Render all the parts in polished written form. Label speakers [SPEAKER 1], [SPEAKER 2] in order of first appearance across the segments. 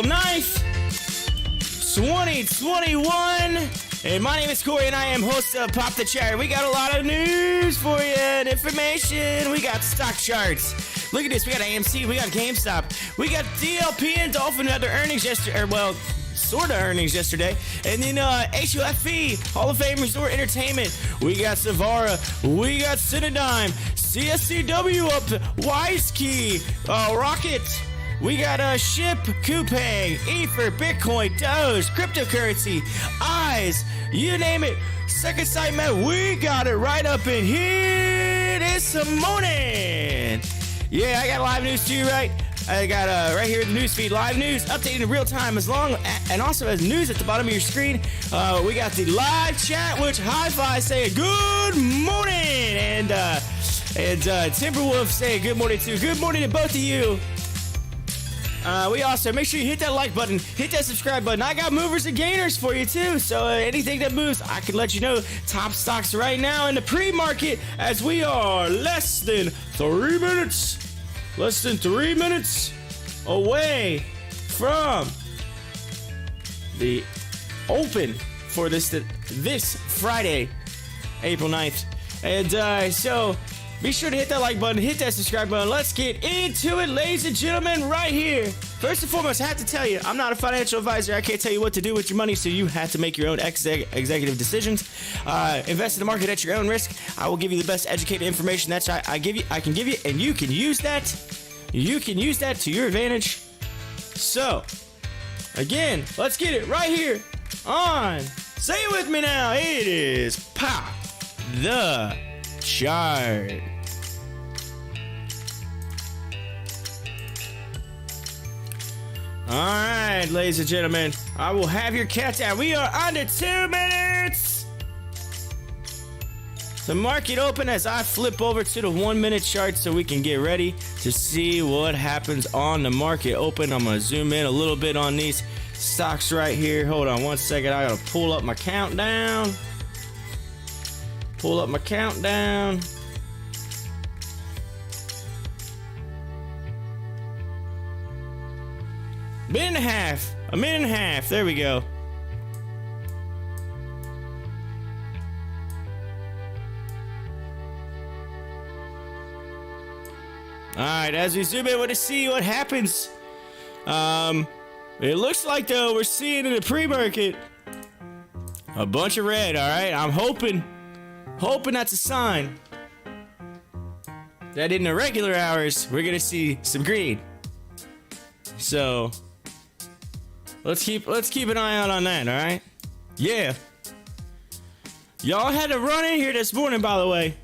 [SPEAKER 1] April 9th, 2021. And my name is Corey, and I am host of Pop the Chart. We got a lot of news for you and information. We got stock charts. Look at this. We got AMC. We got GameStop. We got DLPN. Dolphin had their earnings yesterday. Well, sort of earnings yesterday. And then HOFV, Hall of Fame Resort Entertainment. We got Savara. We got CIDM. CSCW up. WiseKey. Rocket. We got SHIP, Coupang, Ether, Bitcoin, Doge, cryptocurrency, Eyes, you name it. Second Sight, man, we got it right up in here this morning. Yeah, I got live news too, right? I got right here the news feed, live news, updated in real time, and also as news at the bottom of your screen. We got the live chat, which Hi-Fi say good morning, and Timberwolf say good morning too. Good morning to both of you. We also make sure you hit that like button, hit that subscribe button. I got movers and gainers for you too, so anything that moves, I can let you know. Top stocks right now in the pre-market, as we are less than 3 minutes away from the open for this Friday, April 9th. And so be sure to hit that like button, hit that subscribe button. Let's get into it, ladies and gentlemen, right here. First and foremost, I have to tell you, I'm not a financial advisor. I can't tell you what to do with your money, so you have to make your own executive decisions. Invest in the market at your own risk. I will give you the best educated information that I can give you, and you can use that. You can use that to your advantage. So, again, let's get it right here on. Say it with me now. It is Pop the Chart. Alright, ladies and gentlemen, I will have your countdown. We are under 2 minutes. The market open as I flip over to the 1 minute chart so we can get ready to see what happens on the market open. I'm going to zoom in a little bit on these stocks right here. Hold on 1 second. I got to pull up my countdown. A minute and a half. There we go. All right, as we zoom in, we're to see what happens. It looks like though we're seeing in the pre-market a bunch of red. All right, I'm hoping that's a sign that in the regular hours we're gonna see some green. So let's keep an eye out on that. All right, yeah. Y'all had to run in here this morning, by the way.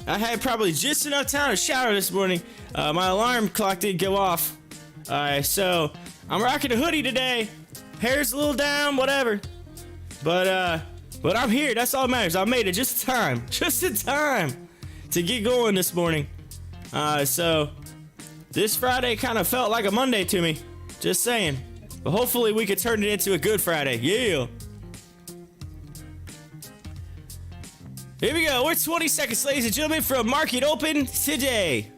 [SPEAKER 1] I had probably just enough time to shower this morning. My alarm clock didn't go off. All right, so I'm rocking a hoodie today. Hair's a little down, whatever. But I'm here. That's all that matters. I made it just in time to get going this morning. So this Friday kind of felt like a Monday to me. Just saying. But hopefully we could turn it into a good Friday. Yeah. Here we go. We're 20 seconds, ladies and gentlemen, from market open today.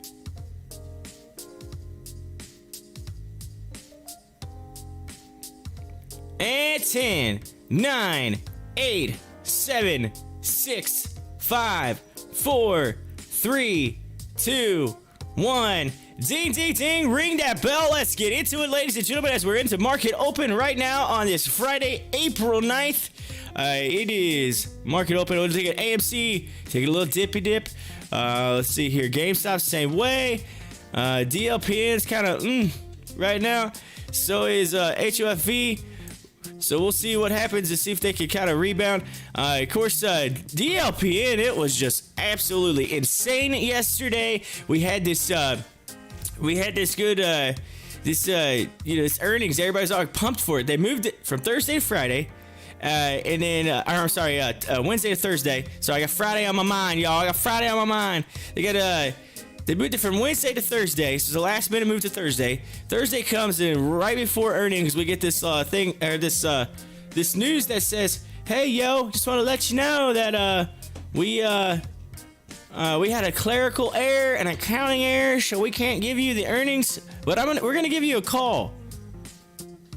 [SPEAKER 1] And 10, 9, 8, 7, 6, 5, 4, 3, 2, 1. Ding, ding, ding. Ring that bell. Let's get into it, ladies and gentlemen, as we're into market open right now on this Friday, April 9th. It is market open. We'll take an AMC, take a little dippy dip. Let's see here. GameStop, same way. DLPN's kind of right now. So is HOFV. So we'll see what happens and see if they can kind of rebound. Of course, DLPN, it was just absolutely insane yesterday. We had this good this earnings. Everybody's all pumped for it. They moved it from Thursday to Friday. And then, Wednesday to Thursday. So I got Friday on my mind, y'all. I got Friday on my mind. They moved it from Wednesday to Thursday. So the last minute move to Thursday. Thursday comes in right before earnings. We get this this news that says, "Hey, yo, just want to let you know that we We had a clerical error, an accounting error, so we can't give you the earnings. But we're gonna give you a call.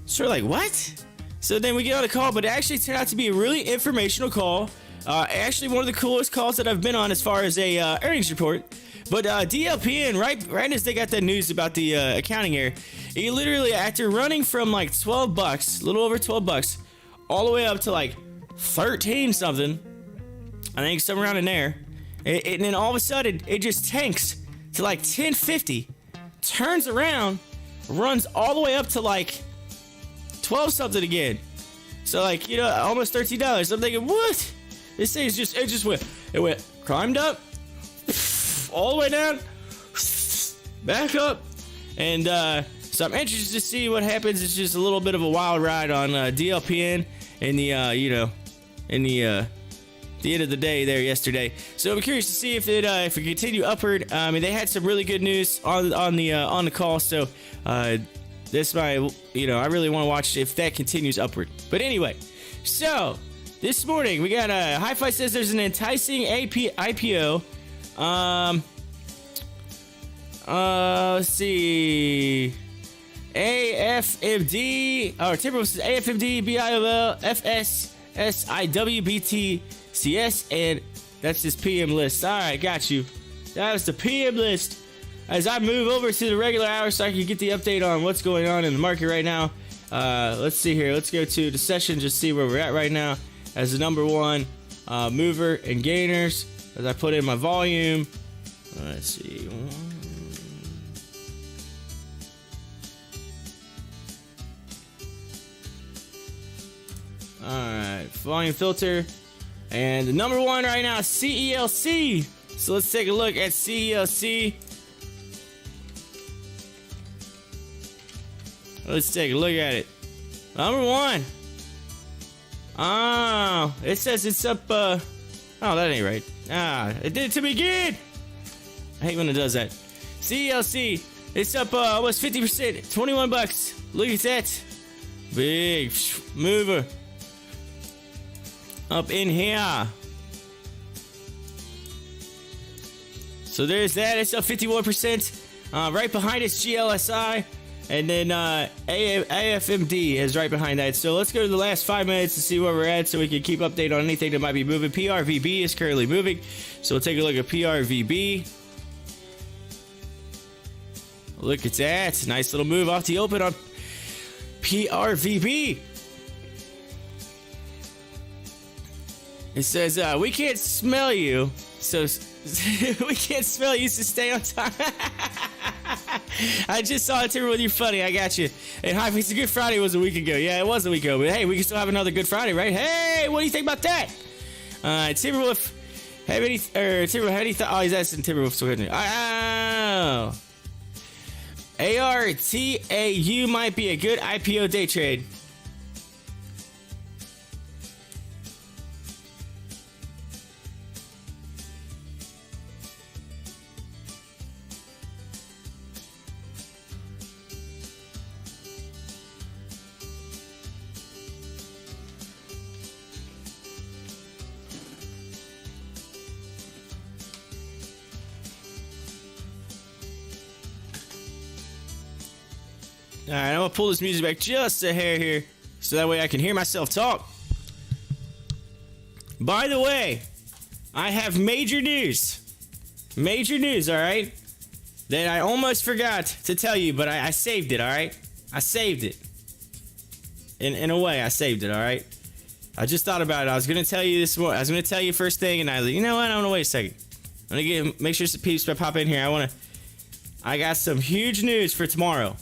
[SPEAKER 1] So we're like, what? So then we get on a call, but it actually turned out to be a really informational call. Actually, one of the coolest calls that I've been on as far as a earnings report. But DLPN, right as they got that news about the accounting error, he literally, after running from like $12, a little over $12, all the way up to like 13 something, I think somewhere around in there, and then all of a sudden it just tanks to like 1050, turns around, runs all the way up to like 12 something again. So like, you know, almost $13. I'm thinking, what? This thing it went climbed up, all the way down, back up, and so I'm interested to see what happens. It's just a little bit of a wild ride on DLPN in the you know, in the end of the day there yesterday. So I'm curious to see if it continue upward. I mean, they had some really good news on the call, so this might, you know, I really want to watch if that continues upward. But anyway, so this morning we got Hi-Fi says there's an enticing IPO. Let's see. AFMD, or Timberwolves says AFMD, BIOL, FS, SIW, BT, CS, and that's this PM list. Alright, got you. That was the PM list. As I move over to the regular hour so I can get the update on what's going on in the market right now. Let's see here. Let's go to the session, just see where we're at right now as the number one mover and gainers. As I put in my volume. Let's see. Alright, volume filter. And the number one right now is CELC. So let's take a look at CELC. Let's take a look at it. Number one. Oh, it says it's up. Oh, that ain't right. It did it to me again. I hate when it does that. CELC. It's up almost 50%. $21. Look at that. Big mover. Up in here. So there's that. It's up 51%. Right behind it's GLSI. And then AFMD is right behind that. So let's go to the last 5 minutes to see where we're at so we can keep update on anything that might be moving. PRVB is currently moving. So we'll take a look at PRVB. Look at that. Nice little move off the open on PRVB. It says, we can't smell you. So we can't smell you, so stay on time. I just saw it, Timberwolf. You're funny. I got you. And hi, it's a Good Friday was a week ago. Yeah, it was a week ago. But hey, we can still have another Good Friday, right? Hey, what do you think about that? Timberwolf, have any thought? Oh, he's asking Timberwolf. So oh. ARTAU might be a good IPO day trade. Alright, I'm gonna pull this music back just a hair here, so that way I can hear myself talk. By the way, I have major news. Major news, alright? That I almost forgot to tell you, but I saved it, alright? I saved it. In a way, I saved it, alright? I just thought about it. I was gonna tell you this morning. I was gonna tell you first thing, and I was like, you know what? I wanna wait a second. I'm gonna make sure some peeps pop in here. I got some huge news for tomorrow.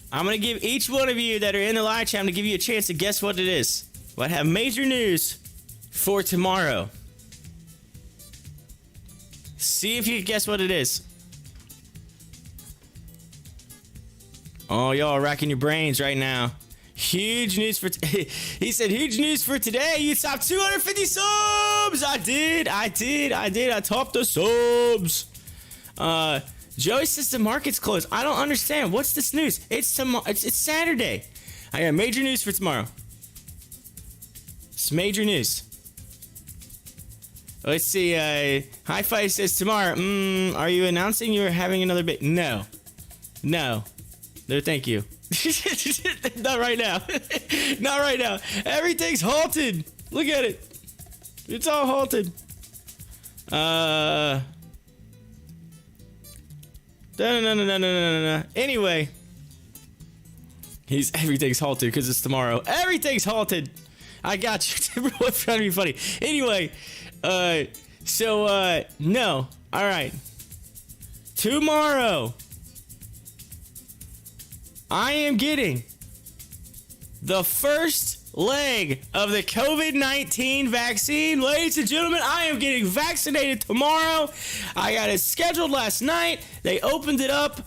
[SPEAKER 1] I'm going to give each one of you that are in the live chat, I'm going to give you a chance to guess what it is. Well, I have major news for tomorrow. See if you can guess what it is. Oh, y'all are racking your brains right now. Huge news for... He said, huge news for today. You topped 250 subs. I did. I topped the subs. Joey says the market's closed. I don't understand. What's this news? It's Saturday. I got major news for tomorrow. It's major news. Let's see. Hi-Fi says tomorrow. Are you announcing you're having another baby? No. No, thank you. Not right now. Not right now. Everything's halted. Look at it. It's all halted. No. Anyway, everything's halted because it's tomorrow. Everything's halted. I got you. Timberwolf trying to be funny. Anyway, no. All right. Tomorrow, I am getting the first leg of the COVID-19 vaccine. Ladies and gentlemen, I am getting vaccinated tomorrow. I got it scheduled last night. They opened it up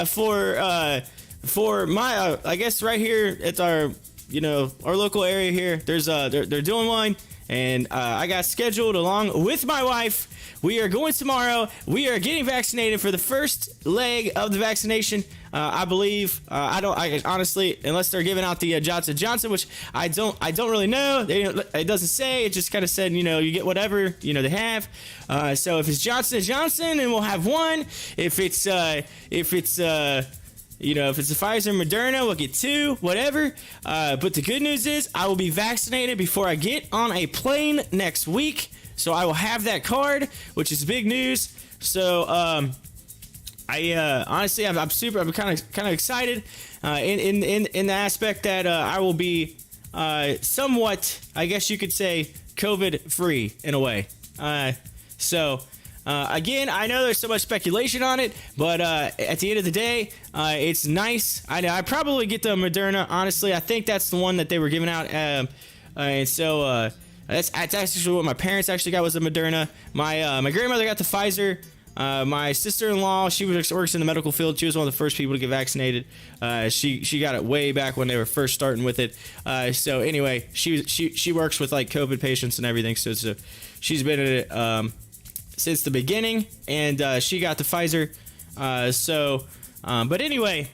[SPEAKER 1] for my, I guess right here at our local area here. There's they're doing one, and I got scheduled along with my wife. We are going tomorrow. We are getting vaccinated for the first leg of the vaccination. I believe. I honestly, unless they're giving out the Johnson & Johnson, which I don't really know. It doesn't say. It just kind of said, you get whatever they have. So if it's Johnson & Johnson, then we'll have one. If it's the Pfizer and Moderna, we'll get two, whatever. But the good news is I will be vaccinated before I get on a plane next week. So I will have that card, which is big news. So honestly, I'm kind of excited in the aspect that I will be somewhat, I guess you could say, COVID free in a way. Again, I know there's so much speculation on it, but at the end of the day, it's nice. I probably get the Moderna. Honestly, I think that's the one that they were giving out, and so that's actually what my parents actually got, was the Moderna. My grandmother got the Pfizer. My sister-in-law, she works in the medical field. She was one of the first people to get vaccinated. She got it way back when they were first starting with it. So anyway, she works with like COVID patients and everything. So she's been in it since the beginning, and she got the Pfizer. But anyway,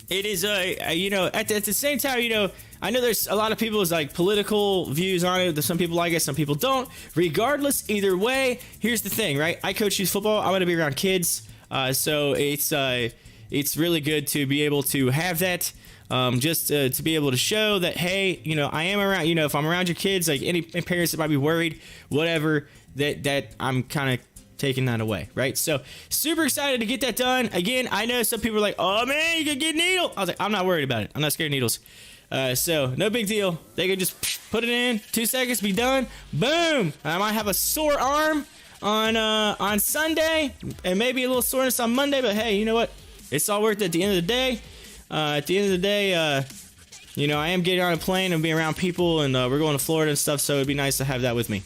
[SPEAKER 1] it is at the same time, I know there's a lot of people's like political views on it. Some people like it, some people don't. Regardless, either way, here's the thing, right? I coach youth football. I want to be around kids, so it's really good to be able to have that. Just to be able to show that, hey, I am around. If I'm around your kids, like any parents that might be worried, whatever, that I'm kind of taking that away, right? So super excited to get that done. Again, I know some people are like, oh man, you could get needle. I was like, I'm not worried about it. I'm not scared of needles. So no big deal. They could just put it in 2 seconds, be done. Boom. I might have a sore arm on Sunday and maybe a little soreness on Monday, but hey, you know what? It's all worth it at the end of the day. I am getting on a plane and being around people, and we're going to Florida and stuff, so it'd be nice to have that with me.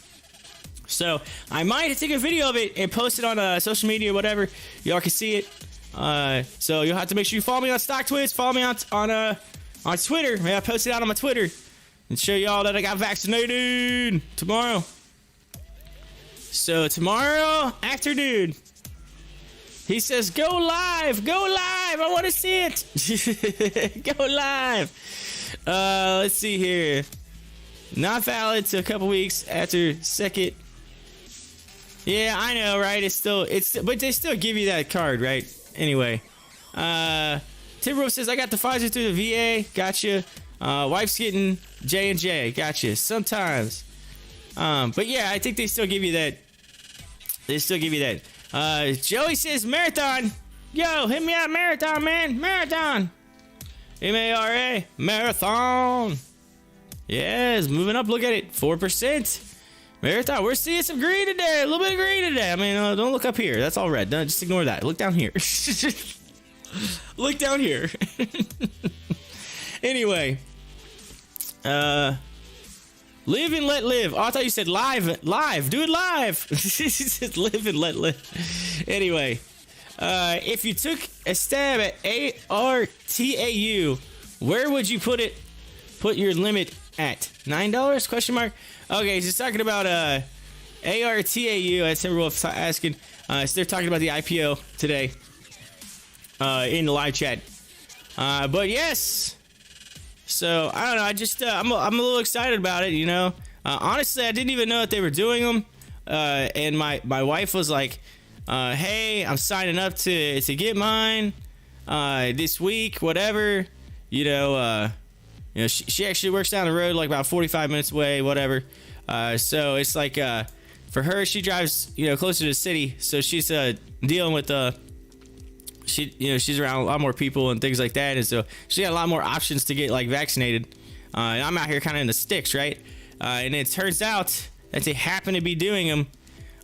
[SPEAKER 1] So I might take a video of it and post it on social media or whatever. Y'all can see it. So you'll have to make sure you follow me on Stocktwits. Follow me on Twitter. I post it out on my Twitter and show y'all that I got vaccinated tomorrow. So tomorrow afternoon, he says, go live, I want to see it. Go live. Let's see here. Not valid to a couple weeks after second. Yeah, I know, right? But they still give you that card, right? Anyway, Timberwolf says, I got the Pfizer through the VA. Gotcha. Wife's getting J&J. Gotcha. Sometimes. But yeah, I think they still give you that. Joey says, marathon. Yo, hit me up, marathon, man. Marathon. M-A-R-A. Marathon. Yes, moving up. Look at it. 4%. Marathon. We're seeing some green today. A little bit of green today. I mean, don't look up here. That's all red. Just ignore that. Look down here. Look down here. Anyway. Live and let live. Oh, I thought you said live. Live. Do it live. He said live and let live. Anyway. If you took a stab at ARTAU, where would you put your limit at? $9? Question mark. Okay, he's just talking about ARTAU. As Timberwolf asking. So they're talking about the IPO today in the live chat. But yes. So I don't know. I'm a little excited about it. Honestly, I didn't even know that they were doing them. and my wife was like, hey, I'm signing up to get mine this week, whatever. She actually works down the road, like about 45 minutes away, whatever. So it's like, for her, she drives, closer to the city, so she's dealing with she's around a lot more people and things like that, and so she got a lot more options to get like vaccinated. And I'm out here kind of in the sticks, right? And it turns out that they happen to be doing them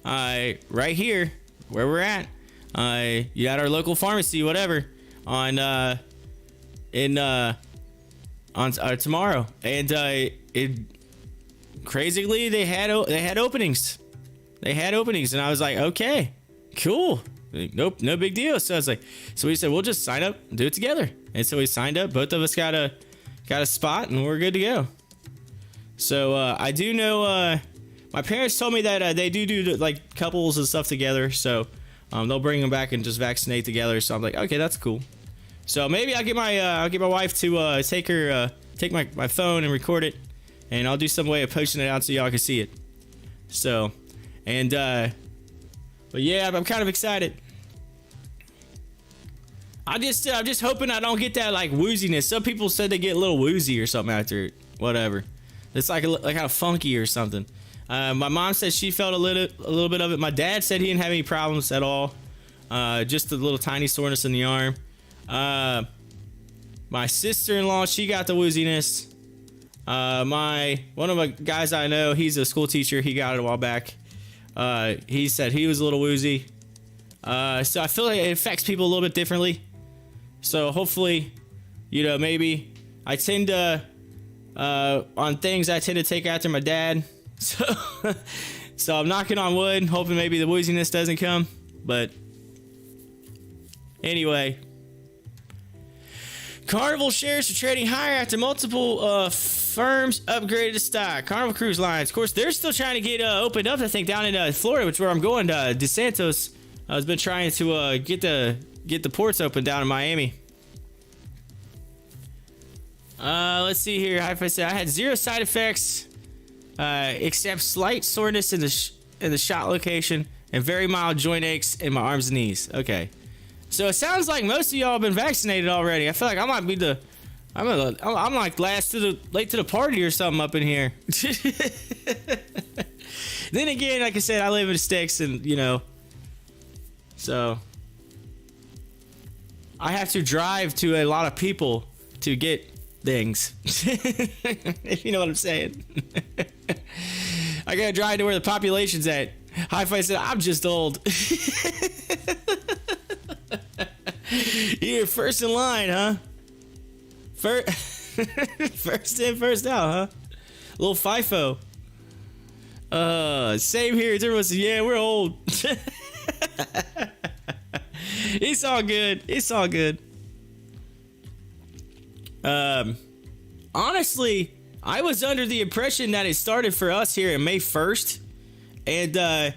[SPEAKER 1] right here where we're at. You got our local pharmacy, whatever, on tomorrow, and crazily they had openings. They had openings, and I was like, okay, cool. Nope, no big deal. So I was like, so we said we'll just sign up and do it together. And so we signed up. Both of us got a spot, and we're good to go. So I do know my parents told me that they do like couples and stuff together. So they'll bring them back and just vaccinate together. So I'm like, okay, that's cool. So maybe I'll get my wife to take my phone and record it, and I'll do some way of posting it out so y'all can see it. So, and but yeah, I'm kind of excited. I'm just hoping I don't get that like wooziness. Some people said they get a little woozy or something after it. Whatever. It's like kind of funky or something. My mom said she felt a little bit of it. My dad said he didn't have any problems at all. Just a little tiny soreness in the arm. My sister-in-law, she got the wooziness. One of the guys I know, he's a school teacher. He got it a while back. He said he was a little woozy. So I feel like it affects people a little bit differently. So hopefully, maybe I tend to, on things I tend to take after my dad. So I'm knocking on wood, hoping maybe the wooziness doesn't come. But anyway, Carnival shares are trading higher after multiple firms upgraded to stock. Carnival Cruise Lines, of course, they're still trying to get opened up. I think down in Florida, which is where I'm going. DeSantis has been trying to get the ports open down in Miami. Let's see here. I had zero side effects, except slight soreness in the shot location and very mild joint aches in my arms and knees. Okay, so it sounds like most of y'all have been vaccinated already. I feel like I might be I'm like late to the party or something up in here. Then again, like I said, I live in the sticks, and so I have to drive to a lot of people to get things. If you know what I'm saying. I gotta drive to where the population's at. Hi-Fi said, I'm just old. You're first in line, huh? First in, first out, huh? Little FIFO. Same here. Everyone says, yeah, we're old. It's all good. It's all good. Honestly, I was under the impression that it started for us here on May 1st. And then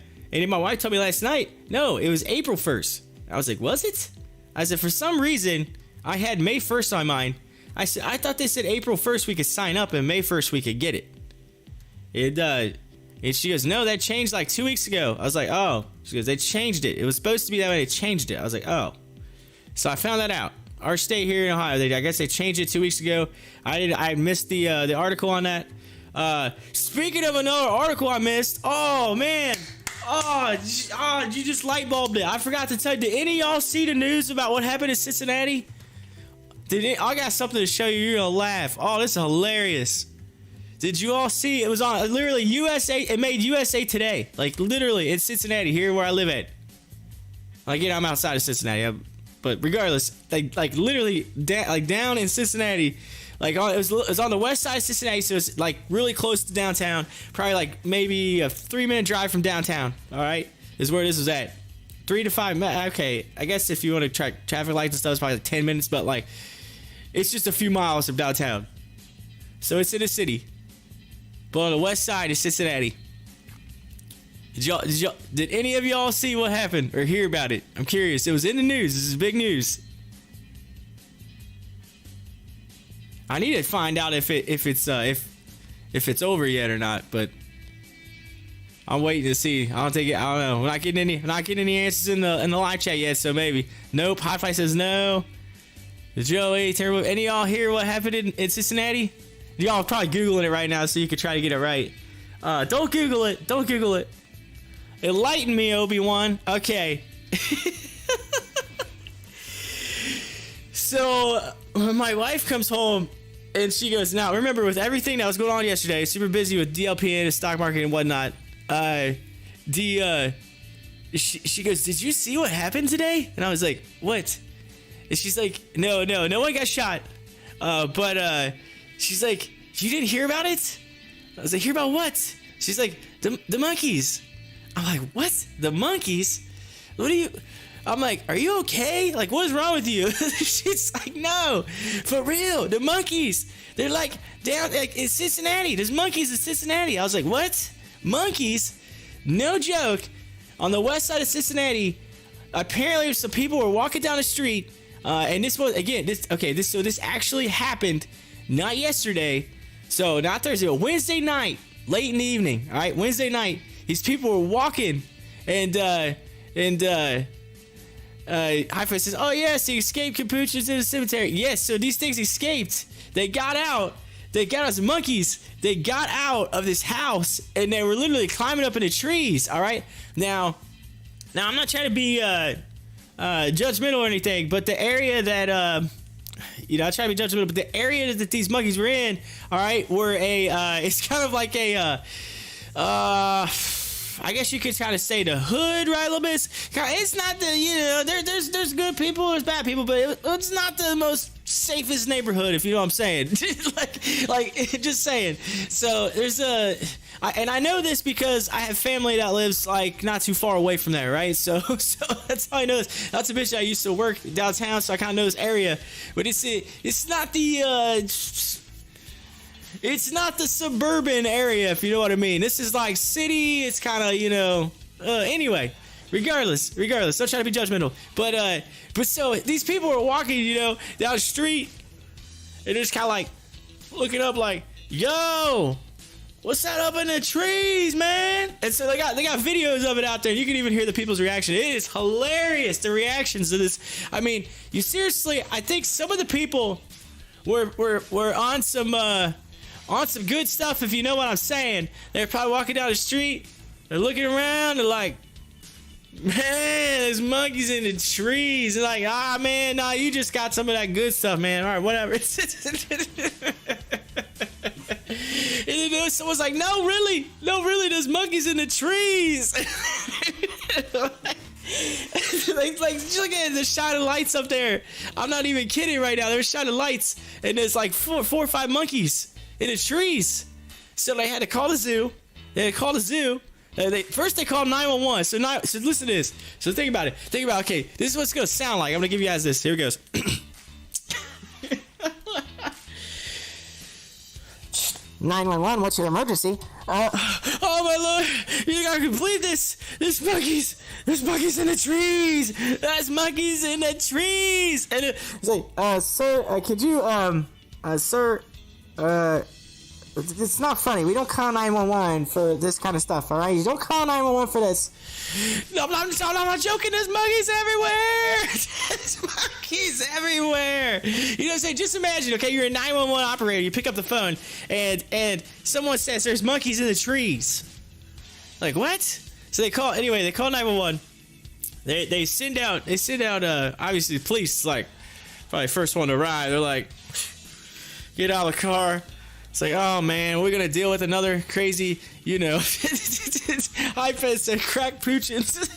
[SPEAKER 1] my wife told me last night, no, it was April 1st. I was like, was it? I said, for some reason, I had May 1st on mine. I said, I thought they said April 1st we could sign up and May 1st we could get it. And she goes, no, that changed like 2 weeks ago. I was like, oh. She goes, they changed it. It was supposed to be that way. They changed it. I was like, oh. So I found that out. Our state here in Ohio, I guess they changed it 2 weeks ago. I missed the article on that. Speaking of another article I missed, oh man, you just light bulbed it. I forgot to tell you. Did any of y'all see the news about what happened in Cincinnati? I got something to show you. You're gonna laugh. Oh, this is hilarious. Did you all see? It was on literally USA. It made USA Today. Like literally in Cincinnati, here where I live at. Like I'm outside of Cincinnati, but regardless, like literally down in Cincinnati. Like it was on the west side of Cincinnati, so it's like really close to downtown. Probably like maybe a 3-minute drive from downtown. All right, is where this was at. 3 to 5 minutes. Okay, I guess if you want to track traffic lights and stuff, it's probably like 10 minutes, but like it's just a few miles from downtown. So it's in a city, but on the west side of Cincinnati. Did any of y'all see what happened or hear about it? I'm curious. It was in the news. This is big news. I need to find out if it's over yet or not, but I'm waiting to see. I don't know. We're not getting any answers in the live chat yet. So maybe. Nope. Hi-Fi says no. Joey, terrible. Any of y'all hear what happened in Cincinnati? Y'all are probably Googling it right now so you can try to get it right. Don't Google it. Don't Google it. Enlighten me, Obi-Wan. Okay. So my wife comes home and she goes, now remember, with everything that was going on yesterday, super busy with DLPN, the stock market and whatnot. She goes, did you see what happened today? And I was like, what? And she's like, no one got shot. But she's like, you didn't hear about it? I was like, hear about what? She's like, the monkeys. I'm like, what? The monkeys? What are you? I'm like, are you okay? Like, what is wrong with you? She's like, no, for real, the monkeys. They're like down like in Cincinnati. There's monkeys in Cincinnati. I was like, what? Monkeys? No joke. On the west side of Cincinnati, apparently some people were walking down the street, and this was again this actually happened, not yesterday, so not Thursday, but Wednesday night, late in the evening. All right, Wednesday night, these people were walking, and Hi-Fi says, oh yes, the escaped capuchins in the cemetery. Yes, so these things escaped. They got out. They got us monkeys. They got out of this house and they were literally climbing up in the trees. All right. Now I'm not trying to be judgmental or anything, but the area that I try to be judgmental, but the area that these monkeys were in, all right, were it's kind of like a I guess you could kind of say the hood, right? A little bit. It's not the, there's good people, there's bad people, but it's not the most safest neighborhood, if you know what I'm saying. like just saying. So there's and I know this because I have family that lives like not too far away from there, right? So that's how I know this. Not to mention I used to work downtown, so I kind of know this area. But it's not the it's not the suburban area, if you know what I mean. This is like city. It's kind of, anyway, regardless, don't try to be judgmental. But so these people were walking, down the street, and they're just kind of like looking up like, yo, what's that up in the trees, man? And so they got videos of it out there, and you can even hear the people's reaction. It is hilarious, the reactions to this. I mean, you seriously, I think some of the people were on some good stuff, if you know what I'm saying. They're probably walking down the street, they're looking around, they're like, man, there's monkeys in the trees. They're like, man, nah, you just got some of that good stuff, man. All right, whatever. And then someone's like, no, really, there's monkeys in the trees. Like, just look at it, there's shining lights up there. I'm not even kidding right now. There's shining lights, and there's like four or five monkeys in the trees. So they had to call the zoo. First they called 911. So listen to this. So think about it. Okay, this is what it's gonna sound like. I'm gonna give you guys this. Here it goes.
[SPEAKER 2] 911, what's your emergency?
[SPEAKER 1] Oh my lord, you gotta complete this. There's monkeys in the trees. There's monkeys in the trees. And
[SPEAKER 2] it's like, sir, could you, sir, it's not funny. We don't call 911 for this kind of stuff, all right? You don't call 911 for this.
[SPEAKER 1] No, I'm not joking. There's monkeys everywhere. There's monkeys everywhere. You know what I'm saying? Just imagine, okay, you're a 911 operator. You pick up the phone, and someone says there's monkeys in the trees. Like, what? So they call 911. They send out obviously the police, like, probably first one to arrive. They're like, get out of the car. It's like, oh man, we're gonna deal with another crazy, Hi-Fi said crack poochins.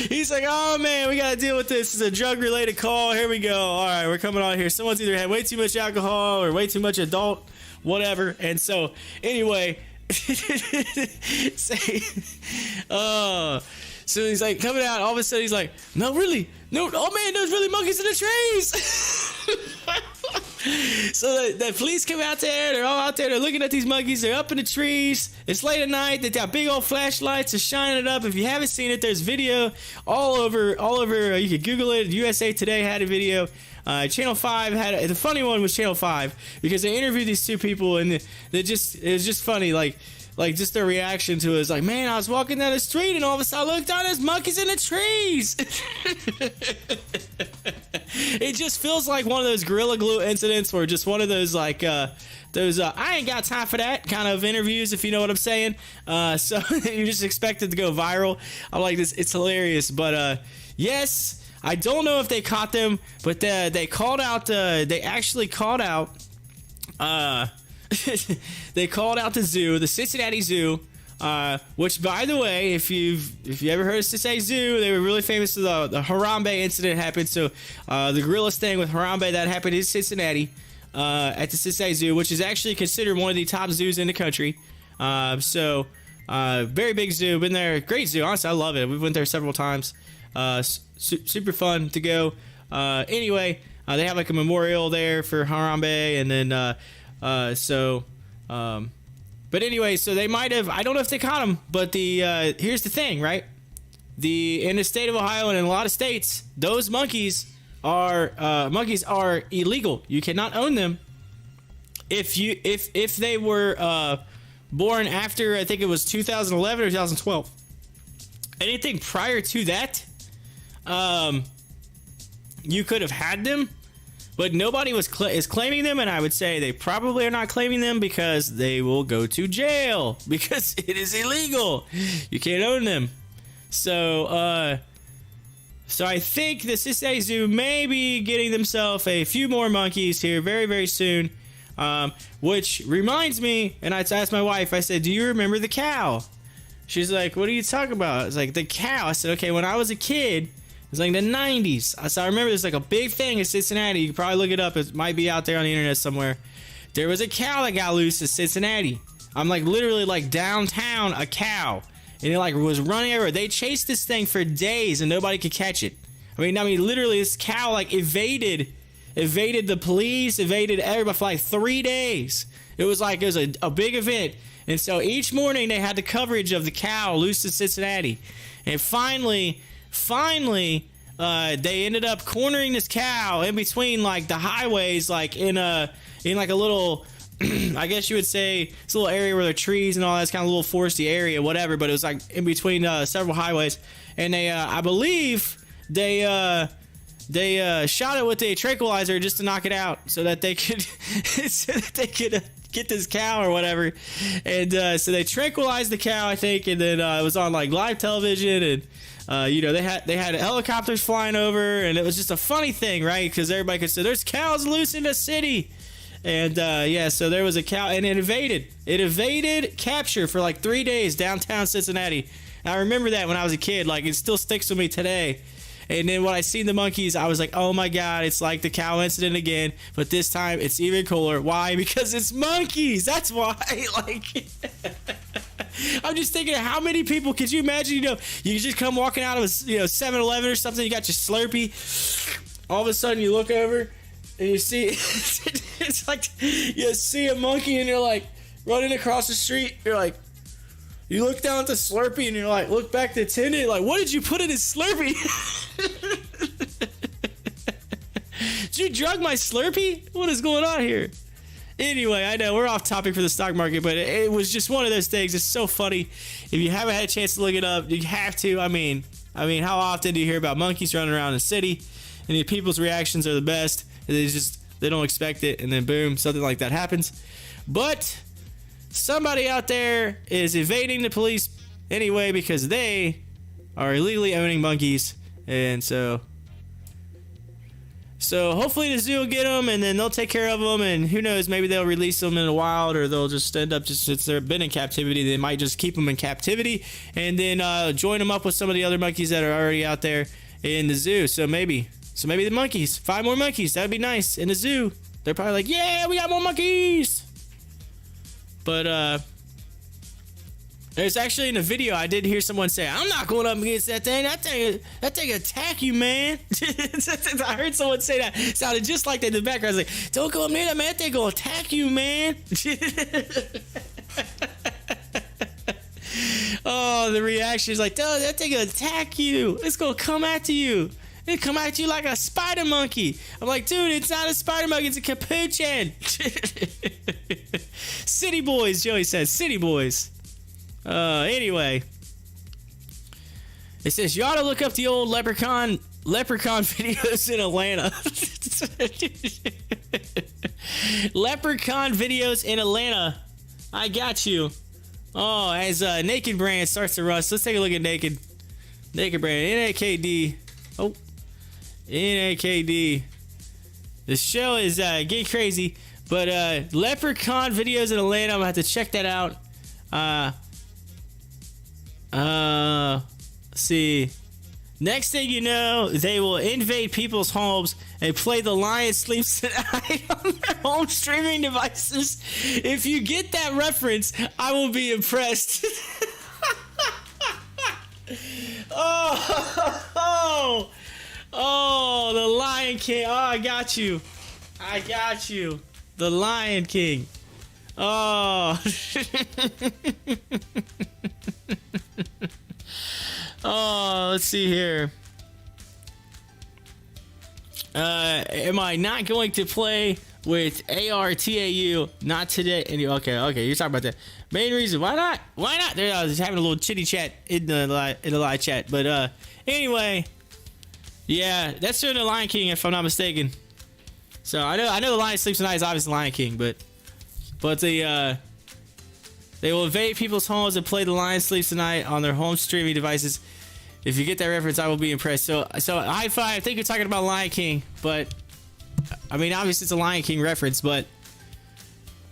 [SPEAKER 1] He's like, oh man, we gotta deal with this. It's a drug-related call. Here we go. All right, we're coming on here. Someone's either had way too much alcohol or way too much adult, whatever. And so, anyway, so he's like coming out. All of a sudden, he's like, no, really, no, oh man, there's really monkeys in the trees. So the police come out there. They're all out there. They're looking at these monkeys. They're up in the trees. It's late at night. They got big old flashlights. They're shining it up. If you haven't seen it, there's video all over. You can Google it. USA Today had a video. Channel 5 had the funny one was Channel 5 because they interviewed these two people and it was just funny, like just their reaction to it is like, man, I was walking down the street and all of a sudden I looked down, there's monkeys in the trees. It just feels like one of those Gorilla Glue incidents, or just one of those like those I ain't got time for that kind of interviews, if you know what I'm saying. So you just expect it to go viral. I'm like, this, it's hilarious. But yes, I don't know if they caught them, but they called out. They actually called out. They called out the zoo, the Cincinnati Zoo. Which, by the way, if you ever heard of Cincinnati Zoo, they were really famous for the Harambe incident happened. So the gorillas thing with Harambe that happened in Cincinnati, at the Cincinnati Zoo, which is actually considered one of the top zoos in the country. Very big zoo. Been there, great zoo. Honestly, I love it. We went there several times. Super fun to go. Anyway, they have like a memorial there for Harambe, and then but anyway, so they might have, I don't know if they caught him, but here's the thing, right? In the state of Ohio and in a lot of states, those monkeys are illegal. You cannot own them. If they were born after, I think it was 2011 or 2012. Anything prior to that, you could have had them. But nobody is claiming them, and I would say they probably are not claiming them because they will go to jail because it is illegal. You can't own them. So I think the Cincinnati Zoo may be getting themselves a few more monkeys here very, very soon. Which reminds me, and I asked my wife, I said, do you remember the cow? She's like, what are you talking about? It's like, the cow. I said, okay, when I was a kid, it was like the 90s. So I remember there's like a big thing in Cincinnati. You can probably look it up. It might be out there on the internet somewhere. There was a cow that got loose in Cincinnati. I'm like literally like downtown, a cow. And it like was running everywhere. They chased this thing for days and nobody could catch it. I mean, literally this cow like evaded the police, evaded everybody for like 3 days. It was a big event. And so each morning they had the coverage of the cow loose in Cincinnati. And finally, they ended up cornering this cow in between like the highways, like in like a little, I guess you would say it's a little area where there are trees and all that. It's kind of a little foresty area, whatever. But it was like in between several highways, and they, I believe, they shot it with a tranquilizer just to knock it out, so that they could, get this cow or whatever. And so they tranquilized the cow, I think, and then it was on like live television, and they had helicopters flying over, and it was just a funny thing, right? Because everybody could say there's cows loose in the city, and so there was a cow, and it evaded capture for like 3 days downtown Cincinnati. And I remember that when I was a kid, like it still sticks with me today. And then when I seen the monkeys, I was like, oh my God, it's like the cow incident again, but this time it's even cooler. Why? Because it's monkeys. That's why. Like, I'm just thinking, how many people could you imagine? You just come walking out of a 7-Eleven or something. You got your Slurpee. All of a sudden, you look over and you see it's like you see a monkey and you're like running across the street. You're like, you look down at the Slurpee and you're like, look back to the attendant, like, what did you put in his Slurpee? Did you drug my Slurpee? What is going on here? Anyway, I know we're off topic for the stock market, but it was just one of those things. It's so funny. If you haven't had a chance to look it up, you have to. I mean, how often do you hear about monkeys running around the city? And the people's reactions are the best. They don't expect it, and then boom, something like that happens. But somebody out there is evading the police anyway because they are illegally owning monkeys, and so hopefully the zoo will get them, and then they'll take care of them, and who knows, maybe they'll release them in the wild, or they'll just end up, just since they've been in captivity, they might just keep them in captivity and then join them up with some of the other monkeys that are already out there in the zoo. So maybe the monkeys, 5 more monkeys, that'd be nice in the zoo. They're probably like, yeah, we got more monkeys. But there's actually in a video I did hear someone say, I'm not going up against that thing. That thing attack you, man. I heard someone say that. It sounded just like that in the background. I was like, don't go up near that, man. That thing gonna attack you, man. Oh, the reaction is like, oh, that thing gonna attack you. It's gonna come after you. It come at you like a spider monkey. I'm like, dude, it's not a spider monkey, it's a capuchin. City boys, Joey says, city boys. Anyway. It says, you ought to look up the old leprechaun videos in Atlanta. Leprechaun videos in Atlanta. I got you. Oh, as Naked Brand starts to rust. Let's take a look at Naked Brand. NAKD. Oh. NAKD. The show is getting crazy. But Leprechaun videos in Atlanta. I'm going to have to check that out. See. Next thing you know, they will invade people's homes and play The Lion Sleeps Tonight on their home streaming devices. If you get that reference, I will be impressed. Oh, The Lion King. Oh, I got you. The Lion King. Oh. Oh, let's see here. Am I not going to play with ARTAU? Not today. Okay, you're talking about that. Main reason, why not? There, I was having a little chitty chat in the live chat. But anyway, yeah, that's the Lion King, if I'm not mistaken. So I know The Lion Sleeps Tonight is obviously Lion King, but they will invade people's homes and play The Lion Sleeps Tonight on their home streaming devices. If you get that reference, I will be impressed. So high five. I think you're talking about Lion King, but I mean, obviously it's a Lion King reference, but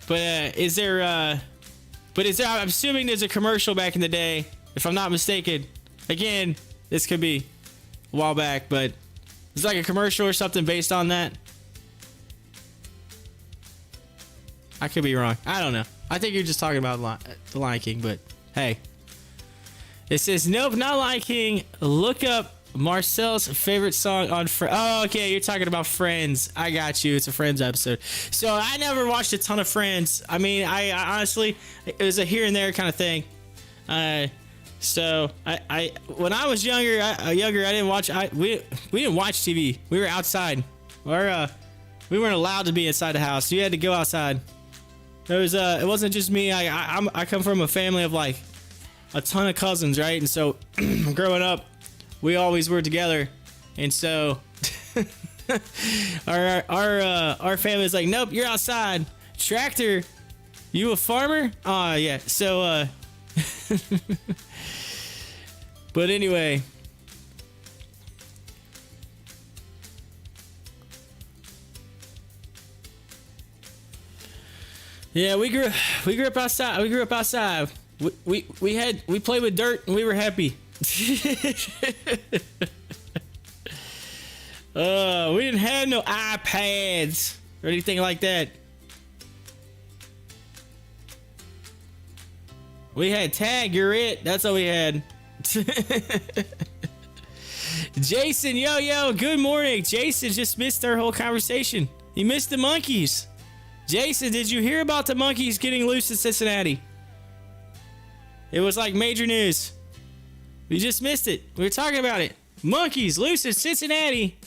[SPEAKER 1] is there? I'm assuming there's a commercial back in the day, if I'm not mistaken. Again, this could be a while back, but it's like a commercial or something based on that. I could be wrong. I don't know. I think you're just talking about the Lion King, but hey. It says, nope, not Lion King. Look up Marcel's favorite song on Oh, okay, you're talking about Friends. I got you. It's a Friends episode. So I never watched a ton of Friends. I mean, I honestly, it was a here and there kind of thing. So I when I was younger, I didn't watch. We didn't watch TV. We were outside. Or we weren't allowed to be inside the house. You had to go outside. It wasn't just me. I come from a family of like a ton of cousins, right? And so growing up, we always were together. And so our family's like, nope, you're outside. Tractor, you a farmer? Yeah. So but anyway, yeah, we grew up outside. We grew up outside. We played with dirt and we were happy. We didn't have no iPads or anything like that. We had tag, you're it. That's all we had. Jason, yo, good morning. Jason just missed our whole conversation. He missed the monkeys. Jason, did you hear about the monkeys getting loose in Cincinnati? It was like major news. We just missed it. We were talking about it. Monkeys loose in Cincinnati.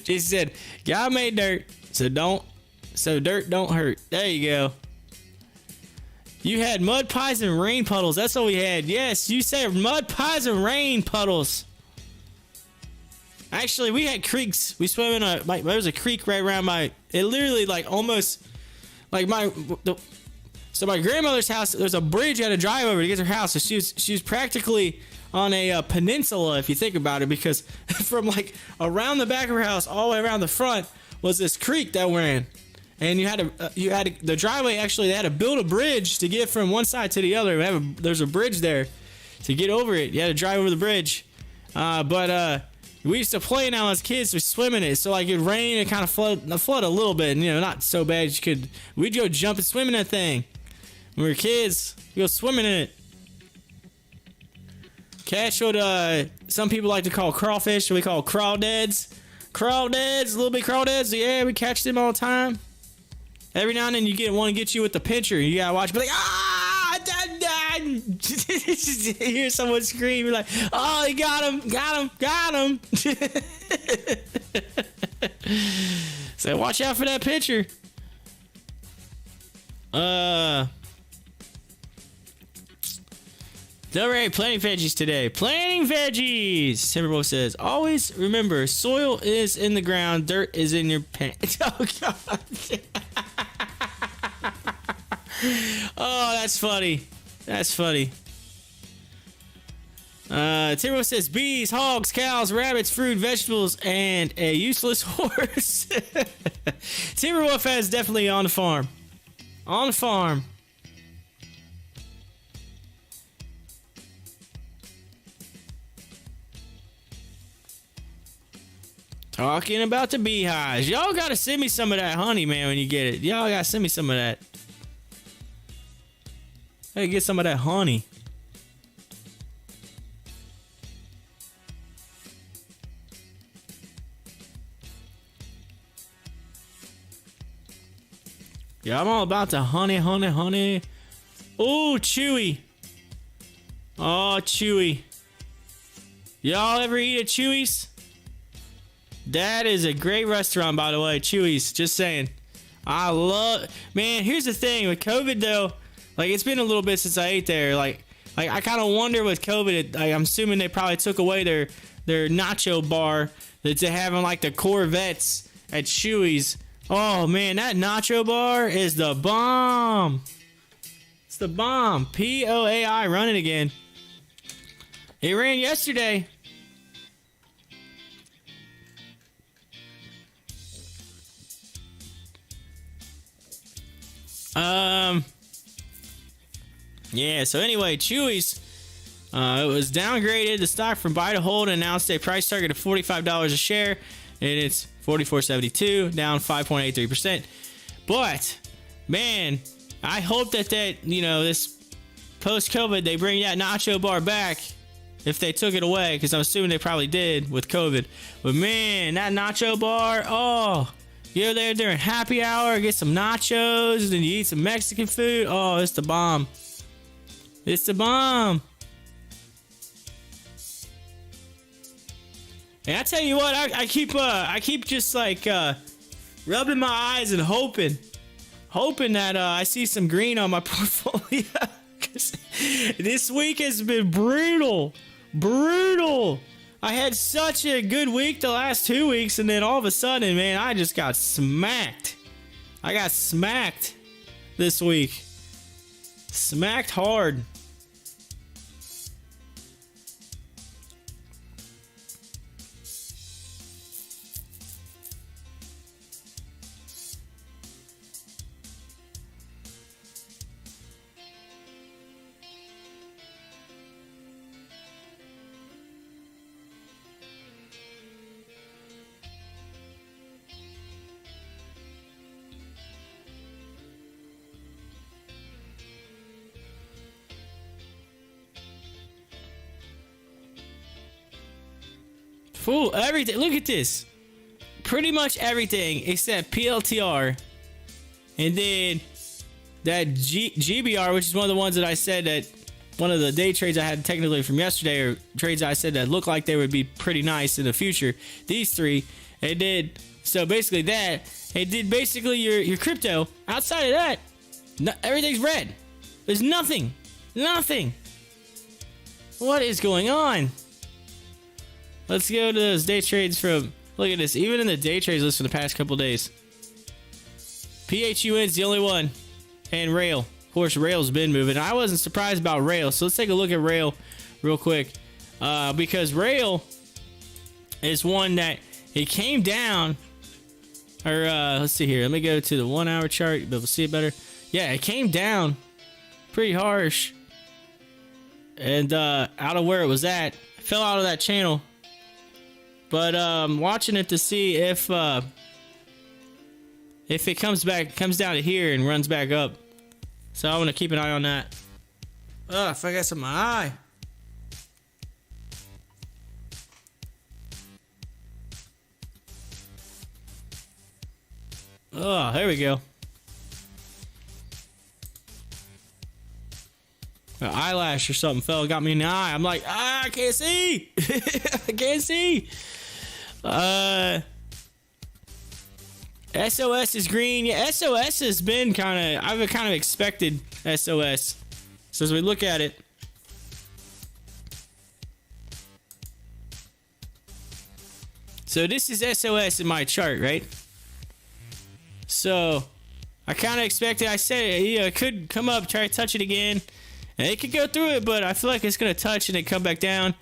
[SPEAKER 1] Jason said, God made dirt, so dirt don't hurt. There you go. You had mud pies and rain puddles. That's what we had. Yes, you said mud pies and rain puddles. Actually, we had creeks. We swam in there was a creek right around it literally like almost like so my grandmother's house, there's a bridge you had to drive over to get to her house. So she was practically on a peninsula, if you think about it, because from like around the back of her house all the way around the front was this creek that ran. And you had the driveway, actually, they had to build a bridge to get from one side to the other. There's a bridge there to get over it. You had to drive over the bridge. But we used to play now as kids, we swim in it. So like it rained and kind of flood a little bit, and not so bad we'd go jump and swim in that thing. When we were kids, we go swimming in it. Catch what some people like to call crawfish, we call crawdads. Crawdads, little bit crawdads. Yeah, we catch them all the time. Every now and then you want to get you with the pitcher. You gotta watch, be like, You hear someone scream, you're like, oh, he got him, got him. So watch out for that pitcher. Alright, planting veggies today. Planting veggies! Timberwolf says, always remember, soil is in the ground, dirt is in your pants. Oh, God. Oh, that's funny. That's funny. Timberwolf says, bees, hogs, cows, rabbits, fruit, vegetables, and a useless horse. Timberwolf has definitely on the farm. On the farm. Talking about the beehives. Y'all gotta send me some of that honey, man, when you get it. Y'all gotta send me some of that. I gotta get some of that honey. Yeah, I'm all about the honey, honey, honey. Oh, Chewy. Oh, Chewy. Y'all ever eat at Chewy's? That is a great restaurant, by the way. Chewy's, just saying. I love... Man, here's the thing. With COVID, though, like, it's been a little bit since I ate there. Like I kind of wonder with COVID, I'm assuming they probably took away their nacho bar that they have in, like, the Corvettes at Chewy's. Oh, man, that nacho bar is the bomb. It's the bomb. POAI running again. It ran yesterday. Yeah, so anyway, Chewy's, it was downgraded. The stock from buy to hold and announced a price target of $45 a share, and it's $44.72, down 5.83%. But, man, I hope that this post-COVID, they bring that nacho bar back if they took it away, because I'm assuming they probably did with COVID. But, man, that nacho bar, oh... You're there during happy hour, get some nachos, and then you eat some Mexican food. Oh, it's the bomb. It's the bomb. And I tell you what, I keep just like rubbing my eyes and hoping that I see some green on my portfolio. 'Cause this week has been brutal. I had such a good week the last 2 weeks, and then all of a sudden, man, I just got smacked. I got smacked this week. Smacked hard. Fool, everything. Look at this. Pretty much everything except PLTR. And then that GBR, which is one of the ones that I said that one of the day trades I had technically from yesterday, or trades I said that looked like they would be pretty nice in the future. These three. It did. So basically that. It did basically your crypto. Outside of that, everything's red. There's nothing. Nothing. What is going on? Let's go to those day trades from... Look at this. Even in the day trades list for the past couple days. PHUN's the only one. And Rail. Of course, Rail's been moving. I wasn't surprised about Rail. So let's take a look at Rail real quick. Because Rail is one that... It came down... Or, let's see here. Let me go to the 1 hour chart. You'll be able to see it better. Yeah, it came down pretty harsh. And out of where it was at. It fell out of that channel. But watching it to see if it comes down to here and runs back up. So I want to keep an eye on that. Ugh, I got some in my eye. Oh, here we go. An eyelash or something fell, got me in the eye. I'm like, I can't see. I can't see. SOS is green. Yeah, SOS has been I've kind of expected SOS. So as we look at it, so this is SOS in my chart, right? So I kind of expected, I said it could come up, try to touch it again, and it could go through it, but I feel like it's going to touch and then come back down.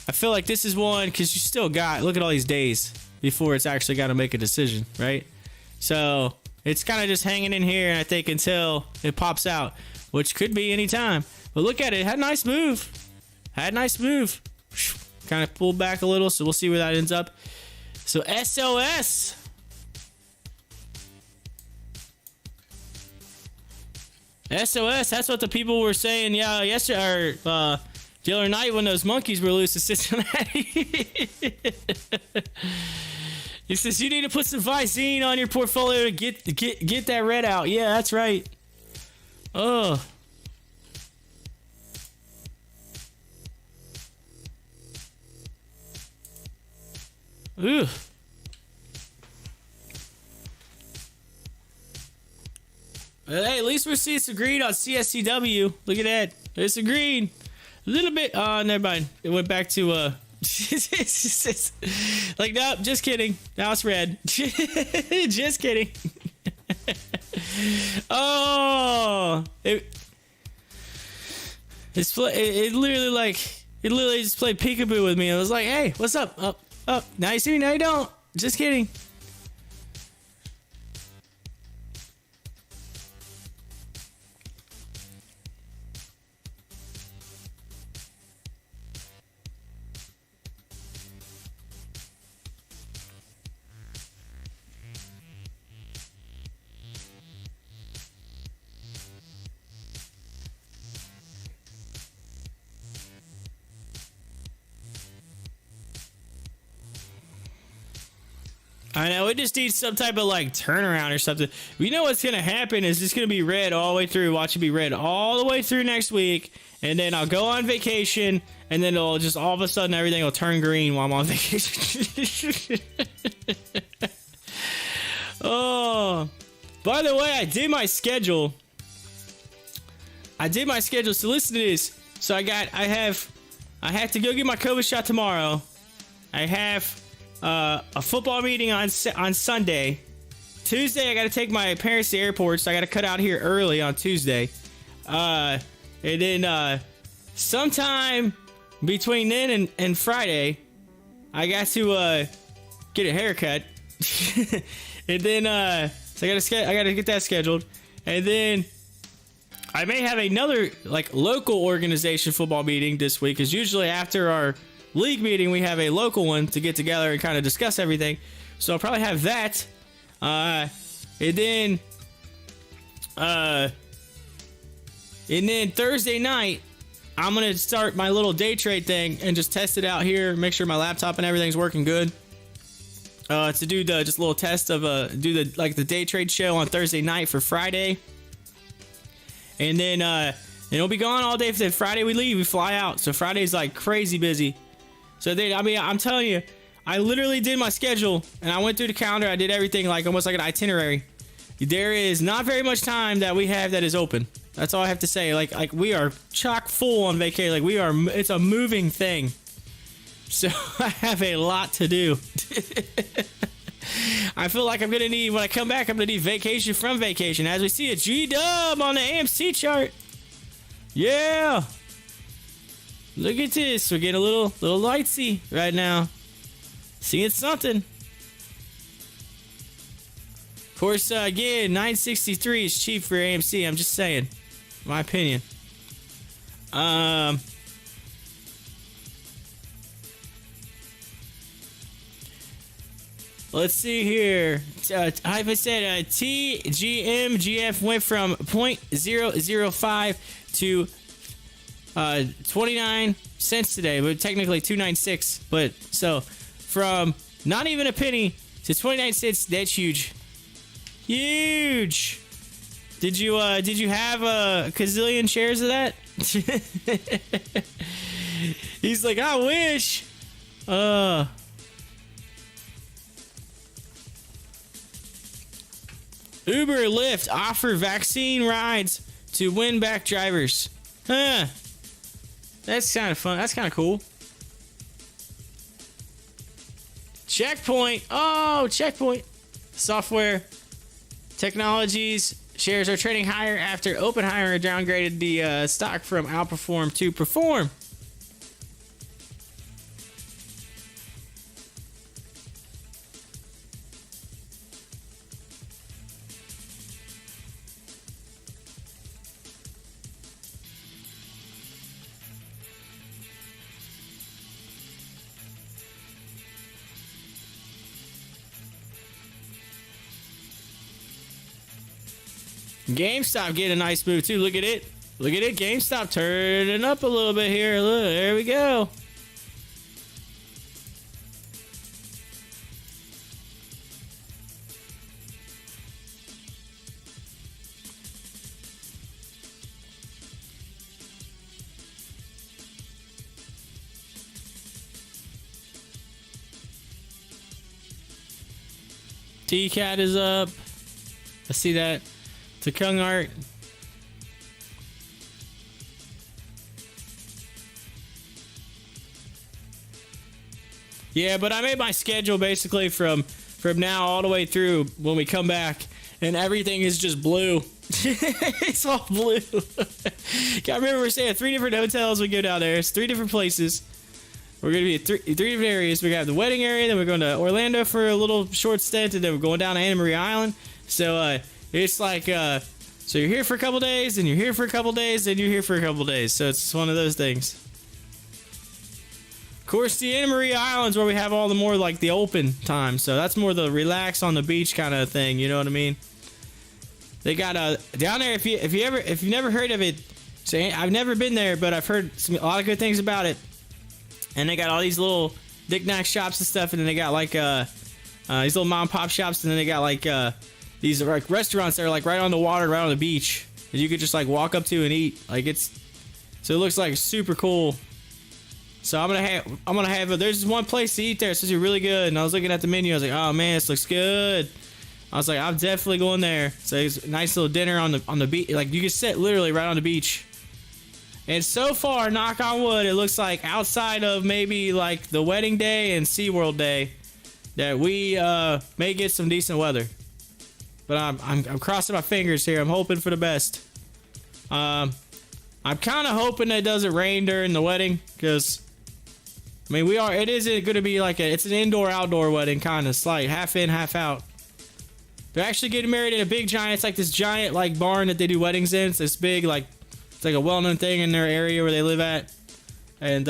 [SPEAKER 1] I feel like this is one, because you still got, look at all these days before it's actually got to make a decision, right? So it's kind of just hanging in here, and I think until it pops out, which could be any time. But look at it, it had a nice move. Kind of pulled back a little, so we'll see where that ends up. So SOS. SOS, that's what the people were saying, yeah, yesterday, or the other night when those monkeys were loose in Cincinnati. He says, you need to put some Visine on your portfolio to get that red out. Yeah, that's right. Oh. Ooh. Hey, at least we're seeing some green on CSCW. Look at that. There's some green. A little bit. Oh, never mind. It went back to, like, nope, just kidding. Now it's red. Just kidding. Oh. It literally just played peekaboo with me. I was like, hey, what's up? Up. Now you see me, now you don't. Just kidding. I know, it just needs some type of like turnaround or something. You know what's going to happen is it's going to be red all the way through. Watch it be red all the way through next week. And then I'll go on vacation. And then it'll just all of a sudden everything will turn green while I'm on vacation. Oh, by the way, I did my schedule. So listen to this. So I have to go get my COVID shot tomorrow. I have a football meeting on Sunday. Tuesday, I got to take my parents to the airport, so I got to cut out here early on Tuesday. And then sometime between then and Friday, I got to get a haircut. And then so I got to get that scheduled. And then I may have another like local organization football meeting this week, because usually after our league meeting we have a local one to get together and kind of discuss everything. So I'll probably have that. And then Thursday night I'm gonna start my little day trade thing and just test it out here, make sure my laptop and everything's working good. To do just a little test of do the day trade show on Thursday night for Friday. And then it'll be gone all day. Then Friday we leave, we fly out. So Friday's like crazy busy. So then, I mean, I'm telling you, I literally did my schedule and I went through the calendar. I did everything like almost like an itinerary. There is not very much time that we have that is open. That's all I have to say. Like we are chock full on vacation. Like it's a moving thing. So I have a lot to do. I feel like I'm gonna need, when I come back, I'm gonna need vacation from vacation. As we see a G-dub on the AMC chart. Yeah. Look at this. We're getting a little lightsy right now. Seeing something. Of course, again, 963 is cheap for AMC. I'm just saying. My opinion. Let's see here. I said TGMGF went from 0.005 to 29 cents today, but technically 296. But so from not even a penny to 29 cents, that's huge. Huge. Did you have a gazillion shares of that? He's like, I wish. Uber, Lyft offer vaccine rides to win back drivers. Huh. That's kind of fun. That's kind of cool. Checkpoint. Oh, Checkpoint. Software Technologies shares are trading higher after Oppenheimer downgraded the stock from outperform to perform. GameStop getting a nice move too. Look at it. Look at it. GameStop turning up a little bit here. Look, there we go. T-Cat is up. I see that. To Kung Art. Yeah, but I made my schedule basically from now all the way through when we come back, and everything is just blue. It's all blue. I remember we're staying at 3 different hotels. We go down there. It's 3 different places. We're going to be at three different areas. We got the wedding area, then we're going to Orlando for a little short stint, and then we're going down to Anna Maria Island. So, it's like, so you're here for a couple days, and you're here for a couple days, and you're here for a couple days. So it's one of those things. Of course, the Anna Maria Islands where we have all the more like the open time. So that's more the relax on the beach kind of thing. You know what I mean? They got down there. If you've never heard of it, say I've never been there, but I've heard a lot of good things about it. And they got all these little knick-knack shops and stuff, and then they got like these little mom and pop shops, and then they got like these like restaurants that are like right on the water, right on the beach, that you could just like walk up to and eat. Like so it looks like super cool. So I'm gonna have there's one place to eat there. It's supposed to be really good. And I was looking at the menu. I was like, oh man, this looks good. I was like, I'm definitely going there. So it's a nice little dinner on the beach. Like you can sit literally right on the beach. And so far, knock on wood, it looks like outside of maybe like the wedding day and SeaWorld day, that we may get some decent weather. But I'm crossing my fingers here. I'm hoping for the best. I'm kind of hoping that it doesn't rain during the wedding, because I mean it isn't going to be like it's an indoor-outdoor wedding, kind of slight, half in, half out. They're actually getting married in a big giant. It's like this giant like barn that they do weddings in. It's this big like it's like a well-known thing in their area where they live at, and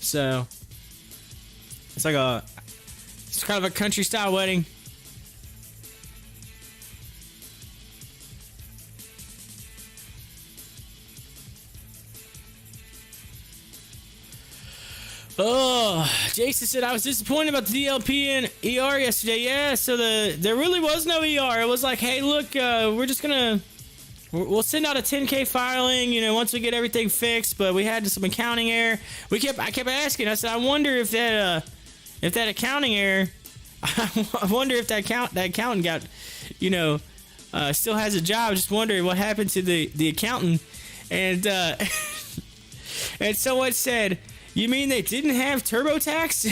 [SPEAKER 1] so it's like it's kind of a country-style wedding. Oh, Jason said, I was disappointed about the DLPN ER yesterday. Yeah, so there really was no ER. It was like, hey, look, we're just we'll send out a 10K filing, once we get everything fixed. But we had some accounting error. I kept asking. I said, I wonder if that accounting error. I wonder if that accountant got, still has a job. Just wondering what happened to the accountant. And and someone said, you mean they didn't have TurboTax?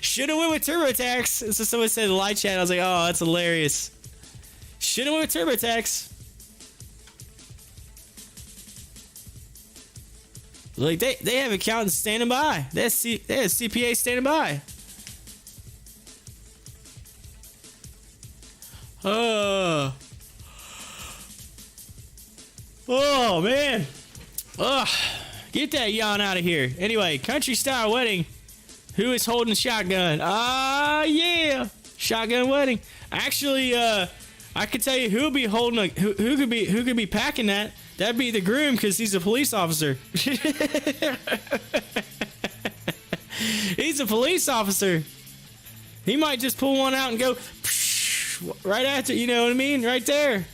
[SPEAKER 1] Should have went with TurboTax. So someone said in the live chat. I was like, oh, that's hilarious. Should have went with TurboTax. Like they have accountants standing by. They have CPA standing by. Oh man. Get that yawn out of here. Anyway, country style wedding. Who is holding the shotgun? Yeah, shotgun wedding. Actually, I could tell you who would be holding who could be packing that. That'd be the groom, because he's a police officer. He's a police officer. He might just pull one out and go right after, you know what I mean? Right there.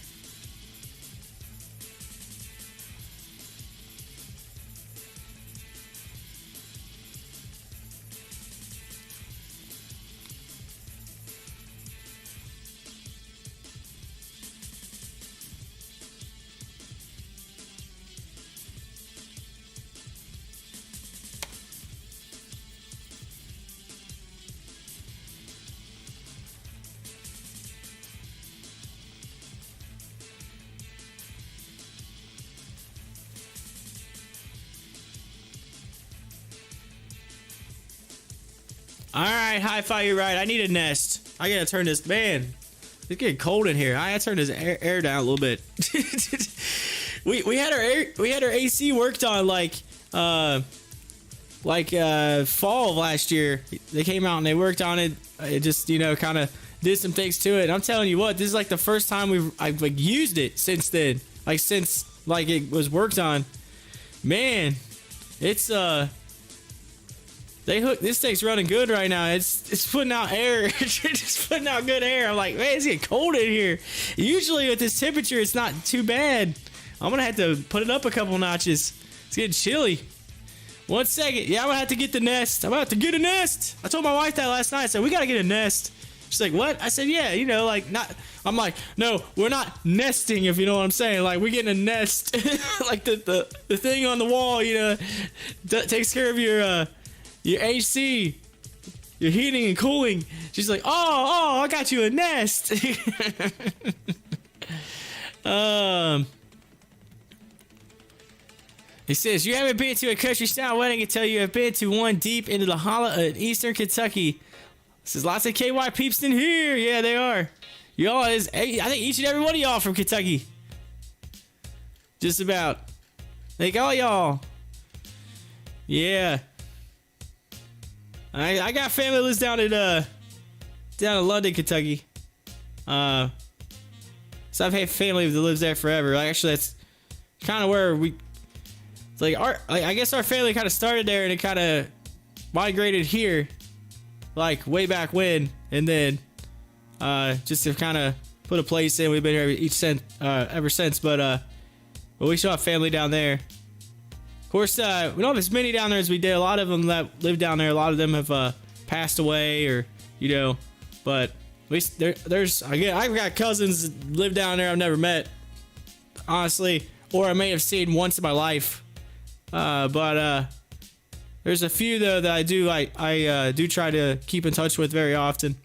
[SPEAKER 1] Alright, Hi-Fi, you're right. I need a nest. I gotta turn this, man. It's getting cold in here. I gotta turn this air down a little bit. we had our AC worked on like fall of last year. They came out and they worked on it. It just, you know, kind of did some things to it. And I'm telling you what, this is like the first time I've like used it since then. Like since like it was worked on. Man, it's this thing's running good right now. It's putting out air. It's putting out good air. I'm like, man, it's getting cold in here. Usually with this temperature, it's not too bad. I'm gonna have to put it up a couple notches. It's getting chilly. 1 second. Yeah, I'm gonna have to get the nest. I'm about to get a nest. I told my wife that last night. I said, we gotta get a nest. She's like, what? I said, yeah, you know, like not. I'm like, no, we're not nesting, if you know what I'm saying. Like, we're getting a nest. Like the thing on the wall, you know, that takes care of your AC, your heating and cooling. She's like, oh, I got you a nest. He says, you haven't been to a country style wedding until you have been to one deep into the hollow in eastern Kentucky. This is lots of KY peeps in here. Yeah, they are. Y'all I think each and every one of y'all from Kentucky. Just about. Like all y'all. Yeah. I got family that lives down in London, Kentucky. So I've had family that lives there forever. Like, actually, that's kind of where it's like I guess our family kind of started there and it kind of migrated here, like way back when, and then just to kind of put a place in. We've been here ever since, but we still have family down there. Of course, we don't have as many down there as we did. A lot of them that live down there, a lot of them have passed away, or you know. But at least I've got cousins that live down there I've never met, honestly, or I may have seen once in my life. But there's a few though that I do try to keep in touch with very often.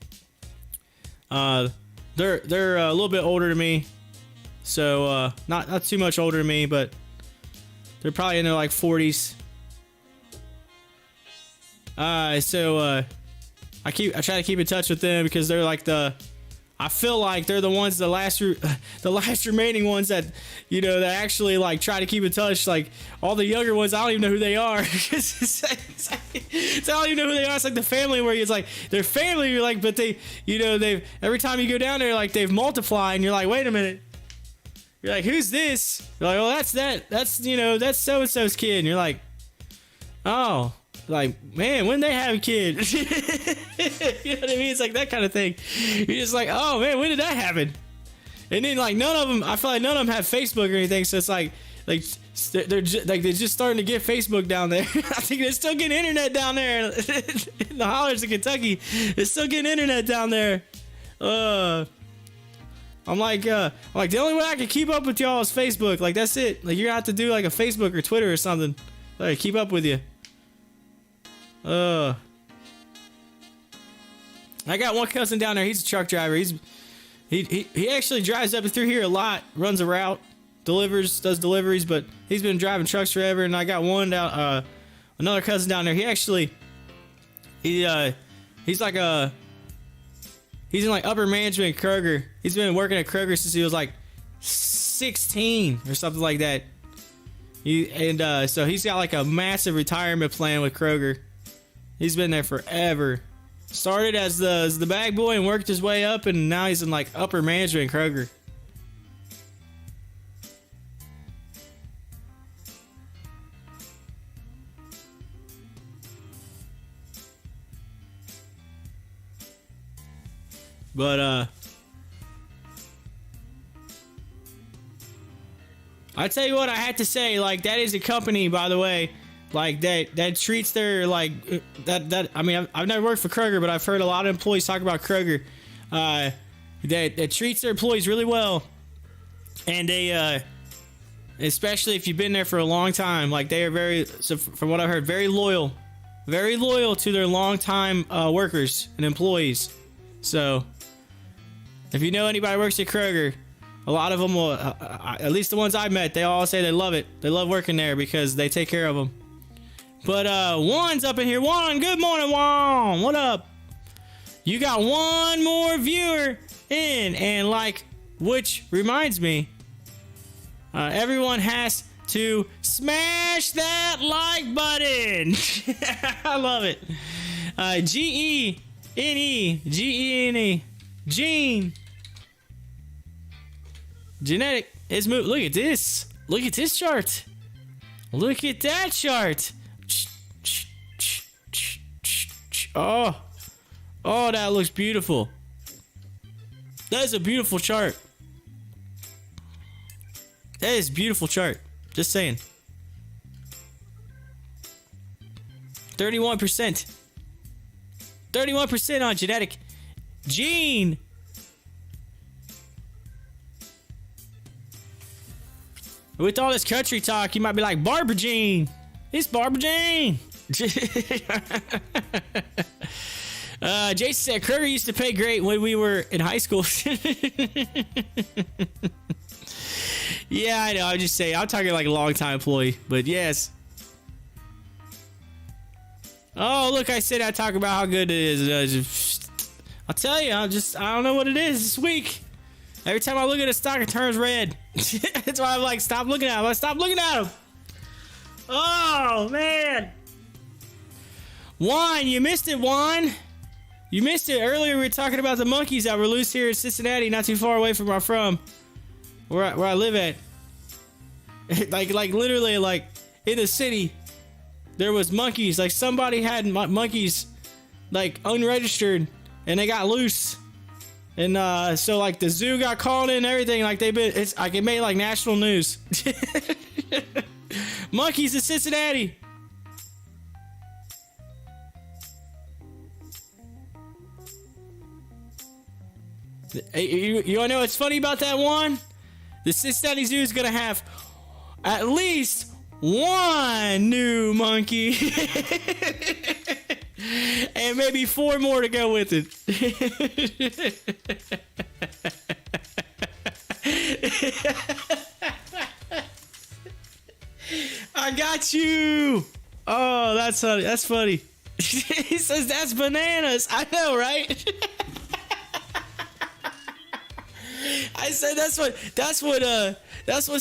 [SPEAKER 1] They're a little bit older than me, so not too much older than me, but they're probably in their like 40s. So I try to keep in touch with them because they're like I feel like they're the ones, the last remaining ones that, you know, that actually like try to keep in touch. Like all the younger ones, I don't even know who they are. So I don't even know who they are. It's like the family where it's like they're family, you're like, but they, you know, every time you go down there, like they've multiplied, and you're like, wait a minute. You're like, who's this? You're like, well, that's you know, that's so and so's kid. And you're like, oh. Like, man, when they have kids? You know what I mean? It's like that kind of thing. You're just like, oh man, when did that happen? And then like none of them, I feel like none of them have Facebook or anything. So it's like they're just starting to get Facebook down there. I think they're still getting internet down there in the hollers of Kentucky. They're still getting internet down there. I'm like the only way I can keep up with y'all is Facebook. Like that's it. Like you're gonna have to do like a Facebook or Twitter or something. Like keep up with you. I got one cousin down there. He's a truck driver. He actually drives up and through here a lot. Runs a route, does deliveries, but he's been driving trucks forever. And I got one down, another cousin down there. He's in like upper management at Kroger. He's been working at Kroger since he was like 16 or something like that. So he's got like a massive retirement plan with Kroger. He's been there forever. Started as the bag boy and worked his way up, and now he's in like upper management in Kroger. But I tell you what, I had to say, like, that is a company, by the way, like that treats their like that. I mean, I've never worked for Kroger, but I've heard a lot of employees talk about Kroger. That treats their employees really well, and they especially if you've been there for a long time, like they are very, so from what I heard, very loyal to their long-time workers and employees. So if you know anybody who works at Kroger, a lot of them will, at least the ones I've met, they all say they love it. They love working there because they take care of them. But Juan's up in here. Juan, good morning, Juan. What up? You got one more viewer in, and like, which reminds me, everyone has to smash that like button. I love it. G-E-N-E, Gene. Genetic is moving. Look at this. Look at this chart. Look at that chart. Oh, that looks beautiful. That is a beautiful chart. That is a beautiful chart. Just saying. 31%. 31% on genetic. Gene. With all this country talk, you might be like, Barbara Jean. It's Barbara Jean. Jason said, Kroger used to pay great when we were in high school. Yeah, I know. I'm just saying. I'm talking like a long-time employee. But yes. Oh, look, I said I talk about how good it is. I'll tell you, I don't know what it is this week. Every time I look at a stock, it turns red. That's why I'm like, stop looking at him. Stop looking at him. Oh, man. Juan, you missed it, Juan. You missed it. Earlier, we were talking about the monkeys that were loose here in Cincinnati, not too far away from where I'm from. Where I live at. like literally, like, in the city, there was monkeys. Like, somebody had monkeys, like, unregistered, and they got loose. And so like the zoo got called in and everything, like it made like national news. Monkeys in Cincinnati. You wanna know what's funny about that one? The Cincinnati Zoo is gonna have at least one new monkey. And maybe 4 more to go with it. I got you. Oh, that's funny. That's funny. He says that's bananas. I know, right? I said that's what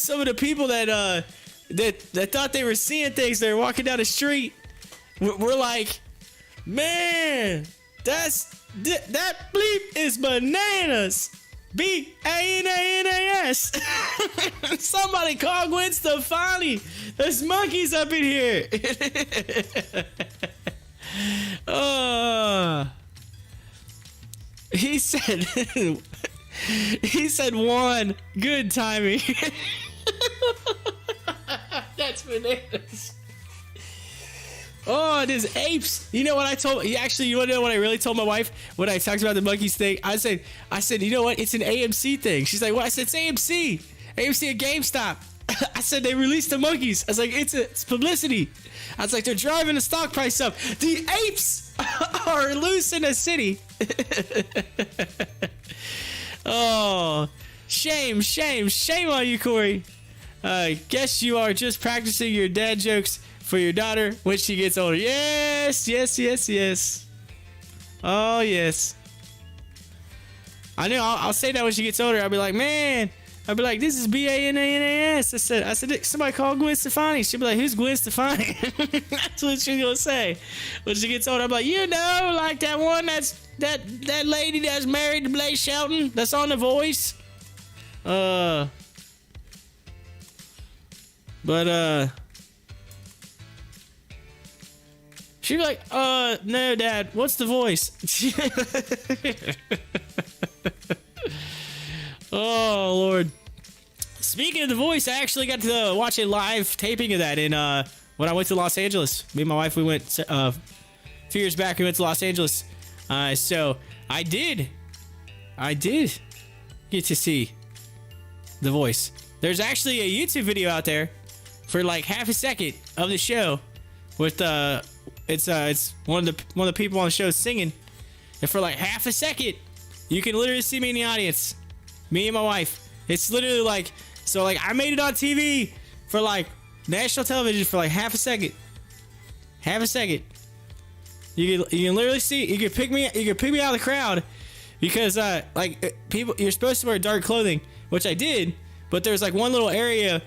[SPEAKER 1] some of the people that thought they were seeing things, they were walking down the street. We're like, man, that bleep is bananas. B-A-N-A-N-A-S. Somebody call Gwen Stefani. There's monkeys up in here. He said one. Good timing. That's bananas. Oh, there's apes. You know what I told? Actually, you want to know what I really told my wife when I talked about the monkeys thing? I said, you know what? It's an AMC thing. She's like, what? I said, it's AMC. AMC at GameStop. I said, they released the monkeys. I was like, it's publicity. I was like, they're driving the stock price up. The apes are loose in the city. Oh, shame on you, Corey. Guess you are just practicing your dad jokes for your daughter when she gets older. Yes. Oh, yes. I know. I'll say that when she gets older. I'll be like, man. I'll be like, this is B-A-N-A-N-A-S. I said, somebody call Gwen Stefani. She'll be like, who's Gwen Stefani? That's what she's going to say. When she gets older, I'm like, you know, like that one that lady that's married to Blaze Shelton that's on The Voice. She'd be like, no, Dad, what's The Voice? Oh Lord. Speaking of The Voice, I actually got to watch a live taping of that in when I went to Los Angeles. Me and my wife, we went a few years back. We went to Los Angeles. So I did get to see The Voice. There's actually a YouTube video out there for like half a second of the show with it's one of the people on the show singing, and for like half a second you can literally see me in the audience, me and my wife. It's literally like, so like I made it on TV for like national television for like half a second. You can literally see, you can pick me out of the crowd because like people, you're supposed to wear dark clothing, which I did, but there's like one little area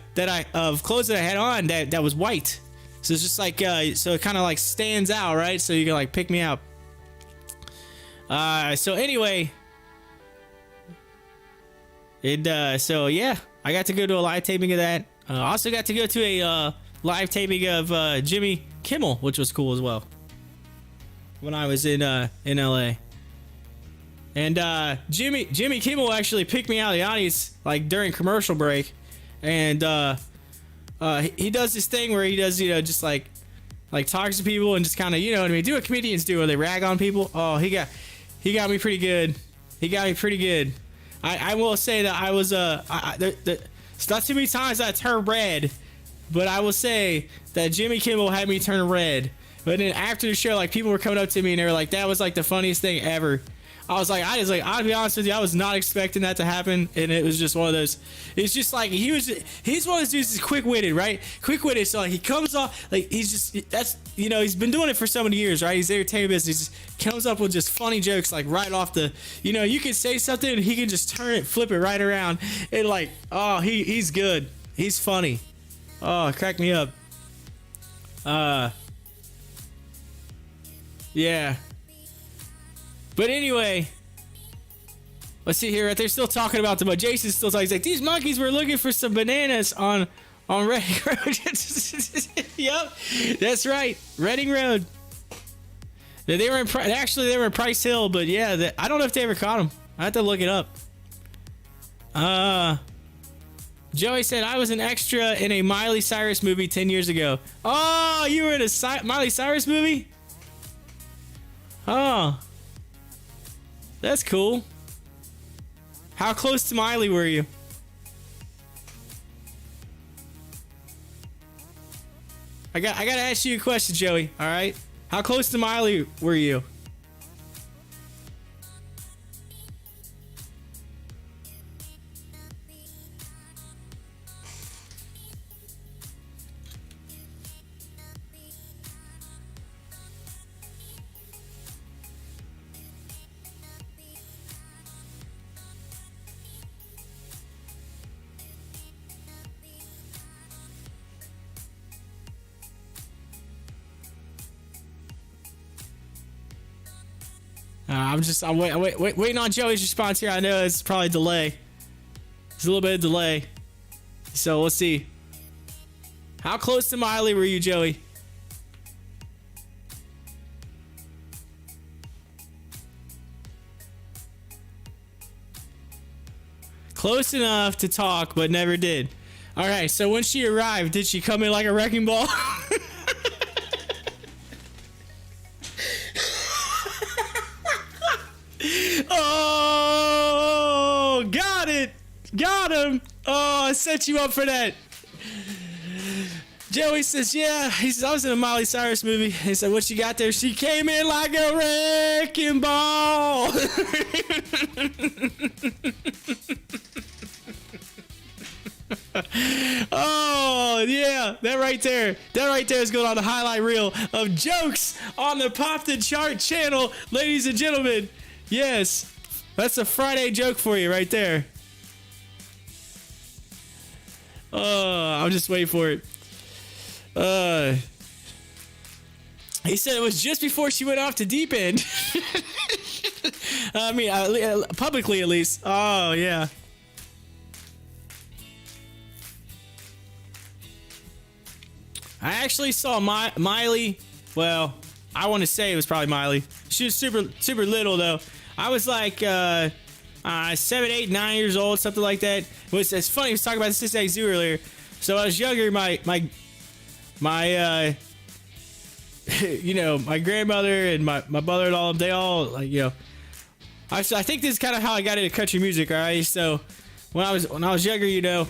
[SPEAKER 1] of clothes that I had on that was white. So it's just like so it kind of like stands out, right? So you can like pick me out. So anyway, so yeah, I got to go to a live taping of that. Also got to go to a live taping of Jimmy Kimmel, which was cool as well, when I was in LA. And Jimmy Kimmel actually picked me out of the audience like during commercial break, and he does this thing where he does, you know, just like talks to people and just kind of, you know what I mean, do what comedians do when they rag on people. Oh, he got me pretty good. I will say that I was it's not too many times I turned red, but I will say that Jimmy Kimmel had me turn red. But then after the show, like people were coming up to me and they were like, "That was like the funniest thing ever." I'll be honest with you, I was not expecting that to happen, and it was just one of those. It's just like he's one of those dudes that's quick-witted, right? Quick-witted, so like he comes off like he's been doing it for so many years, right? He's entertainment business. He just comes up with just funny jokes like right off the, you can say something and he can just turn it, flip it right around, and like, oh, he's good, he's funny. Oh, it cracked me up. Yeah. But anyway, let's see here. They're still talking about them, but Jason's still talking. He's like, these monkeys were looking for some bananas on Reading Road. Yep, that's right, Reading Road. They were in Price Hill, but yeah, I don't know if they ever caught them. I have to look it up. Joey said, I was an extra in a Miley Cyrus movie 10 years ago. Oh, you were in a Miley Cyrus movie? Oh. That's cool. How close to Miley were you? I got to ask you a question, Joey. All right. How close to Miley were you? I'm waiting on Joey's response here. I know it's probably a delay. There's a little bit of delay. So let's see. How close to Miley were you, Joey? Close enough to talk, but never did. All right, so when she arrived, did she come in like a wrecking ball? Oh, got it. Got him. Oh, I set you up for that. Joey says, yeah. He says, I was in a Miley Cyrus movie. He said, what you got there? She came in like a wrecking ball. Oh, yeah. That right there is going on the highlight reel of jokes on the Pop the Chart channel, ladies and gentlemen. Yes. That's a Friday joke for you right there. I'm just waiting for it. He said it was just before she went off to Deep End. I mean, publicly at least. Oh, yeah. I actually saw Miley. Well, I want to say it was probably Miley. She was super little though. I was like 7, 8, 9 years old, something like that. It's funny. I was talking about the CCIV Zoo earlier. So I was younger. My you know, my grandmother and my brother-in-law, they all, like, you know, I think this is kind of how I got into country music. All right, so when I was younger, you know,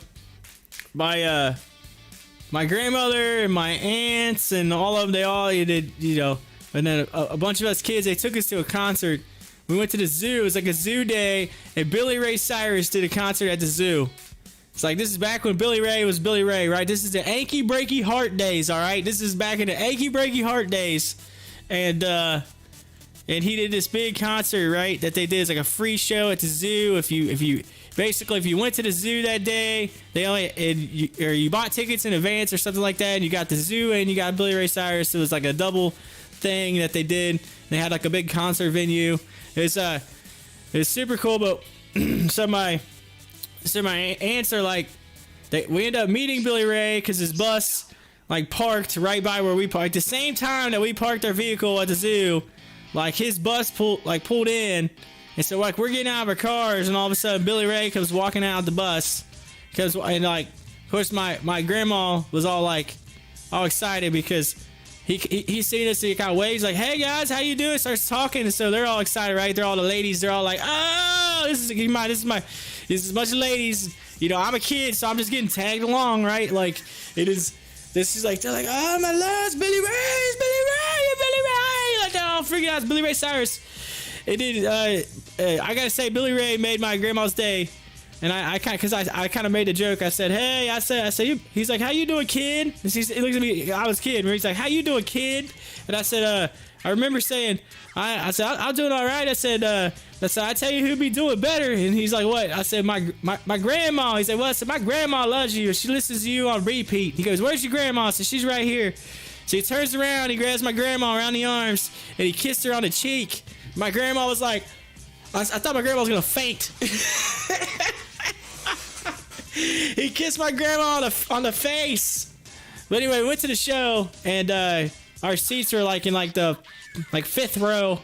[SPEAKER 1] my grandmother and my aunts and all of them, they all did, you know, and then a bunch of us kids, they took us to a concert. We went to the zoo. It was like a zoo day, and Billy Ray Cyrus did a concert at the zoo. It's like, this is back when Billy Ray was Billy Ray, right? This is the achy breaky heart days, all right? This is back in the achy breaky heart days. And he did this big concert, right? That they did. It's like a free show at the zoo. If you went to the zoo that day, you bought tickets in advance or something like that, and you got the zoo and you got Billy Ray Cyrus. It was like a double thing that they did. They had like a big concert venue. It's super cool, but so my aunts are like, we end up meeting Billy Ray because his bus like parked right by where we parked. The same time that we parked our vehicle at the zoo, like his bus pulled in, and so like we're getting out of our cars, and all of a sudden Billy Ray comes walking out of the bus, and like of course my grandma was all excited because he's seen us, and he kind of waves like, "Hey guys, how you doing?" Starts talking, and so they're all excited, right? They're all the ladies. They're all like, "Oh, this is a bunch of ladies." You know, I'm a kid, so I'm just getting tagged along, right? Like it is. This is like, they're like, "Oh my lord, it's Billy Ray, it's Billy Ray, it's Billy Ray!" Like they're all freaking out. It's Billy Ray Cyrus. It did. I gotta say, Billy Ray made my grandma's day. And I kind of made a joke. I said, "Hey," I said, he's like, "How you doing, kid?" And he looks at me. I was a kid. And he's like, "How you doing, kid?" And I said, I remember saying, I said, "I'm doing all right." I said, "I tell you who'd be doing better." And he's like, "What?" I said, my grandma." He said, "Well," I said, "My grandma loves you. She listens to you on repeat." He goes, "Where's your grandma?" I said, "She's right here." So he turns around, he grabs my grandma around the arms, and he kissed her on the cheek. My grandma was like, I thought my grandma was gonna faint. He kissed my grandma on the face. But anyway, we went to the show, and our seats were like in like the fifth row,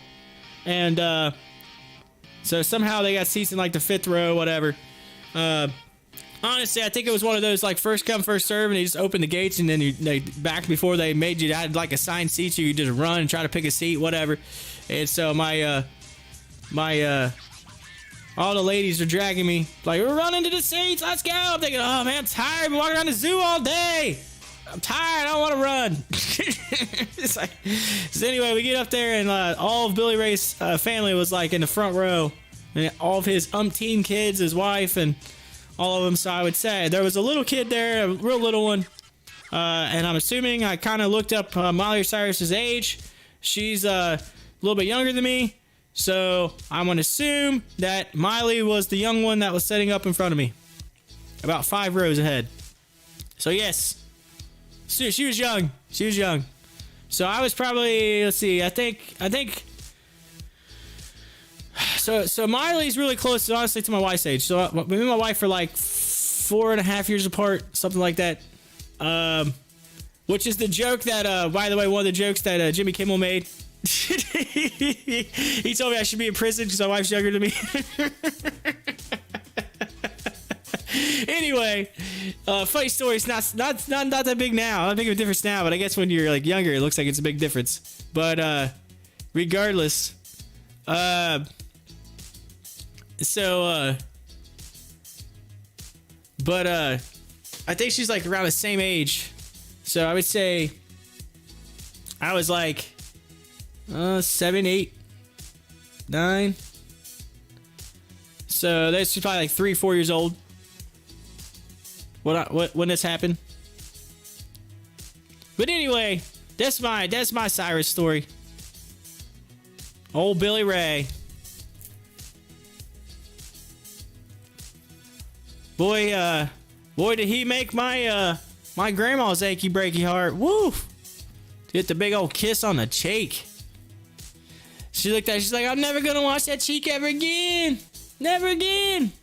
[SPEAKER 1] and so somehow they got seats in like the fifth row, whatever. Honestly, I think it was one of those like first come first serve, and they just opened the gates, and then they back before they made you had like assigned seats, so you could just run and try to pick a seat, whatever. And so my all the ladies are dragging me, like, "We're running to the seats, let's go." I'm thinking, "Oh man, I'm tired. I've been walking around the zoo all day. I'm tired. I don't want to run." It's like, so anyway, we get up there, and all of Billy Ray's family was like in the front row, and all of his umpteen kids, his wife, and all of them. So I would say there was a little kid there, a real little one, and I'm assuming I kind of looked up Miley Cyrus's age. She's a little bit younger than me. So I'm going to assume that Miley was the young one that was setting up in front of me, about 5 rows ahead. So yes, she was young. She was young. So I was probably, let's see, I think. So Miley's really close, honestly, to my wife's age. So me and my wife are like 4.5 years apart, something like that. Which is the joke that, by the way, one of the jokes that Jimmy Kimmel made. He told me I should be in prison because my wife's younger than me. Anyway, funny story. It's not that big now. Not big of a difference now, but I guess when you're like younger, it looks like it's a big difference. But regardless, I think she's like around the same age. So I would say I was like 7, 8, 9. So that's probably like 3, 4 years old. When this happened. But anyway, that's my Cyrus story. Old Billy Ray. Boy, did he make my grandma's achy breaky heart. Woo! Get the big old kiss on the cheek. She looked at it, she's like, "I'm never gonna wash that cheek ever again. Never again."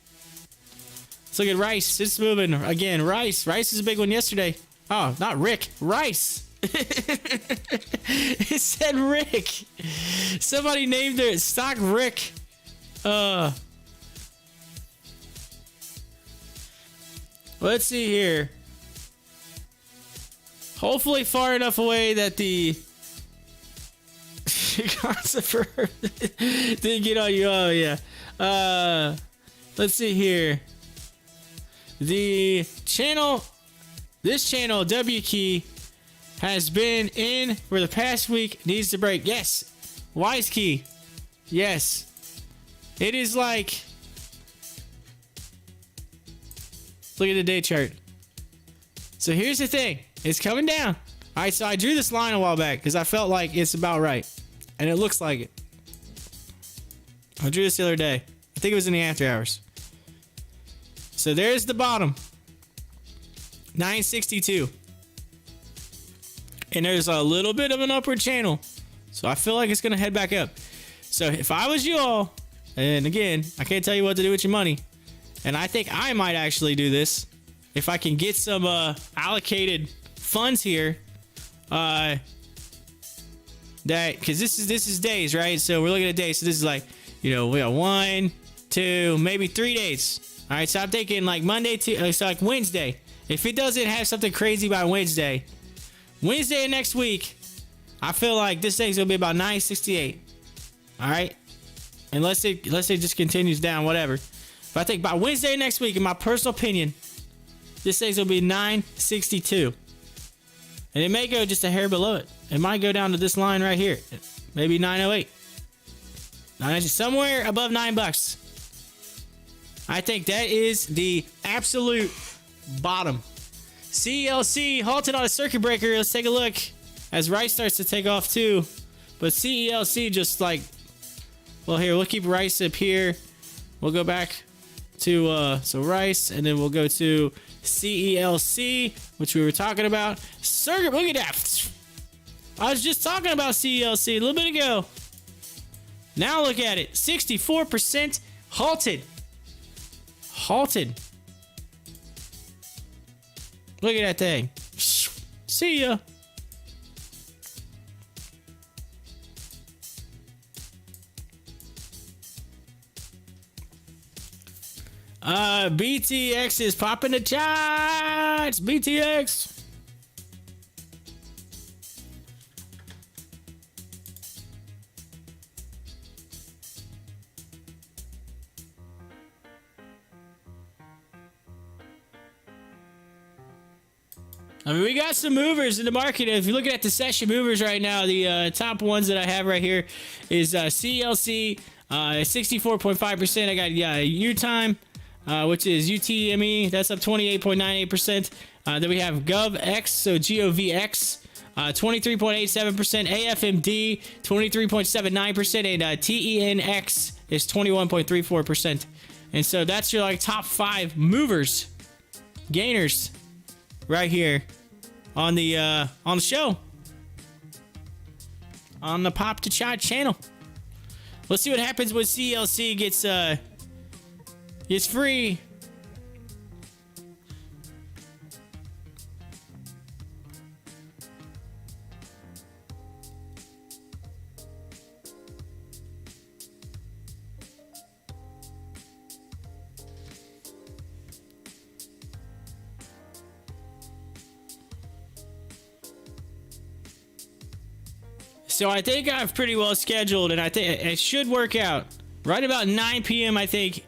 [SPEAKER 1] Let's look at Rice. It's moving again. Rice is a big one yesterday. Oh, not Rick. Rice. It said Rick. Somebody named it Stock Rick. Let's see here. Hopefully far enough away that the concept didn't get on you. Oh yeah. Let's see here. This channel W key has been in for the past week. Needs to break. Yes. Wise key. Yes. It is like, look at the day chart. So here's the thing. It's coming down. All right, so I drew this line a while back because I felt like it's about right. And it looks like it. I drew this the other day. I think it was in the after hours. So there's the bottom. 962. And there's a little bit of an upward channel. So I feel like it's going to head back up. So if I was you all, and again, I can't tell you what to do with your money. And I think I might actually do this. If I can get some allocated funds here. That, because this is days, right? So we're looking at days. So this is like, we got 1, 2, maybe 3 days. All right, so I'm thinking like Monday to, so like Wednesday. If it doesn't have something crazy by Wednesday of next week, I feel like this thing's gonna be about 968. All right, unless it just continues down, whatever. But I think by Wednesday next week, in my personal opinion, this thing's gonna be 962, and it may go just a hair below it. It might go down to this line right here, maybe 908. Somewhere above $9. I think that is the absolute bottom. CLC halted on a circuit breaker. Let's take a look as Rice starts to take off too. But CELC just like, well, here, we'll keep Rice up here. We'll go back to, so Rice, and then we'll go to CELC, which we were talking about. Circuit, look at that. I was just talking about CELC a little bit ago. Now look at it. 64% halted. Halted. Look at that thing. See ya. BTX is popping the charts. BTX. I mean, we got some movers in the market. If you're looking at the session movers right now, the top ones that I have right here is CLC, 64.5%. I got U-Time, which is UTME. That's up 28.98%. Then we have GovX, so GOVX, 23.87%. AFMD, 23.79%. And TENX is 21.34%. And so that's your like top 5 movers, gainers, right here on the show, on the Pop to Chart channel. Let's see what happens when CLC gets free. So I think I've pretty well scheduled, and I think it should work out right about 9 p.m. I think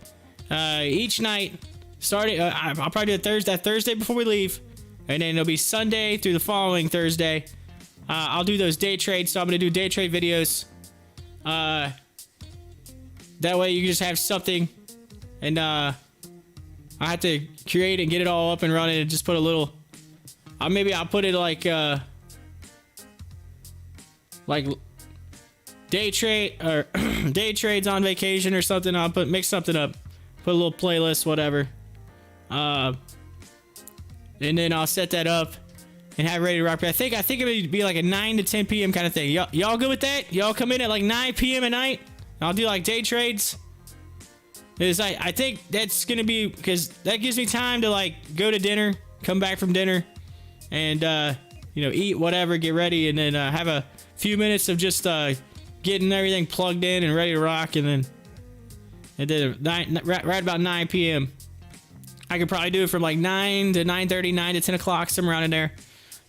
[SPEAKER 1] each night. Starting, I'll probably do it Thursday before we leave, and then it'll be Sunday through the following Thursday. I'll do those day trades, so I'm gonna do day trade videos. That way you can just have something, and I have to create and get it all up and running, and just put a little. Maybe I'll put it like day trade or day trades on vacation or something. I'll mix something up, put a little playlist, whatever, and then I'll set that up and have it ready to rock. But I think it would be like a 9 to 10 p.m. kind of thing. Y'all good with that? Y'all come in at like 9 p.m. at night. I'll do like day trades. I think that's gonna be because that gives me time to like go to dinner, come back from dinner, and eat whatever, get ready, and then have a few minutes of just getting everything plugged in and ready to rock, and then right about 9 p.m.
[SPEAKER 3] I could probably do it from like 9 to 9:30, 9 to 10 o'clock, somewhere around in there.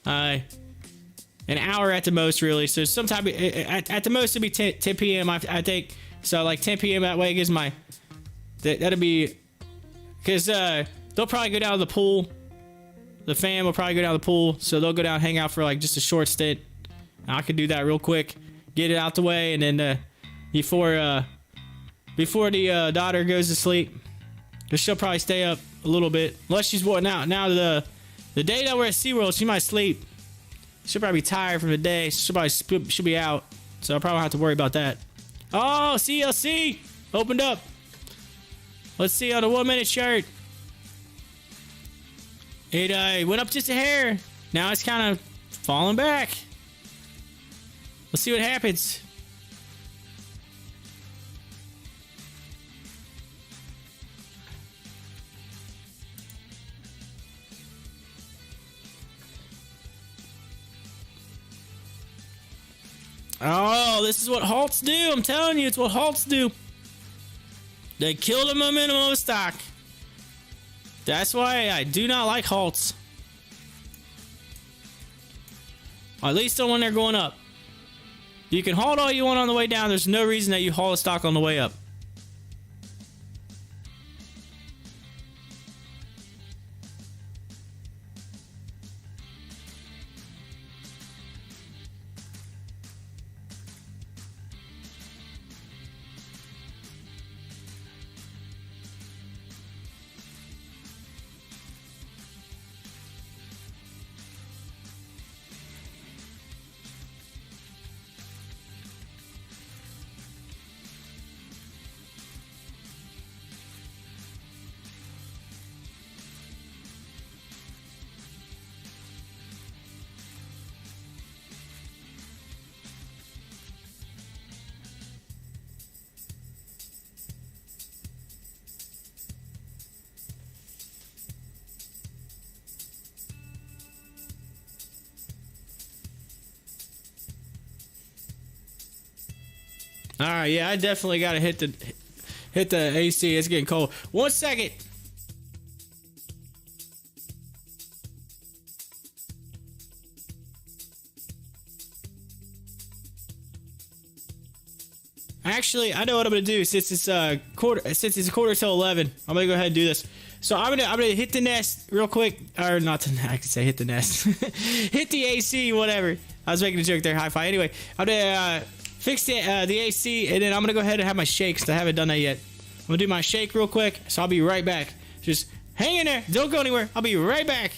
[SPEAKER 3] An hour at the most, really. So sometime at the most it'd be 10 p.m. I think. So like 10 p.m. that way gives my that'll be because they'll probably go down to the pool. The fam will probably go down to the pool, so they'll go down and hang out for like just a short stint. I could do that real quick, get it out the way, and then before the daughter goes to sleep, because she'll probably stay up a little bit, unless she's worn out. Now the day that we're at SeaWorld, she might sleep. She'll probably be tired from the day. She'll be out, so I probably don't have to worry about that. Oh, CLC opened up. Let's see on the 1 minute chart. It went up just a hair. Now it's kind of falling back. Let's see what happens. Oh, this is what halts do. I'm telling you, it's what halts do. They kill the momentum of a stock. That's why I do not like halts. At least when they're going up. You can halt all you want on the way down. There's no reason that you halt a stock on the way up. All right, yeah, I definitely got to hit the AC. It's getting cold. 1 second. Actually, I know what I'm gonna do since it's a quarter to 11. I'm gonna go ahead and do this. So I'm gonna hit the nest real quick, or not the I could say hit the nest, hit the AC, whatever. I was making a joke there, hi-fi. Anyway, I'm gonna fix the AC, and then I'm gonna go ahead and have my shakes. I haven't done that yet. I'm gonna do my shake real quick, so I'll be right back. Just hang in there, don't go anywhere. I'll be right back.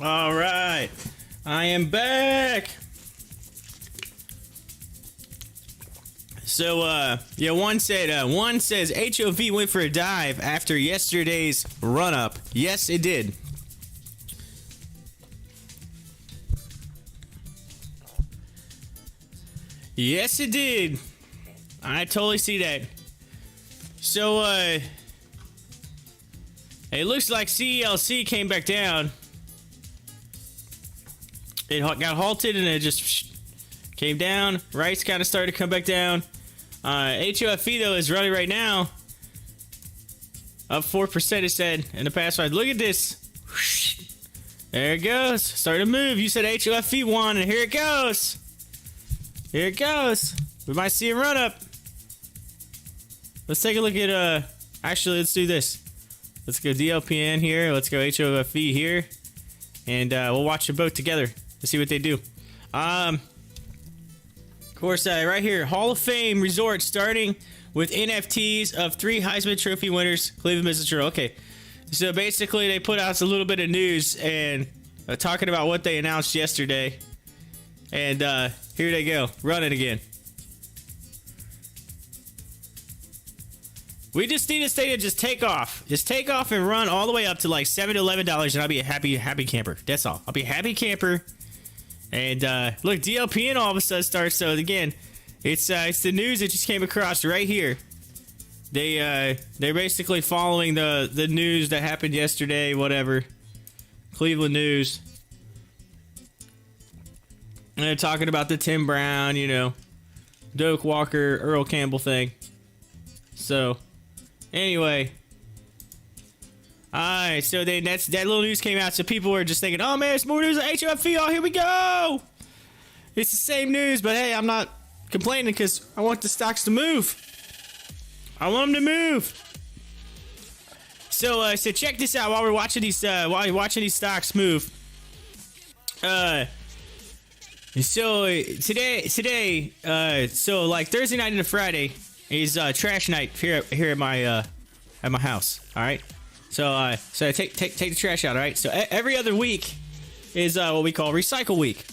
[SPEAKER 3] All right, I am back. So, yeah, one says HOV went for a dive after yesterday's run-up. Yes, it did. Yes, it did. I totally see that. So, it looks like CELC came back down. It got halted and it just came down. Rice kind of started to come back down. HOFV though is running right now. Up 4%, it said in the past 5. Look at this. There it goes. Starting to move. You said HOFV won, and here it goes. Here it goes. We might see a run up. Let's take a look at actually let's do this. Let's go DLPN here. Let's go HOFV here. And we'll watch them both together to see what they do. Of course, right here, Hall of Fame Resort starting with NFTs of 3 Heisman Trophy winners, Cleveland Business Journal. Okay, so basically they put out a little bit of news and talking about what they announced yesterday. And here they go, run it again. We just need to stay to just take off. Just take off and run all the way up to like $7 to $11 and I'll be a happy camper. That's all. I'll be a happy camper. And look, DLPN all of a sudden starts. So again, it's the news that just came across right here. They're basically following the news that happened yesterday, whatever. Cleveland news. And they're talking about the Tim Brown, you know, Doak Walker, Earl Campbell thing. So anyway, alright, so then that little news came out, so people were just thinking, oh man, it's more news on HOFV, oh here we go! It's the same news, but hey, I'm not complaining because I want the stocks to move. I want them to move. So check this out while we're watching these stocks move. So today, so like Thursday night into Friday is trash night here at my house. All right. So take the trash out. All right. So every other week is what we call recycle week.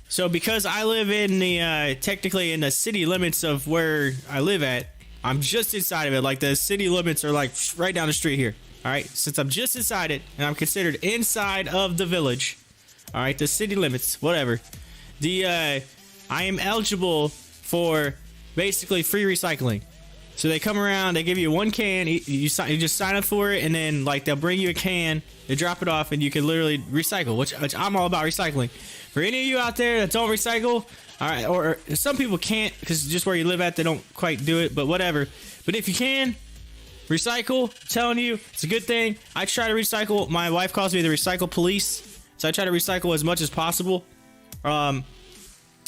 [SPEAKER 3] So because I live in the technically in the city limits of where I live at, I'm just inside of it. Like the city limits are like right down the street here. All right. Since I'm just inside it and I'm considered inside of the village. All right. The city limits, whatever. I am eligible for basically free recycling. So they come around, they give you one can, you just sign up for it, and then like they'll bring you a can, they drop it off, and you can literally recycle, which I'm all about recycling. For any of you out there that don't recycle, all right, or some people can't because just where you live at, they don't quite do it, but whatever. But if you can, recycle, I'm telling you, it's a good thing. I try to recycle. My wife calls me the recycle police, so I try to recycle as much as possible.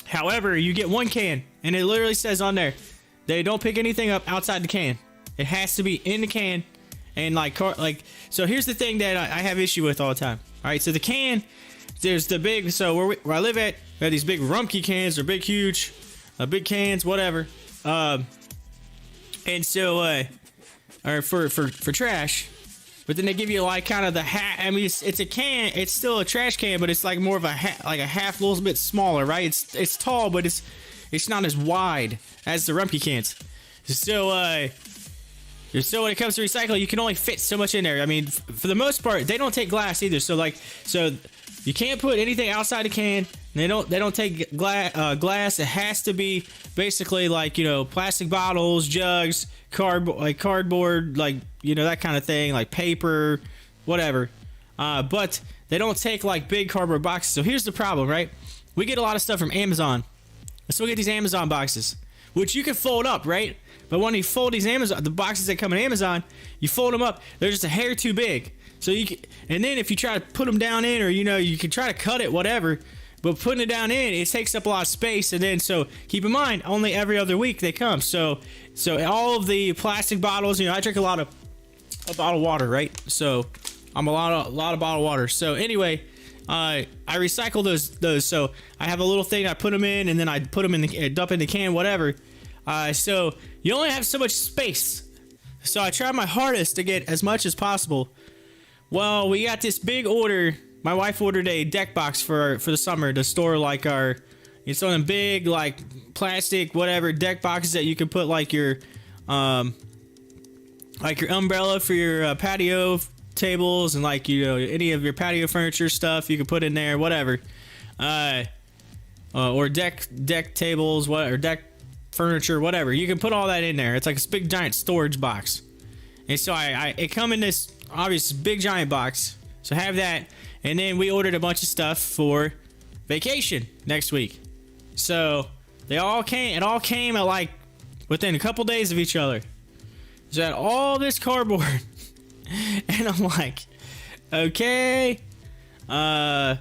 [SPEAKER 3] However, you get one can, and it literally says on there, they don't pick anything up outside the can. It has to be in the can, and so here's the thing that I have issue with all the time. All right, so the can, there's the big, so where I live at, we have these big Rumpke cans, or big, huge, big cans, whatever. And so, or for trash. But then they give you like kind of the half. I mean, it's a can. It's still a trash can, but it's like more of a half, a little bit smaller, right? It's tall, but it's not as wide as the Rumpke cans. So when it comes to recycling, you can only fit so much in there. I mean, for the most part, they don't take glass either. So you can't put anything outside the can. They don't take glass. It has to be basically like, you know, plastic bottles, jugs, cardboard, like, you know, that kind of thing, like paper, whatever. But they don't take like big cardboard boxes. So here's the problem, right? We get a lot of stuff from Amazon. So we get these Amazon boxes, which you can fold up, right? But when you fold the boxes that come in Amazon, you fold them up, they're just a hair too big. So and then if you try to put them down in, or, you know, you can try to cut it, whatever, but putting it down in, it takes up a lot of space. And then, so keep in mind, only every other week they come. So all of the plastic bottles, you know, I drink a bottle of water, right? So I'm a lot of bottled water. So anyway, I recycle those. So I have a little thing, I put them in, and then I put them in the dump in the can, whatever. So you only have so much space. So I try my hardest to get as much as possible. Well, we got this big order my wife ordered a deck box for the summer to store like our, it's one of them big like plastic whatever deck boxes that you can put like your umbrella for your patio tables and like, you know, any of your patio furniture stuff you can put in there, whatever. Or deck tables, or deck furniture, whatever. You can put all that in there. It's like this big giant storage box. And so it come in this obvious big giant box. So have that. And then we ordered a bunch of stuff for vacation next week. So it all came at like within a couple days of each other. So I had all this cardboard. And I'm like, okay, how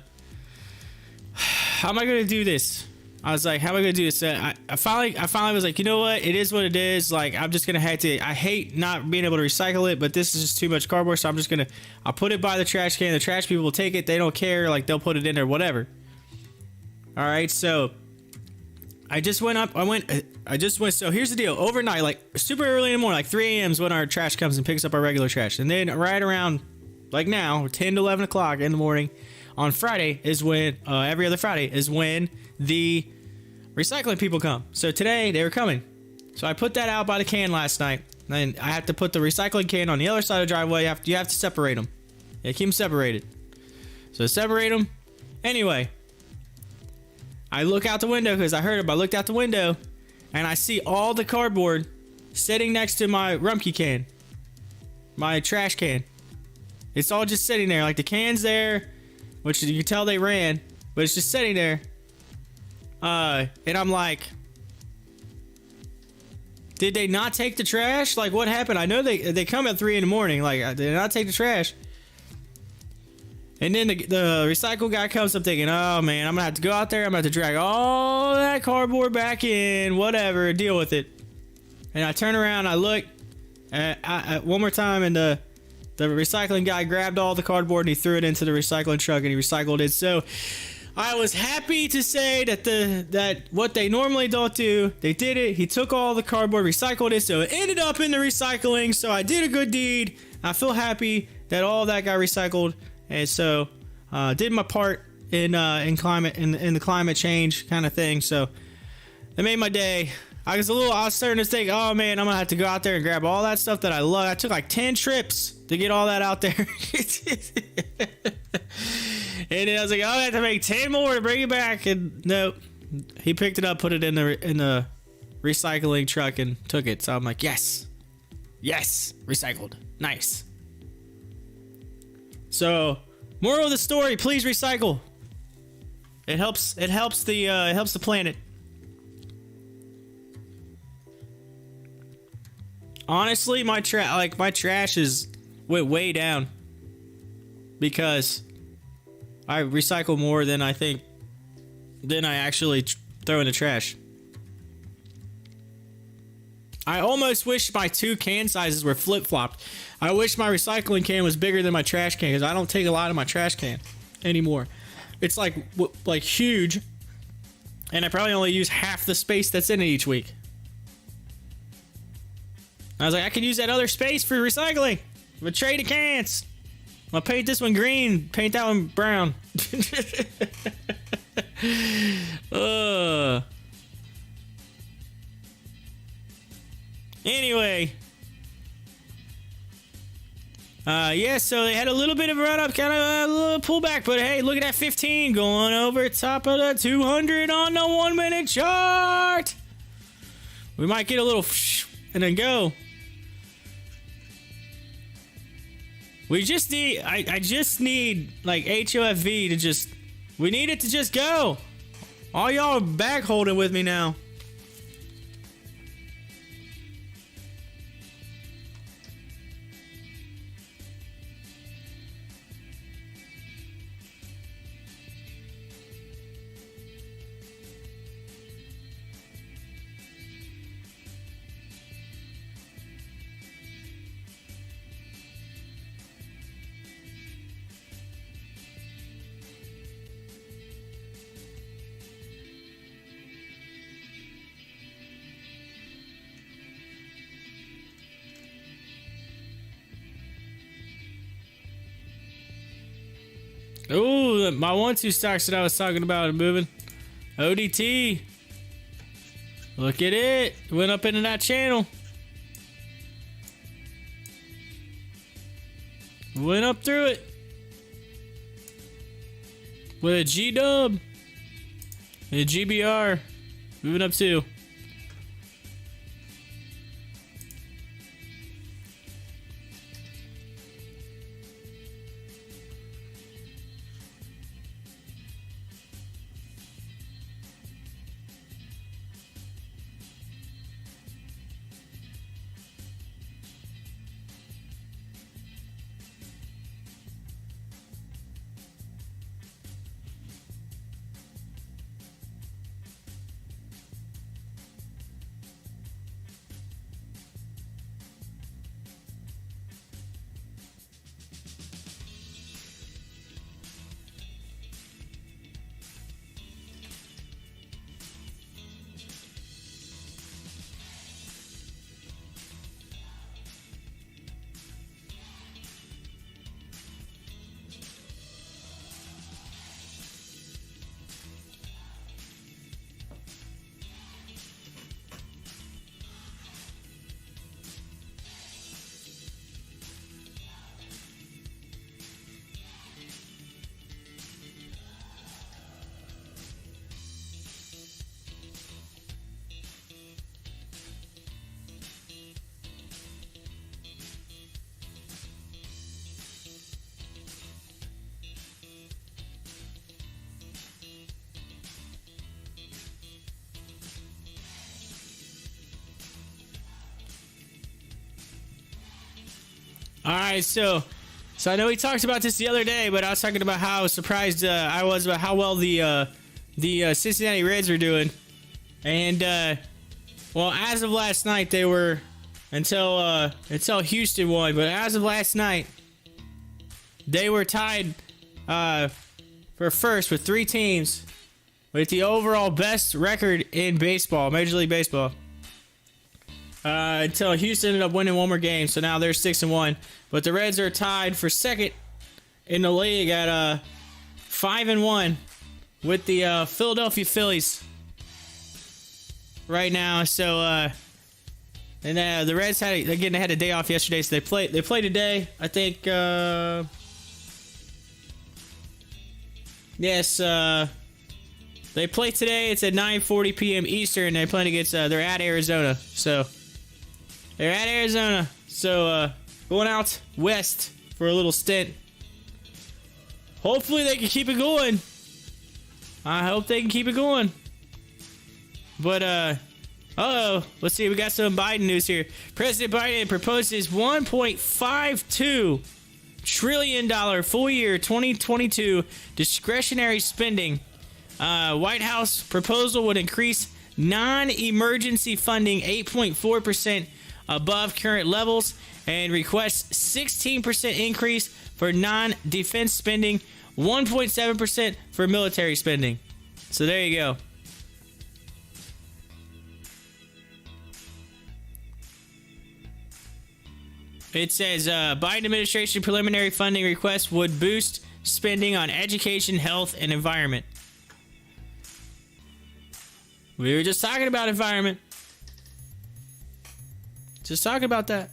[SPEAKER 3] am I gonna do this? I was like, how am I gonna do this? I finally was like, you know what? It is what it is. Like, I'm just gonna have to. I hate not being able to recycle it, but this is just too much cardboard. So I'll put it by the trash can. The trash people will take it. They don't care. Like, they'll put it in there, whatever. All right. So I just went. So here's the deal. Overnight, like super early in the morning, like 3 a.m. is when our trash comes and picks up our regular trash. And then right around like now, 10 to 11 o'clock in the morning on Friday is when, every other Friday is when the recycling people come. So today they were coming. So I put that out by the can last night. And I have to put the recycling can on the other side of the driveway. You have to separate them. Yeah, keep them separated. So separate them. Anyway, I look out the window because I heard it, but I looked out the window and I see all the cardboard sitting next to my Rumpke can, my trash can. It's all just sitting there. Like the can's there, which you can tell they ran, but it's just sitting there. And I'm like, did they not take the trash? Like, what happened? I know they come at 3 in the morning. Like, did they not take the trash? And then the recycle guy comes up thinking, oh man, I'm gonna have to go out there. I'm gonna have to drag all that cardboard back in, whatever, deal with it. And I turn around, I look one more time, and the recycling guy grabbed all the cardboard and he threw it into the recycling truck and he recycled it. So I was happy to say that what they normally don't do, they did it. He took all the cardboard, recycled it, so it ended up in the recycling. So I did a good deed. I feel happy that all that got recycled. And so, did my part in the climate change kind of thing. So, it made my day. I was starting to think, oh man, I'm gonna have to go out there and grab all that stuff that I love. I took like 10 trips to get all that out there. And then I was like, oh, I have to make 10 more to bring it back. And nope, he picked it up, put it in the recycling truck, and took it. So I'm like, yes, recycled, nice. So, moral of the story: please recycle. It helps the planet. Honestly, my trash went way down because I recycle more than I actually throw in the trash. I almost wish my 2 can sizes were flip-flopped. I wish my recycling can was bigger than my trash can because I don't take a lot of my trash can anymore. It's like huge, and I probably only use half the space that's in it each week. I was like, I could use that other space for recycling. But trade the cans. I'll paint this one green, paint that one brown. Anyway. Yeah, so they had a little bit of a run-up, kind of a little pullback, but hey, look at that 15 going over top of the 200 on the 1-minute chart. We might get a little and then go. We just need, I just need like HOFV to just, we need it to just go. All y'all are back holding with me now. Ooh, my 1-2 stocks that I was talking about are moving. ODT. Look at it. Went up into that channel. Went up through it. With a G-dub. And a GBR. Moving up too. All right, so I know we talked about this the other day, but I was talking about how surprised I was about how well the Cincinnati Reds were doing, and well, as of last night, they were until Houston won, but as of last night, they were tied for first with 3 teams with the overall best record in baseball, Major League Baseball. Until Houston ended up winning 1 more game, so now they're 6-1. But the Reds are tied for second in the league at 5-1 with the Philadelphia Phillies right now. So and the Reds had a day off yesterday, so they played today. I think yes, they play today. It's at 9:40 p.m. Eastern. They play against they're at Arizona, so. They're at Arizona, so going out west for a little stint. Hopefully they can keep it going. I hope they can keep it going. But, let's see, we got some Biden news here. President Biden proposes $1.52 trillion full year 2022 discretionary spending. White House proposal would increase non-emergency funding 8.4% above current levels and requests 16% increase for non-defense spending, 1.7% for military spending. So there you go. It says Biden administration preliminary funding request would boost spending on education, health, and environment. We were just talking about environment. Just talking about that.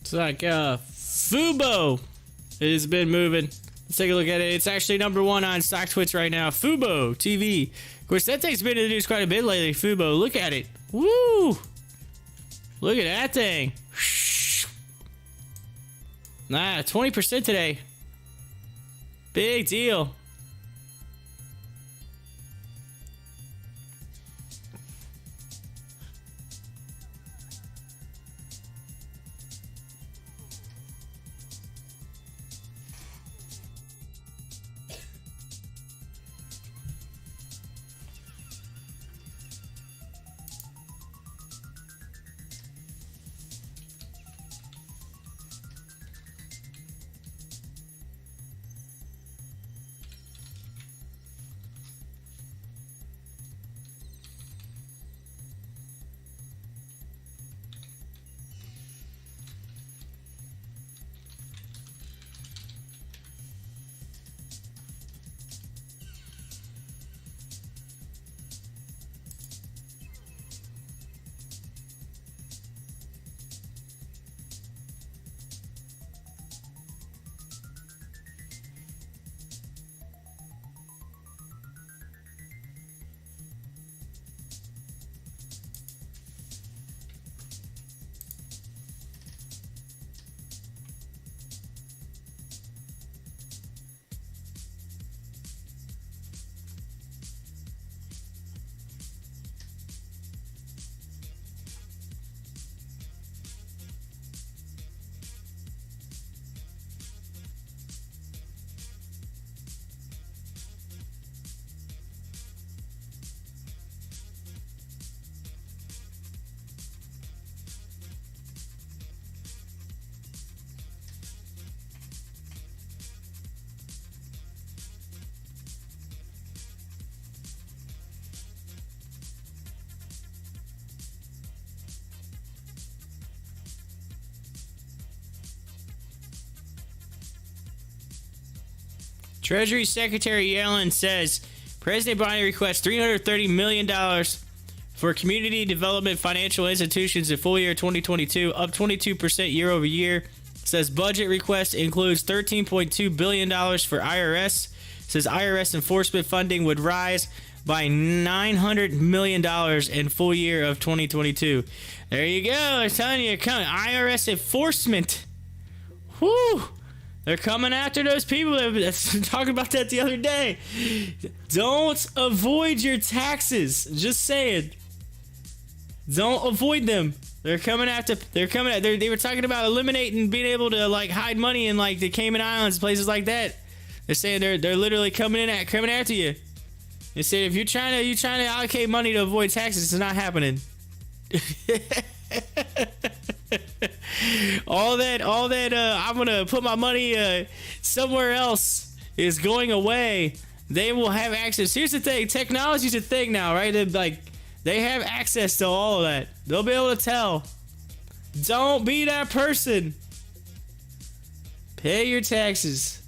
[SPEAKER 3] It's like Fubo has been moving. Let's take a look at it. It's actually number 1 on Stocktwits right now. Fubo TV. Of course, that thing's been in the news quite a bit lately. Fubo, look at it. Woo! Look at that thing. Nah, 20% today. Big deal. Treasury Secretary Yellen says President Biden requests $330 million for community development financial institutions in full year 2022, up 22% year over year. Says budget request includes $13.2 billion for IRS. Says IRS enforcement funding would rise by $900 million in full year of 2022. There you go. I'm telling you, IRS enforcement. Whoo! They're coming after those people that talking about that the other day. Don't avoid your taxes. Just saying. Don't avoid them. They're coming after. They were talking about eliminating being able to like hide money in like the Cayman Islands, places like that. They're saying they're literally coming after you. They said if you're trying to allocate money to avoid taxes, it's not happening. all that I'm gonna put my money somewhere else is going away. They will have access. Here's the thing, technology's a thing now, right? They have access to all of that. They'll be able to tell. Don't be that person. Pay your taxes.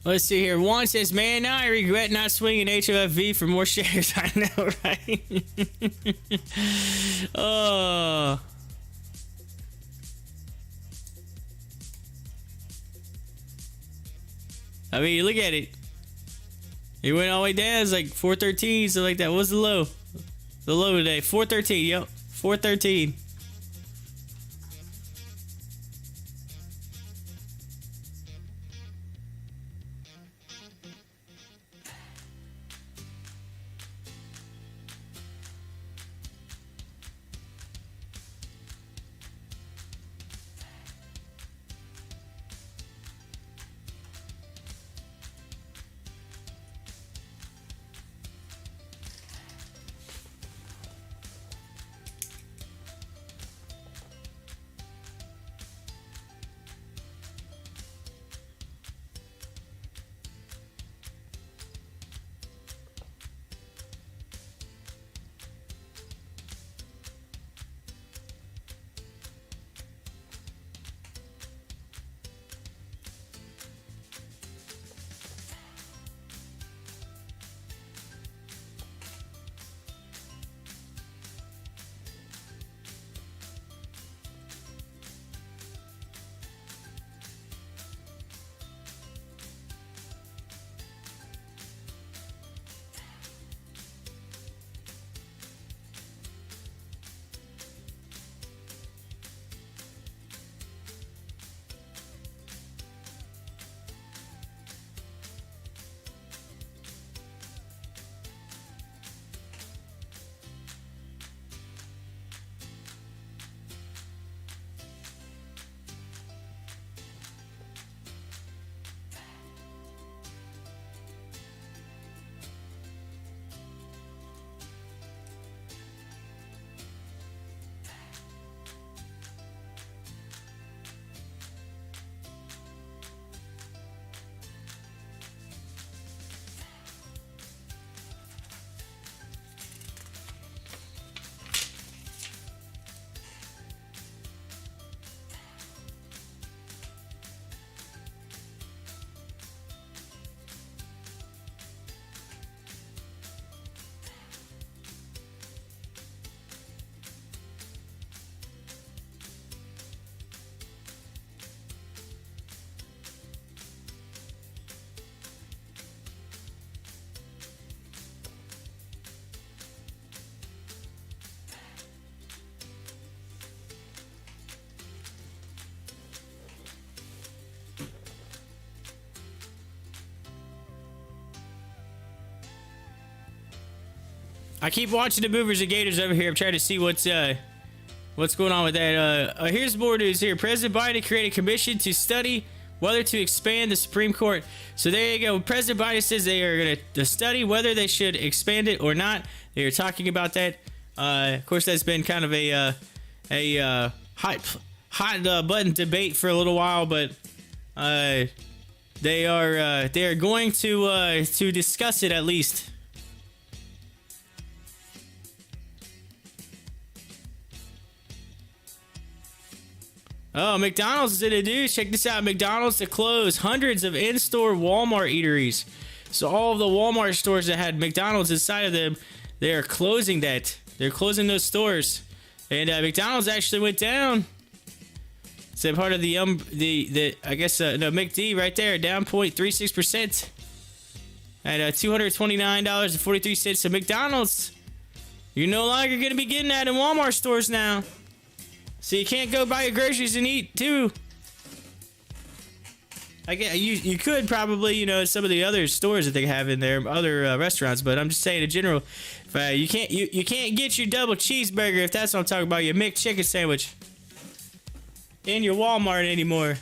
[SPEAKER 3] Let's see here. Juan says, man, now I regret not swinging HOFV for more shares. I know, right? Oh. I mean, look at it. It went all the way down. It's like 413, so like that. What's the low? The low today. 413, yep. 413. I keep watching the movers and gators over here. I'm trying to see what's going on with that. Here's more news here. President Biden created a commission to study whether to expand the Supreme Court. So there you go. President Biden says they are going to study whether they should expand it or not. They are talking about that. Of course, that's been kind of a hot button debate for a little while, but they are going to discuss it at least. Oh, McDonald's is in the news. Check this out. McDonald's to close hundreds of in-store Walmart eateries. So all of the Walmart stores that had McDonald's inside of them, they are closing that. They're closing those stores. And McDonald's actually went down. So part of the I guess McD right there, down 0.36% at $229.43. So McDonald's, you're no longer going to be getting that in Walmart stores now. So you can't go buy your groceries and eat too. I guess you could probably, some of the other stores that they have in there, other restaurants, but I'm just saying in general, you can't get your double cheeseburger, if that's what I'm talking about, your McChicken sandwich in your Walmart anymore.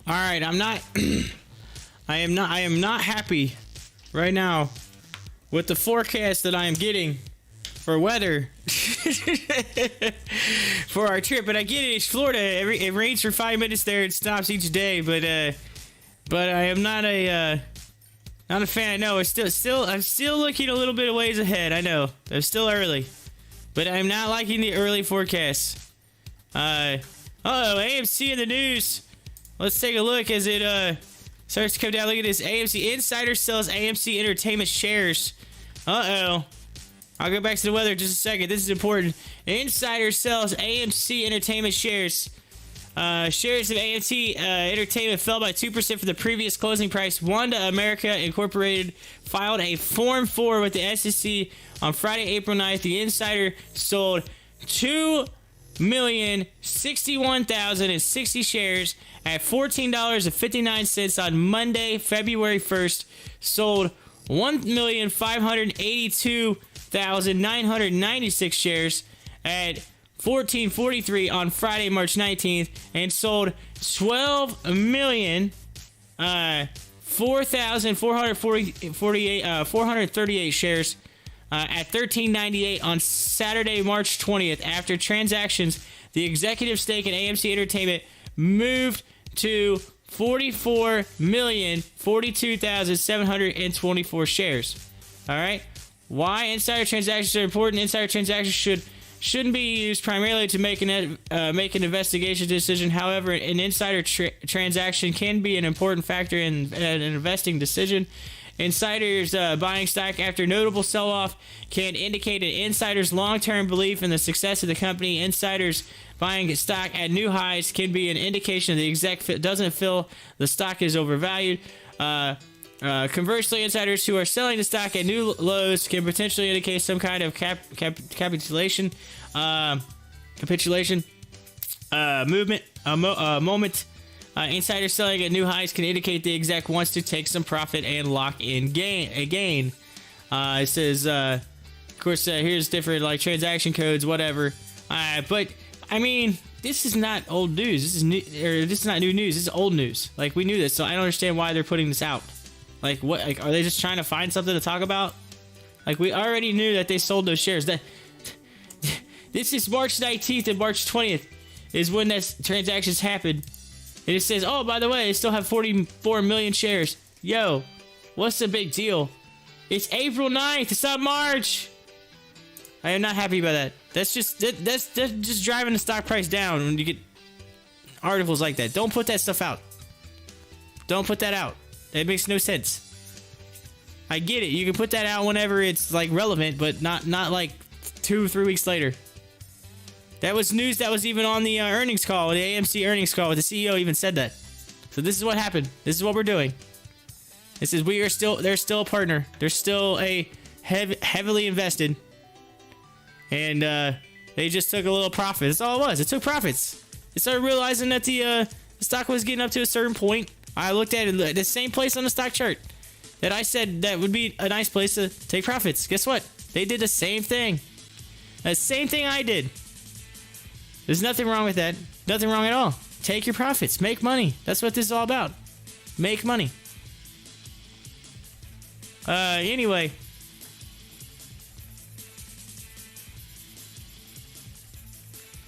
[SPEAKER 3] All right, I'm not. I am not happy right now with the forecast that I am getting for weather for our trip. But I get it. It's Florida. It rains for 5 minutes there. It stops each day. But I am not a fan. No, I'm still looking a little bit of ways ahead. I know it's still early, but I'm not liking the early forecasts. AMC in the news. Let's take a look as it starts to come down. Look at this. AMC Insider sells AMC Entertainment shares. I'll go back to the weather in just a second. This is important. Insider sells AMC Entertainment shares. Shares of AMC Entertainment fell by 2% from the previous closing price. Wanda America Incorporated filed a Form 4 with the SEC on Friday, April 9th. The insider sold 2,061,060 shares at $14.59 on Monday, February 1st. Sold 1,582,996 shares at $14.43 on Friday, March 19th, and sold 438 shares at $13.98 on Saturday, March 20th. After transactions, the executive stake in AMC Entertainment moved to 44,042,724 shares. All right. Why insider transactions are important? Insider transactions shouldn't be used primarily to make an investigation decision. However, an insider transaction can be an important factor in an investing decision. Insiders buying stock after notable sell-off can indicate an insider's long-term belief in the success of the company. Insiders buying stock at new highs can be an indication the exec doesn't feel the stock is overvalued. Conversely, insiders who are selling the stock at new lows can potentially indicate some kind of capitulation, moment. Insider selling at new highs can indicate the exec wants to take some profit and lock in a gain. It says, of course, here's different like transaction codes, whatever. But I mean, this is not old news. This is new, or this is not new news. This is old news. Like, we knew this, so I don't understand why they're putting this out. Like, what? Like, are they just trying to find something to talk about? Like, we already knew that they sold those shares. That this is March 19th and March 20th is when this transactions happened. And it says, oh, by the way, they still have 44 million shares. Yo, what's the big deal? It's April 9th. It's not March. I am not happy about that. That's just driving the stock price down when you get articles like that. Don't put that stuff out. Don't put that out. It makes no sense. I get it. You can put that out whenever it's like relevant, but not like 2-3 weeks later. That was news that was even on the earnings call, the AMC earnings call, where the CEO even said that. So this is what happened. This is what we're doing. This is they're still a partner. They're still a heavily invested. And they just took a little profit. That's all it was. It took profits. They started realizing that the stock was getting up to a certain point. I looked at it, the same place on the stock chart that I said that would be a nice place to take profits. Guess what? They did the same thing. The same thing I did. There's nothing wrong with that. Nothing wrong at all. Take your profits. Make money. That's what this is all about. Make money. Anyway.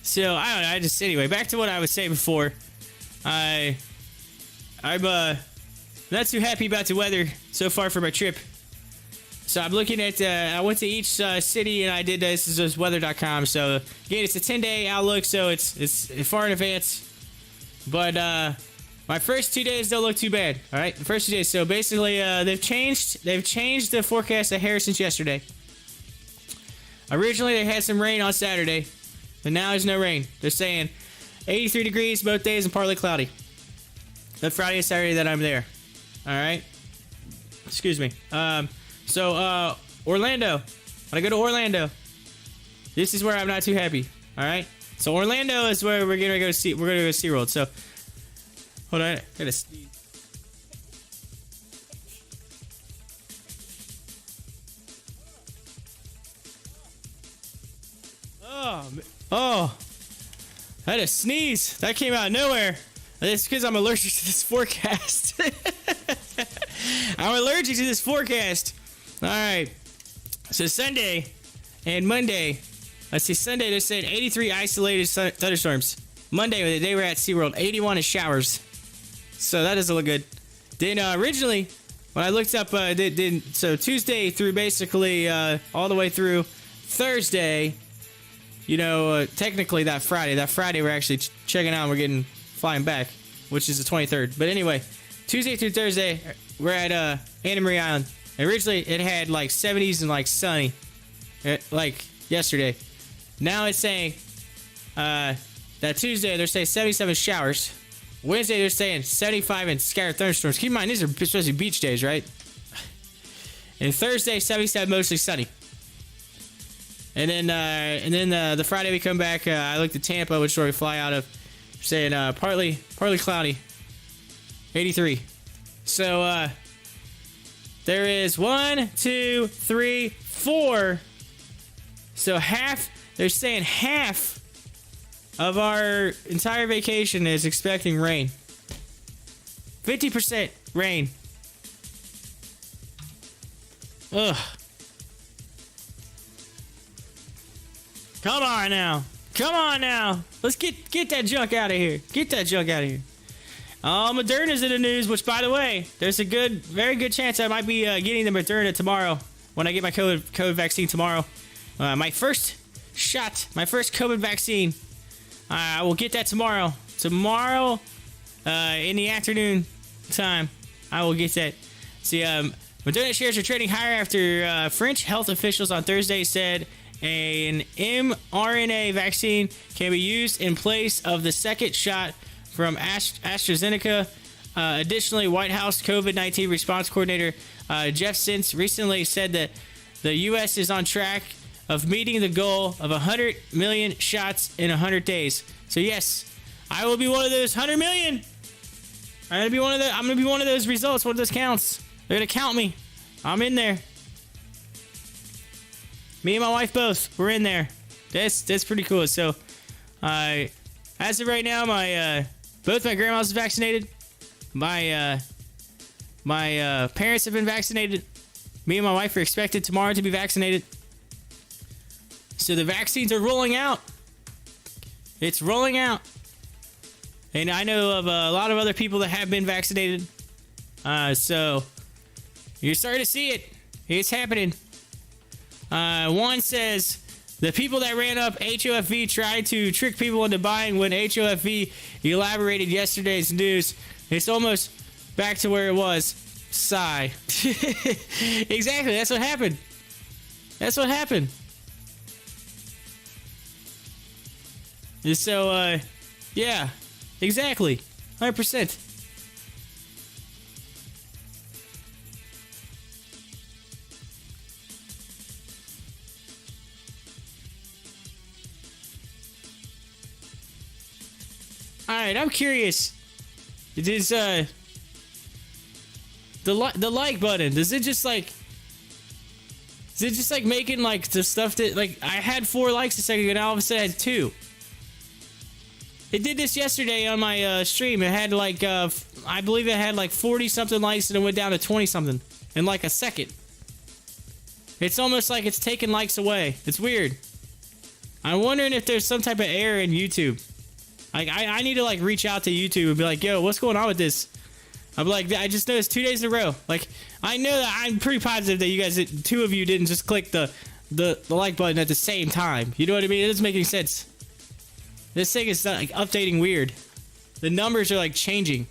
[SPEAKER 3] So, I don't know. Anyway, back to what I was saying before. I'm not too happy about the weather so far for my trip. So I'm looking at, I went to each city and I did this is just weather.com. So again, it's a 10-day outlook, so it's far in advance. But my first 2 days don't look too bad. All right, the first 2 days. So basically, they've changed the forecast of Harris since yesterday. Originally, they had some rain on Saturday, but now there's no rain. They're saying 83 degrees both days and partly cloudy. The Friday and Saturday that I'm there. All right. Excuse me. So, Orlando. When I go to Orlando, this is where I'm not too happy. All right. So Orlando is where we're gonna go see. We're gonna go to SeaWorld. So, hold on. I gotta sneeze. Oh, I had a sneeze. That came out of nowhere. It's because I'm allergic to this forecast. I'm allergic to this forecast. All right. So Sunday and Monday. Let's see. Sunday, they're saying 83 isolated thunderstorms. Monday, they were at SeaWorld, 81 is showers. So that doesn't look good. Then originally, when I looked up, so Tuesday through basically all the way through Thursday, technically that Friday we're actually checking out and we're getting flying back, which is the 23rd. But anyway, Tuesday through Thursday, we're at Anna Maria Island. Originally, it had like 70s and like sunny, like yesterday. Now it's saying that Tuesday they're saying 77 showers. Wednesday they're saying 75 and scattered thunderstorms. Keep in mind these are supposed to be beach days, right? And Thursday 77 mostly sunny. And then the Friday we come back. I looked at Tampa, which is where we fly out of. Saying partly cloudy, 83. So there is 1, 2, 3, 4. So half. They're saying half of our entire vacation is expecting rain. 50% rain. Ugh. Come on now. Let's get that junk out of here. Get that junk out of here. Moderna's in the news, which, by the way, there's a very good chance I might be getting the Moderna tomorrow when I get my COVID vaccine tomorrow. My first shot, my first COVID vaccine. I will get that tomorrow. Tomorrow, in the afternoon time, I will get that. See, Moderna shares are trading higher after French health officials on Thursday said an mRNA vaccine can be used in place of the second shot from AstraZeneca. Additionally, White House COVID-19 response coordinator Jeff Zients recently said that the U.S. is on track of meeting the goal of 100 million shots in 100 days. So yes, I will be one of those 100 million. I'm gonna be one of those results. One of those counts. They're gonna count me. I'm in there. Me and my wife both. We're in there. That's pretty cool. So, as of right now, both my grandmas are vaccinated. My parents have been vaccinated. Me and my wife are expected tomorrow to be vaccinated. So the vaccines are rolling out. It's rolling out. And I know of a lot of other people that have been vaccinated. So you're starting to see it. It's happening. One says the people that ran up HOFV tried to trick people into buying when HOFV elaborated yesterday's news. It's almost back to where it was. Sigh. Exactly. That's what happened. That's what happened. So, yeah. Exactly. 100%. Alright, I'm curious. Does the like button, does it just like making like the stuff that like I had 4 likes a second ago, now all of a sudden I had 2. It did this yesterday on my stream. It had like I believe it had like 40 something likes and it went down to 20 something in like a second. It's almost like it's taking likes away. It's weird. I'm wondering if there's some type of error in YouTube. Like, I need to, like, reach out to YouTube and be like, yo, what's going on with this? I'm like, I just noticed 2 days in a row. Like, I know that I'm pretty positive that you guys, 2 of you didn't just click the like button at the same time. You know what I mean? It doesn't make any sense. This thing is, like, updating weird. The numbers are, like, changing.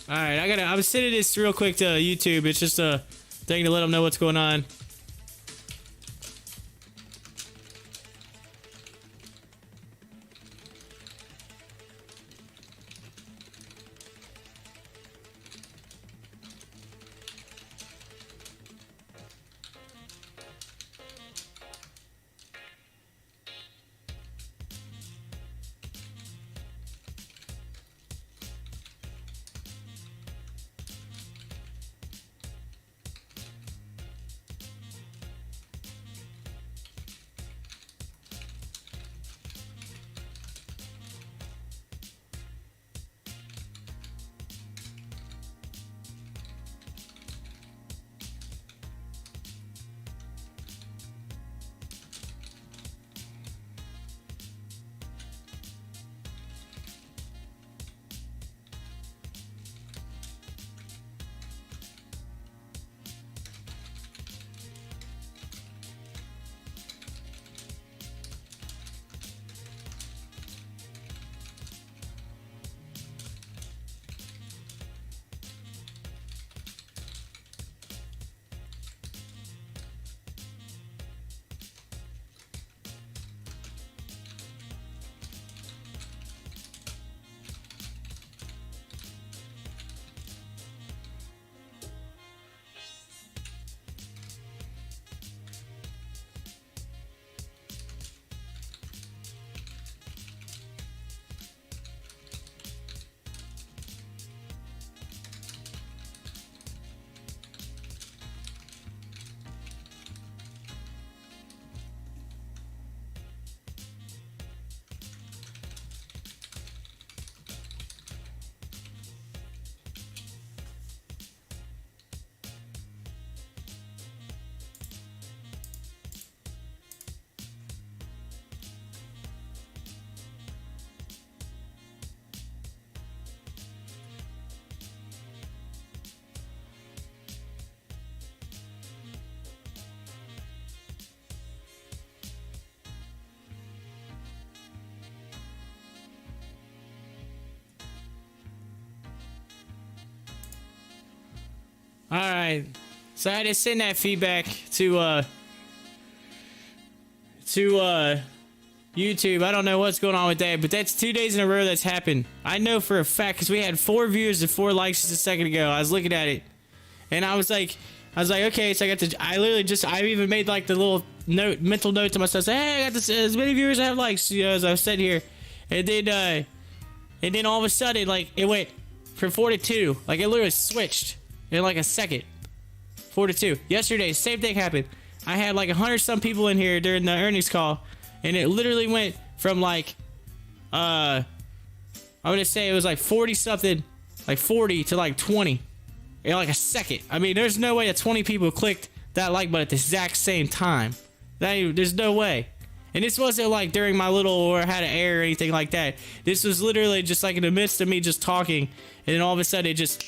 [SPEAKER 3] All right, I'm sending this real quick to YouTube. It's just a thing to let them know what's going on. All right, so I had to send that feedback to YouTube. I don't know what's going on with that, but that's 2 days in a row that's happened. I know for a fact because we had 4 views and 4 likes just a second ago. I was looking at it, and I was like, okay. So I even made like the little mental note to myself, say, hey, I got this, as many viewers as I have likes, as I was sitting here, and then all of a sudden, like, it went from 4 to 2, like it literally switched in like a second. 4 to 2. Yesterday, same thing happened. I had like 100-some people in here during the earnings call, and it literally went from like, I would say it was like 40-something, like 40 to like 20 in like a second. I mean, there's no way that 20 people clicked that like button at the exact same time. There's no way. And this wasn't like during my little or had an error or anything like that. This was literally just like in the midst of me just talking, and then all of a sudden it just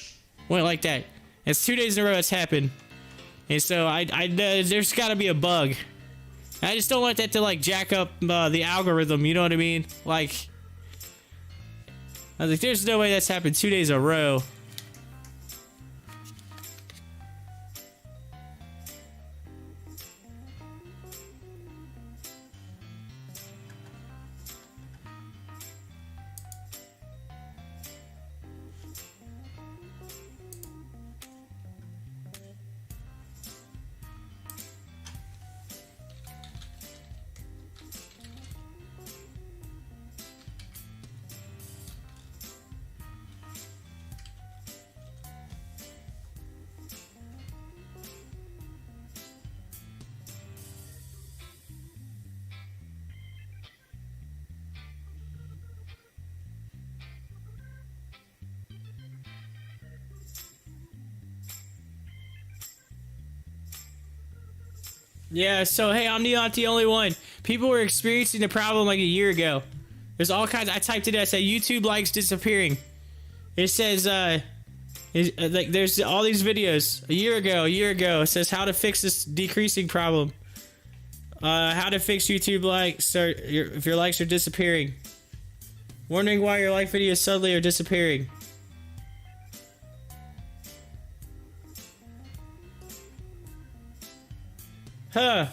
[SPEAKER 3] went like that. It's 2 days in a row it's happened. And so there's got to be a bug. I just don't want that to like jack up the algorithm, you know what I mean? Like, I was like, there's no way that's happened 2 days in a row. Yeah, so hey, I'm not the only one. People were experiencing the problem like a year ago. There's all kinds. I typed it. I said YouTube likes disappearing. It says like there's all these videos a year ago. It says how to fix this decreasing problem. How to fix YouTube likes if your likes are disappearing. Wondering why your like videos suddenly are disappearing. Huh.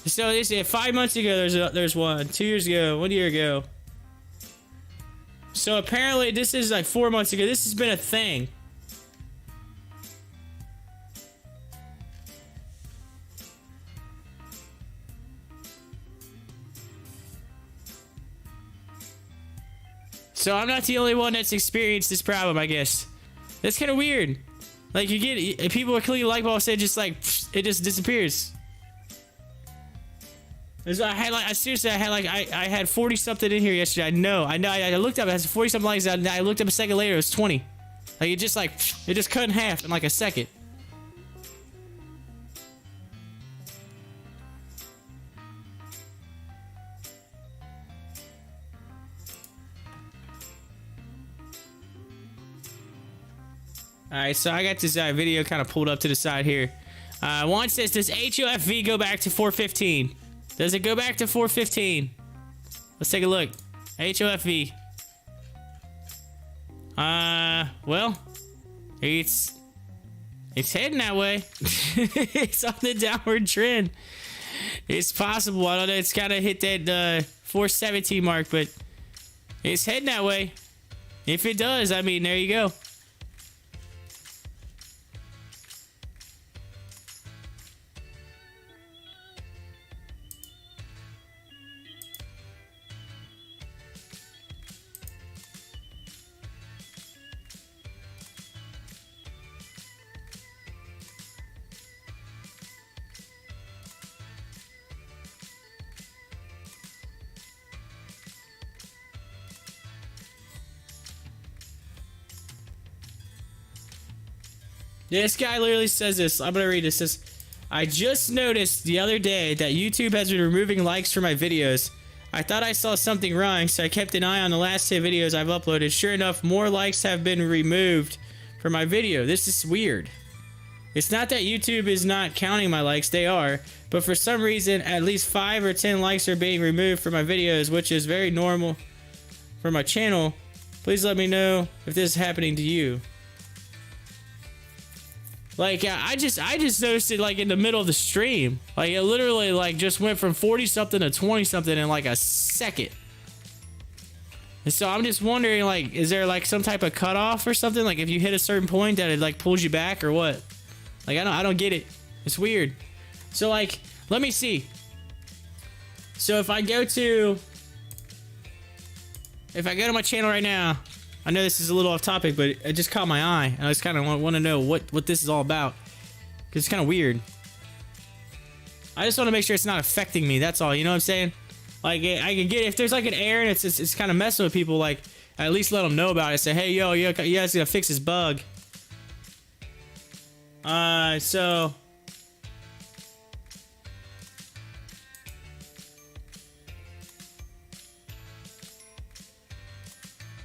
[SPEAKER 3] So they said 5 months ago there's one. 2 years ago, 1 year ago. So apparently this is like 4 months ago. This has been a thing. So I'm not the only one that's experienced this problem, I guess. That's kind of weird. Like you get people are clicking light bulbs, it just like it just disappears. I had 40 something in here yesterday. I looked up, it has 40 something likes. I looked up a second later, it was 20. Like it just cut in half in like a second. Alright, so I got this video kind of pulled up to the side here. One says, does HOFV go back to 415? Does it go back to 415? Let's take a look. HOFV. Well, it's heading that way. It's on the downward trend. It's possible. I don't know. It's kind of hit that 417 mark, but it's heading that way. If it does, I mean, there you go. This guy literally says this. I'm gonna read this. It says, I just noticed the other day that YouTube has been removing likes from my videos. I thought I saw something wrong, so I kept an eye on the last 10 videos I've uploaded. Sure enough, more likes have been removed from my video. This is weird. It's not that YouTube is not counting my likes, they are, but for some reason, at least 5 or 10 likes are being removed from my videos, which is very normal for my channel. Please let me know if this is happening to you. Like, I just noticed it, like, in the middle of the stream. Like, it literally, like, just went from 40-something to 20-something in, like, a second. And so I'm just wondering, like, is there, like, some type of cutoff or something? Like, if you hit a certain point that it, like, pulls you back or what? Like, I don't get it. It's weird. So, like, let me see. So, if I go to my channel right now... I know this is a little off topic, but it just caught my eye. And I just kind of want to know what this is all about. Because it's kind of weird. I just want to make sure it's not affecting me. That's all. You know what I'm saying? Like, I can get... If there's, like, an error and it's kind of messing with people, like, at least let them know about it. Say, hey, yo, you guys gotta fix this bug. So...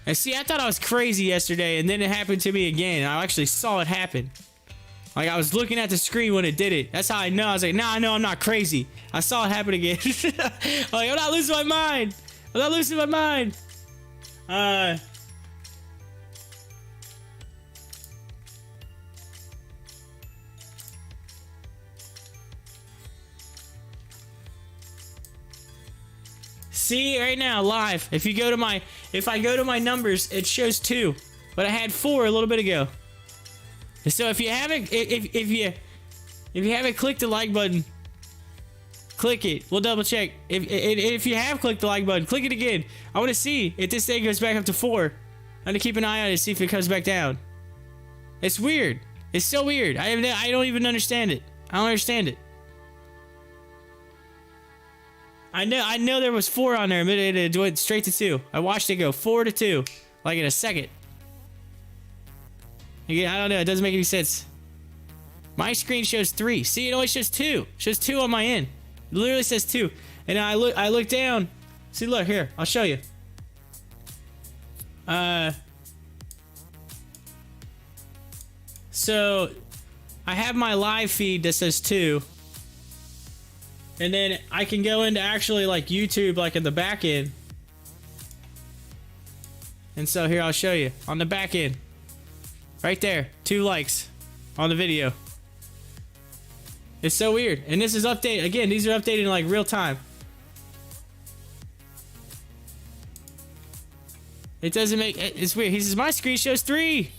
[SPEAKER 3] And see, I thought I was crazy yesterday, and then it happened to me again. I actually saw it happen. Like, I was looking at the screen when it did it. That's how I know. I was like, nah, I know I'm not crazy. I saw it happen again. Like, I'm not losing my mind. I'm not losing my mind. See, right now, live. If I go to my numbers, it shows 2, but I had 4 a little bit ago. So if you haven't clicked the like button, click it. We'll double check. If you have clicked the like button, click it again. I want to see if this thing goes back up to 4. I'm gonna keep an eye on it to see if it comes back down. It's weird. It's so weird. I don't even understand it. I don't understand it. I know there was 4 on there, but it went straight to 2. I watched it go 4 to 2, like in a second. Again, I don't know. It doesn't make any sense. My screen shows 3. See, it only shows 2. It shows 2 on my end. It literally says 2. And I look down. See, look here. I'll show you. So I have my live feed that says 2. And then I can go into actually like YouTube, like in the back end. And so here, I'll show you on the back end. Right there, 2 likes on the video. It's so weird. And this is updated. Again, these are updated in like real time. It doesn't make... It's weird. He says, my screen shows 3.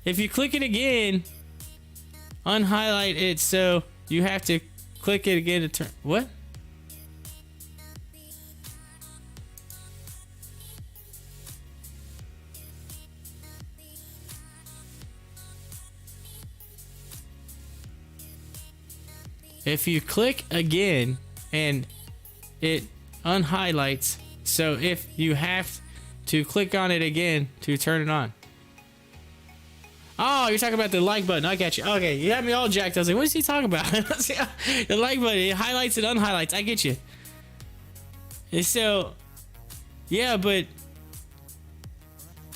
[SPEAKER 3] If you click it again, unhighlight it, so you have to click it again to turn... What? If you click again and it unhighlights, so if you have to click on it again to turn it on. Oh, you're talking about the like button. I got you. Okay, you had me all jacked. I was like, what is he talking about? The like button, it highlights and unhighlights. I get you. And so, yeah, but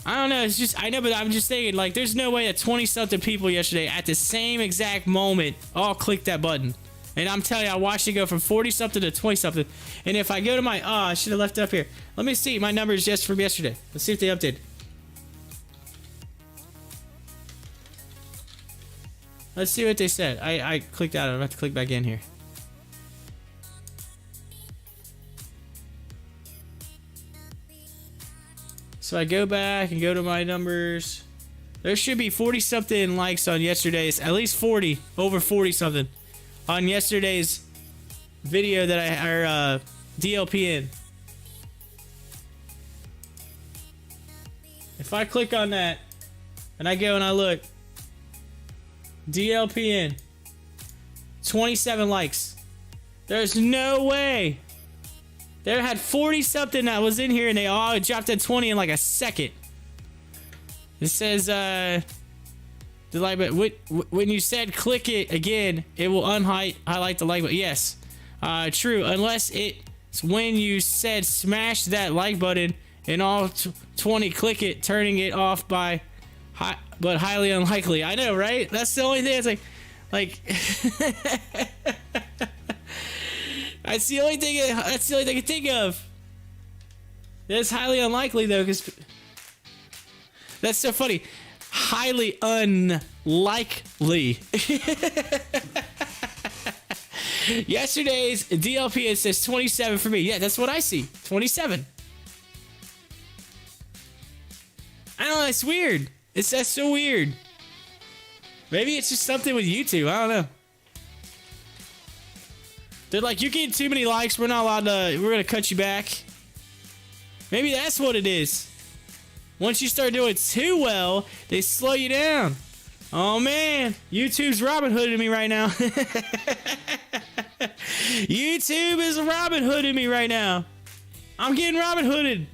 [SPEAKER 3] I don't know. It's just, I know, but I'm just thinking, like, there's no way that 20-something people yesterday at the same exact moment all clicked that button. And I'm telling you, I watched it go from 40-something to 20-something. And if I go to my... Oh, I should have left it up here. Let me see my numbers just from yesterday. Let's see if they updated. Let's see what they said. I clicked out. I'm going to have to click back in here. So I go back and go to my numbers. There should be 40-something likes on yesterday's. At least 40. Over 40-something. On yesterday's video that I... DLPN. If I click on that, and I go and I look... DLPN. 27 likes. There's no way. There had 40-something that was in here, and they all dropped to 20 in like a second. It says, the like button. When you said click it again, it will highlight the like button. Yes, true. Unless it's when you said smash that like button and all 20 click it, turning it off by but highly unlikely. I know, right? That's the only thing. It's like that's the only thing. That's the only thing I can think of. That's highly unlikely though, because that's so funny. Highly unlikely. Yesterday's DLP, it says 27 for me. Yeah, that's what I see. 27. I don't know. It's weird. That's so weird. Maybe it's just something with YouTube. I don't know. They're like, you're getting too many likes. We're not allowed to. We're gonna cut you back. Maybe that's what it is. Once you start doing too well, they slow you down. Oh man, YouTube's Robin Hooding me right now. YouTube is Robin Hooding me right now. I'm getting Robin Hooded.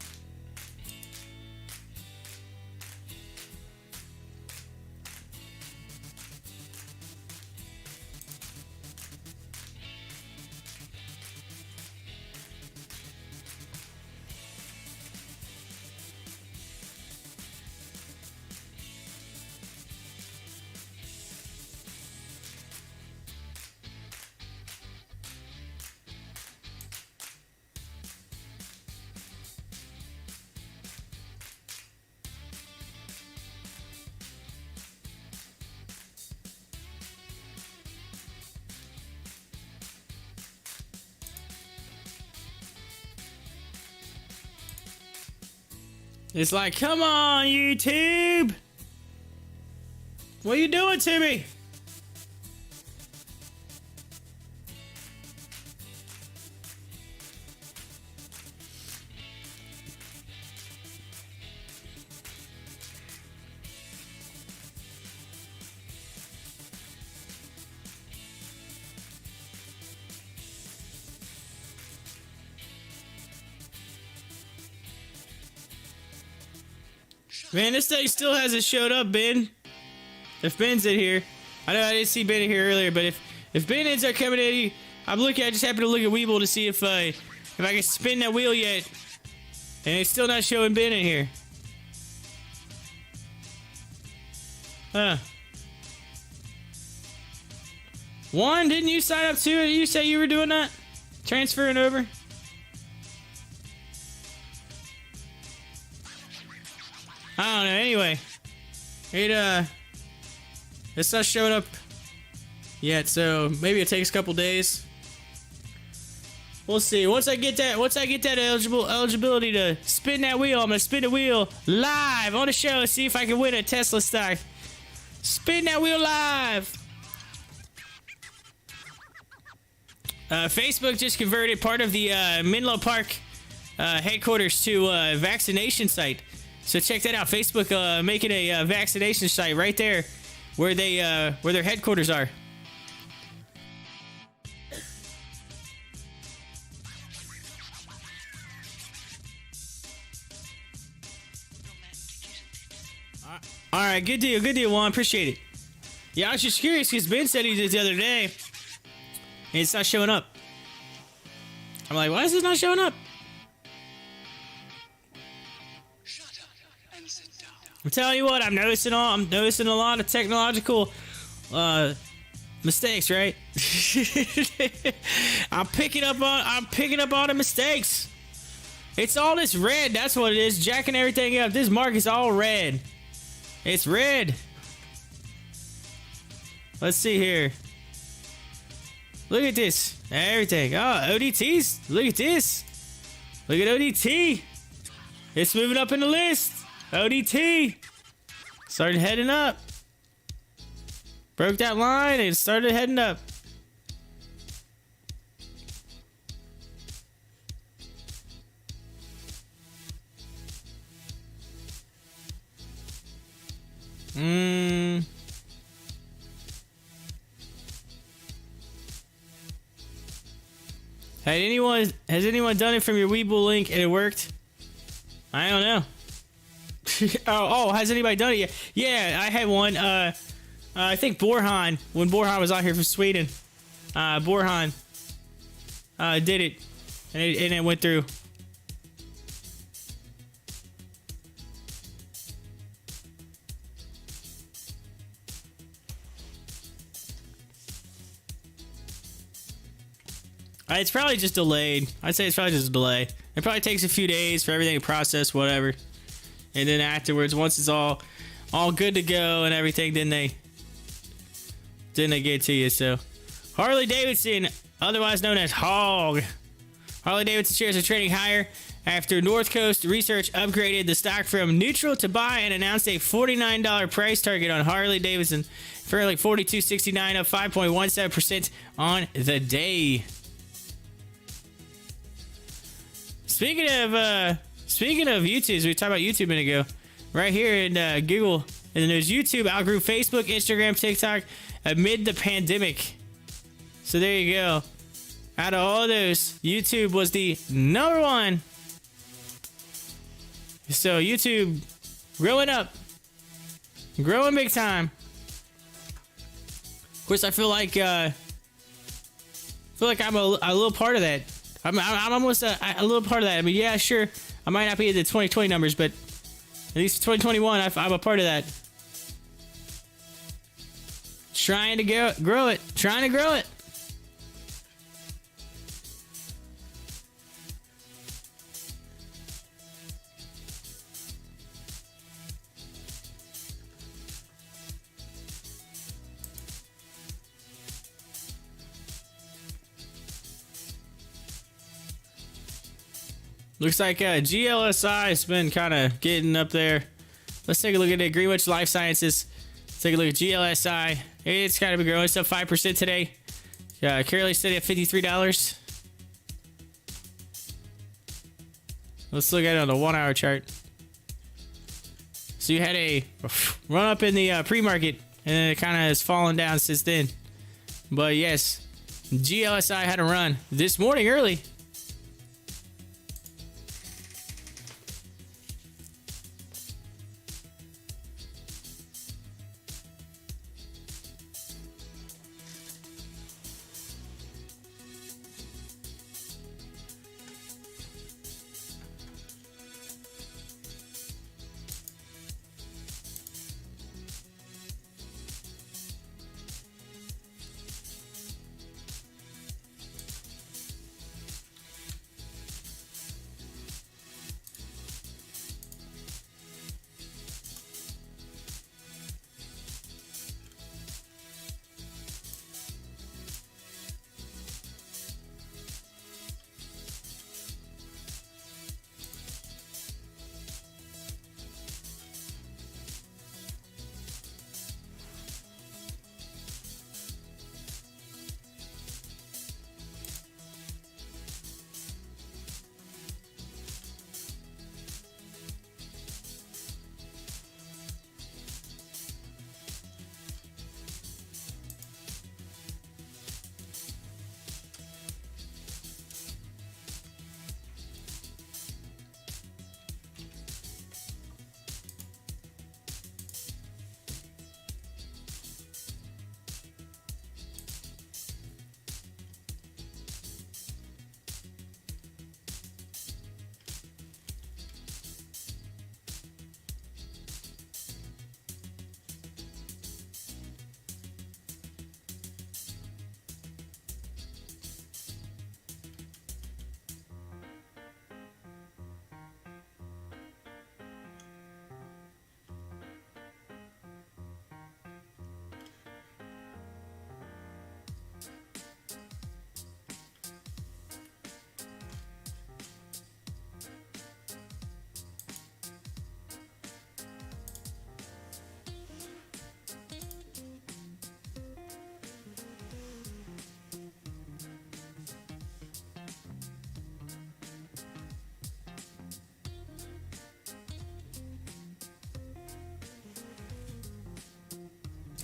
[SPEAKER 3] It's like, come on, YouTube. What are you doing to me? Man, this day still hasn't showed up, Ben. If Ben's in here. I know I didn't see Ben in here earlier, but if Ben ends up coming in, I'm looking, I just happened to look at WEBULL to see if I can spin that wheel yet. And it's still not showing Ben in here. Huh. Juan, didn't you sign up too? You say you were doing that? Transferring over? I don't know. Anyway, it's not showing up. yet, so maybe it takes a couple days. We'll see. Once I get that eligibility to spin that wheel, I'm gonna spin the wheel live on the show and see if I can win a Tesla stock. Spin that wheel live. Facebook just converted part of the Menlo Park headquarters to a vaccination site. So check that out. Facebook making a vaccination site right there where their headquarters are. All right, good deal, Juan. Appreciate it. Yeah, I was just curious because Ben said he did the other day, and it's not showing up. I'm like, why is it not showing up? I'm telling you what, I'm noticing a lot of technological mistakes, right? I'm picking up all the mistakes. It's all this red. That's what it is. Jacking everything up. This market's all red. It's red. Let's see here. Look at this. Everything. Oh, ODTs. Look at this. Look at ODT. It's moving up in the list. ODT. Started heading up. Broke that line and started heading up. Has anyone done it from your WEBULL link and it worked? I don't know. oh, has anybody done it yet? Yeah, I had one. I think Borhan, when Borhan was out here from Sweden, Borhan did it, and it went through. It's probably just delayed. I'd say it's probably just a delay. It probably takes a few days for everything to process, whatever. And then afterwards, once it's all good to go and everything, then they get to you. So, Harley Davidson, otherwise known as HOG. Harley Davidson shares are trading higher after North Coast Research upgraded the stock from neutral to buy and announced a $49 price target on Harley Davidson for like $42.69, up 5.17% on the day. Speaking of YouTube, we talked about YouTube a minute ago. Right here in Google, and then there's YouTube outgrew Facebook, Instagram, TikTok amid the pandemic. So there you go. Out of all those, YouTube was the number one. So YouTube growing up, growing big time. Of course, I feel like I'm a little part of that. I'm almost a little part of that. I mean, yeah, sure, I might not be at the 2020 numbers, but at least 2021, I'm a part of that. Trying to grow it. Trying to grow it. Looks like GLSI has been kind of getting up there. Let's take a look at it. Greenwich Life Sciences. Let's take a look at GLSI. It's kind of been growing. It's up 5% today. Currently steady at $53. Let's look at it on the 1 hour chart. So you had a run up in the pre-market, and then it kind of has fallen down since then. But yes, GLSI had a run this morning early.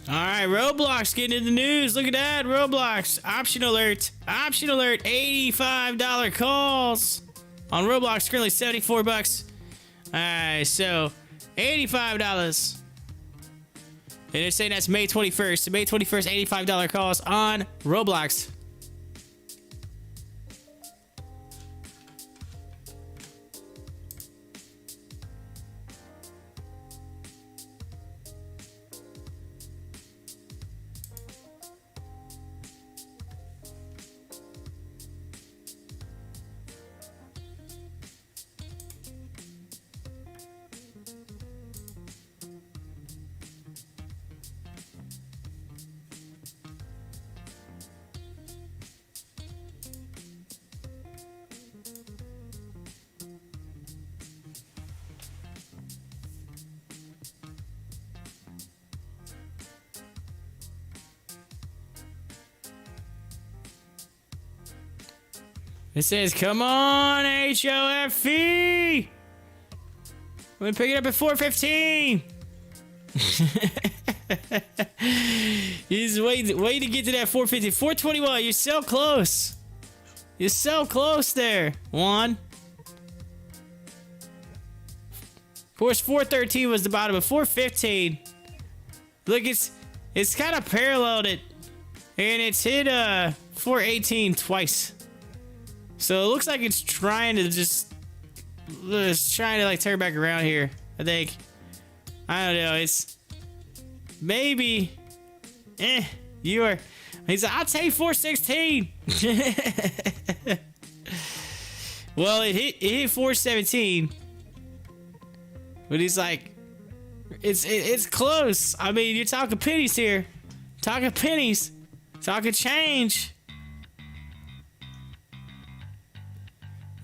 [SPEAKER 3] All right, Roblox getting in the news. Look at that, Roblox. Option alert. Option alert. $85 calls on Roblox. Currently $74. All right, so $85. And they're saying that's May 21st. So May 21st, $85 calls on Roblox. It says, come on, HOFV! We're gonna pick it up at 4:15. He's waiting to get to that 4:50. 4:21, you're so close. You're so close there. One. Of course, 4:13 was the bottom, but 4:15. Look, it's kind of paralleled it. And it's hit 4:18 twice. So it looks like it's trying to like turn back around here. I think. I don't know. It's maybe. You are. He's like, I'll take 4:16. Well, it hit 4:17. But he's like, it's close. I mean, you're talking pennies here. Talking pennies. Talking change.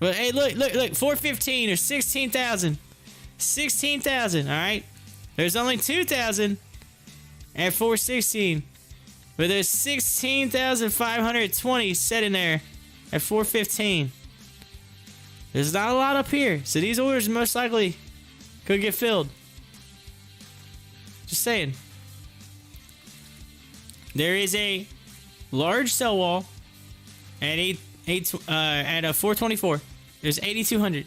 [SPEAKER 3] But hey, look, 4:15, there's 16,000. 16,000, all right? There's only 2,000 at 4:16. But there's 16,520 sitting there at 4:15. There's not a lot up here. So these orders most likely could get filled. Just saying. There is a large sell wall at a 424. There's 8,200.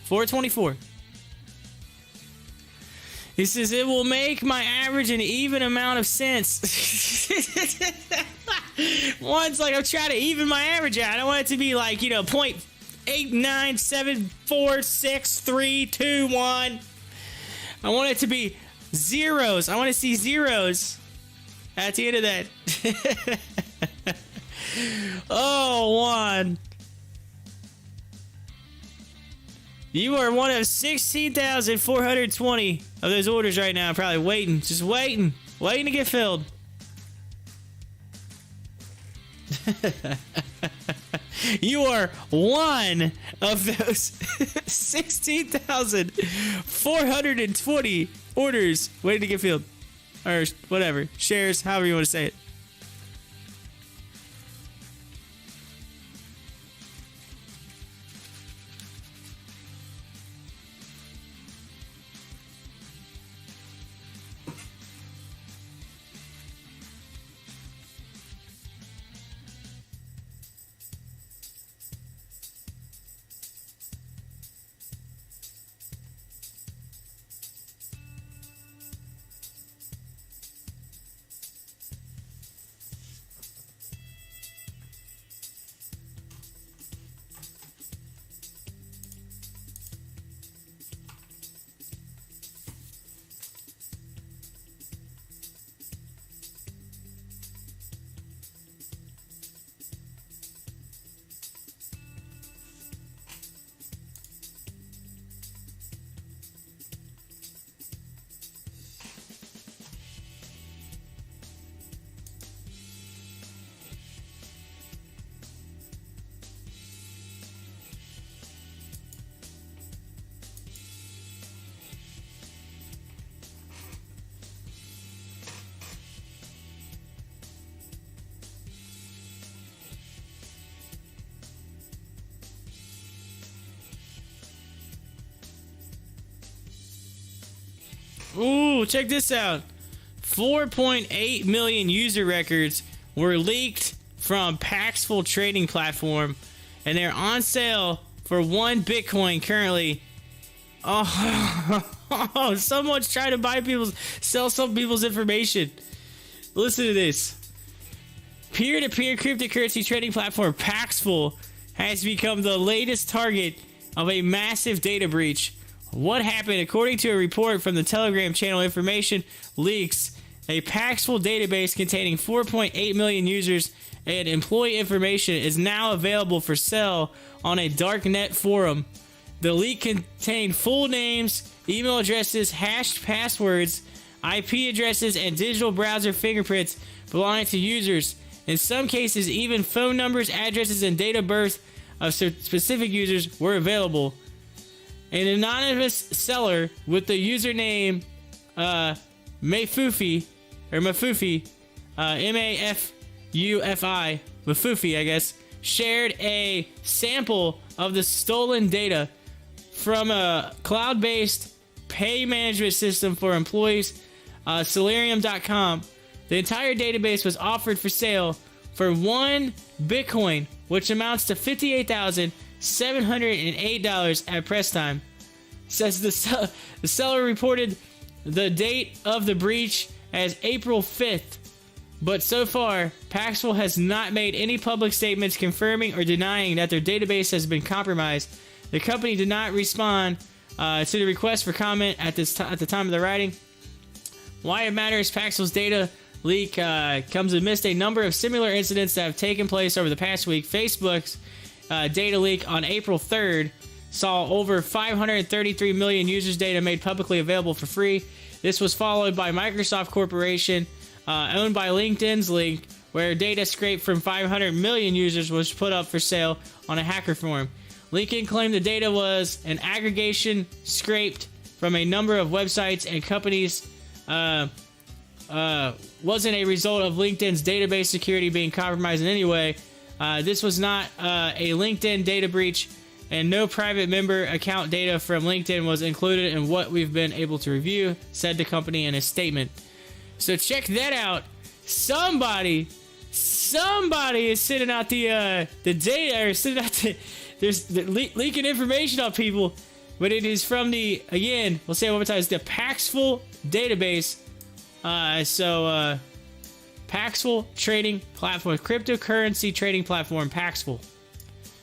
[SPEAKER 3] 424. He says it will make my average an even amount of sense. One's like, I'm trying to even my average out. I don't want it to be like, 0.897463321. I want it to be zeros. I want to see zeros at the end of that. Oh, one. You are one of 16,420 of those orders right now. Probably waiting. Just waiting. Waiting to get filled. You are one of those 16,420 orders waiting to get filled. Or whatever. Shares, however you want to say it. Ooh, check this out. 4.8 million user records were leaked from Paxful trading platform, and they're on sale for 1 Bitcoin currently. Oh, someone's trying to sell some people's information. Listen to this. Peer-to-peer cryptocurrency trading platform Paxful has become the latest target of a massive data breach. What happened? According to a report from the Telegram channel Information Leaks, a Paxful database containing 4.8 million users and employee information is now available for sale on a darknet forum. The leak contained full names, email addresses, hashed passwords, IP addresses, and digital browser fingerprints belonging to users. In some cases, even phone numbers, addresses, and date of birth of specific users were available. An anonymous seller with the username Mafufi, M-A-F-U-F-I, Mafufi, I guess, shared a sample of the stolen data from a cloud-based pay management system for employees, Solarium.com. The entire database was offered for sale for 1 Bitcoin, which amounts to $58,708 at press time. Says the seller reported the date of the breach as April 5th, but so far, Paxful has not made any public statements confirming or denying that their database has been compromised. The company did not respond to the request for comment at the time of the writing. Why it matters, Paxful's data leak comes amidst a number of similar incidents that have taken place over the past week. Facebook's data leak on April 3rd saw over 533 million users' data made publicly available for free. This was followed by Microsoft Corporation, owned by LinkedIn's leak, where data scraped from 500 million users was put up for sale on a hacker forum. LinkedIn claimed the data was an aggregation scraped from a number of websites and companies, wasn't a result of LinkedIn's database security being compromised in any way. This was not a LinkedIn data breach, and no private member account data from LinkedIn was included in what we've been able to review, said the company in a statement. So check that out. Somebody is sending out the data, or sending out leaking information on people, but it is from the, again, we'll say it one more time, it's the Paxful database. Paxful trading platform, cryptocurrency trading platform, Paxful.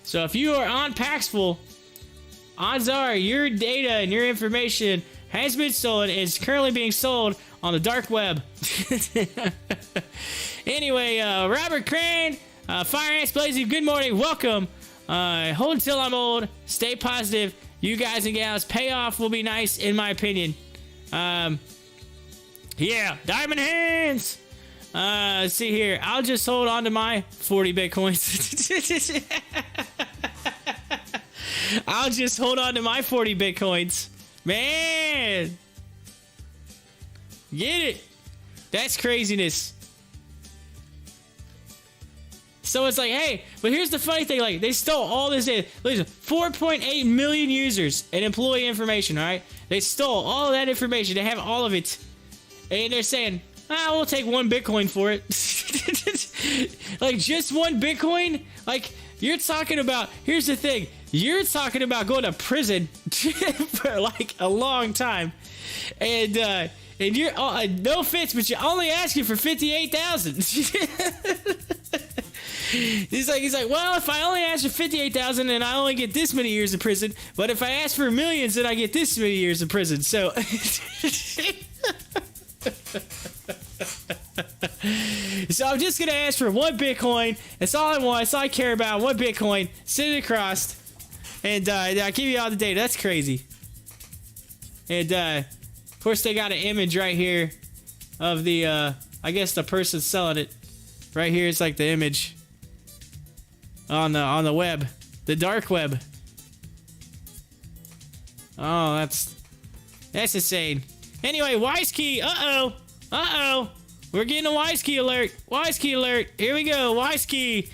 [SPEAKER 3] So if you are on Paxful, odds are your data and your information has been stolen and is currently being sold on the dark web. Anyway, Robert Crane, Fire Ants Blazing, good morning, welcome. Hold until I'm old, stay positive, you guys and gals, payoff will be nice in my opinion. Yeah, diamond hands. Let's see here. I'll just hold on to my 40 Bitcoins. I'll just hold on to my 40 Bitcoins. Man. Get it. That's craziness. So it's like, hey, but here's the funny thing. Like, they stole all this data. Listen, 4.8 million users and employee information, all right? They stole all of that information. They have all of it. And they're saying, we'll take 1 Bitcoin for it. Like, just 1 Bitcoin? Like, you're talking about, here's the thing. You're talking about going to prison for, like, a long time. And you're, no offense, but you're only asking for 58,000. He's like, well, if I only ask for 58,000, then I only get this many years in prison. But if I ask for millions, then I get this many years in prison. So... So I'm just gonna ask for 1 Bitcoin. That's all I want. That's all I care about. 1 Bitcoin. Send it across, and I'll give you all the data. That's crazy. And of course, they got an image right here of the I guess the person selling it. Right here, it's like the image on the web, the dark web. Oh, that's insane. Anyway, WiseKey. Uh-oh. We're getting a WiseKey alert. WiseKey alert. Here we go. WiseKey.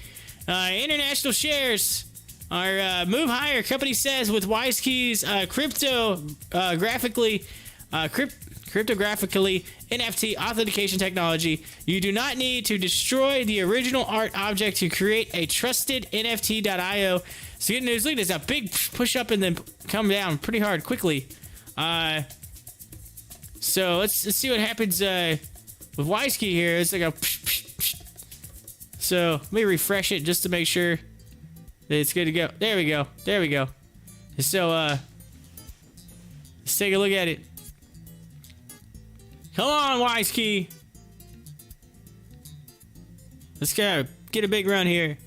[SPEAKER 3] International shares are move higher. Company says with WiseKey's crypto graphically cryptographically NFT authentication technology. You do not need to destroy the original art object to create a trusted NFT.io. So good news, look at this, a big push up and then come down pretty hard quickly. So let's see what happens with Wisekey here. It's like a so let me refresh it just to make sure that it's good to go. There we go. There we go. So let's take a look at it. Come on, Wisekey. Let's go get a big run here.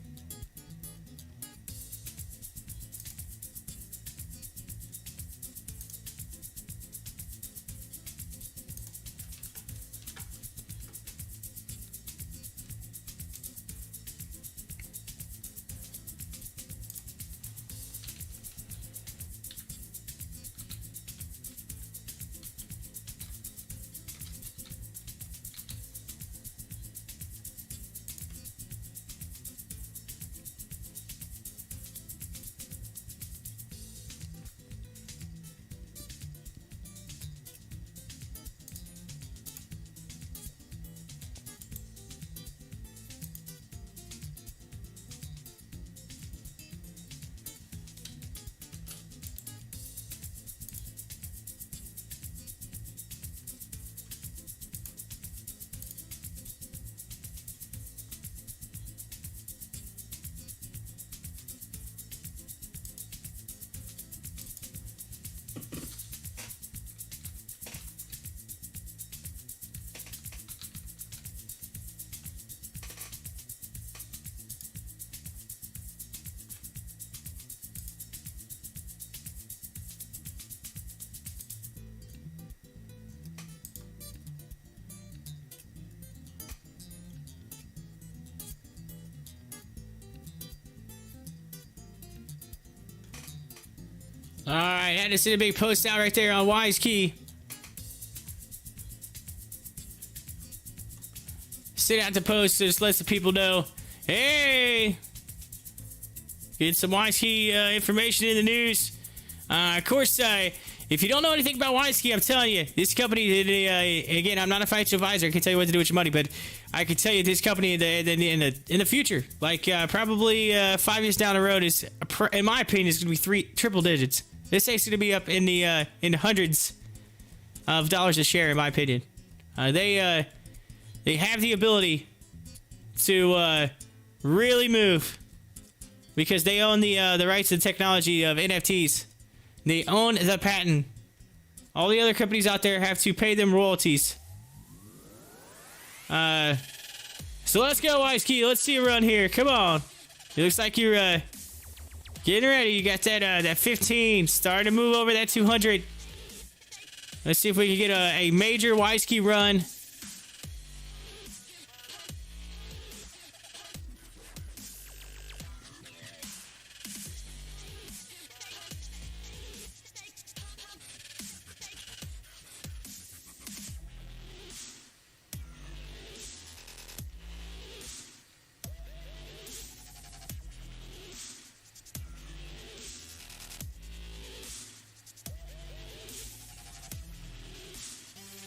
[SPEAKER 3] Alright, had to see a big post out right there on Wisekey. Send out the post to just let the people know, hey, get some Wisekey information in the news. Of course, if you don't know anything about Wisekey, I'm telling you, this company, again, I'm not a financial advisor. I can tell you what to do with your money, but I can tell you this company in the future, like probably 5 years down the road, is, in my opinion, is going to be triple digits. This thing's going to be up in the hundreds of dollars a share, in my opinion. They have the ability to really move because they own the rights to the technology of NFTs. They own the patent. All the other companies out there have to pay them royalties. So let's go, Wisekey. Let's see a run here. Come on. It looks like you're getting ready. You got that 15. Starting to move over that 200. Let's see if we can get a major Wisekey run.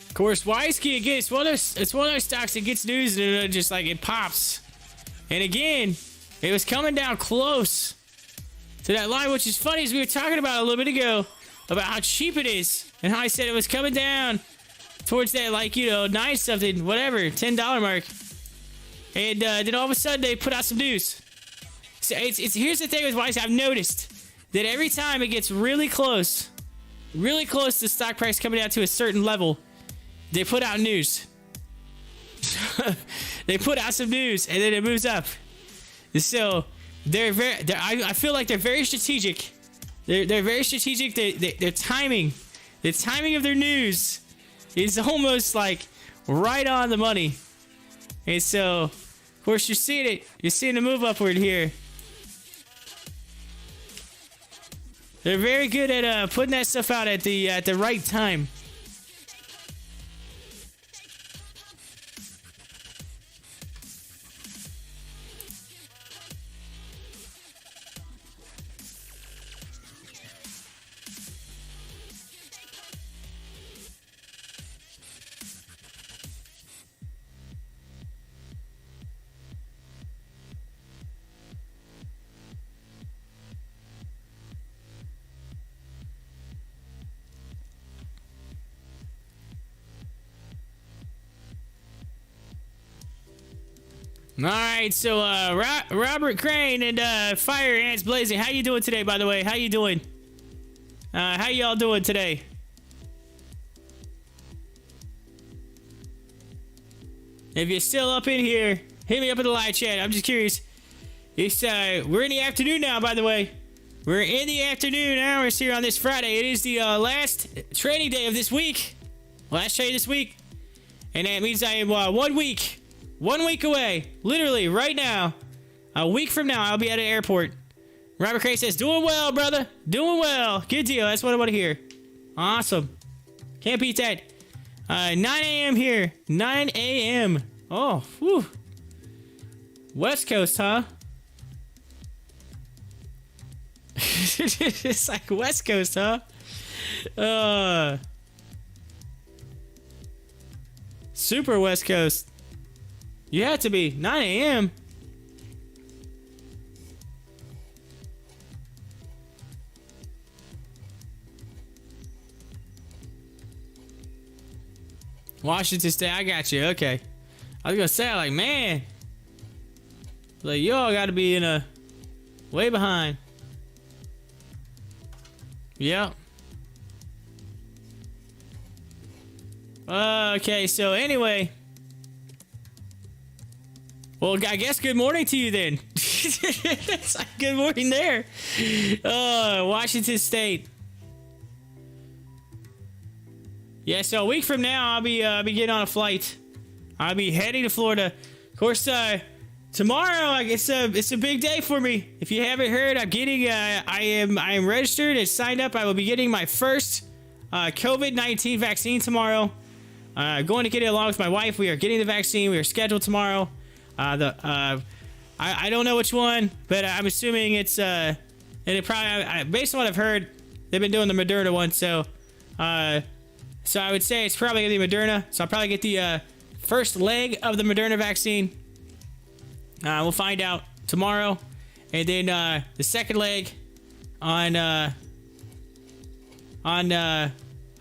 [SPEAKER 3] Of course, Wisekey, again, it's one of those stocks that gets news and it just like it pops. And again, it was coming down close to that line, which is funny, as we were talking about a little bit ago about how cheap it is and how I said it was coming down towards that, like, you know, 9 something, whatever, $10 mark. And then all of a sudden they put out some news. So here's the thing with Wisekey. I've noticed that every time it gets really close to stock price coming down to a certain level, they put out news. They put out some news and then it moves up. So I feel like they're very strategic. They're very strategic. Their timing of their news is almost like right on the money. And so, of course, you're seeing it. You're seeing the move upward here. They're very good at putting that stuff out at the right time. All right, so Robert Crane and Fire Ants Blazing, how you doing today? By the way, how you doing? How y'all doing today? If you're still up in here, hit me up in the live chat. I'm just curious. It's we're in the afternoon now. By the way, we're in the afternoon hours here on this Friday. It is the last trading day of this week. Last trade this week, and that means I am 1 week. 1 week away, literally right now. A week from now, I'll be at an airport. Robert Cray says, doing well, brother. Doing well. Good deal. That's what I want to hear. Awesome. Can't beat that. 9 a.m. here. 9 a.m. Oh, whew. West Coast, huh? It's like West Coast, huh? Super West Coast. You have to be 9 a.m. Washington State, I got you. Okay. I was gonna say, like, man, like y'all got to be in a way behind. Yep. Okay. So anyway. Well, I guess good morning to you then. That's like good morning there. Washington State. Yeah, so a week from now, I'll be getting on a flight. I'll be heading to Florida. Of course, tomorrow, I guess it's a big day for me. If you haven't heard, I'm getting I am registered and signed up. I will be getting my first COVID-19 vaccine tomorrow. Going to get it along with my wife. We are getting the vaccine. We are scheduled tomorrow. I don't know which one, but I'm assuming it's and it probably based on what I've heard, they've been doing the Moderna one, so I would say it's probably gonna be Moderna. So I'll probably get the first leg of the Moderna vaccine. We'll find out tomorrow, and then the second leg on I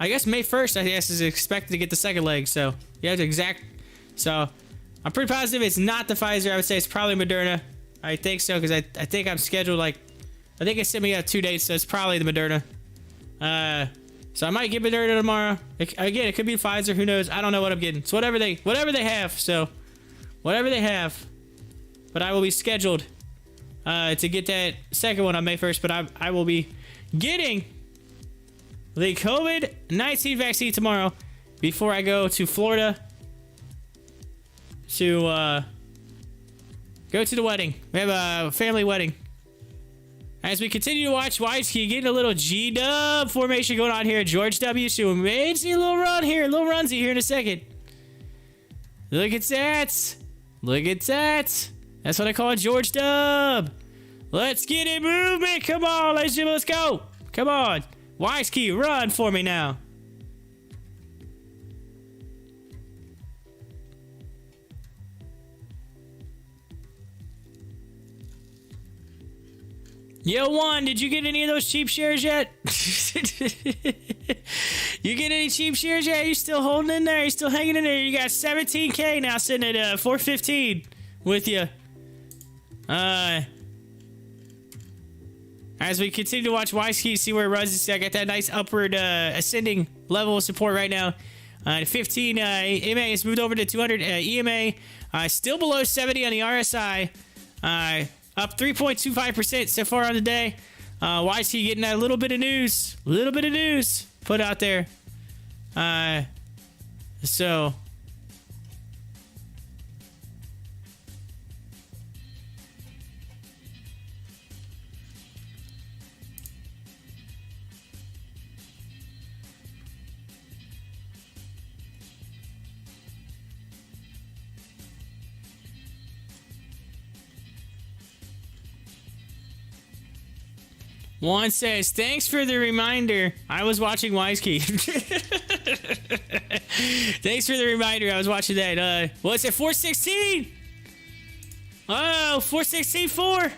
[SPEAKER 3] guess May 1st. I guess is expected to get the second leg. So you have to exact. So I'm pretty positive it's not the Pfizer. I would say it's probably Moderna. I think so because I think I'm scheduled I think it sent me out 2 dates, so it's probably the Moderna. So I might get Moderna tomorrow. Again, it could be Pfizer. Who knows? I don't know what I'm getting. So whatever they have. So whatever they have. But I will be scheduled to get that second one on May 1st. But I will be getting the COVID-19 vaccine tomorrow before I go to Florida to go to the wedding. We have a family wedding. As we continue to watch Wisekey getting a little G-dub formation going on here. George W. So we may see a little run here, a little runsy here in a second. Look at that. Look at that. That's what I call a George dub. Let's get it moving. Come on, ladies and gentlemen, let's go. Come on. Wisekey, run for me now. Yo, Juan, did you get any of those cheap shares yet? You get any cheap shares yet? You still holding in there? You still hanging in there? You got 17K now sitting at 415 with you. As we continue to watch Wisekey, see where it runs. I got that nice upward ascending level of support right now. 15 EMA has moved over to 200 EMA. Still below 70 on the RSI. Up 3.25% so far on the day. Wisekey getting that little bit of news put out there. So Juan says, thanks for the reminder. I was watching Wisekey. Thanks for the reminder. I was watching that. What's it? 416? Oh, 416.4.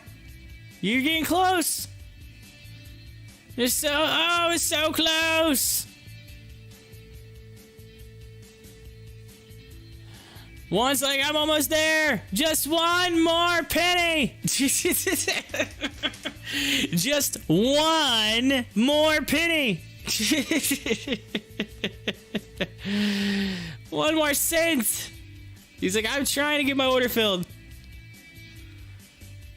[SPEAKER 3] You're getting close. It's so close. Juan's like, I'm almost there. Just one more penny. Just one more penny. One more cent. He's like, I'm trying to get my order filled.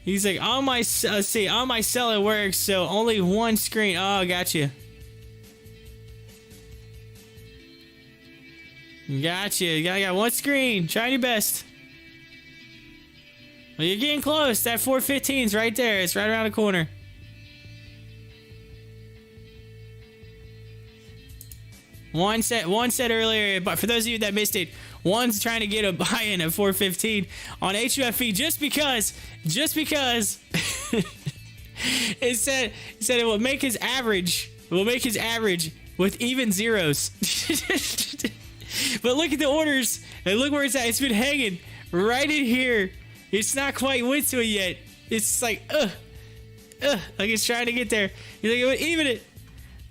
[SPEAKER 3] He's like, on my cell it works, so only one screen. Oh, gotcha. Gotcha. You got one screen. Try your best. Well, you're getting close. That 415's right there. It's right around the corner. One said earlier, but for those of you that missed it, Juan's trying to get a buy-in at 415 on HOFV just because it said it will make his average. It will make his average with even zeros. But look at the orders and look where it's at. It's been hanging right in here. It's not quite went to it yet. It's like like it's trying to get there. He's like, it would even it.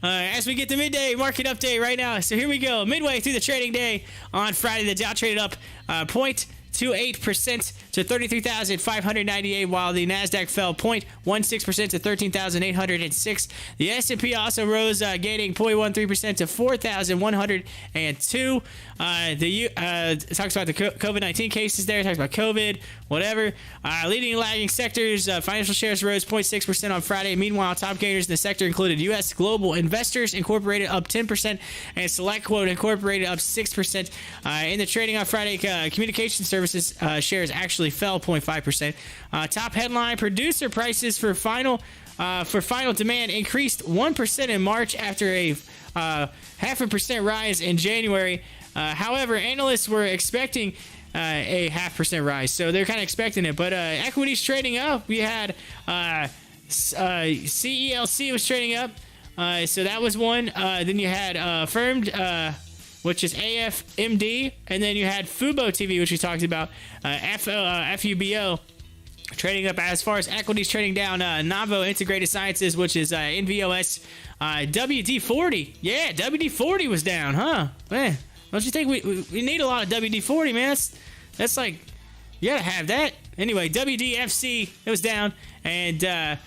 [SPEAKER 3] As we get to midday market update right now. So here we go. Midway through the trading day on Friday, the Dow traded up 0.28% to 33,598, while the Nasdaq fell 0.16% to 13,806. The S&P also rose, gaining 0.13% to 4,102. It talks about the COVID-19 cases there. It talks about COVID, whatever. Leading and lagging sectors, financial shares rose 0.6% on Friday. Meanwhile, top gainers in the sector included U.S. Global Investors Incorporated up 10% and SelectQuote Incorporated up 6%. In the trading on Friday, communication services shares actually fell 0.5%. Top headline: producer prices for final demand increased 1% in March after a 0.5% rise in January. However, analysts were expecting a 0.5% rise, so they're kind of expecting it. But equities trading up. We had CELC was trading up, so that was one. Then you had Affirmed, which is AFMD, and then you had Fubo TV, which we talked about, FUBO, trading up. As far as equities trading down, Navo Integrated Sciences, which is NVOS, WD-40. Yeah, WD-40 was down, huh? Man, don't you think we need a lot of WD-40, man? That's like, you gotta have that. Anyway, WDFC, it was down, and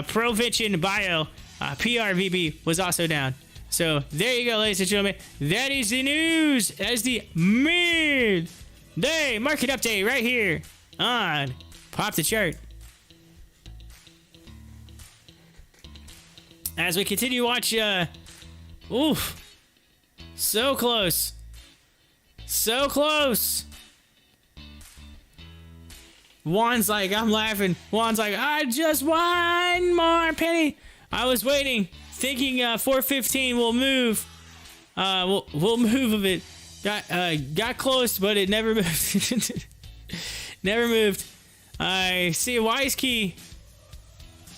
[SPEAKER 3] Provision Bio, PRVB, was also down. So there you go, ladies and gentlemen. That is the news. That is the midday market update right here on Pop the Chart. As we continue to watch, so close. So close. Juan's like, I'm laughing. Juan's like, I just one more penny. I was waiting, thinking 415 will move. We'll move a bit. Got close, but it never moved. Never moved. I see WiseKey.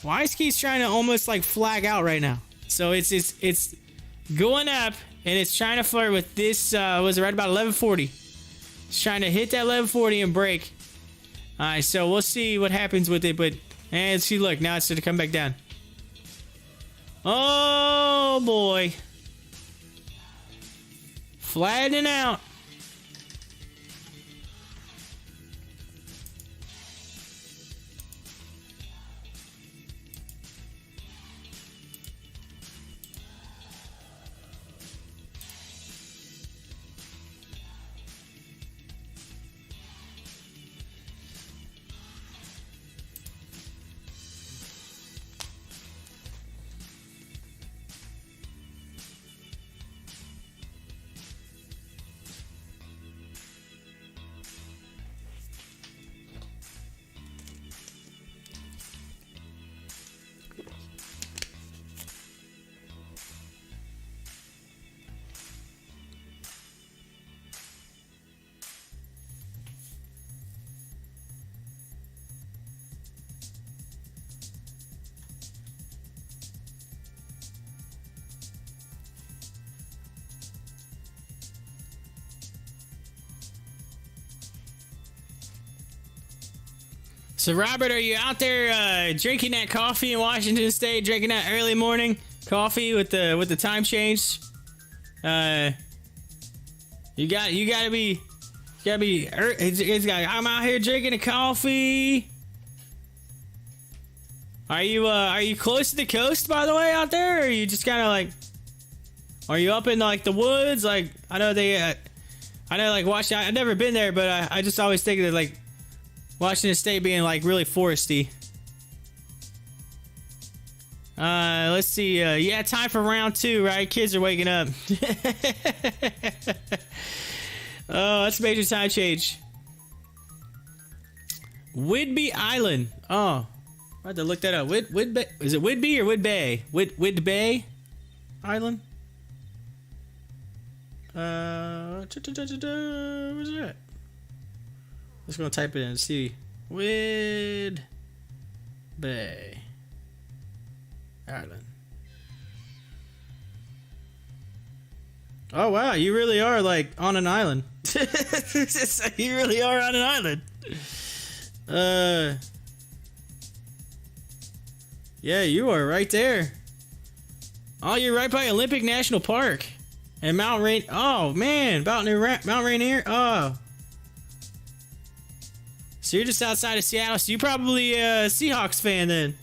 [SPEAKER 3] WiseKey's trying to almost like flag out right now. So it's going up, and it's trying to flirt with this. Was it right about 1140? It's trying to hit that 1140 and break. So we'll see what happens with it. But and see, look, now it's going to come back down. Oh boy. Flattening out. So Robert, are you out there drinking that coffee in Washington State? Drinking that early morning coffee with the time change? You gotta be gotta be. It's got. I'm out here drinking a coffee. Are you close to the coast, by the way, out there? Or are you just kind of like? Are you up in like the woods? Like I know like Washington. I've never been there, but I just always think of like Washington State being like really foresty. Let's see. Yeah, time for round 2, right? Kids are waking up. Oh, that's a major time change. Whidbey Island. Oh, I had to look that up. Whidbey, is it Whidbey or Whidbey? Whidbey Island. What's that? Let's go type it in and see. Whidbey Island. Oh wow, you really are like on an island. You really are on an island. Yeah, you are right there. Oh, you're right by Olympic National Park and Mount Rain. Oh man, Mount Rainier. Oh, so you're just outside of Seattle. So you're probably a Seahawks fan then.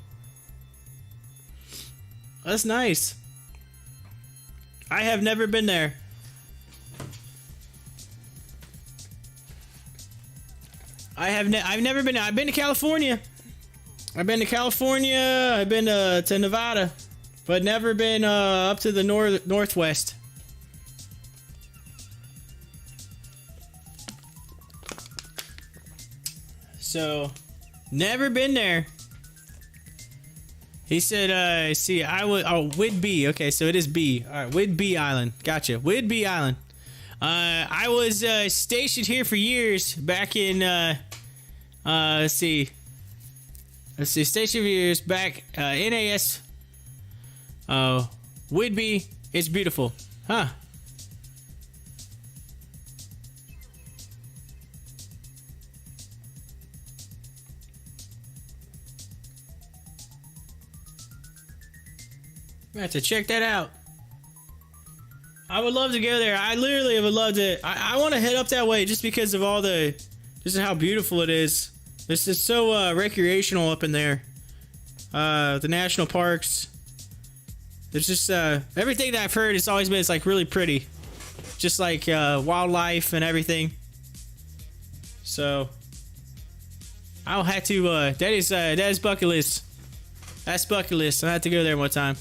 [SPEAKER 3] That's nice. I have never been there. I've never been. I've been to California. I've been to Nevada, but never been up to the northwest. So, never been there. He said, see, Whidbey. Okay, so it is B. All right, Whidbey Island. Gotcha. Whidbey Island. I was stationed here for years back in, let's see, stationed for years back, NAS. Whidbey, it's beautiful. Huh. I have to check that out. I would love to go there. I literally would love to. I want to head up that way just because of all just how beautiful it is. This is so recreational up in there. The national parks. There's just everything that I've heard. It's always been. It's like really pretty, just like wildlife and everything. So I'll have to. That is bucket list. That's bucket list. I have to go there one time.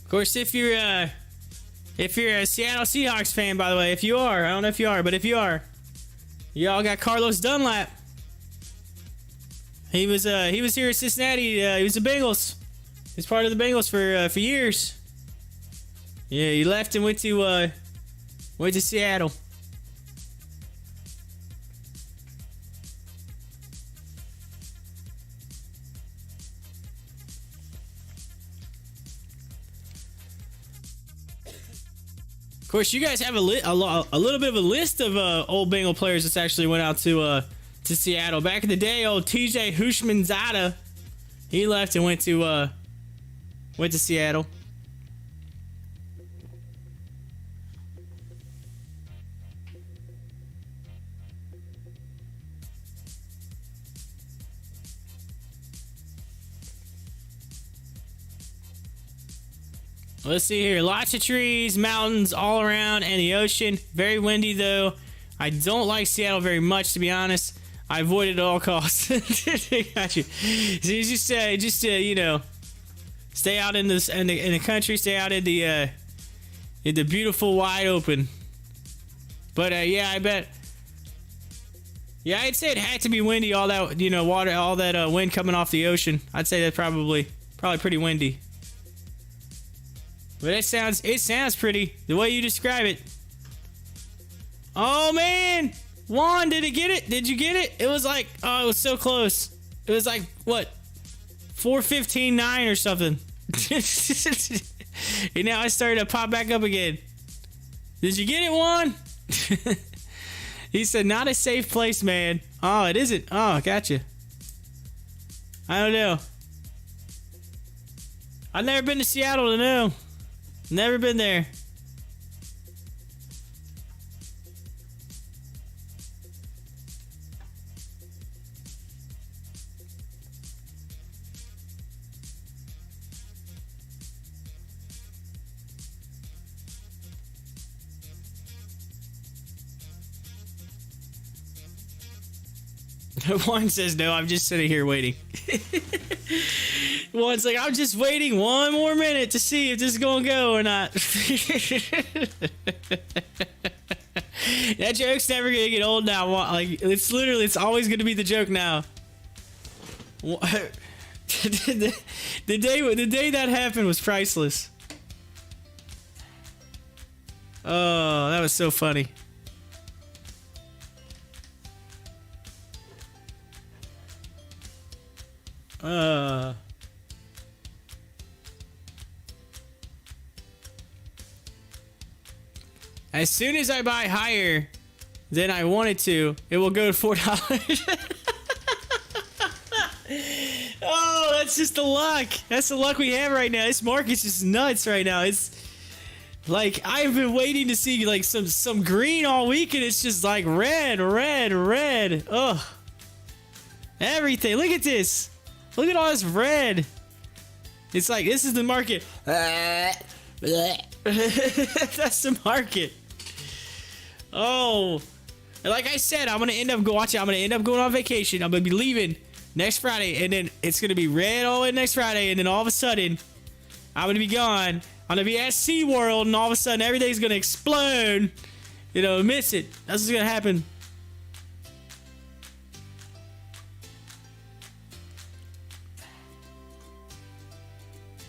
[SPEAKER 3] Of course, if you're a Seattle Seahawks fan, by the way, if you are, I don't know if you are, but if you are, y'all got Carlos Dunlap. He was here at Cincinnati. He was the Bengals. He's part of the Bengals for years. Yeah, he left and went to Seattle. Of course, you guys have a little bit of a list of old Bengal players that's actually went out to Seattle. Back in the day, old TJ Hushmanzada, he left and went to Seattle. Let's see here. Lots of trees, mountains all around, and the ocean. Very windy, though. I don't like Seattle very much, to be honest. I avoid it at all costs. Got you. So you just you know, stay out in the country. Stay out in the beautiful wide open. But yeah, I bet. Yeah, I'd say it had to be windy. All that water, all that wind coming off the ocean. I'd say that's probably pretty windy. But it sounds pretty, the way you describe it. Oh man! Juan, did it get it? Did you get it? It was like, oh, it was so close. It was like, what? 4:15.9 or something. And now I started to pop back up again. Did you get it, Juan? He said, not a safe place, man. Oh, it isn't. Oh, gotcha. I don't know. I've never been to Seattle to know. Never been there. One says no, I'm just sitting here waiting. One's like, I'm just waiting one more minute to see if this is gonna go or not. That joke's never gonna get old now. Like, it's always gonna be the joke now. The day that happened was priceless. Oh, that was so funny. As soon as I buy higher than I wanted to, it will go to $4. Oh, that's just the luck. That's the luck we have right now. This market's just nuts right now. It's like I've been waiting to see like some green all week, and it's just like red. Ugh. Everything. Look at this. Look at all this red. It's like this is the market. That's the market. Oh, like I said, I'm gonna end up going on vacation. I'm gonna be leaving next Friday, and then it's gonna be red all the way next Friday, and then all of a sudden, I'm gonna be gone. I'm gonna be at SeaWorld, and all of a sudden, everything's gonna explode. You know, miss it. That's what's gonna happen.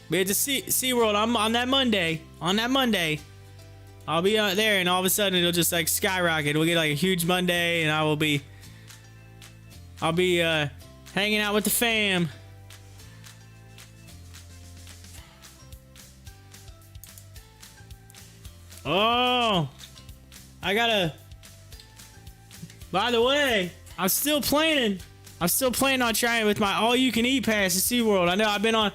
[SPEAKER 3] But to SeaWorld, I'm on that Monday. I'll be out there, and all of a sudden it'll just like skyrocket. We'll get like a huge Monday, and I'll be hanging out with the fam. Oh, by the way, I'm still planning on trying with my all-you-can-eat pass at SeaWorld. I know I've been on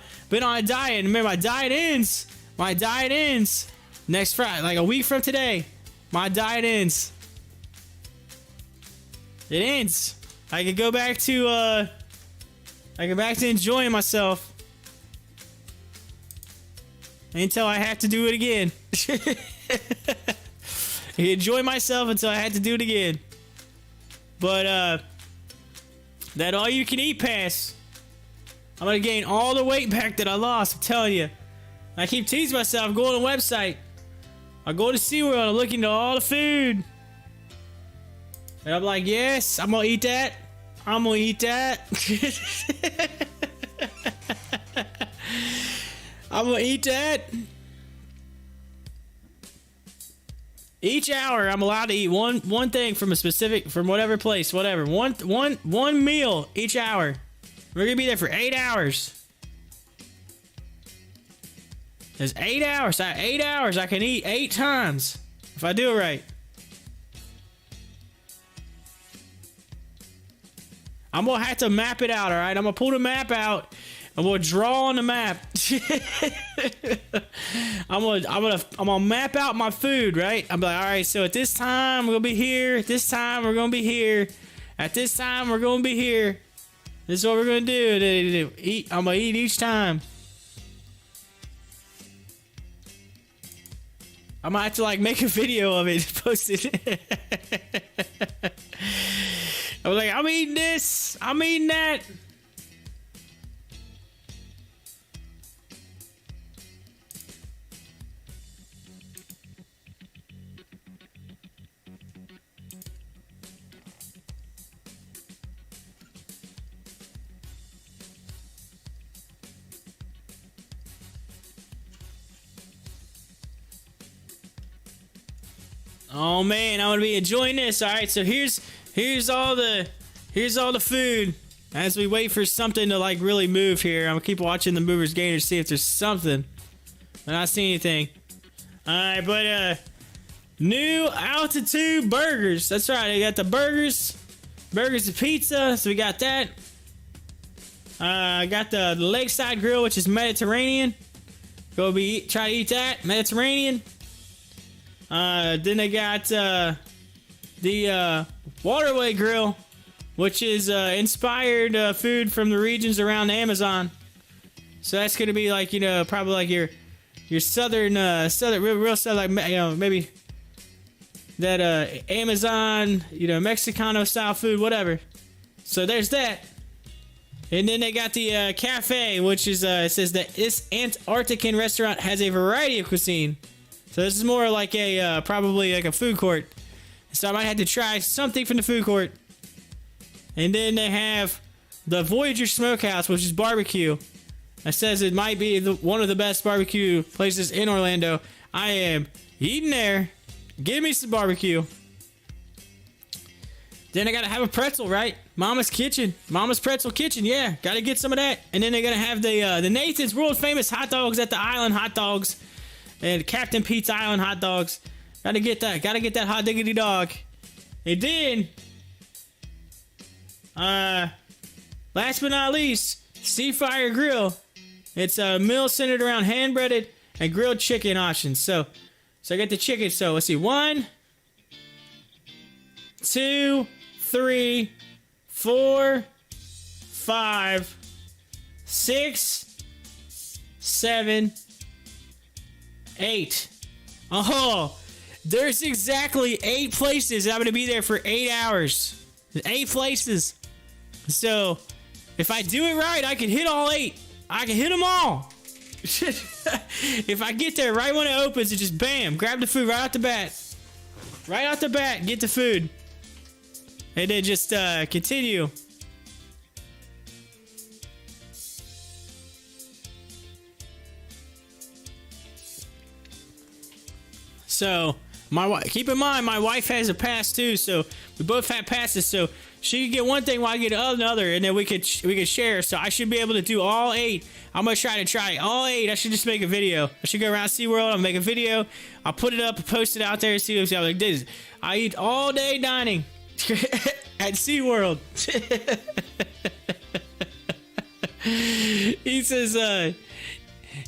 [SPEAKER 3] a diet. Remember, my diet ends next Friday, like a week from today. My diet ends. It ends. I can go back to enjoying myself until I have to do it again. I enjoy myself until I have to do it again. But that all-you-can-eat pass, I'm gonna gain all the weight back that I lost. I'm telling you. I keep teasing myself. Go on the website. I go to SeaWorld. I'm looking at all the food, and I'm like, yes, I'm gonna eat that. I'm gonna eat that. I'm gonna eat that. Each hour, I'm allowed to eat one thing from whatever place, whatever. One meal each hour. We're gonna be there for 8 hours. There's 8 hours. 8 hours. I can eat 8 times if I do it right. I'm gonna have to map it out. All right. I'm gonna pull the map out. and we'll draw on the map. I'm gonna map out my food, right? I'm like, all right, so at this time we're gonna be here. At this time we're gonna be here. At this time we're gonna be here. This is what we're gonna do. Eat. I'm gonna eat each time. I might have to like make a video of it and post it. I was like, I'm eating this. I'm eating that. Oh man, I'm gonna be enjoying this. All right, so here's all the food as we wait for something to like really move here. I'm gonna keep watching the movers gain to see if there's something. I don't see anything. All right, but new altitude burgers. That's right. I got the burgers and pizza. So we got that. I got the Lakeside Grill, which is Mediterranean. Try to eat that Mediterranean. Then they got the Waterway Grill, which is inspired food from the regions around the Amazon. So that's gonna be like, you know, probably like your southern real southern, like, you know, maybe that Amazon, you know, Mexicano style food, whatever. So there's that. And then they got the cafe, which is it says that this Antarctican restaurant has a variety of cuisine. So this is more like a probably like a food court. So I might have to try something from the food court. And then they have the Voyager Smokehouse, which is barbecue. It says it might be one of the best barbecue places in Orlando. I am eating there. Give me some barbecue. Then I gotta have a pretzel, right? Mama's Kitchen. Mama's Pretzel Kitchen, yeah. Gotta get some of that. And then they're gonna have the Nathan's world famous hot dogs at the Island Hot Dogs. And Captain Pete's Island Hot Dogs. Gotta get that. Gotta get that hot diggity dog. And then, last but not least, Seafire Grill. It's a meal centered around hand-breaded and grilled chicken options. So I got the chicken. So let's see. 1, 2, 3, 4, 5, 6, 7, 8. Oh, there's exactly 8 places. I'm gonna be there for 8 hours. 8 places. So if I do it right, I can hit all 8. I can hit them all. If I get there right when it opens, it just bam, grab the food right out the bat. Right out the bat, get the food. And then just continue. So, keep in mind, my wife has a pass too, so we both have passes, so she can get one thing while I get another, and then we could share. So I should be able to do all 8. I'm gonna try all 8. I should just make a video. I should go around SeaWorld. I'll make a video. I'll put it up, post it out there, see what I'm like this. I eat all day dining at SeaWorld.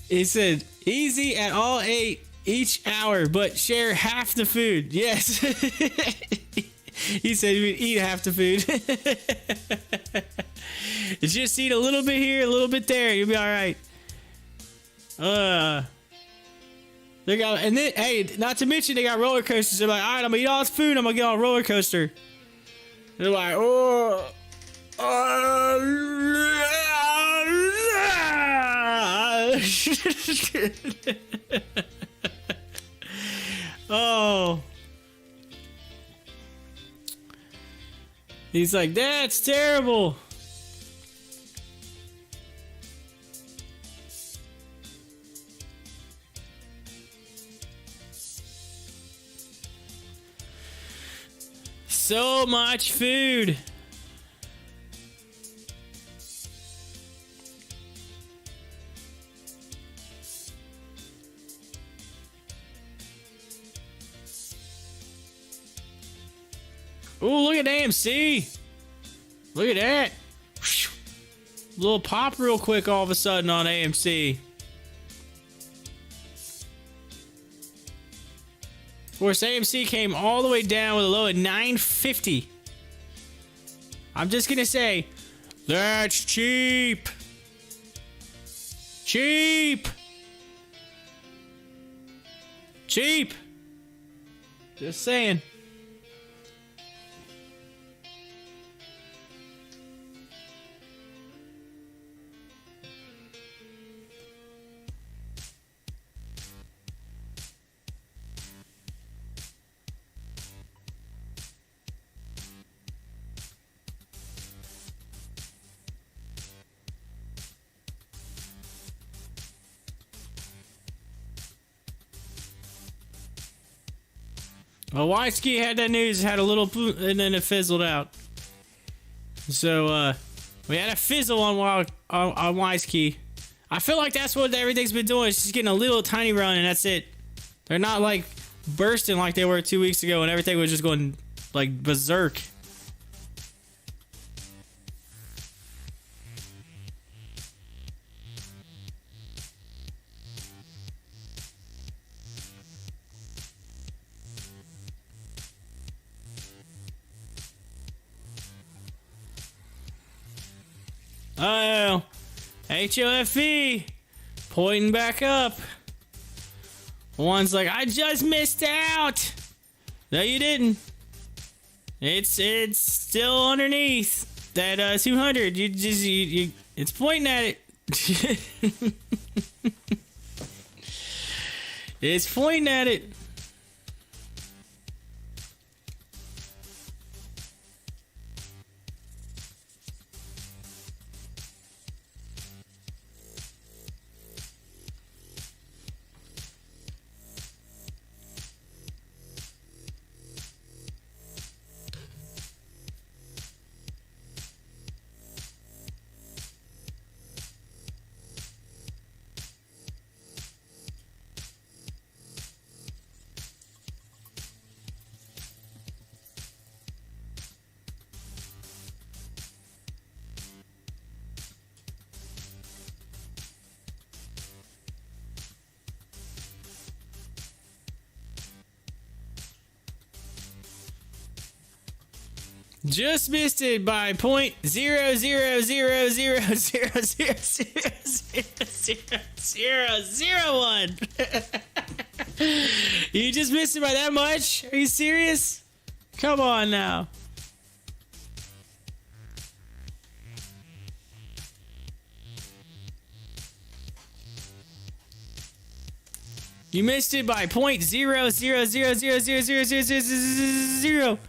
[SPEAKER 3] He said easy at all 8 each hour, but share half the food. Yes. He said we'd eat half the food. Just eat a little bit here, a little bit there. You'll be all right. They got, and then, hey, not to mention they got roller coasters. They're like, all right, I'm gonna eat all this food. I'm gonna get on a roller coaster. They're like, oh. Oh. He's like, that's terrible. So much food. Ooh, look at AMC. Look at that. Little pop real quick all of a sudden on AMC. Of course, AMC came all the way down with a low at $9.50. I'm just going to say, that's cheap. Cheap. Cheap. Just saying. Well, Whitesky had that news, had a little, and then it fizzled out. So, we had a fizzle on Whitesky. I feel like that's what everything's been doing. It's just getting a little tiny run, and that's it. They're not, like, bursting like they were 2 weeks ago, and everything was just going, like, berserk. Oh, HOFV pointing back up. One's like, I just missed out. No, you didn't. It's still underneath that 200. It's pointing at it. It's pointing at it. Just missed it by 0.00000000001. You just missed it by that much? Are you serious? Come on now. You missed it by 0.000000001.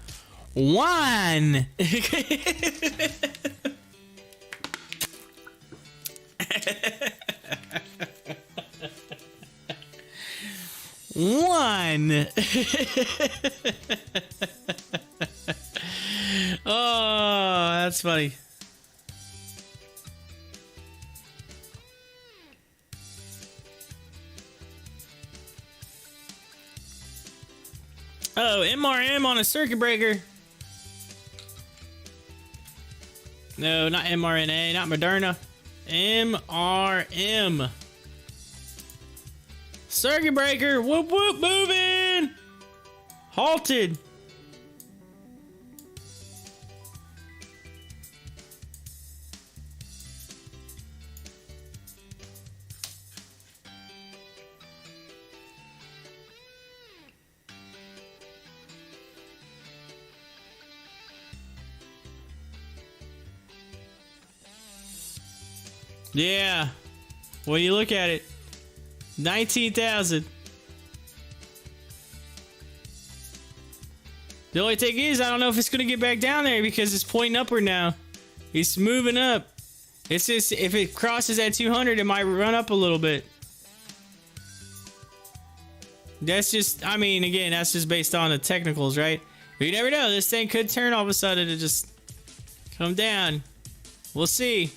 [SPEAKER 3] One. Oh, that's funny. Oh, MRM on a circuit breaker. No, not mRNA, not Moderna. MRM. Circuit breaker. Whoop whoop, moving. Halted. Yeah. When you look at it, 19,000. The only thing is, I don't know if it's going to get back down there because it's pointing upward now. It's moving up. It's just, if it crosses that 200, it might run up a little bit. That's just, I mean, again, that's just based on the technicals, right? But you never know. This thing could turn all of a sudden to just come down. We'll see.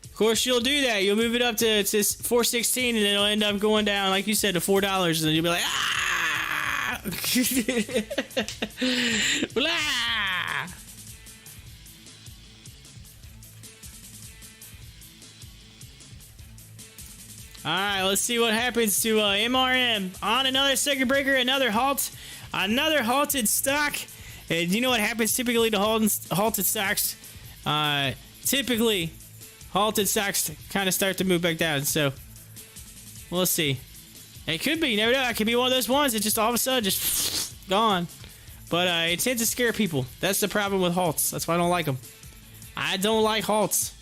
[SPEAKER 3] Of course, you'll do that. You'll move it up to 416, and then it'll end up going down, like you said, to $4, and then you'll be like, ah! Blah! All right, let's see what happens to MRM on another circuit breaker, another halt, another halted stock. And you know what happens typically to halted stocks? Typically, halted stocks kind of start to move back down. So we'll see. It could be, you never know. It could be one of those ones that just all of a sudden just gone. But it tends to scare people. That's the problem with halts. That's why I don't like them. I don't like halts.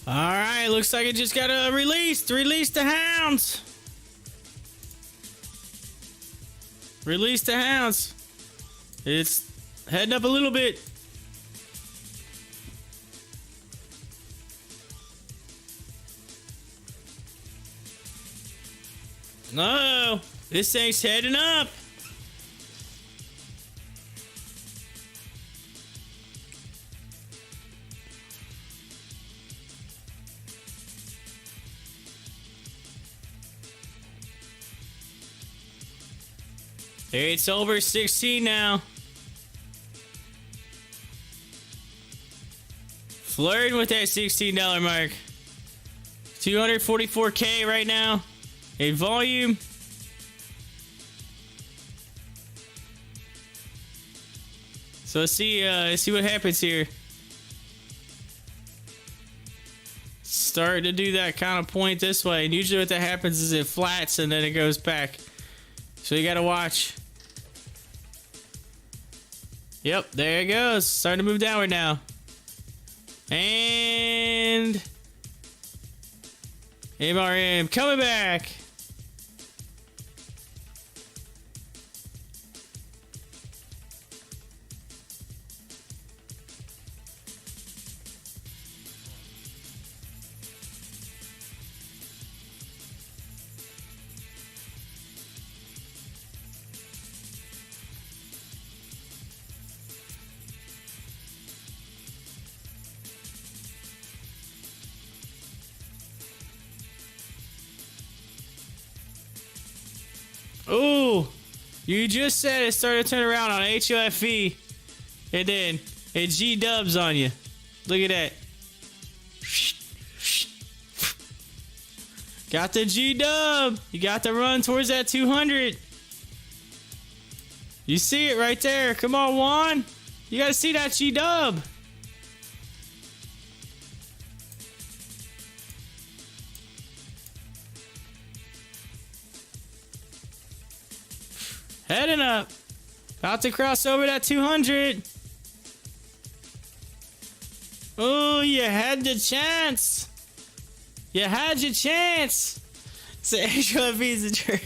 [SPEAKER 3] All right, looks like it just got released. Release the hounds. Release the hounds. It's heading up a little bit. No, this thing's heading up. It's over 16 now. Flirting with that $16 mark. 244K right now. A volume. So let's see what happens here. Start to do that kind of point this way, and usually what that happens is it flats and then it goes back. So you gotta watch. Yep, there it goes. Starting to move downward now. And MRM coming back. Ooh, you just said it started to turn around on HOFV, and then it G-dubs on you. Look at that. Got the G-dub. You got to run towards that 200. You see it right there. Come on, Juan. You got to see that G-dub. Heading up. About to cross over that 200. Oh, you had the chance. You had your chance. So HOFV's a jerk.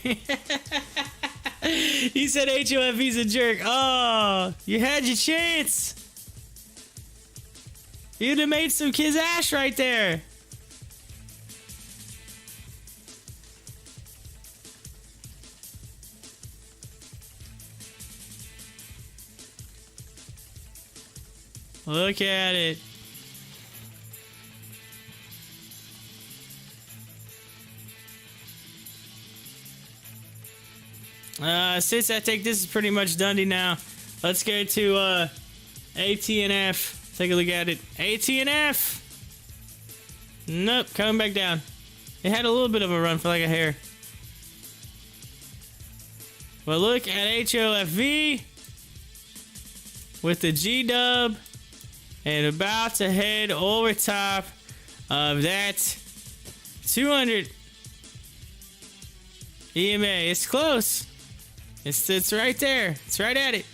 [SPEAKER 3] He said HOFV's a jerk. Oh, you had your chance. You'd have made some kids' ash right there. Look at it. Since I think this is pretty much Dundee now, let's go to AT&F. Take a look at it. AT&F. Nope, coming back down. It had a little bit of a run for like a hair. But look at HOFV with the G-dub. And about to head over top of that 200 EMA. It's close. It's right there. It's right at it.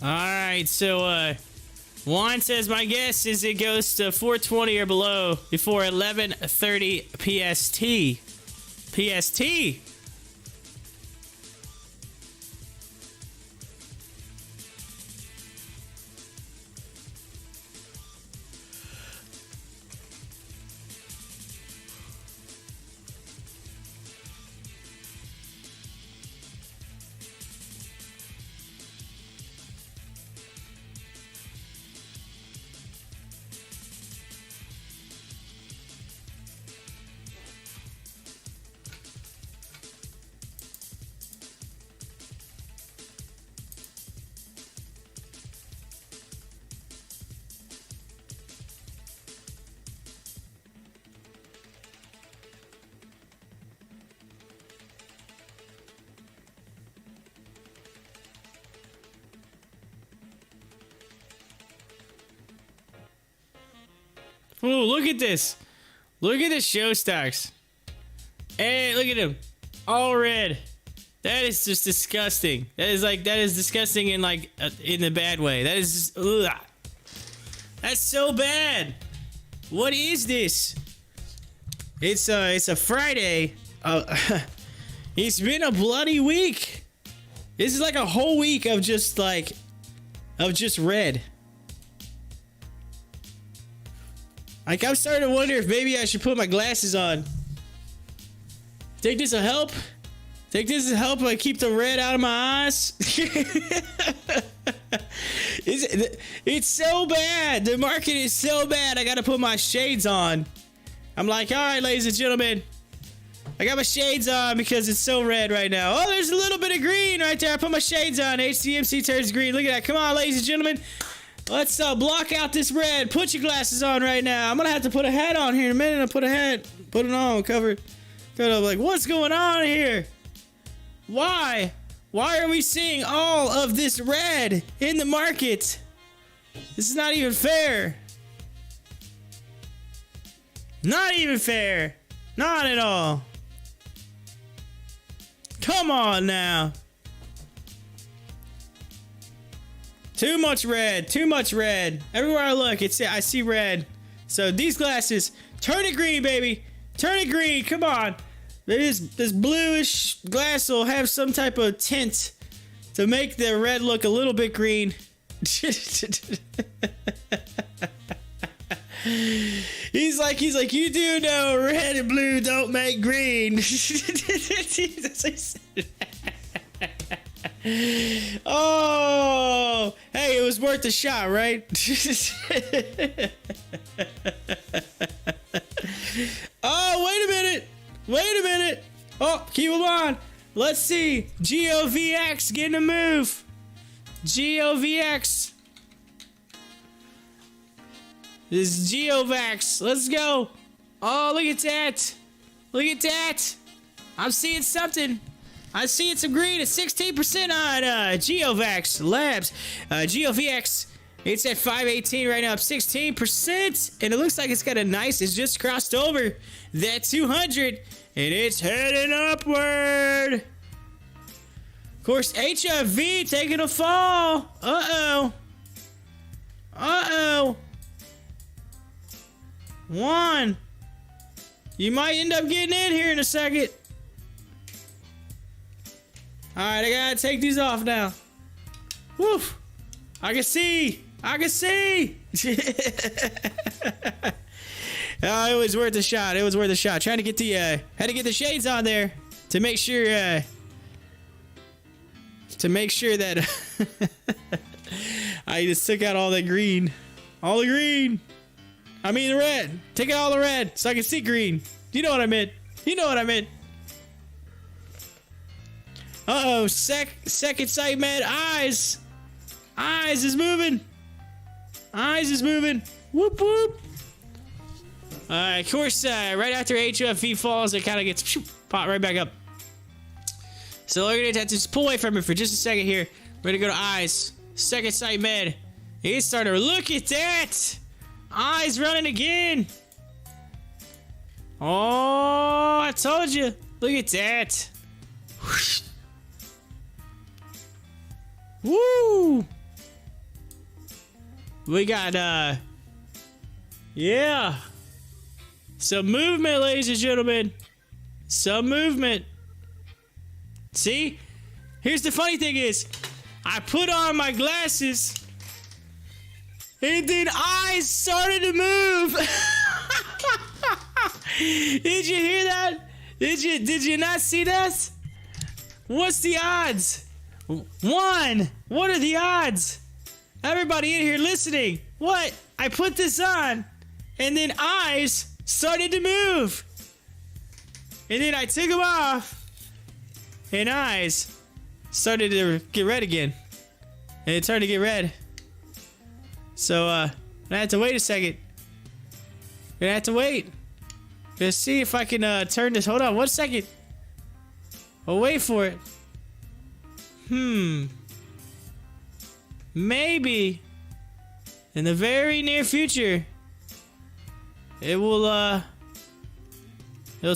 [SPEAKER 3] All right, so Juan says my guess is it goes to 420 or below before 11:30 PST. PST. Ooh, look at this. Look at the show stocks. Hey, look at them. All red. That is just disgusting. That is disgusting in in the bad way. That is just, ugh. That's so bad. What is this? It's a Friday. It's been a bloody week. This is like a whole week of just red. Like, I'm starting to wonder if maybe I should put my glasses on. Think this will help? Think this will help keep the red out of my eyes? It's so bad. The market is so bad. I gotta put my shades on. I'm like, all right, ladies and gentlemen. I got my shades on because it's so red right now. Oh, there's a little bit of green right there. I put my shades on. HCMC turns green. Look at that. Come on, ladies and gentlemen. Let's block out this red. Put your glasses on right now. I'm gonna have to put a hat on here in a minute. I put it on, cover it up. Like, what's going on here? Why are we seeing all of this red in the market? This is not even fair. Not even fair. Not at all. Come on now. Too much red. Too much red. Everywhere I look, I see red. So these glasses, turn it green, baby. Turn it green. Come on. This bluish glass will have some type of tint to make the red look a little bit green. He's like, you do know red and blue don't make green. Oh, hey, it was worth a shot, right? Oh, wait a minute. Wait a minute. Oh, keep them on. Let's see. GOVX getting a move. GOVX. This is GOVX. Let's go. Oh, look at that. Look at that. I'm seeing something. I'm seeing some green at 16% on GOVX Labs. GOVX, it's at 518 right now, up 16%. And it looks like it's just crossed over that 200. And it's heading upward. Of course, HOFV taking a fall. Uh-oh. Uh-oh. One. You might end up getting in here in a second. Alright, I gotta take these off now. Woof. I can see. I can see. Oh, it was worth a shot. It was worth a shot. Trying to get had to get the shades on there to make sure that I just took out all the green. All the green. I mean the red. Take out all the red so I can see green. You know what I meant. You know what I meant. Uh-oh. Second sight med. Eyes. Eyes is moving. Eyes is moving. Whoop, whoop. Of course, right after HOFV falls, it kind of gets popped right back up. So we're going to have to just pull away from it for just a second here. We're going to go to eyes. Second sight med. He's starting to look at that. Eyes running again. Oh, I told you. Look at that. Whoosh. Woo. We got, yeah. Some movement, ladies and gentlemen. Some movement. See? Here's the funny thing is, I put on my glasses, and then eyes started to move. Did you hear that? Did you not see that? What's the odds? One. What are the odds? Everybody in here listening. What? I put this on, and then eyes started to move. And then I took them off, and eyes started to get red again. And it started to get red. So, I had to wait a second. Gonna have to wait. Gonna see if I can turn this. Hold on 1 second. I'll wait for it. Maybe in the very near future, it'll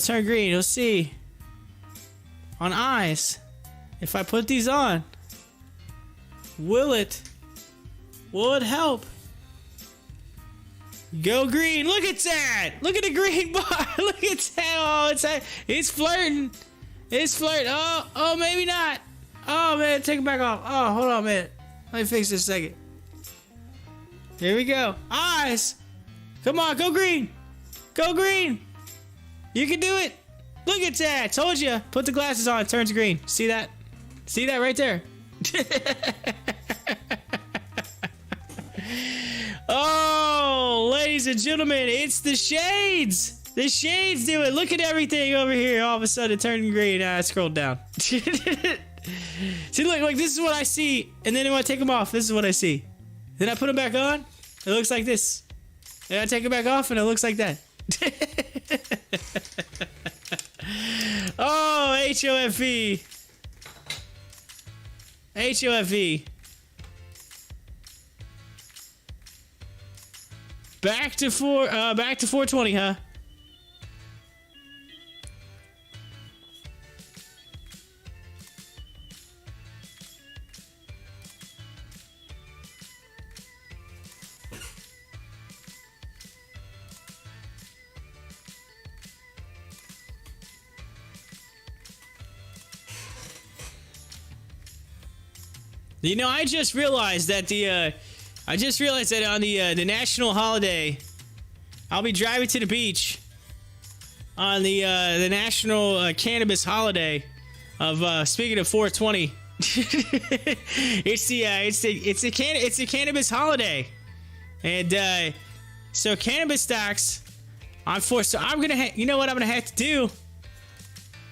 [SPEAKER 3] turn green. You'll see. On eyes. If I put these on, will it help? Go green. Look at that. Look at the green bar. Look at that. Oh, it's flirting. It's flirting. Oh, maybe not. Oh, man, take it back off. Oh, hold on, man. Let me fix this a second. Here we go. Eyes. Come on, go green. Go green. You can do it. Look at that. Told you. Put the glasses on. It turns green. See that? See that right there? Oh, ladies and gentlemen, it's the shades. The shades do it. Look at everything over here. All of a sudden, it turned green. I scrolled down. See, look, like this is what I see. And then when I take them off, this is what I see. Then I put them back on. It looks like this. And I take it back off, and it looks like that. Oh, HOFV. HOFV. Back to 420, huh? You know, I just realized that on the national holiday, I'll be driving to the beach on the national cannabis holiday of speaking of 420. it's the cannabis holiday, and so cannabis stocks I'm forced. So I'm gonna you know what I'm gonna have to do.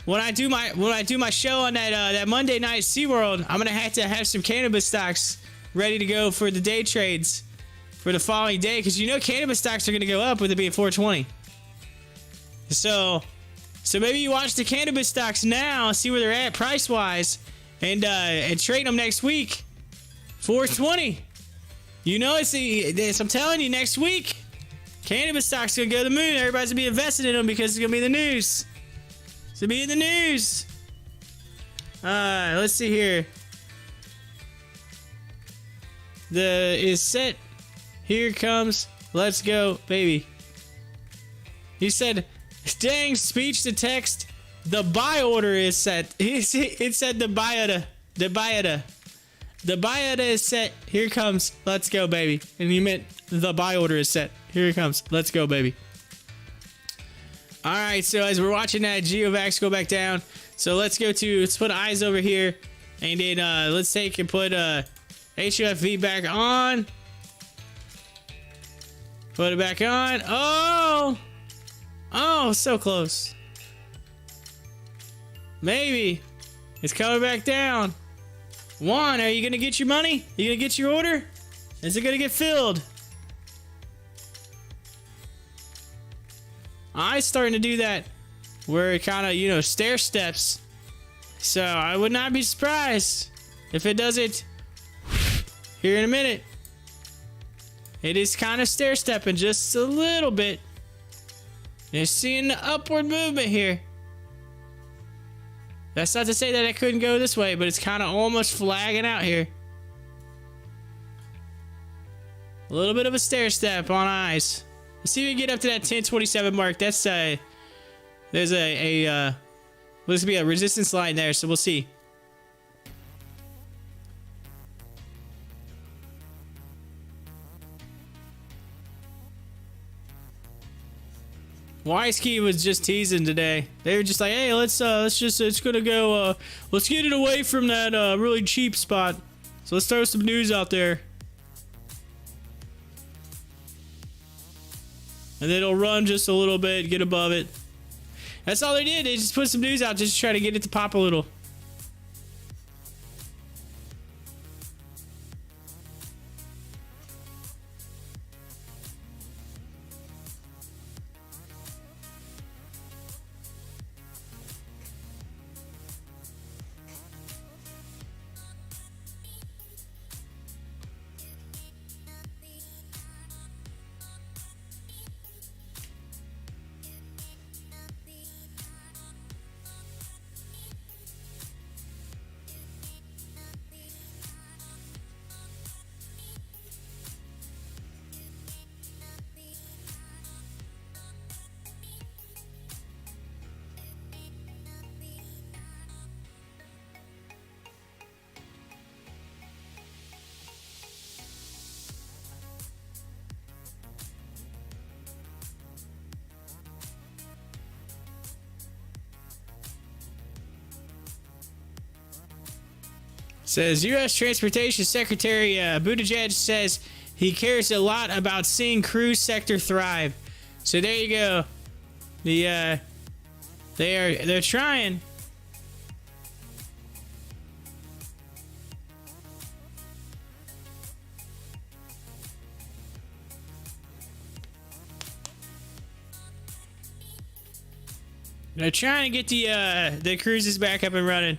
[SPEAKER 3] When I do my show on that Monday night at SeaWorld, I'm gonna have to have some cannabis stocks ready to go for the day trades for the following day, because you know cannabis stocks are gonna go up with it being 420. So maybe you watch the cannabis stocks now, see where they're at price wise, and trade them next week. 420. You know I'm telling you, next week cannabis stocks are gonna go to the moon. Everybody's gonna be invested in them because it's gonna be in the news. To be in the news. Let's see here. Is set. Here comes. Let's go, baby. He said, dang, speech to text. The buy order is set. It said the buy order. The buy order. The buy order is set. Here comes. Let's go, baby. And you meant the buy order is set. Here it comes. Let's go, baby. All right, so as we're watching that Geovax go back down, so let's put eyes over here, and then let's take and put HOFV back on. Put it back on. Oh, so close. Maybe it's coming back down. Juan, are you gonna get your money? You gonna get your order? Is it gonna get filled? I'm starting to do that where it kind of, stair steps. So I would not be surprised if it does it here in a minute. It is kind of stair stepping just a little bit. You're seeing the upward movement here. That's not to say that it couldn't go this way, but it's kind of almost flagging out here. A little bit of a stair step on eyes. Let's see if we can get up to that 1027 mark. There's looks to be a resistance line there, so we'll see. Wisekey was just teasing today. They were just like, hey, let's get it away from that really cheap spot. So let's throw some news out there. And then it'll run just a little bit, get above it. That's all they did. They just put some news out just to try to get it to pop a little. Says U.S. Transportation Secretary Buttigieg says he cares a lot about seeing cruise sector thrive. So there you go. They're trying. They're trying to get the cruises back up and running.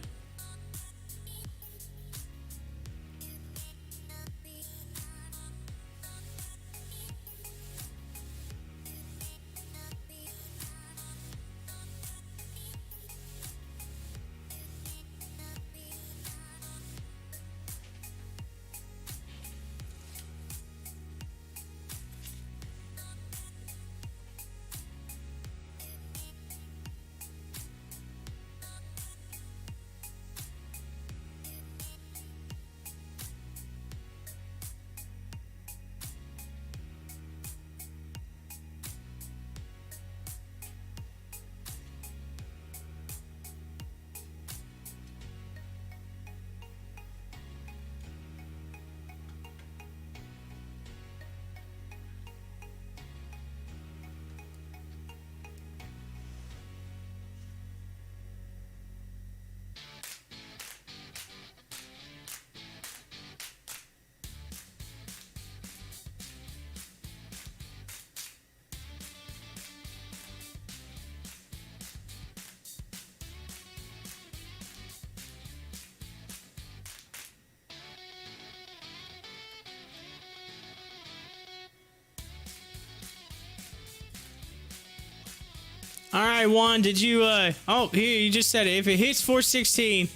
[SPEAKER 3] All right, Juan, did you, oh, here, you just said it. If it hits 416,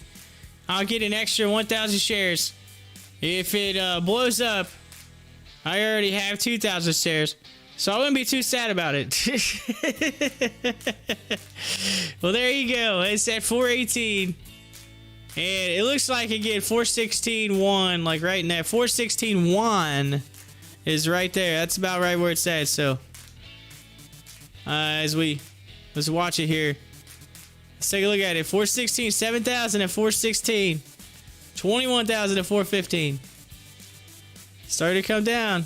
[SPEAKER 3] I'll get an extra 1,000 shares. If it blows up, I already have 2,000 shares. So I wouldn't be too sad about it. Well, there you go. It's at 418. And it looks like, again, 416.1, like right in there. 416.1 is right there. That's about right where it's at. So, let's watch it here. Let's take a look at it. 416, 7,000 at 416. 21,000 at 415. Started to come down.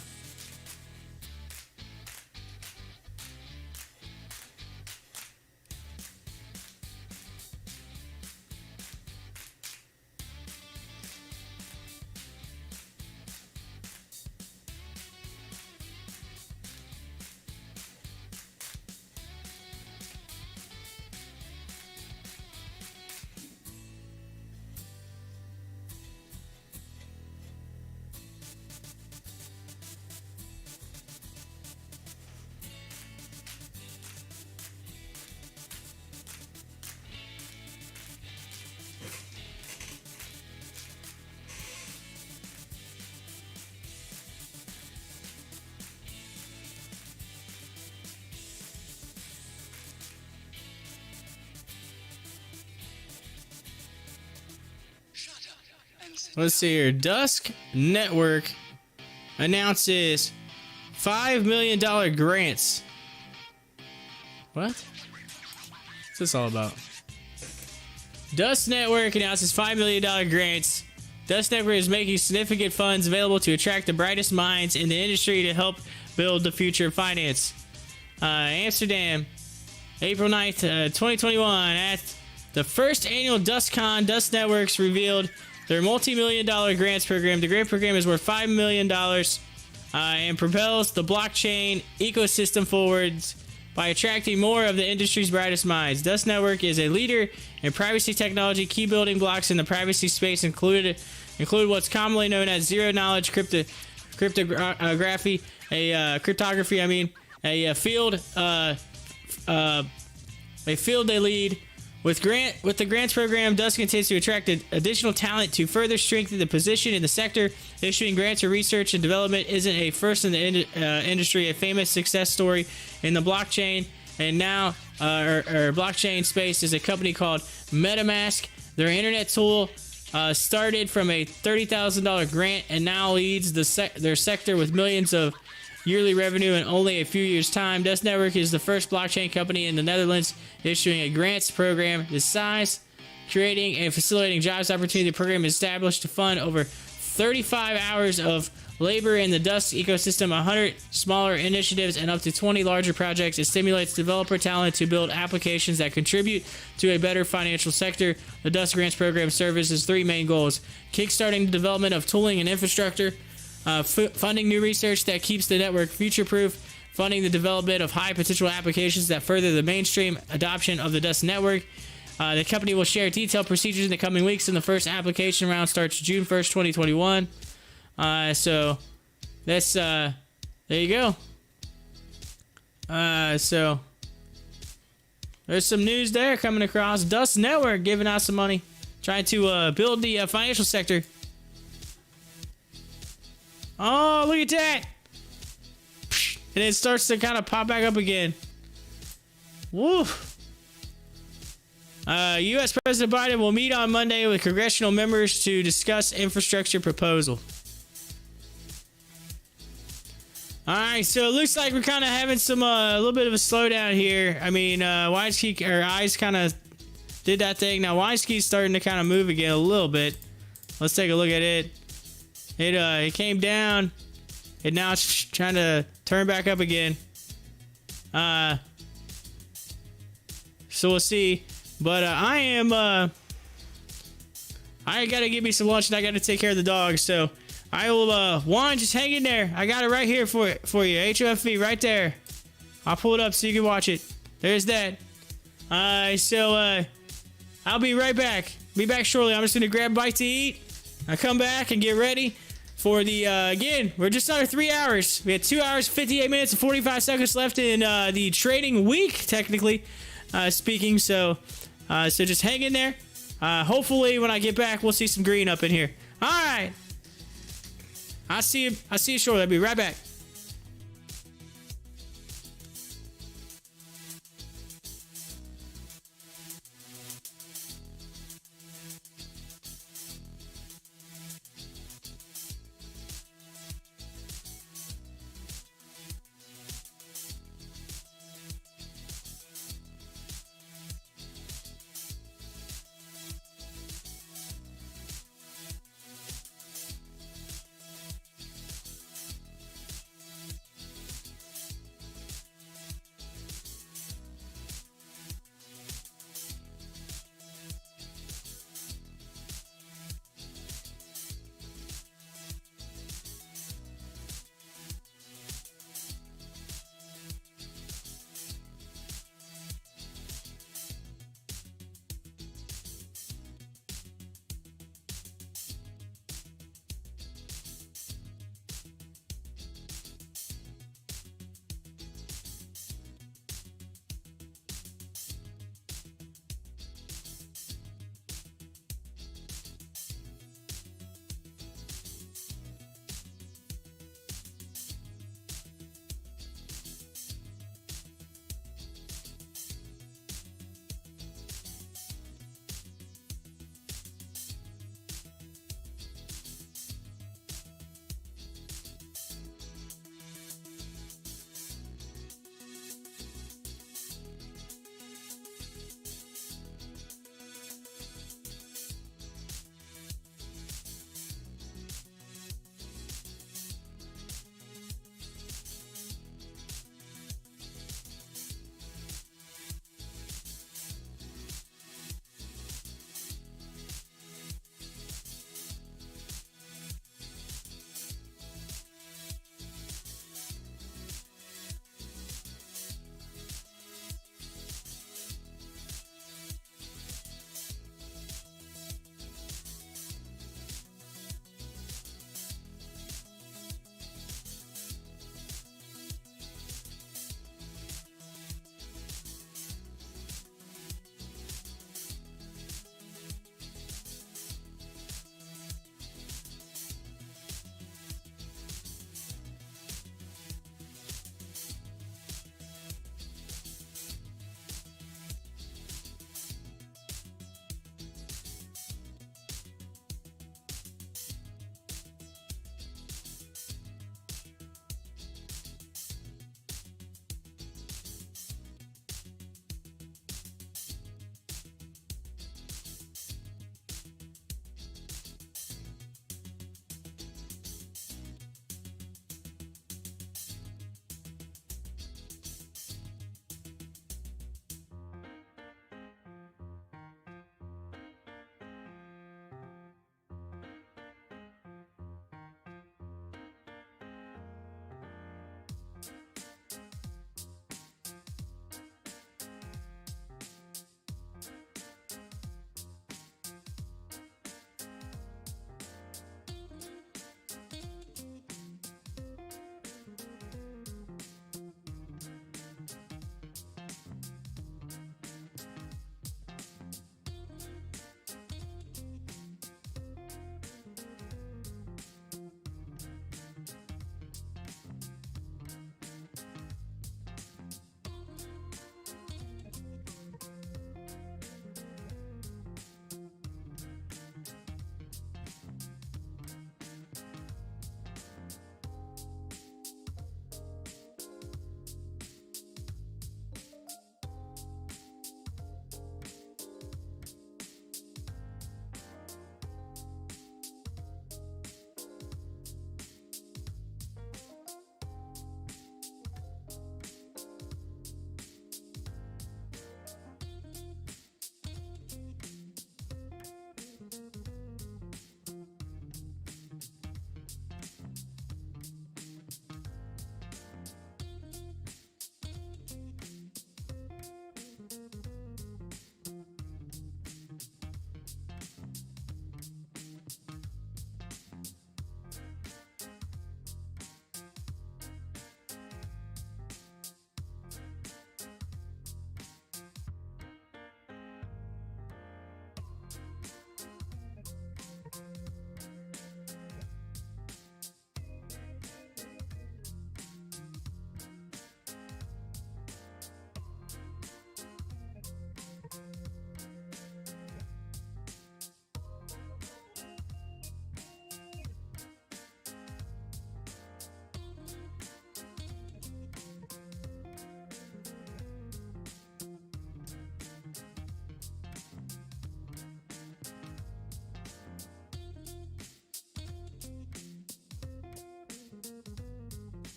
[SPEAKER 3] Let's see here. Dusk Network announces $5 million grants. What? What's this all about? Dusk Network announces $5 million grants. Dusk Network is making significant funds available to attract the brightest minds in the industry to help build the future of finance. Amsterdam, April 9th, 2021. At the first annual DuskCon, Dusk Networks revealed their multi-million-dollar grants program. The grant program is worth $5 million and propels the blockchain ecosystem forwards by attracting more of the industry's brightest minds. Dusk Network is a leader in privacy technology. Key building blocks in the privacy space include what's commonly known as zero-knowledge cryptography, a field they lead. With the grants program, Dusk intends to attract additional talent to further strengthen the position in the sector. Issuing grants for research and development isn't a first in the industry. A famous success story in the blockchain and now blockchain space is a company called MetaMask. Their internet tool started from a $30,000 grant and now leads their sector with millions of yearly revenue in only a few years' time. Dusk Network is the first blockchain company in the Netherlands issuing a grants program this size. creating and facilitating jobs opportunity program is established to fund over 35 hours of labor in the Dust ecosystem, 100 smaller initiatives, and up to 20 larger projects. It stimulates developer talent to build applications that contribute to a better financial sector. The Dust Grants program services 3 main goals: kickstarting the development of tooling and infrastructure, funding new research that keeps the network future-proof, funding the development of high-potential applications that further the mainstream adoption of the Dust network. The company will share detailed procedures in the coming weeks, and the first application round starts June 1st, 2021. So that's there you go. So there's some news there coming across. Dust Network giving out some money, trying to build the financial sector. Oh, look at that! And it starts to kind of pop back up again. Woo! U.S. President Biden will meet on Monday with congressional members to discuss infrastructure proposal. All right, so it looks like we're kind of having some a little bit of a slowdown here. I mean, Eyes kind of did that thing. Now Wisky's starting to kind of move again a little bit. Let's take a look at it. It came down, and now it's trying to turn back up again. So we'll see. But I gotta get me some lunch, and I gotta take care of the dog. So I will, Juan, just hang in there. I got it right here for you. HOFV right there. I'll pull it up so you can watch it. There's that. So I'll be right back. Be back shortly. I'm just gonna grab a bite to eat. I come back and get ready for the, again, we're just under 3 hours. We had 2 hours, 58 minutes, and 45 seconds left in the trading week, technically speaking. So just hang in there. Hopefully when I get back, we'll see some green up in here. All right. I'll see you shortly. I'll be right back.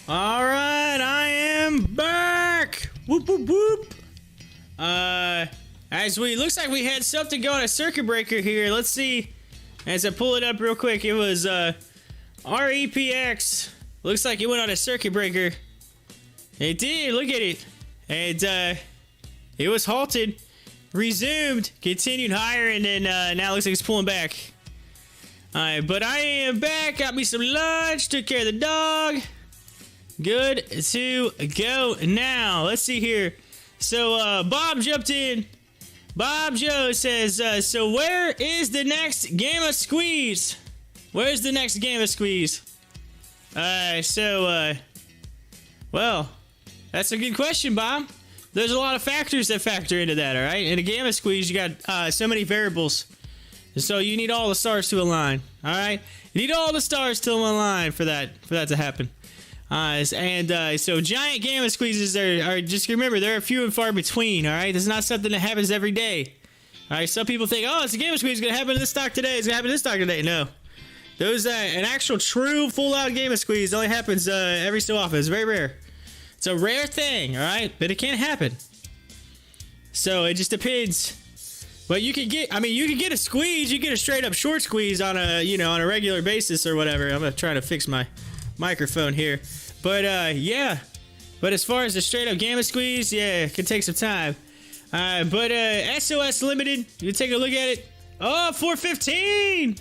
[SPEAKER 3] All right, I am back. Whoop whoop whoop. Looks like we had something go on a circuit breaker here. Let's see. As I pull it up real quick, it was REPX. Looks like it went on a circuit breaker. It did. Look at it. And it was halted, resumed, continued higher, and then now it looks like it's pulling back. All right, but I am back. Got me some lunch. Took care of the dog. Good to go now. Let's see here. So Bob jumped in. Bob Joe says, so where is the next Gamma Squeeze? Where's the next Gamma Squeeze? Well, that's a good question, Bob. There's a lot of factors that factor into that, all right? In a Gamma Squeeze, you got so many variables. So you need all the stars to align, all right? You need all the stars to align for that to happen. So giant Gamma Squeezes are just remember, they're few and far between, all right? It's not something that happens every day. All right, some people think, oh, it's a Gamma Squeeze, it's going to happen in this stock today, it's going to happen in this stock today. No. Those, an actual true full-out Gamma Squeeze only happens every so often. It's very rare. It's a rare thing, all right? But it can happen. So it just depends. But you can get a squeeze, you get a straight-up short squeeze on a regular basis or whatever. I'm going to try to fix my microphone here. But yeah, but as far as the straight up Gamma Squeeze, yeah, it can take some time. But SOS Limited, you take a look at it. Oh, 415.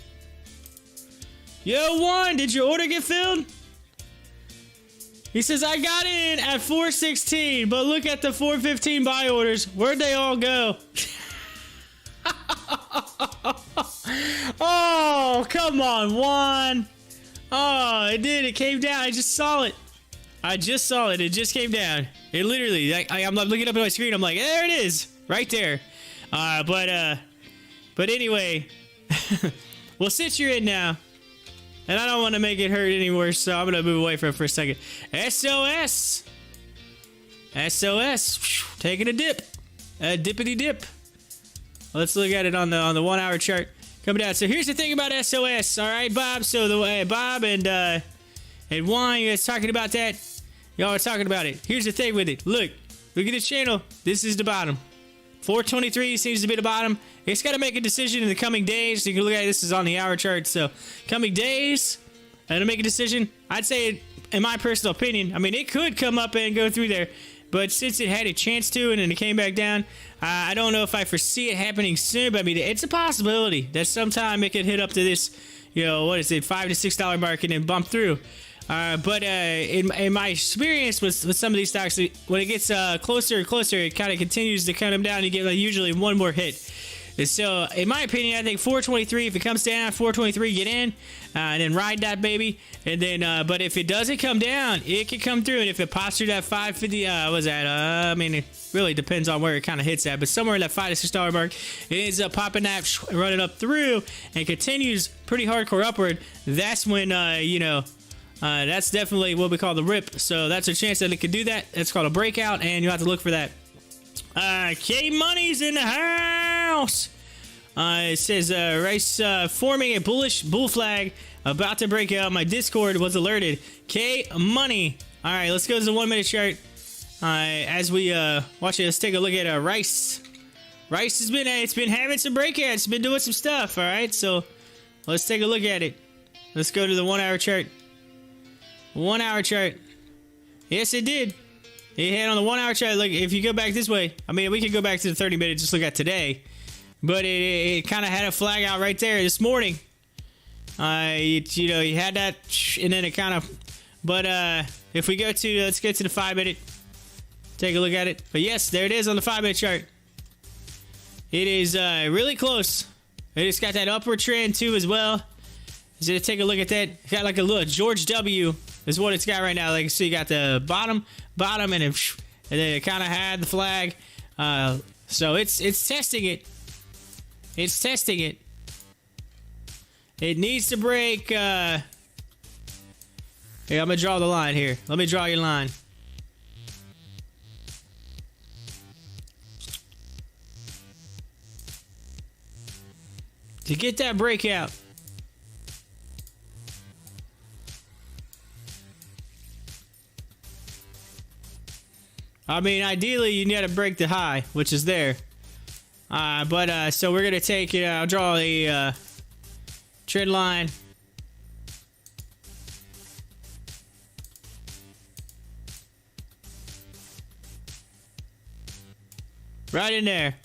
[SPEAKER 3] Yo, Juan, did your order get filled? He says, I got in at 416, but look at the 415 buy orders. Where'd they all go? Oh, come on, Juan. Oh, it did. It came down. I just saw it. It just came down. It literally, I'm looking up at my screen. I'm like, there it is. Right there. But anyway, well, since you're in now, and I don't want to make it hurt any worse, so I'm going to move away from it for a second. SOS. Taking a dip. A dippity dip. Let's look at it on the 1 hour chart. Coming down. So here's the thing about SOS. All right, Bob. So Bob and Juan, you guys talking about that? Y'all are talking about it. Here's the thing with it. Look at this channel. This is the bottom. 423 seems to be the bottom. It's got to make a decision in the coming days. You can look at it. This is on the hour chart. So coming days, to make a decision. I'd say, in my personal opinion, I mean, it could come up and go through there. But since it had a chance to and then it came back down, I don't know if I foresee it happening soon. But I mean, it's a possibility that sometime it could hit up to this, $5 to $6 mark and then bump through. But in my experience with some of these stocks, when it gets closer and closer, it kind of continues to come down. You get usually one more hit. And so, in my opinion, I think 423. If it comes down, 423, get in, and then ride that baby. And then, but if it doesn't come down, it could come through. And if it pops through that 550, it really depends on where it kind of hits at. But somewhere in that $5 to $6 mark, it ends up popping that, running up through, and continues pretty hardcore upward. That's when that's definitely what we call the rip. So that's a chance that it could do that. It's called a breakout, and you have to look for that. K Money's in the house. It says Rice forming a bullish bull flag about to break out. My Discord was alerted. K Money. All right, let's go to the 1 minute chart. As we watch it, let's take a look at Rice. Rice has been having some breakouts. It's been doing some stuff. All right, so let's take a look at it. Let's go to the 1 hour chart. 1 hour chart. Yes, it did. It had on the 1 hour chart. Look, if you go back this way, we could go back to the 30 minutes, just look at today. But it kind of had a flag out right there this morning. You had that, and then it kind of. But if we let's get to the 5 minute. Take a look at it. But yes, there it is on the 5 minute chart. It is really close. It's got that upward trend too as well. So take a look at that. It's got like a little George W. is what it's got right now. Like, so you got the bottom, and then it kind of had the flag. So it's testing it. It's testing it. It needs to break. Here, I'm gonna draw the line here. Let me draw your line. To get that breakout. I mean, ideally, you need to break the high, which is there. So we're gonna take, I'll draw a trend line. Right in there.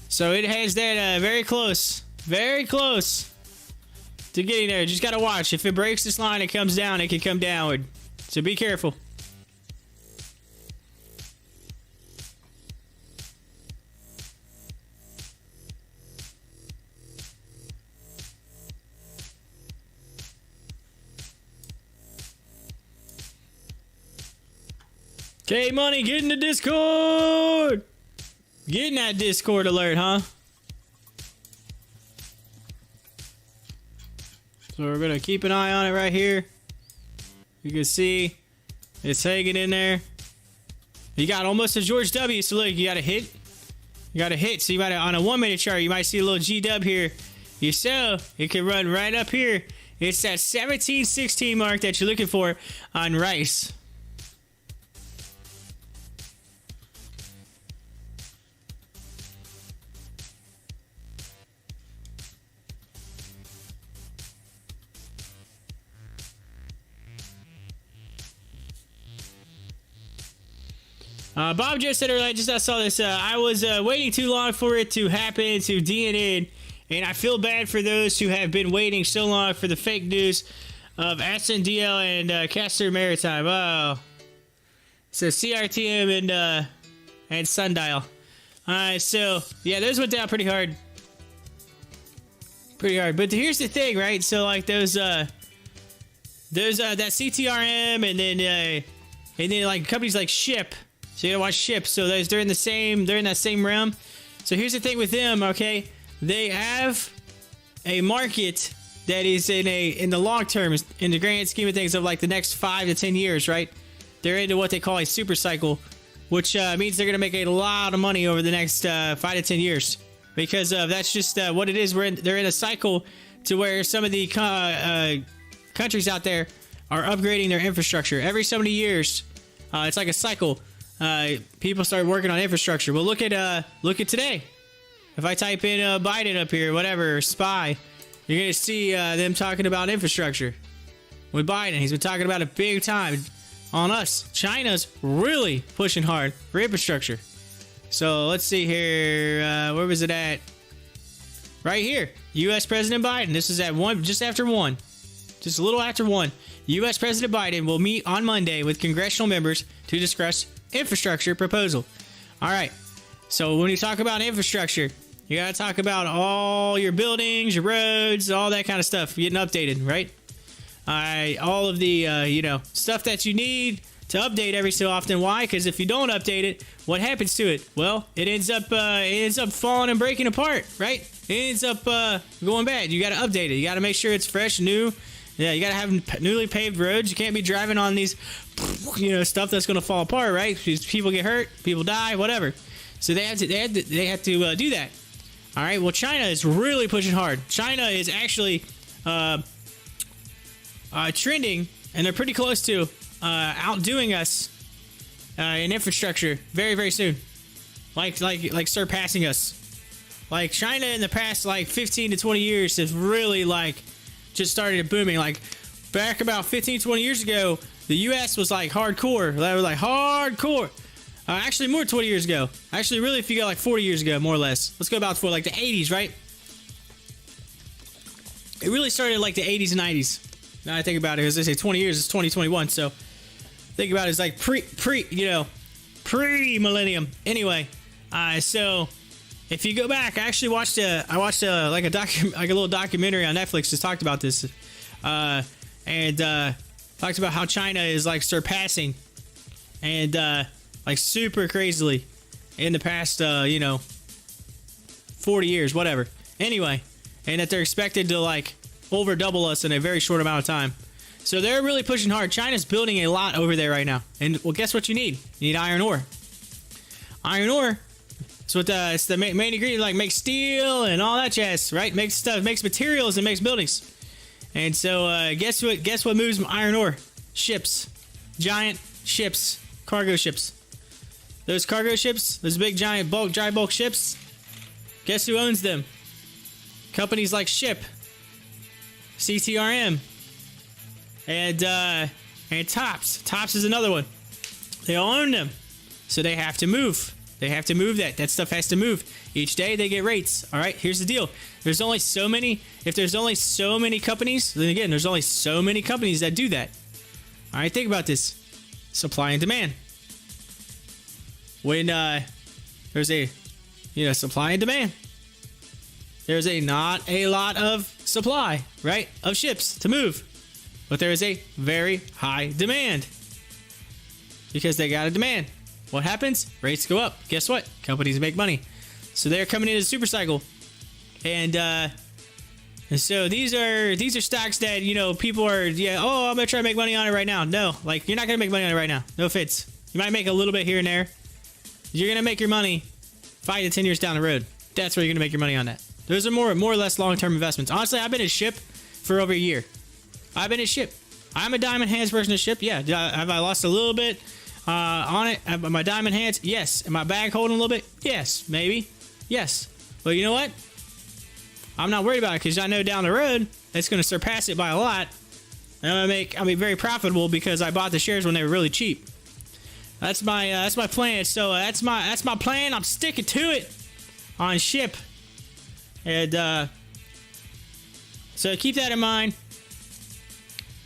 [SPEAKER 3] So it has that very close to getting there. Just gotta watch. If it breaks this line, it comes down. It can come downward. So be careful. Okay, money, get in the Discord. Get in that Discord alert, huh? So we're gonna keep an eye on it right here. You can see it's hanging in there. You got almost a George W. So look, you got a hit. You got a hit. So you might on a 1 minute chart, you might see a little G dub here. You saw it can run right up here. It's that 1716 mark that you're looking for on Rice. Bob just said earlier, I saw this, I was waiting too long for it to happen to DNN, and I feel bad for those who have been waiting so long for the fake news of SNDL and Castor Maritime. Oh. So CRTM and Sundial. Alright, so, yeah, those went down pretty hard. But here's the thing, right? So, like, those that CTRM and then like, companies like Ship. So you gotta watch Ship. So they're in that same realm. So here's the thing with them, okay? They have a market that is in the long term, in the grand scheme of things, of like the next 5 to 10 years, right? They're into what they call a super cycle, which means they're gonna make a lot of money over the next 5 to 10 years, because that's just what it is. They're in a cycle to where some of the countries out there are upgrading their infrastructure every so many years. It's like a cycle. People start working on infrastructure. Well, look at today. If I type in Biden up here, whatever, spy, you're gonna see them talking about infrastructure with Biden. He's been talking about it big time on us. China's really pushing hard for infrastructure. So let's see here. Where was it at? Right here. U.S. President Biden. This is at 1, just after 1. Just a little after 1. U.S. President Biden will meet on Monday with congressional members to discuss infrastructure proposal. All right. So when you talk about infrastructure, you got to talk about all your buildings, your roads, all that kind of stuff getting updated, right? All of the, stuff that you need to update every so often. Why? Because if you don't update it, what happens to it? Well, it ends up falling and breaking apart, right? It ends up going bad. You got to update it. You got to make sure it's fresh, new. Yeah, you gotta have newly paved roads. You can't be driving on these, stuff that's gonna fall apart, right? People get hurt, people die, whatever. So they have to do that. All right. Well, China is really pushing hard. China is actually trending, and they're pretty close to outdoing us in infrastructure very, very soon. Like surpassing us. Like China in the past 15 to 20 years has really just started booming. Like back about 15, 20 years ago, the U.S. was hardcore. They were hardcore. Actually, more than 20 years ago. Actually, really, if you go 40 years ago, more or less. Let's go about for the 80s, right? It really started in the 80s and 90s. Now I think about it, because they say 20 years, it's 2021. So think about it as pre-millennium. Anyway, so if you go back, I actually watched a little documentary on Netflix that talked about this, and talked about how China is surpassing and super crazily in the past 40 years, whatever. Anyway, and that they're expected to over double us in a very short amount of time. So they're really pushing hard. China's building a lot over there right now. And well, guess what you need? You need iron ore. Iron ore. So it's the main ingredient, makes steel and all that jazz, right? Makes stuff, makes materials, and makes buildings. And so guess what moves iron ore? Ships. Giant ships. Cargo ships. those cargo ships, those big giant dry bulk ships, guess who owns them? Companies like Ship, CTRM, and Tops. Tops is another one. They all own them, so they have to move. They have to move that. That stuff has to move. Each day they get rates. All right, here's the deal. There's only so many. If there's only so many companies, then again, there's only so many companies that do that. All right, think about this. Supply and demand. When there's a, supply and demand, there's not a lot of supply, right, of ships to move, but there is a very high demand because they got a demand. What happens? Rates go up. Guess what? Companies make money. So they're coming into super cycle, and so these are stocks that people are I'm gonna try to make money on it right now. No, like you're not gonna make money on it right now. No offense. You might make a little bit here and there. You're gonna make your money 5 to 10 years down the road. That's where you're gonna make your money on that. Those are more or less long-term investments. Honestly, I've been at Ship for over a year. I've been at Ship. I'm a diamond hands person at Ship. Yeah. Have I lost a little bit on it? Am my diamond hands? Yes. Am my bag holding a little bit? Yes. Maybe. Yes. But you know what? I'm not worried about it because I know down the road it's going to surpass it by a lot. And I'll be very profitable because I bought the shares when they were really cheap. That's my plan. So that's my plan. I'm sticking to it on Ship. And so keep that in mind.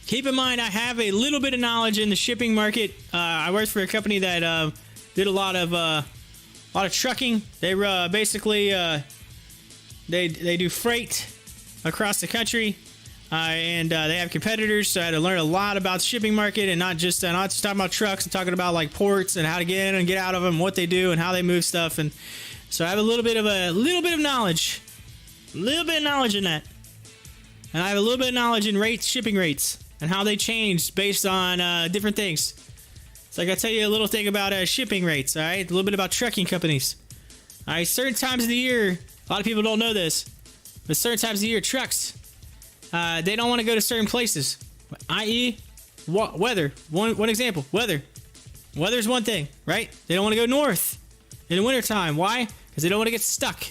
[SPEAKER 3] Keep in mind, I have a little bit of knowledge in the shipping market. I worked for a company that did a lot of trucking. They basically they do freight across the country, and they have competitors. So I had to learn a lot about the shipping market, and not just talking about trucks. I'm talking about like ports and how to get in and get out of them, what they do, and how they move stuff. And so I have a little bit of knowledge. A little bit of knowledge in that. And I have a little bit of knowledge in shipping rates and how they change based on different things. So I got to tell you a little thing about shipping rates, all right? A little bit about trucking companies. All right, certain times of the year, a lot of people don't know this, but certain times of the year, trucks, they don't want to go to certain places, i.e. weather. One example, weather. Weather's one thing, right? They don't want to go north in the wintertime. Why? Because they don't want to get stuck.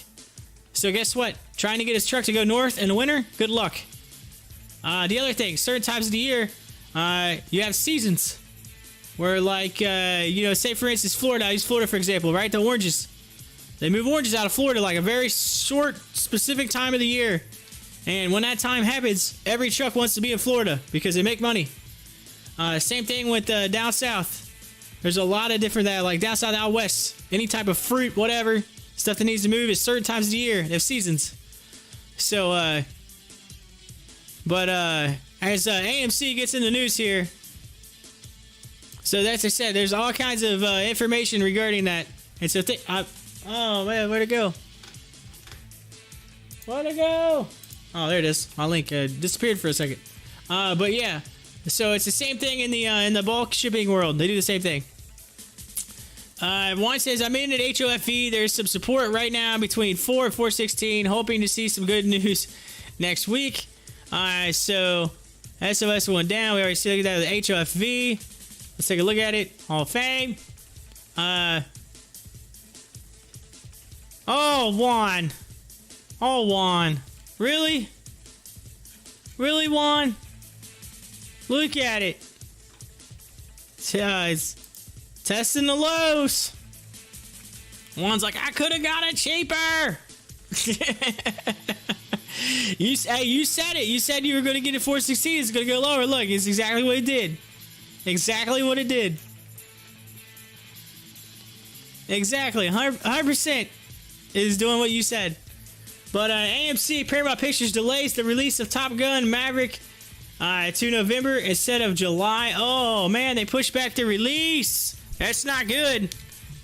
[SPEAKER 3] So guess what? Trying to get his truck to go north in the winter, good luck. The other thing, certain times of the year, you have seasons where, like, say for instance, Florida. I use Florida for example, right? The oranges. They move oranges out of Florida like a very short, specific time of the year. And when that time happens, every truck wants to be in Florida because they make money. Same thing with down south. There's a lot of different like down south, out west. Any type of fruit, whatever. Stuff that needs to move at certain times of the year. They have seasons. So, as AMC gets in the news here, so that's I said, there's all kinds of information regarding that. And so, oh man, where'd it go? Where'd it go? Oh, there it is. My link disappeared for a second. But yeah, so it's the same thing in the bulk shipping world. They do the same thing. One says, I'm in at HOFV. There's some support right now between 4 and 416. Hoping to see some good news next week. So SOS went down. We already see that with HOFV. Let's take a look at it. Hall of Fame. Juan. Oh, Juan. Really? Really, Juan? Look at it. It's testing the lows. Juan's like, I could have got it cheaper. You said it. You said you were going to get it 416. It's going to go lower. Look, it's exactly what it did. Exactly what it did. Exactly. 100% is doing what you said. But AMC Paramount Pictures delays the release of Top Gun Maverick to November instead of July. Oh, man, they pushed back the release. That's not good.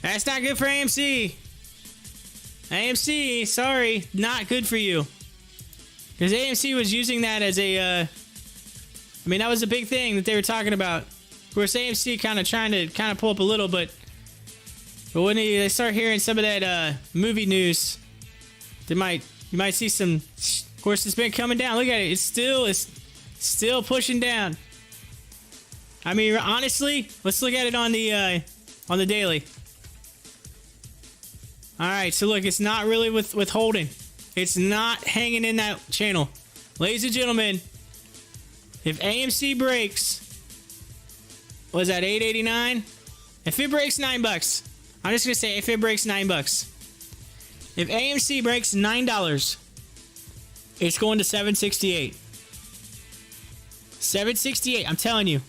[SPEAKER 3] That's not good for AMC. AMC, sorry, not good for you. Because AMC was using that as a, that was a big thing that they were talking about. Of course, AMC kind of trying to pull up a little, but when they start hearing some of that movie news, you might see some. Of course, it's been coming down. Look at it. It's still pushing down. I mean, honestly, let's look at it on the daily. All right, so look, it's not really withholding. It's not hanging in that channel. Ladies and gentlemen, if AMC breaks, was that 8.89? If it breaks $9, I'm just gonna say if it breaks $9. If AMC breaks $9, it's going to 768. 768. I'm telling you,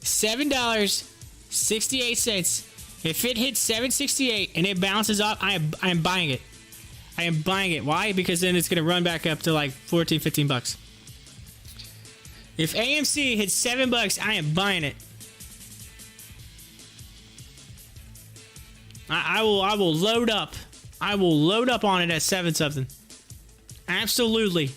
[SPEAKER 3] $7.68. If it hits 768 and it bounces up, I am buying it. I am buying it. Why? Because then it's gonna run back up to like 14, 15 bucks. If AMC hits $7, I am buying it. I will load up. I will load up on it at 7 something. Absolutely.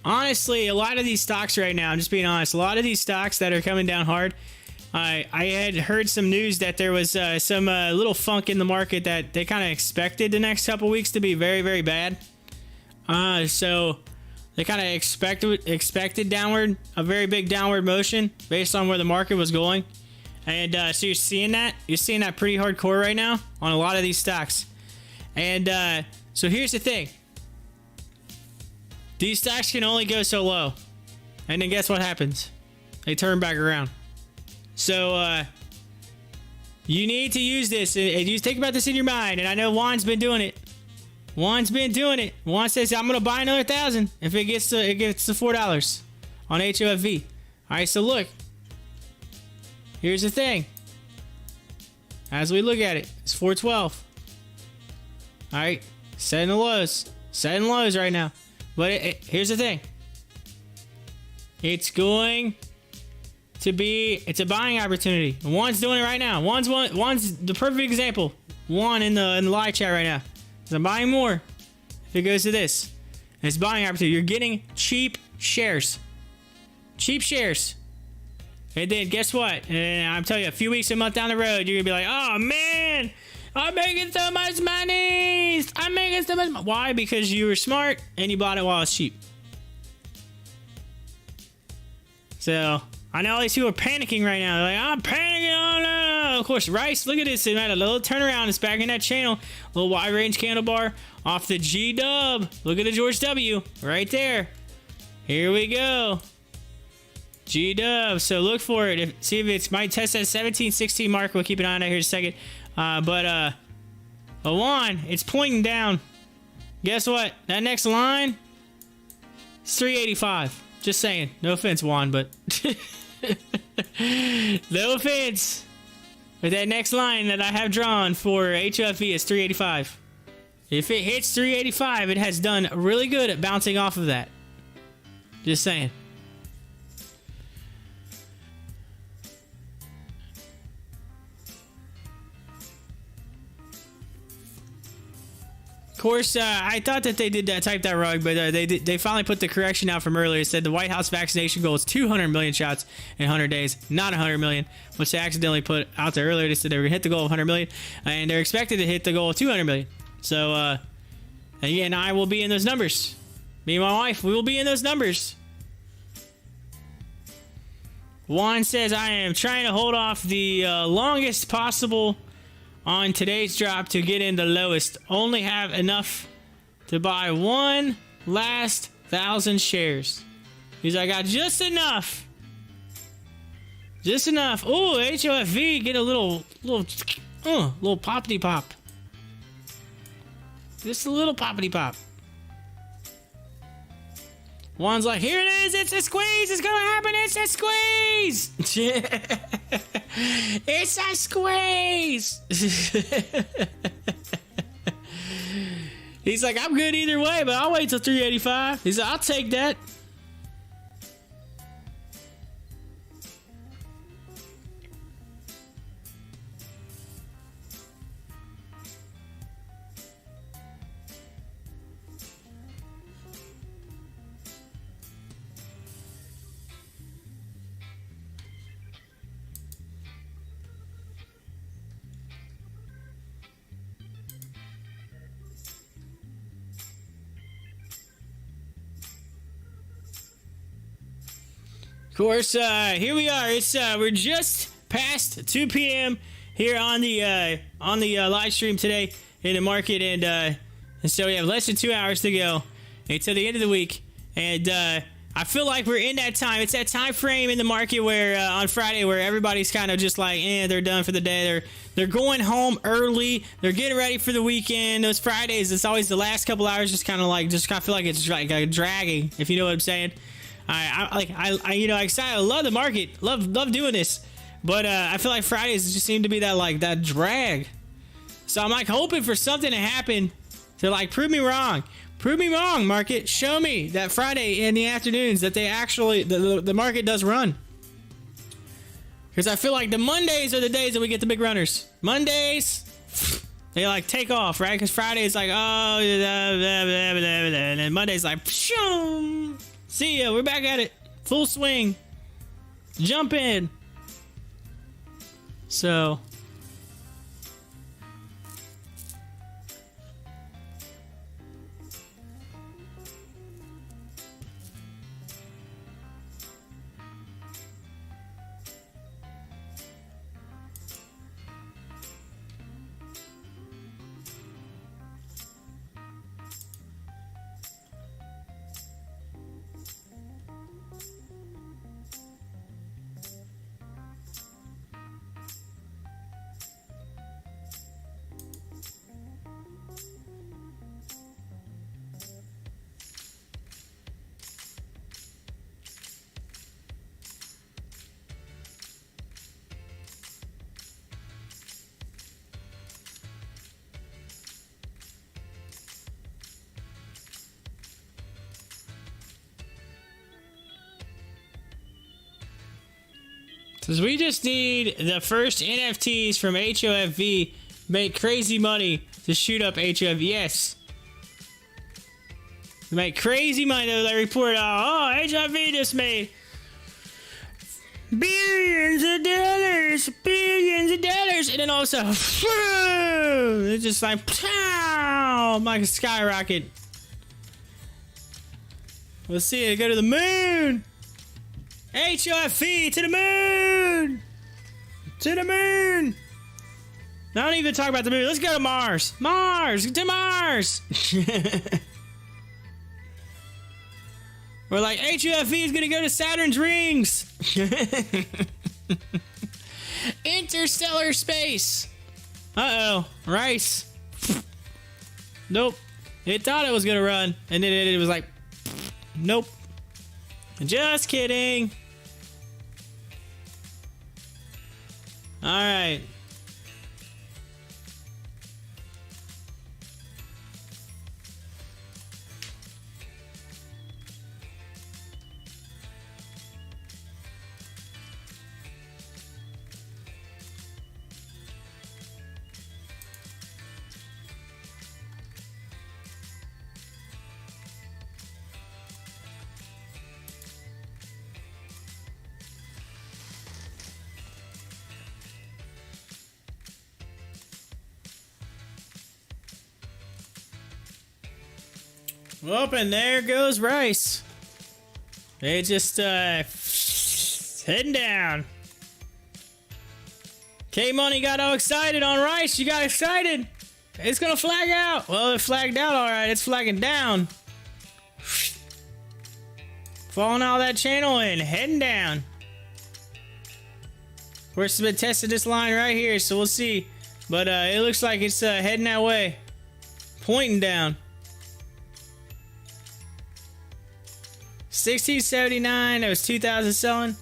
[SPEAKER 3] Honestly, a lot of these stocks right now, I'm just being honest, a lot of these stocks that are coming down hard, I had heard some news that there was some little funk in the market that they kind of expected the next couple weeks to be very, very bad. So they kind of expected downward, a very big downward motion based on where the market was going. And so you're seeing that. You're seeing that pretty hardcore right now on a lot of these stocks. And so here's the thing. These stocks can only go so low. And then guess what happens? They turn back around. So, you need to use this. And you think about this in your mind. And I know Juan's been doing it. Juan says, I'm going to buy another 1,000 if it gets to $4 on HOFV. All right, so look. Here's the thing. As we look at it, it's 412. All right, setting the lows. Setting lows right now. But here's the thing. It's going to be, it's a buying opportunity. Juan's doing it right now. Juan's the perfect example. Juan in the live chat right now. So I'm buying more if it goes to this. And it's buying opportunity. You're getting cheap shares. Cheap shares. And then guess what? And I'm telling you, a few weeks, a month down the road, you're going to be like, oh man, I'm making so much money. I'm making so much money. Why? Because you were smart and you bought it while it's cheap. So I know all these people are panicking right now. They're like, I'm panicking. Oh no. Of course, Rice, look at this. It had a little turnaround. It's back in that channel. A little wide range candle bar off the G dub. Look at the George W right there. Here we go. G dub. So look for it. See if it might test that 1716 mark. We'll keep an eye on it here in a second. But Juan, it's pointing down. Guess what? That next line is 385. Just saying. No offense, Juan, but no offense. But that next line that I have drawn for HOFV is 385. If it hits 385, it has done really good at bouncing off of that. Just saying. Of course, I thought that they did that, type that wrong, but they finally put the correction out from earlier. It said the White House vaccination goal is 200 million shots in 100 days, not 100 million, which they accidentally put out there earlier. They said they were going to hit the goal of 100 million, and they're expected to hit the goal of 200 million. So, and I will be in those numbers. Me and my wife, we will be in those numbers. Juan says, I am trying to hold off the longest possible on today's drop to get in the lowest. Only have enough to buy one last 1,000 shares. He's like, I got just enough. Just enough. Oh, HOFV, get a little poppity pop. Just a little poppity pop. Juan's like, here it is, it's a squeeze, it's gonna happen, it's a squeeze! It's a squeeze! He's like, I'm good either way, but I'll wait till 385. He's like, I'll take that. Of course, here we are. It's we're just past 2 p.m. here on the live stream today in the market, and so we have less than 2 hours to go until the end of the week, and I feel like we're in that time. It's that time frame in the market where on Friday where everybody's kind of just like, they're done for the day. They're going home early. They're getting ready for the weekend. Those Fridays, it's always the last couple hours, just kind of feel like it's like dragging, if you know what I'm saying. I love the market, love doing this, but I feel like Fridays just seem to be that drag. So I'm like hoping for something to happen to like prove me wrong. Prove me wrong, market. Show me that Friday in the afternoons that they actually the market does run. Because I feel like the Mondays are the days that we get the big runners. Mondays, they like take off, right? Because Friday is like, oh, and then Monday's like, pshoom. See ya, we're back at it. Full swing. Jump in. So. Because we just need the first NFTs from HOFV make crazy money to shoot up HOFV. Yes. Make crazy money. They report out, oh, HOFV just made billions of dollars. And then also, it's just like, pow, like a skyrocket. Let's see it go to the moon. HOFV to the moon! To the moon! I don't even talk about the moon. Let's go to Mars. Mars! To Mars! We're like, HOFV is gonna go to Saturn's rings! Interstellar space! Uh-oh. Rice. Nope. It thought it was gonna run, and then it was like, nope. Just kidding. All right. Well, and there goes Rice. They just heading down. K-Money got all excited on Rice. You got excited. It's gonna flag out. Well, it flagged out all right. It's flagging down. Falling out of that channel and heading down. We're been testing this line right here, so we'll see. But it looks like it's heading that way. Pointing down. 1679, that was 2,000 selling.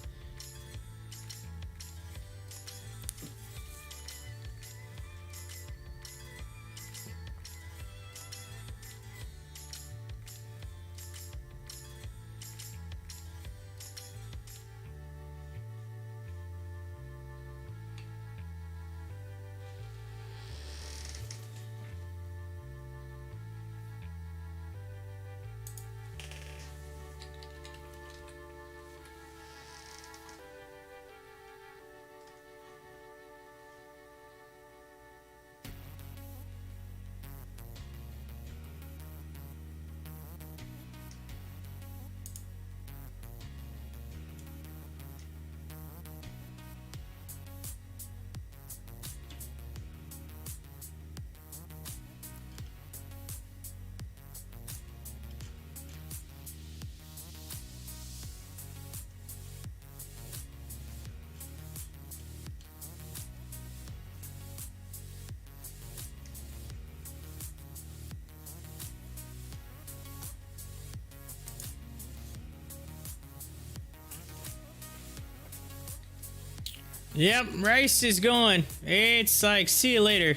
[SPEAKER 3] Yep, Rice is going. It's like, see you later.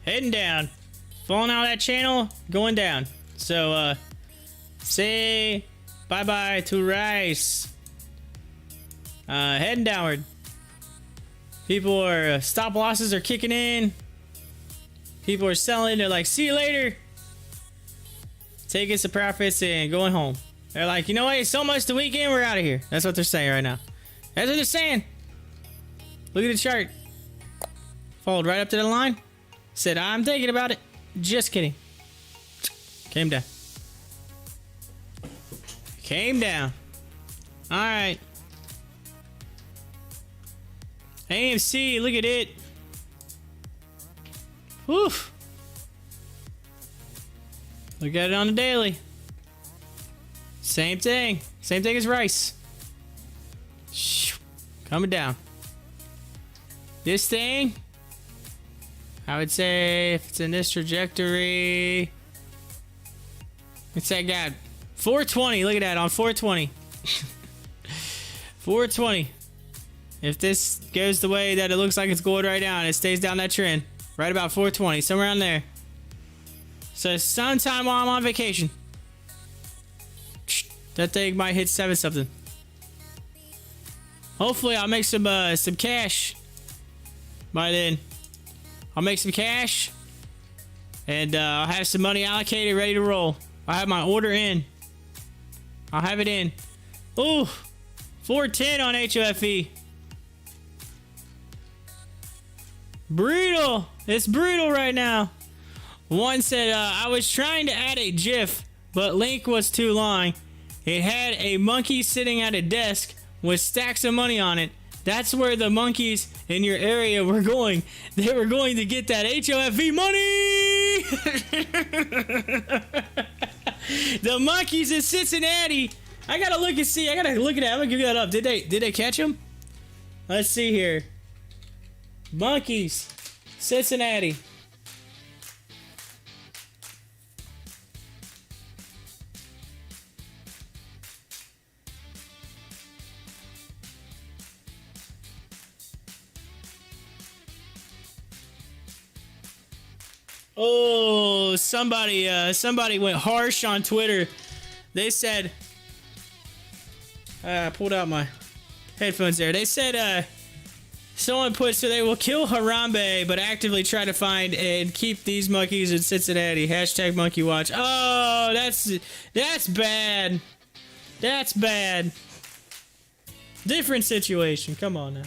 [SPEAKER 3] Heading down. Falling out of that channel, going down. So, say bye-bye to Rice. Heading downward. People are, stop losses are kicking in. People are selling, they're like, see you later. Taking some profits and going home. They're like, you know what, it's so much the weekend, we're out of here. That's what they're saying right now. That's what they're saying. Look at the chart. Followed right up to the line. Said, I'm thinking about it. Just kidding. Came down. Came down. Alright. AMC, look at it. Whew. Look at it on the daily. Same thing. Same thing as Rice. Coming down. This thing, I would say if it's in this trajectory, it's that guy. 420, look at that, on 420. 420. If this goes the way that it looks like it's going right now and it stays down that trend, right about 420, somewhere around there. So sometime while I'm on vacation, that thing might hit 7 something. Hopefully I'll make some cash by then. I'll make some cash and I'll have some money allocated, ready to roll. I'll have my order in. I'll have it in. Ooh, 410 on HOFV. Brutal. It's brutal right now. One said, I was trying to add a GIF, but link was too long. It had a monkey sitting at a desk with stacks of money on it. That's where the monkeys in your area were going. They were going to get that HOFV money! The monkeys in Cincinnati. I gotta look and see. I gotta look at that. I'm gonna give that up. Did they catch him? Let's see here. Monkeys. Cincinnati. Oh, somebody went harsh on Twitter. They said, I pulled out my headphones there. They said, someone put, so they will kill Harambe, but actively try to find and keep these monkeys in Cincinnati. Hashtag monkey watch. Oh, that's bad. That's bad. Different situation. Come on now.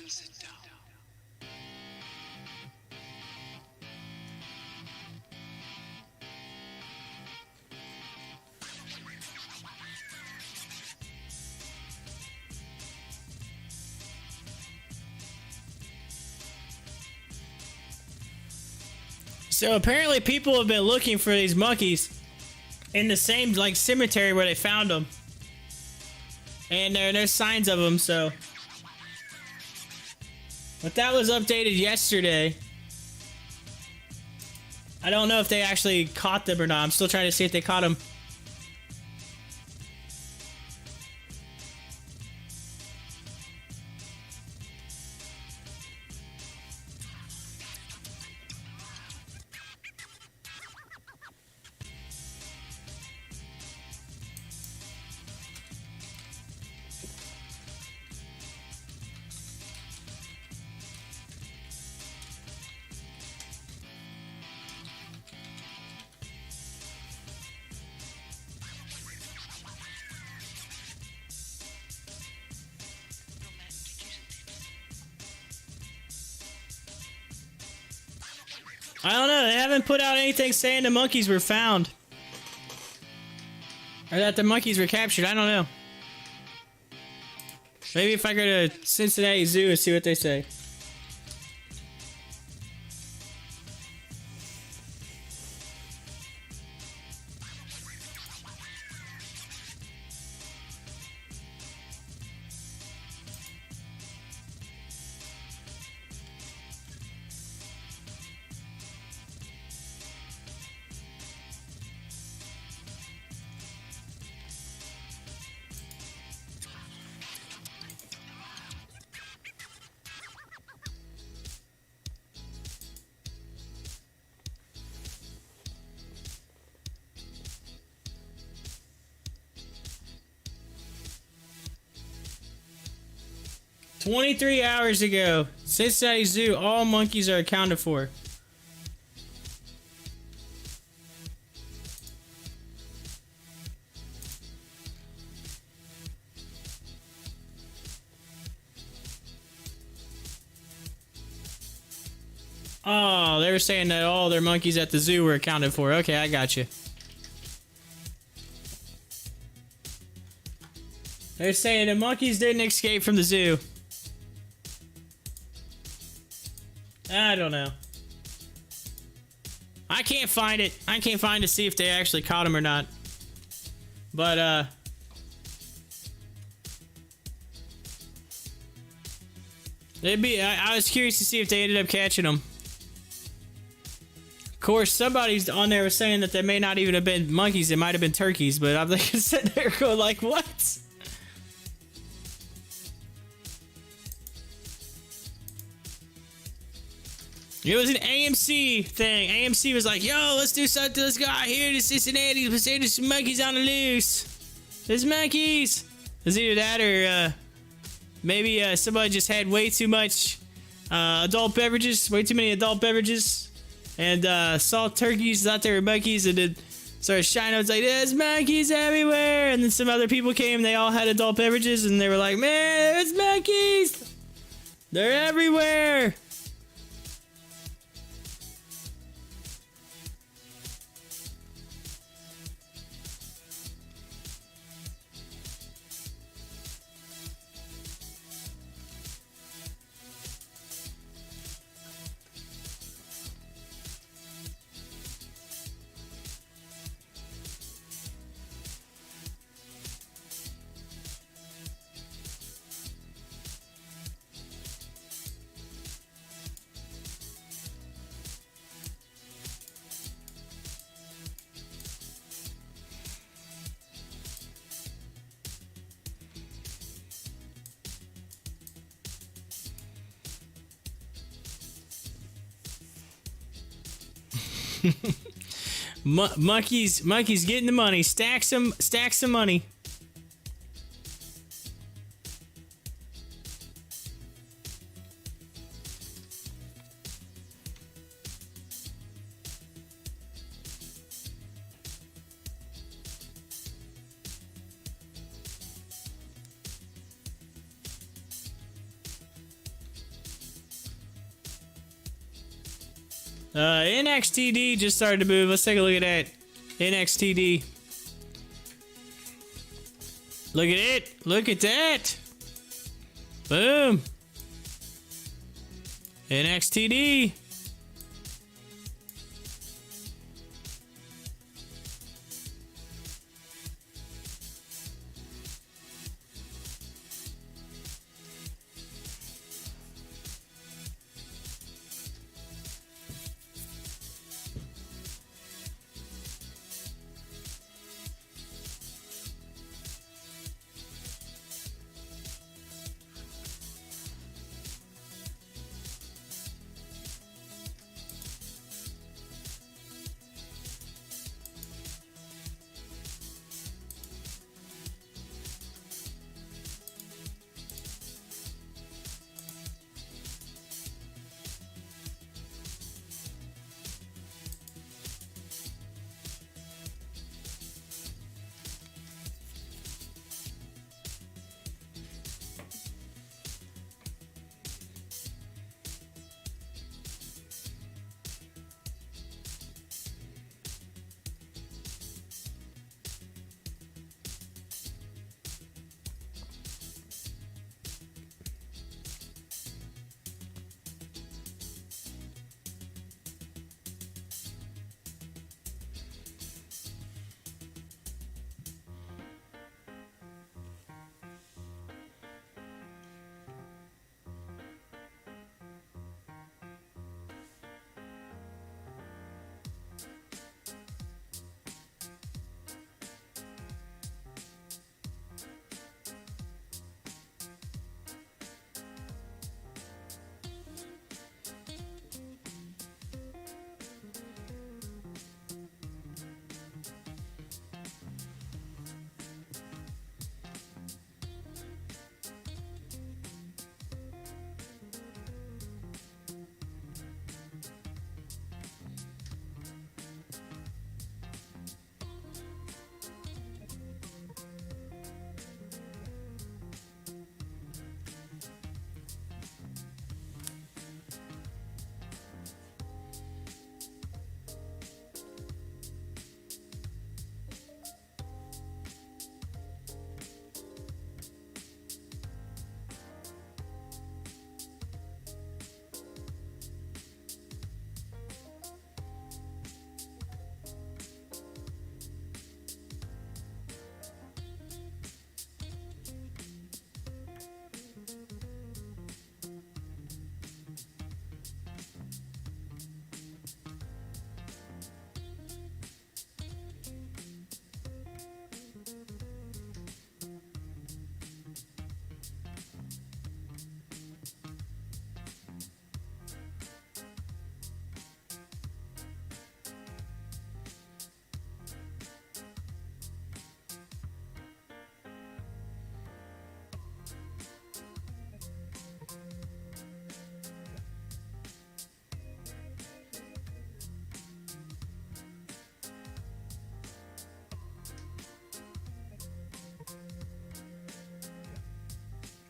[SPEAKER 4] and sit down.
[SPEAKER 3] So apparently people have been looking for these monkeys in the same like cemetery where they found them, and there's signs of them. So, but that was updated yesterday. I don't know if they actually caught them or not. I'm still trying to see if they caught them. I don't know. They haven't put out anything saying the monkeys were found. Or that the monkeys were captured. I don't know. Maybe if I go to Cincinnati Zoo and see what they say. "23 hours ago, Cincinnati Zoo, all monkeys are accounted for." Oh, they were saying that all their monkeys at the zoo were accounted for. Okay, I got you. They're saying the monkeys didn't escape from the zoo. I don't know. I can't find it. I can't find to see if they actually caught him or not. But, I was curious to see if they ended up catching him. Of course, somebody's on there was saying that they may not even have been monkeys. It might have been turkeys, but I'm like sitting there going like, what? It was an AMC thing. AMC was like, yo, let's do something. Let's go out here to Cincinnati. Let's say there's some monkeys on the loose. There's monkeys. It's either that or maybe somebody just had way too much adult beverages. Way too many adult beverages. And saw turkeys, thought they were monkeys, and then started shining. It's like, there's monkeys everywhere. And then some other people came. They all had adult beverages. And they were like, man, there's monkeys. They're everywhere. Monkeys getting the money. Stack some money. NXTD just started to move. Let's take a look at that. NXTD. Look at it. Look at that. Boom. NXTD.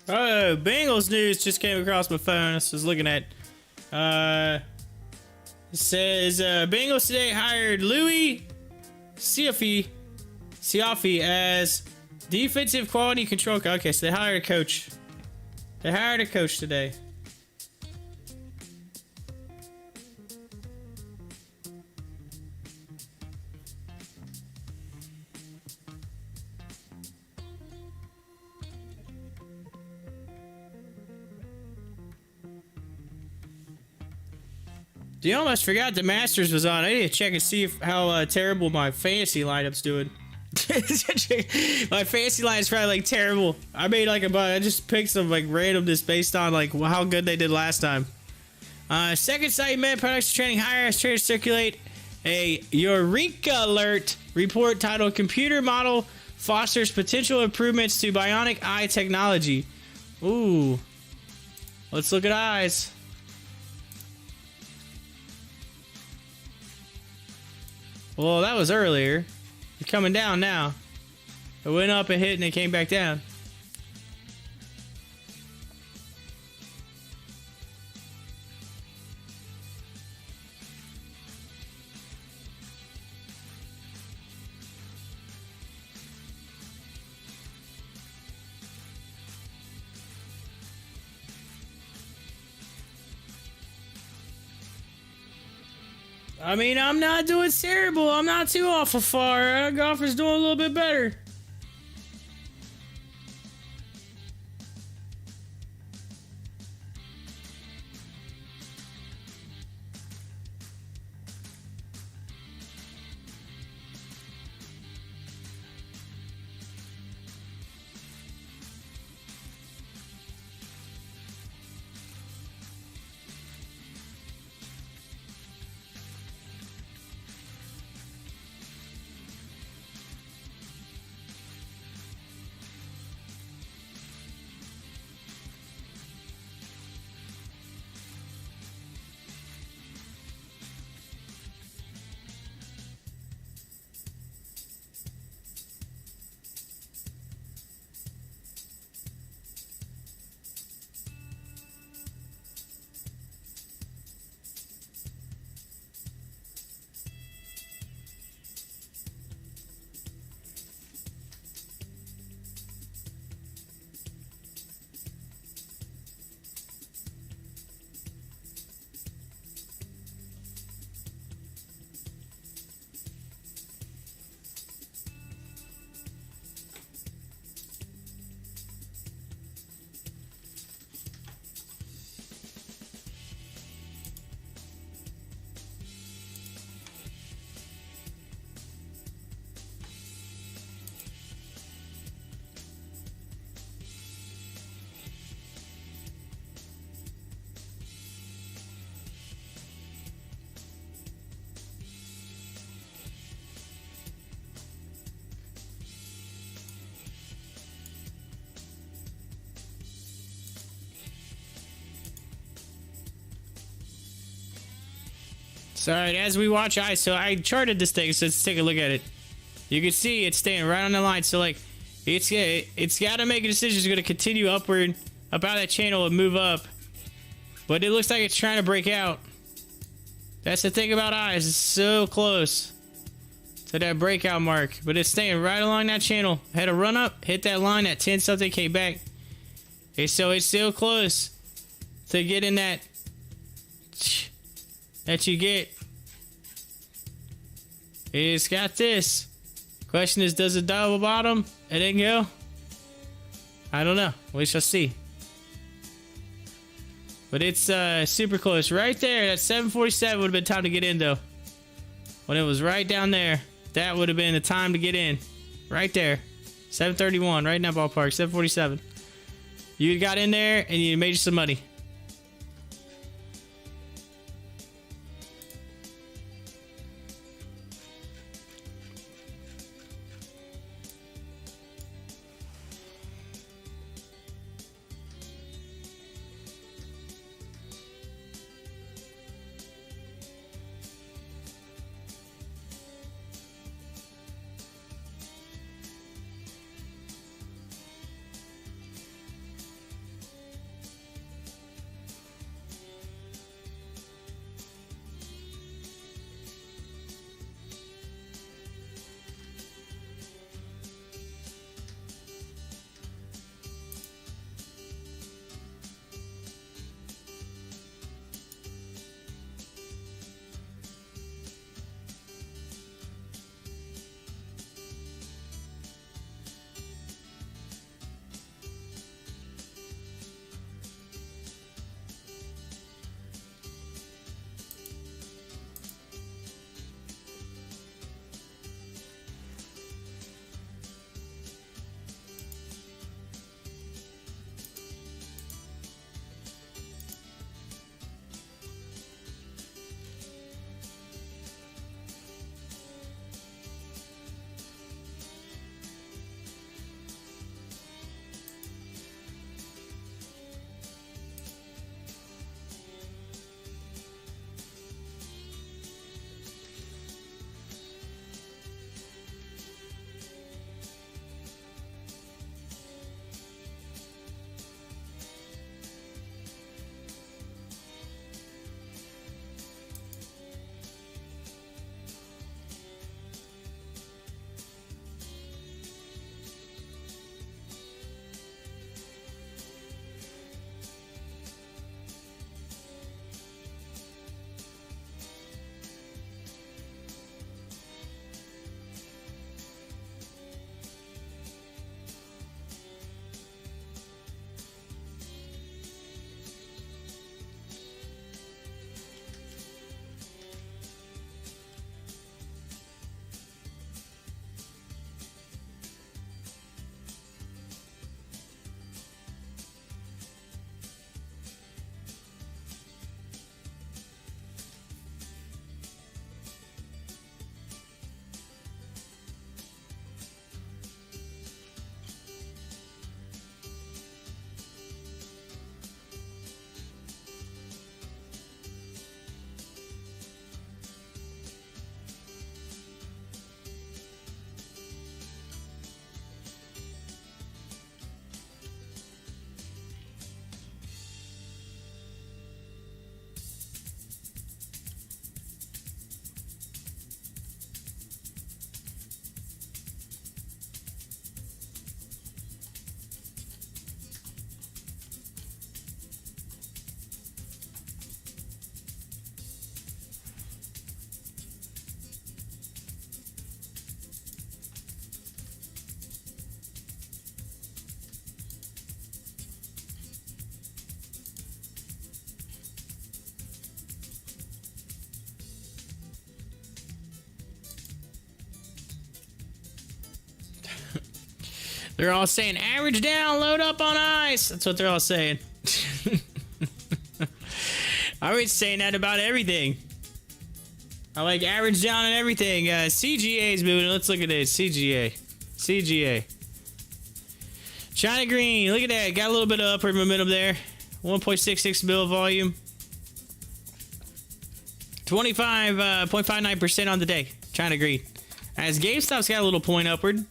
[SPEAKER 3] Oh, Bengals news just came across my phone. I was looking at. It says Bengals today hired Louis Siafi as defensive quality control. Okay, so they hired a coach. They hired a coach today. You almost forgot the Masters was on. I need to check and see how terrible my fantasy lineup's doing. My fantasy line is probably like terrible. I made like I just picked some like randomness based on like how good they did last time. Second site med production training hire as traders circulate a Eureka alert report titled "Computer Model Fosters Potential Improvements to Bionic Eye Technology." Ooh, let's look at eyes. Well, that was earlier. It's coming down now. It went up and hit and it came back down. I mean, I'm not doing terrible. I'm not too awful far. Golfer's doing a little bit better. So, alright, as we watch eyes, so I charted this thing, so let's take a look at it. You can see it's staying right on the line, so like, it's got to make a decision. It's going to continue upward about that channel and move up. But it looks like it's trying to break out. That's the thing about eyes, it's so close to that breakout mark. But it's staying right along that channel. Had a run up, hit that line at 10 something, came back. Okay, so it's still close to getting that you get. It's got this. Question is, does it double bottom and then go? I don't know. We shall see. But it's super close. Right there, at 747 would have been time to get in though. When it was right down there, that would have been the time to get in. Right there. 731, right in that ballpark. 747. You got in there and you made you some money. They're all saying, average down, load up on ice. That's what they're all saying. I was saying that about everything. I like average down and everything. CGA is moving. Let's look at this. CGA. China Green. Look at that. Got a little bit of upward momentum there. 1.66 mil volume. 25.59% on the day. China Green. As GameStop's got a little point upward.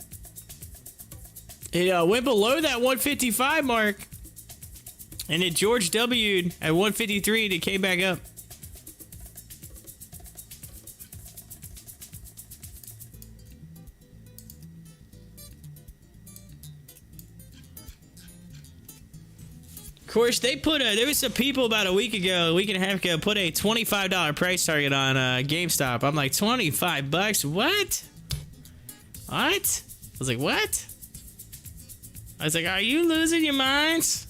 [SPEAKER 3] It went below that 155 mark. And it George W'd at 153 and it came back up. Of course, they put there was some people about a week and a half ago, put a $25 price target on GameStop. I'm like, $25? What? I was like, what? I was like, are you losing your minds?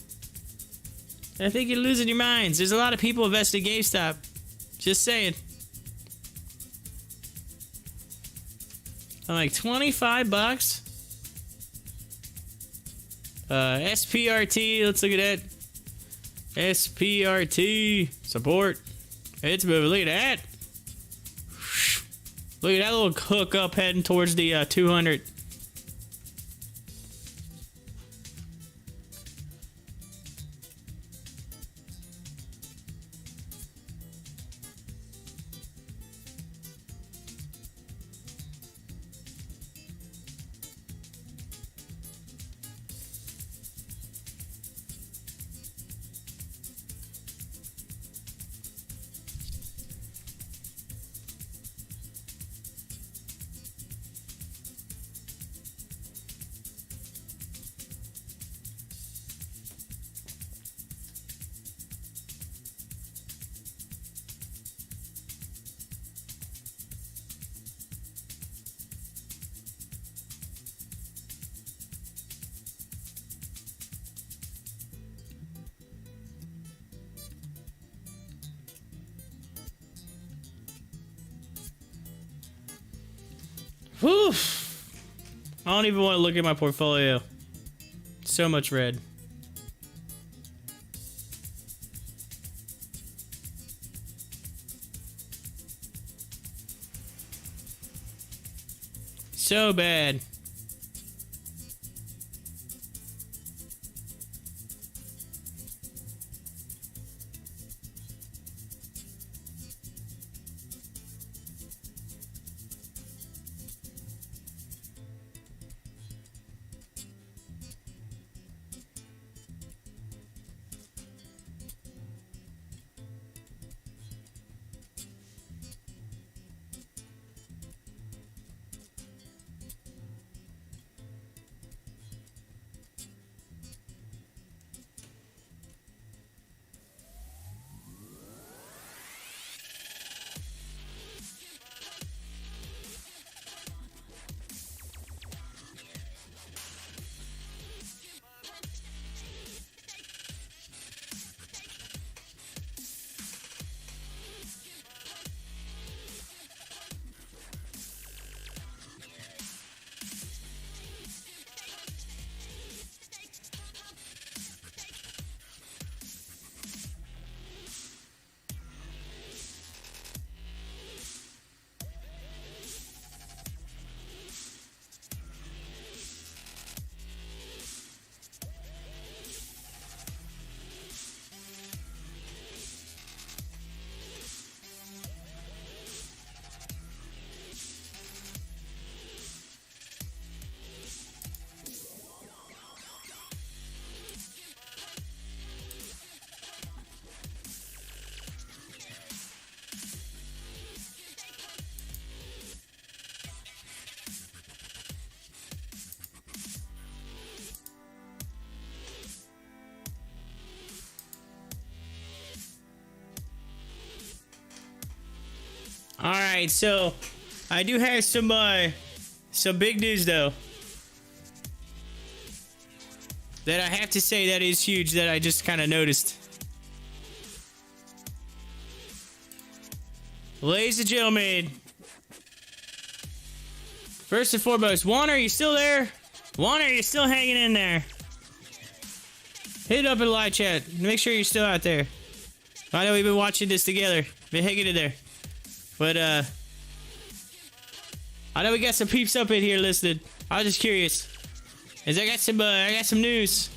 [SPEAKER 3] I think you're losing your minds. There's a lot of people invested in GameStop. Just saying. I'm like, $25? SPRT, let's look at that. SPRT support. It's moving. Look at that. Look at that little hook up heading towards the 200. Whew. I don't even want to look at my portfolio. So much red. So bad. All right, so I do have some big news though that I have to say that is huge that I just kind of noticed. Ladies and gentlemen, first and foremost, Juan, are you still there? Warner, you're still hanging in there. Hit it up in the live chat. Make sure you're still out there. I know we've been watching this together. Been hanging in there. But, I know we got some peeps up in here listening. I was just curious. As I got some news.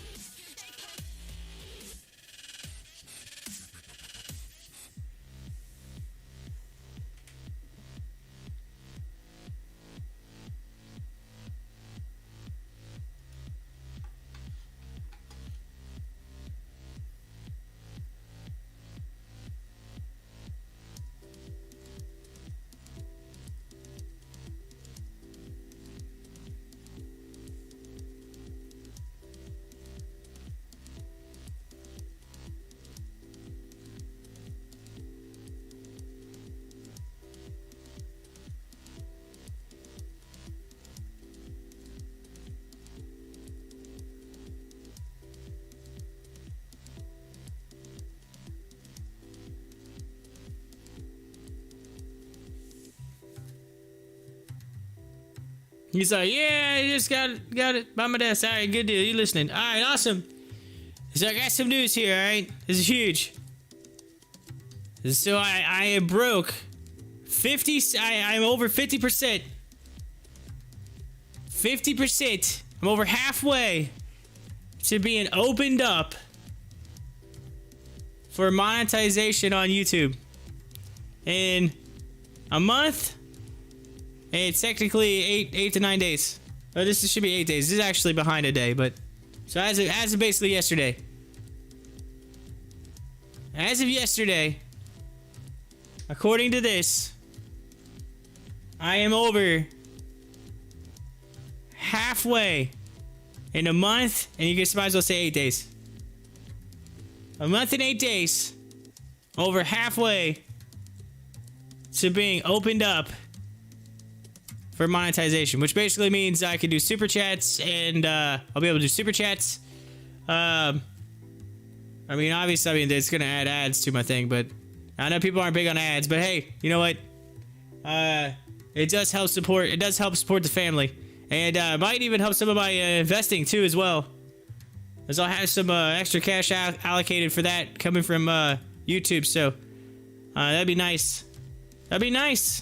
[SPEAKER 3] He's like, yeah, I just got it by my desk. All right, good deal. You listening? All right, awesome. So I got some news here, all right? This is huge. So I am broke. I'm over 50%. 50%. I'm over halfway to being opened up for monetization on YouTube. In a month, and it's technically 8 to 9 days. Oh, this should be 8 days. This is actually behind a day, but so as of basically yesterday. As of yesterday, according to this, I am over halfway in a month, and you guys might as well say 8 days. A month and 8 days, over halfway to being opened up for monetization, which basically means I can do super chats, and I'll be able to do super chats. I mean, obviously, it's gonna add ads to my thing, but I know people aren't big on ads. But hey, you know what? It does help support. It does help support the family, and might even help some of my investing too as well, as I'll have some extra cash allocated for that coming from YouTube. So that'd be nice. That'd be nice.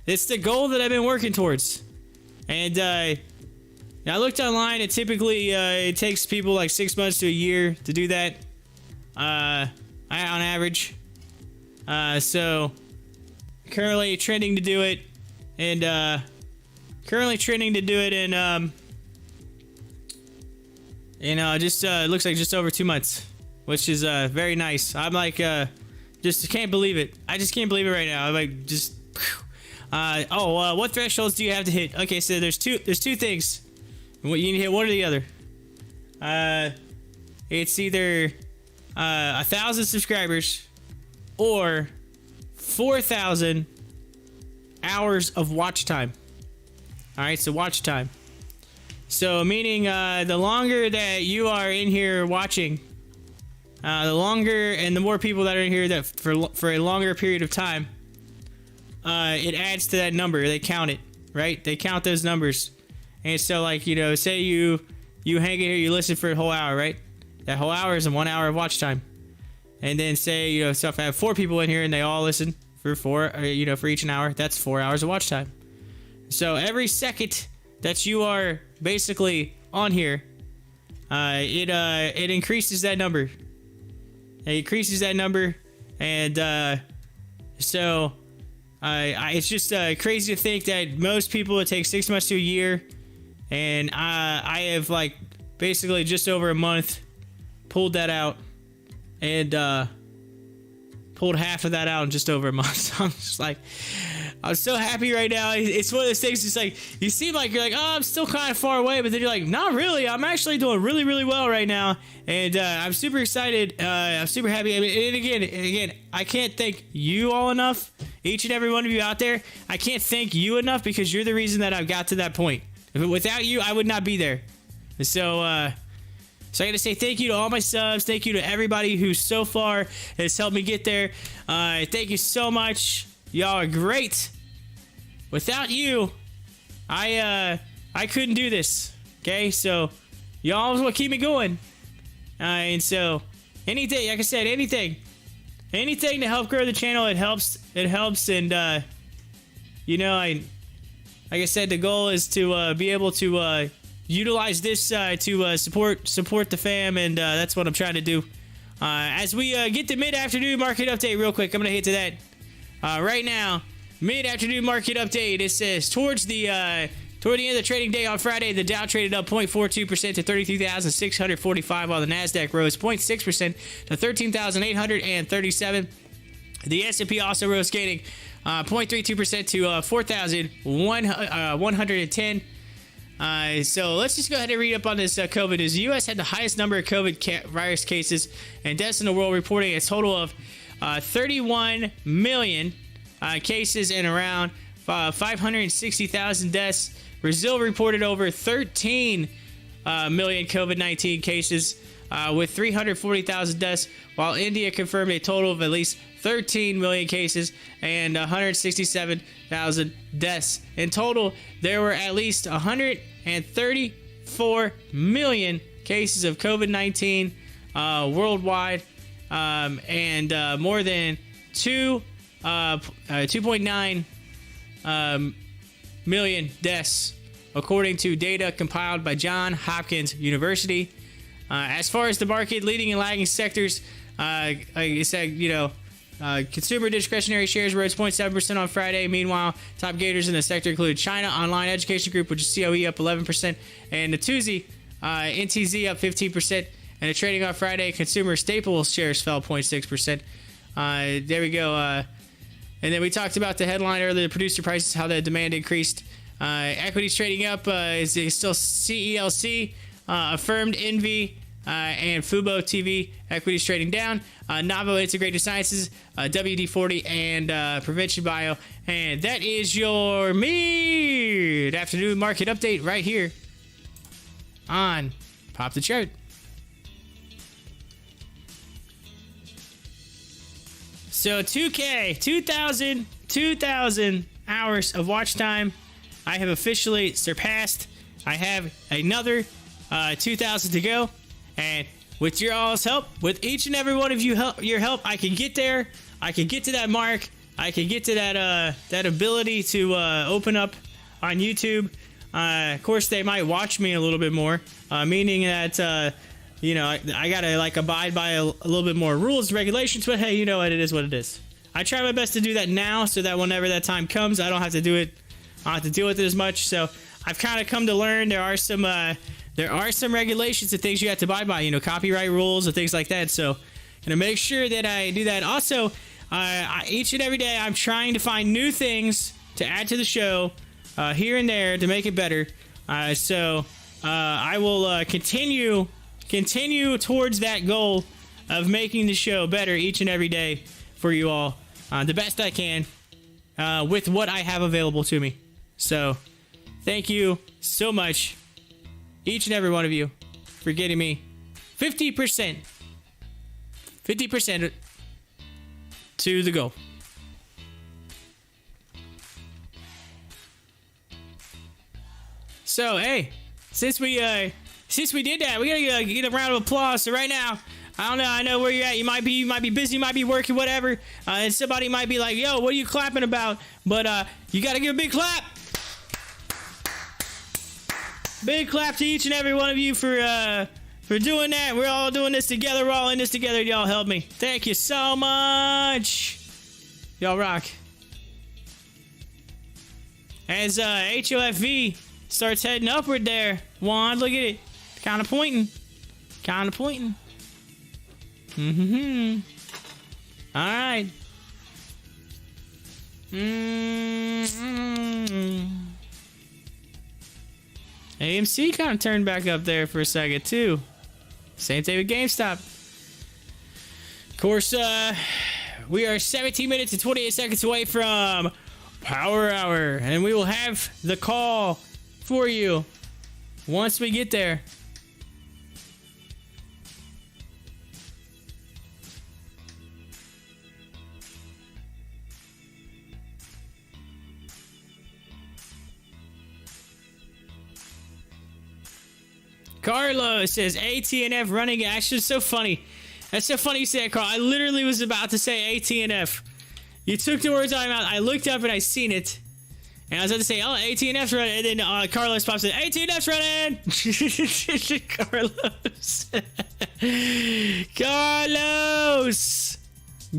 [SPEAKER 3] It's the goal that I've been working towards. And I looked online, and typically it takes people like 6 months to a year to do that. On average. So currently trending to do it. And just looks like just over 2 months, which is very nice. I'm like just can't believe it. I just can't believe it right now. I'm like just what thresholds do you have to hit? Okay, so there's two things. You need to hit one or the other. It's either 1,000 subscribers or 4,000 hours of watch time. All right, so watch time. So meaning the longer that you are in here watching, the longer and the more people that are in here that for a longer period of time, it adds to that number. They count it, right? They count those numbers. And so, like, you know, say you hang in here, you listen for a whole hour, right? That whole hour is 1 hour of watch time. And then say, you know, so if I have 4 people in here and they all listen for for each an hour, that's 4 hours of watch time. So every second that you are basically on here, it increases that number. It increases that number, and so it's just crazy to think that most people it takes 6 months to a year, and I have like basically just over a month pulled that out, and pulled half of that out in just over a month. So I'm just like, I'm so happy right now. It's one of those things. It's like you seem like you're like, oh, I'm still kind of far away, but then you're like, not really. I'm actually doing really, really well right now, and I'm super excited. I'm super happy. I mean, and again, I can't thank you all enough. Each and every one of you out there, I can't thank you enough because you're the reason that I've got to that point. Without you, I would not be there. So I got to say thank you to all my subs. Thank you to everybody who so far has helped me get there. Thank you so much. Y'all are great. Without you, I couldn't do this. Okay, so y'all is what keep me going. And so anything, like I said, anything to help grow the channel, it helps. And you know, like I said, the goal is to be able to utilize this to support the fam, and that's what I'm trying to do. As we get the mid-afternoon market update real quick, I'm gonna hit to that right now. Mid-afternoon market update. It says toward the end of the trading day on Friday, the Dow traded up 0.42% to 33,645, while the Nasdaq rose 0.6% to 13,837. The S&P also rose, gaining 0.32% to 4,110. So let's just go ahead and read up on this COVID news. The U.S. had the highest number of COVID virus cases and deaths in the world, reporting a total of 31 million cases and around 560,000 deaths. Brazil reported over 13 million COVID-19 cases with 340,000 deaths, while India confirmed a total of at least 13 million cases and 167,000 deaths. In total, there were at least 134 million cases of COVID-19 worldwide, and more than 2.9 million deaths, according to data compiled by Johns Hopkins University. As far as the market, leading and lagging sectors, like I said, consumer discretionary shares rose 0.7% on Friday. Meanwhile, top gainers in the sector include China Online Education Group, which is COE, up 11%, and Natuzzi, NTZ, up 15%. And the trading on Friday, consumer staples shares fell 0.6%. There we go. And then we talked about the headline earlier, the producer prices, how the demand increased. Equities trading up is still CELC, Affirmed, Envy, and Fubo TV. Equities trading down. Navo Integrated Sciences, WD-40, and Prevention Bio. And that is your mid-afternoon market update right here on Pop the Chart. So 2K, 2,000 hours of watch time. I have officially surpassed. I have another 2,000 to go. And with your all's help, with each and every one of your help, I can get there. I can get to that mark. I can get to that ability to open up on YouTube. Of course, they might watch me a little bit more, meaning that I gotta abide by a little bit more rules and regulations. But hey, you know what? It is what it is. I try my best to do that now, so that whenever that time comes, I don't have to do it. I don't have to deal with it as much. So I've kind of come to learn there are some regulations and things you have to abide by. Copyright rules and things like that. So make sure that I do that. Also, each and every day, I'm trying to find new things to add to the show here and there to make it better. So I will continue towards that goal of making the show better each and every day for you all, the best I can, with what I have available to me. So thank you so much, each and every one of you, for getting me 50% to the goal. So hey, since we did that, we gotta get a round of applause. So right now, I know where you're at. You might be busy, you might be working, whatever. And somebody might be like, "Yo, what are you clapping about?" But you gotta give a big clap. Big clap to each and every one of you for doing that. We're all doing this together. We're all in this together. Y'all help me. Thank you so much. Y'all rock. As HOFV starts heading upward there, Juan, look at it. Kind of pointing. All right. AMC kind of turned back up there for a second too. Same thing with GameStop. Of course, we are 17 minutes and 28 seconds away from Power Hour, and we will have the call for you once we get there. Carlos says ATNF running action. It's so funny. That's so funny you say that, Carl. I literally was about to say ATNF. You took the words out of my mouth. I looked up and I seen it. And I was about to say, oh, ATNF's running. And then Carlos pops in, ATNF's running! Carlos. Carlos!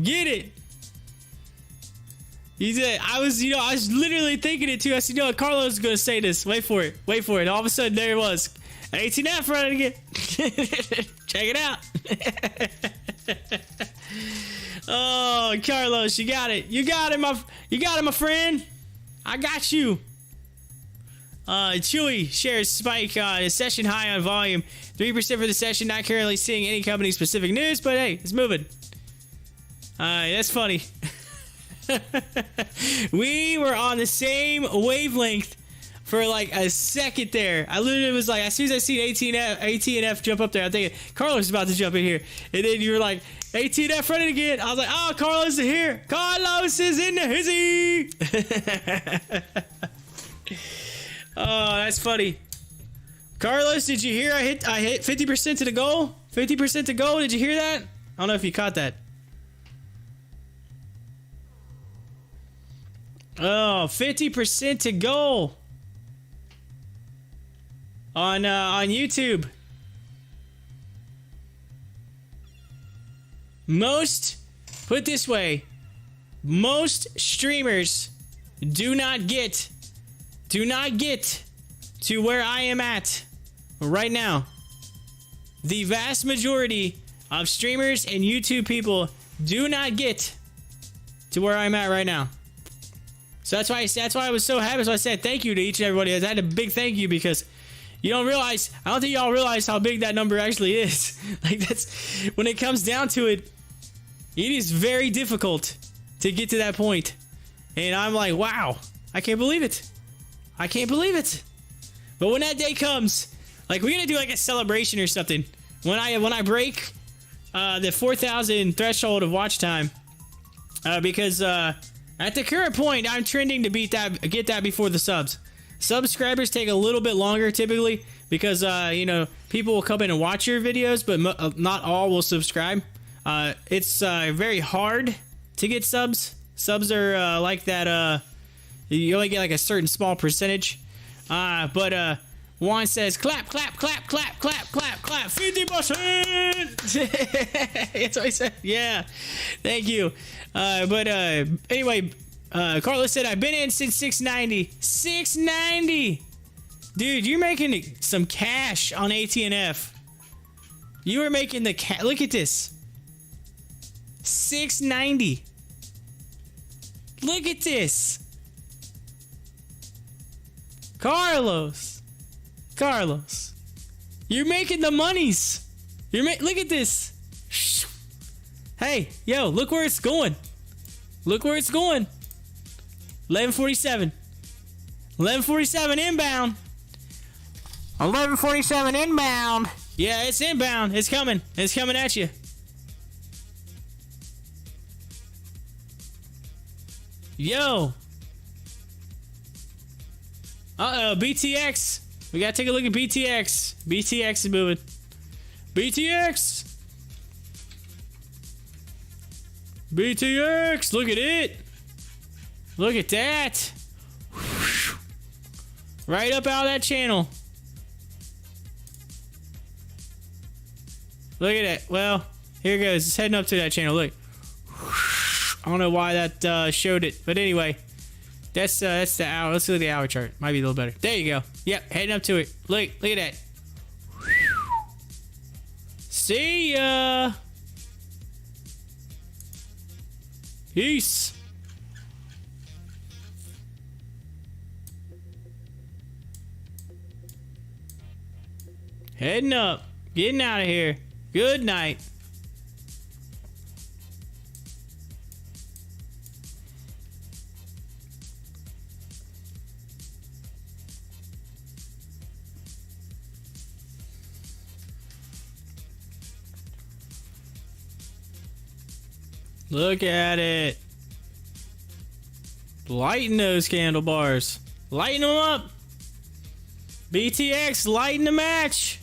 [SPEAKER 3] Get it. He said, I was literally thinking it too. I said, Carlos is going to say this. Wait for it. Wait for it. All of a sudden, there it was. ATNF running again. Check it out. Oh, Carlos, you got it. You got it, my friend. I got you. Chewy shares spike session high on volume. 3% for the session. Not currently seeing any company specific news, but hey, it's moving. That's funny. We were on the same wavelength for like a second there. I literally was like, as soon as I seen ATNF jump up there, I'm thinking Carlos is about to jump in here, and then you were like, ATNF running again. I was like, oh, Carlos is here. Carlos is in the hizzy. Oh, that's funny. Carlos, did you hear I hit 50% to the goal? 50% to goal. Did you hear that? I don't know if you caught that. Oh, 50% to goal on YouTube. Put it this way, most streamers do not get to where I am at right now. The vast majority of streamers and YouTube people do not get to where I'm at right now. So that's why I was so happy. So I said thank you to each and everybody. I had a big thank you because you don't realize, I don't think y'all realize how big that number actually is. Like, that's, when it comes down to it, it is very difficult to get to that point. And I'm like, wow, I can't believe it. I can't believe it. But when that day comes, like, we're gonna do like a celebration or something. When I break the 4,000 threshold of watch time, because at the current point, I'm trending to get that before the subs. Subscribers take a little bit longer typically because people will come in and watch your videos, but not all will subscribe. It's very hard to get subs. Subs are like that. You only get like a certain small percentage. But Juan says, clap, clap, clap, clap, clap, clap, clap, 50%. That's what he said. Yeah, thank you. But anyway, Carlos said, I've been in since 690. 690! Dude, you're making some cash on ATNF. You are making the cash. Look at this. 690. Look at this. Carlos. You're making the monies. Look at this. Hey, yo, look where it's going. Look where it's going. 11:47. 11:47 inbound.
[SPEAKER 2] 11:47 inbound.
[SPEAKER 3] Yeah, it's inbound. It's coming. It's coming at you. Yo. Uh-oh, BTX. We gotta take a look at BTX. BTX is moving. BTX. BTX. Look at it. Look at that. Right up out of that channel. Look at it. Well, here it goes. It's heading up to that channel. Look. I don't know why that showed it, but anyway, that's the hour. Let's look at the hour chart. Might be a little better. There you go. Yep, heading up to it. Look at that. See ya. Peace. Heading up. Getting out of here. Good night. Look at it. Lighten those candle bars. Lighten them up. BTX, lighten the match.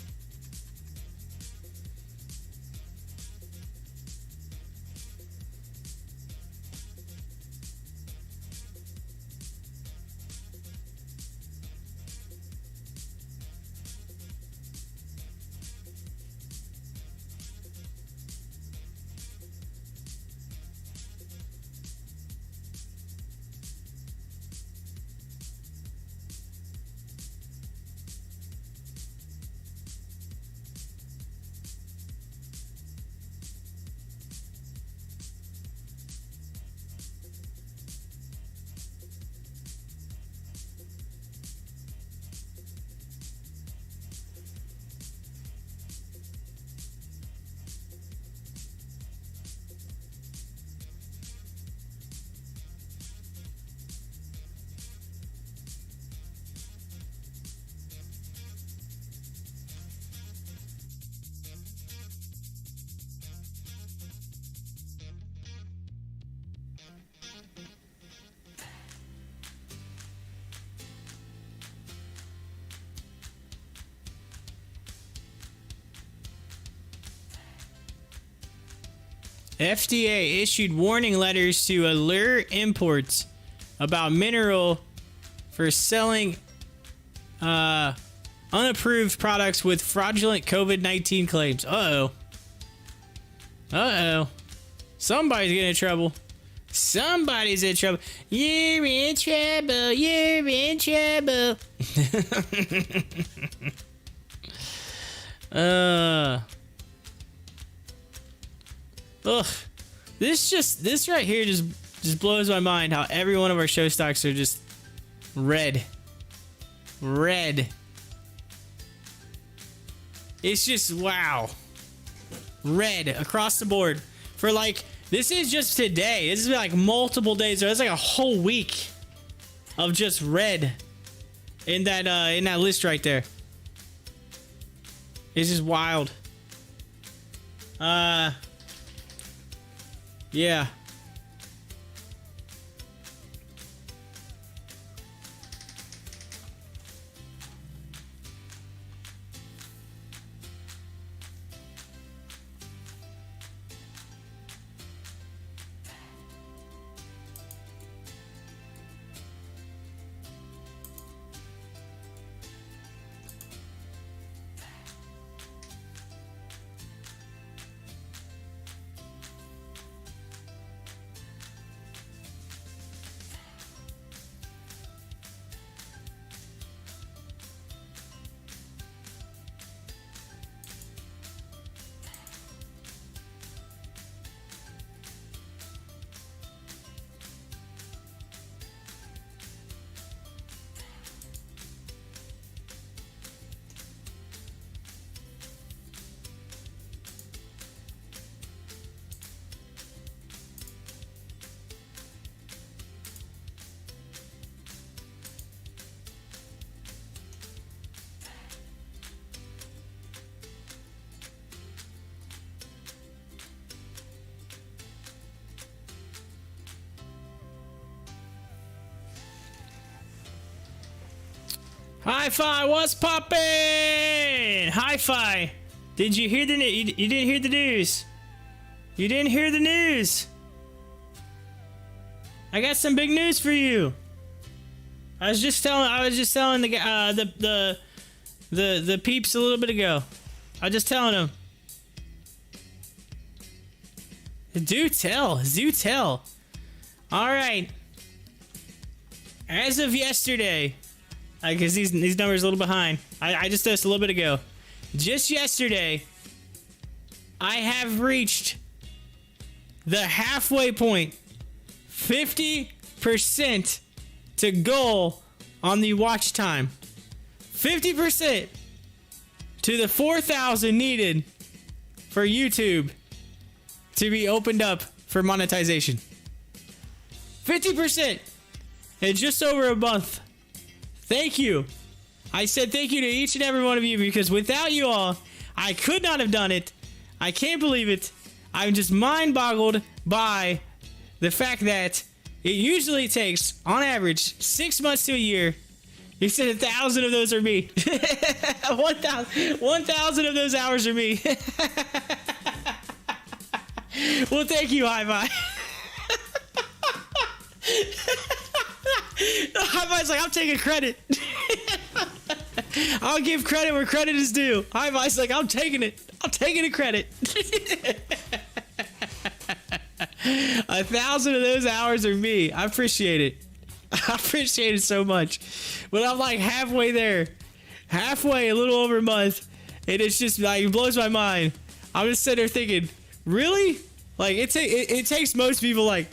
[SPEAKER 3] FDA issued warning letters to Allure Imports about mineral for selling unapproved products with fraudulent COVID-19 claims. Uh-oh. Uh-oh. Somebody's getting in trouble. Somebody's in trouble. You're in trouble. You're in trouble. Ugh. This right here just blows my mind how every one of our show stocks are just red. Red. It's just wow. Red across the board. For like, this is just today. This is like multiple days. There's like a whole week of just red in that list right there. It's just wild. Yeah. Hi-Fi, what's poppin'? Hi-Fi, did you hear the news? You didn't hear the news. You didn't hear the news. I got some big news for you. I was just telling the peeps a little bit ago. I was just telling them. Do tell. All right. As of yesterday. Because these numbers are a little behind. I just did this a little bit ago. Just yesterday, I have reached the halfway point. 50% to goal on the watch time. 50% to the 4,000 needed for YouTube to be opened up for monetization. 50% in just over a month. Thank you. I said thank you to each and every one of you because without you all, I could not have done it. I can't believe it. I'm just mind-boggled by the fact that it usually takes, on average, 6 months to a year. You said 1,000 of those are me. 1,000 of those hours are me. Well, thank you, Hi-Fi. Hi-Fi's like, I'm taking credit. I'll give credit where credit is due. Hi-Fi's like, I'm taking it. I'm taking the credit. 1,000 of those hours are me. I appreciate it. I appreciate it so much. But I'm like halfway there. Halfway, a little over a month. And it's just like, it blows my mind. I'm just sitting there thinking, really? Like, it takes most people like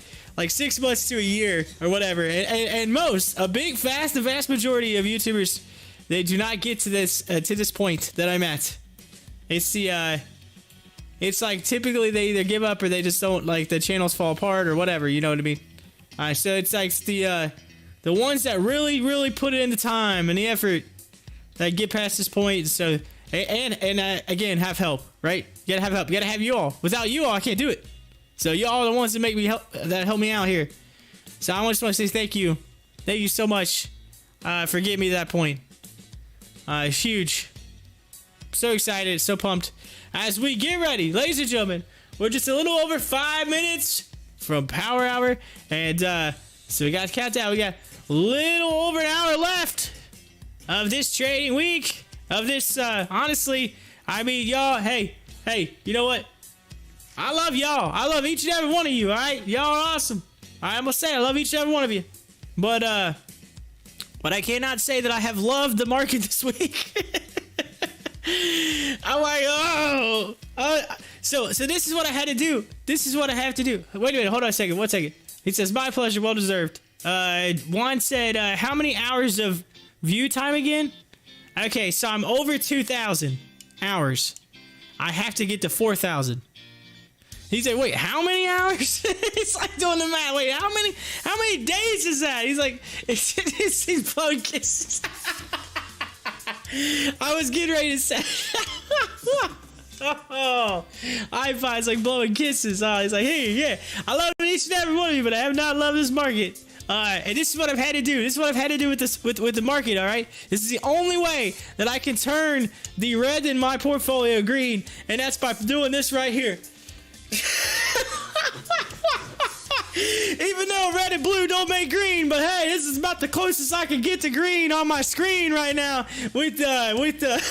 [SPEAKER 3] 6 months to a year or whatever, and the vast majority of YouTubers, they do not get to this point that I'm at. It's like typically they either give up or they just don't, like, the channels fall apart or whatever, you know what I mean? So it's like the ones that really put it in the time and the effort that get past this point. So and again, have help, right? You gotta have help. You gotta have you all. Without you all, I can't do it. So y'all are the ones that help me out here. So I just want to say thank you. Thank you so much for getting me to that point. Huge. So excited, so pumped. As we get ready, ladies and gentlemen, We're just a little over 5 minutes from power hour. And so we got to count down. We got a little over an hour left of this trading week. Of this, honestly, I mean, y'all, hey, you know what? I love y'all. I love each and every one of you, all right? Y'all are awesome. All right, I'm going to say I love each and every one of you. But I cannot say that I have loved the market this week. I'm like, oh. So this is what I had to do. This is what I have to do. Wait a minute. Hold on a second. 1 second. He says, my pleasure. Well deserved. Juan said, how many hours of view time again? Okay, so I'm over 2,000 hours. I have to get to 4,000. He said, wait, how many hours? It's like doing the math. Wait, how many days is that? He's like, it's blowing kisses. I was getting ready to say, oh, iPod's like blowing kisses. Oh, he's like, hey, yeah, I love each and every one of you, but I have not loved this market. And this is what I've had to do. This is what I've had to do with this, with the market. All right, this is the only way that I can turn the red in my portfolio green, and that's by doing this right here. Even though red and blue don't make green, but hey, this is about the closest I can get to green on my screen right now with the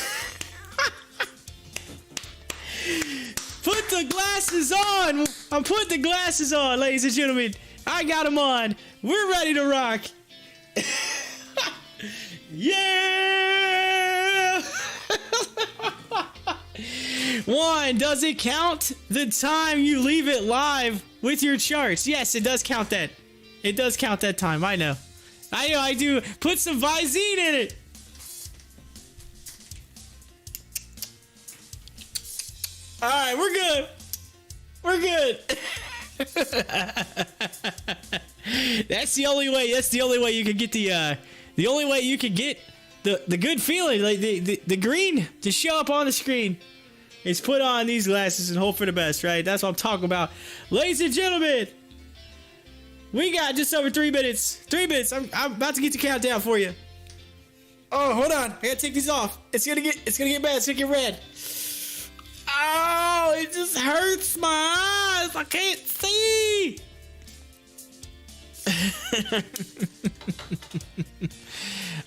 [SPEAKER 3] put the glasses on. I'm putting the glasses on, ladies and gentlemen. I got them on. We're ready to rock. Yeah. One, does it count the time you leave it live with your charts? Yes, it does count that. It does count that time. I know. I do. Put some Visine in it. All right, we're good. We're good. That's the only way. That's the only way you can get the only way you can get the good feeling, like the green to show up on the screen. Is put on these glasses and hope for the best, right? That's what I'm talking about. Ladies and gentlemen, we got just over 3 minutes. 3 minutes. I'm about to get the countdown for you. Oh, hold on. I gotta take these off. It's gonna get bad. It's gonna get red. Oh, it just hurts my eyes. I can't see.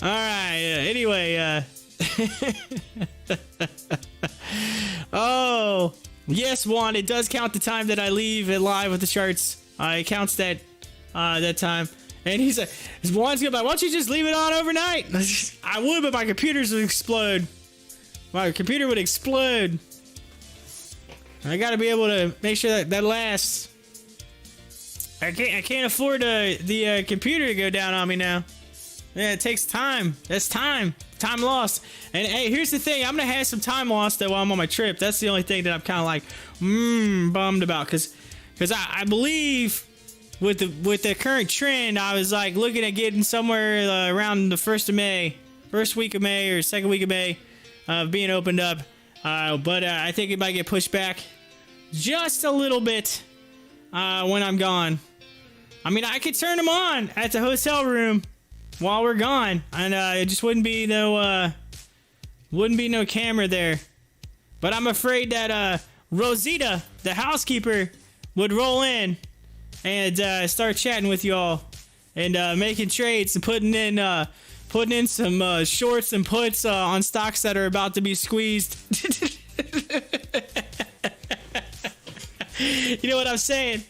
[SPEAKER 3] All right. Anyway, oh, yes, Juan, it does count the time that I leave it live with the charts. It counts that time. And he's like, Juan's gonna be like, why don't you just leave it on overnight? I would, but my computers would explode. My computer would explode. I gotta be able to make sure that lasts. I can't afford the computer to go down on me now. Yeah, it takes time. That's time. Time lost. And hey, here's the thing. I'm gonna have some time lost though while I'm on my trip. That's the only thing that I'm kind of like bummed about, because I believe with the current trend, I was like looking at getting somewhere around the first week of May or second week of May, being opened up. But I think it might get pushed back just a little bit when I'm gone. I mean, I could turn them on at the hotel room while we're gone, and it just wouldn't be no camera there. But I'm afraid that Rosita, the housekeeper, would roll in and start chatting with y'all and making trades and putting in some shorts and puts on stocks that are about to be squeezed. You know what I'm saying?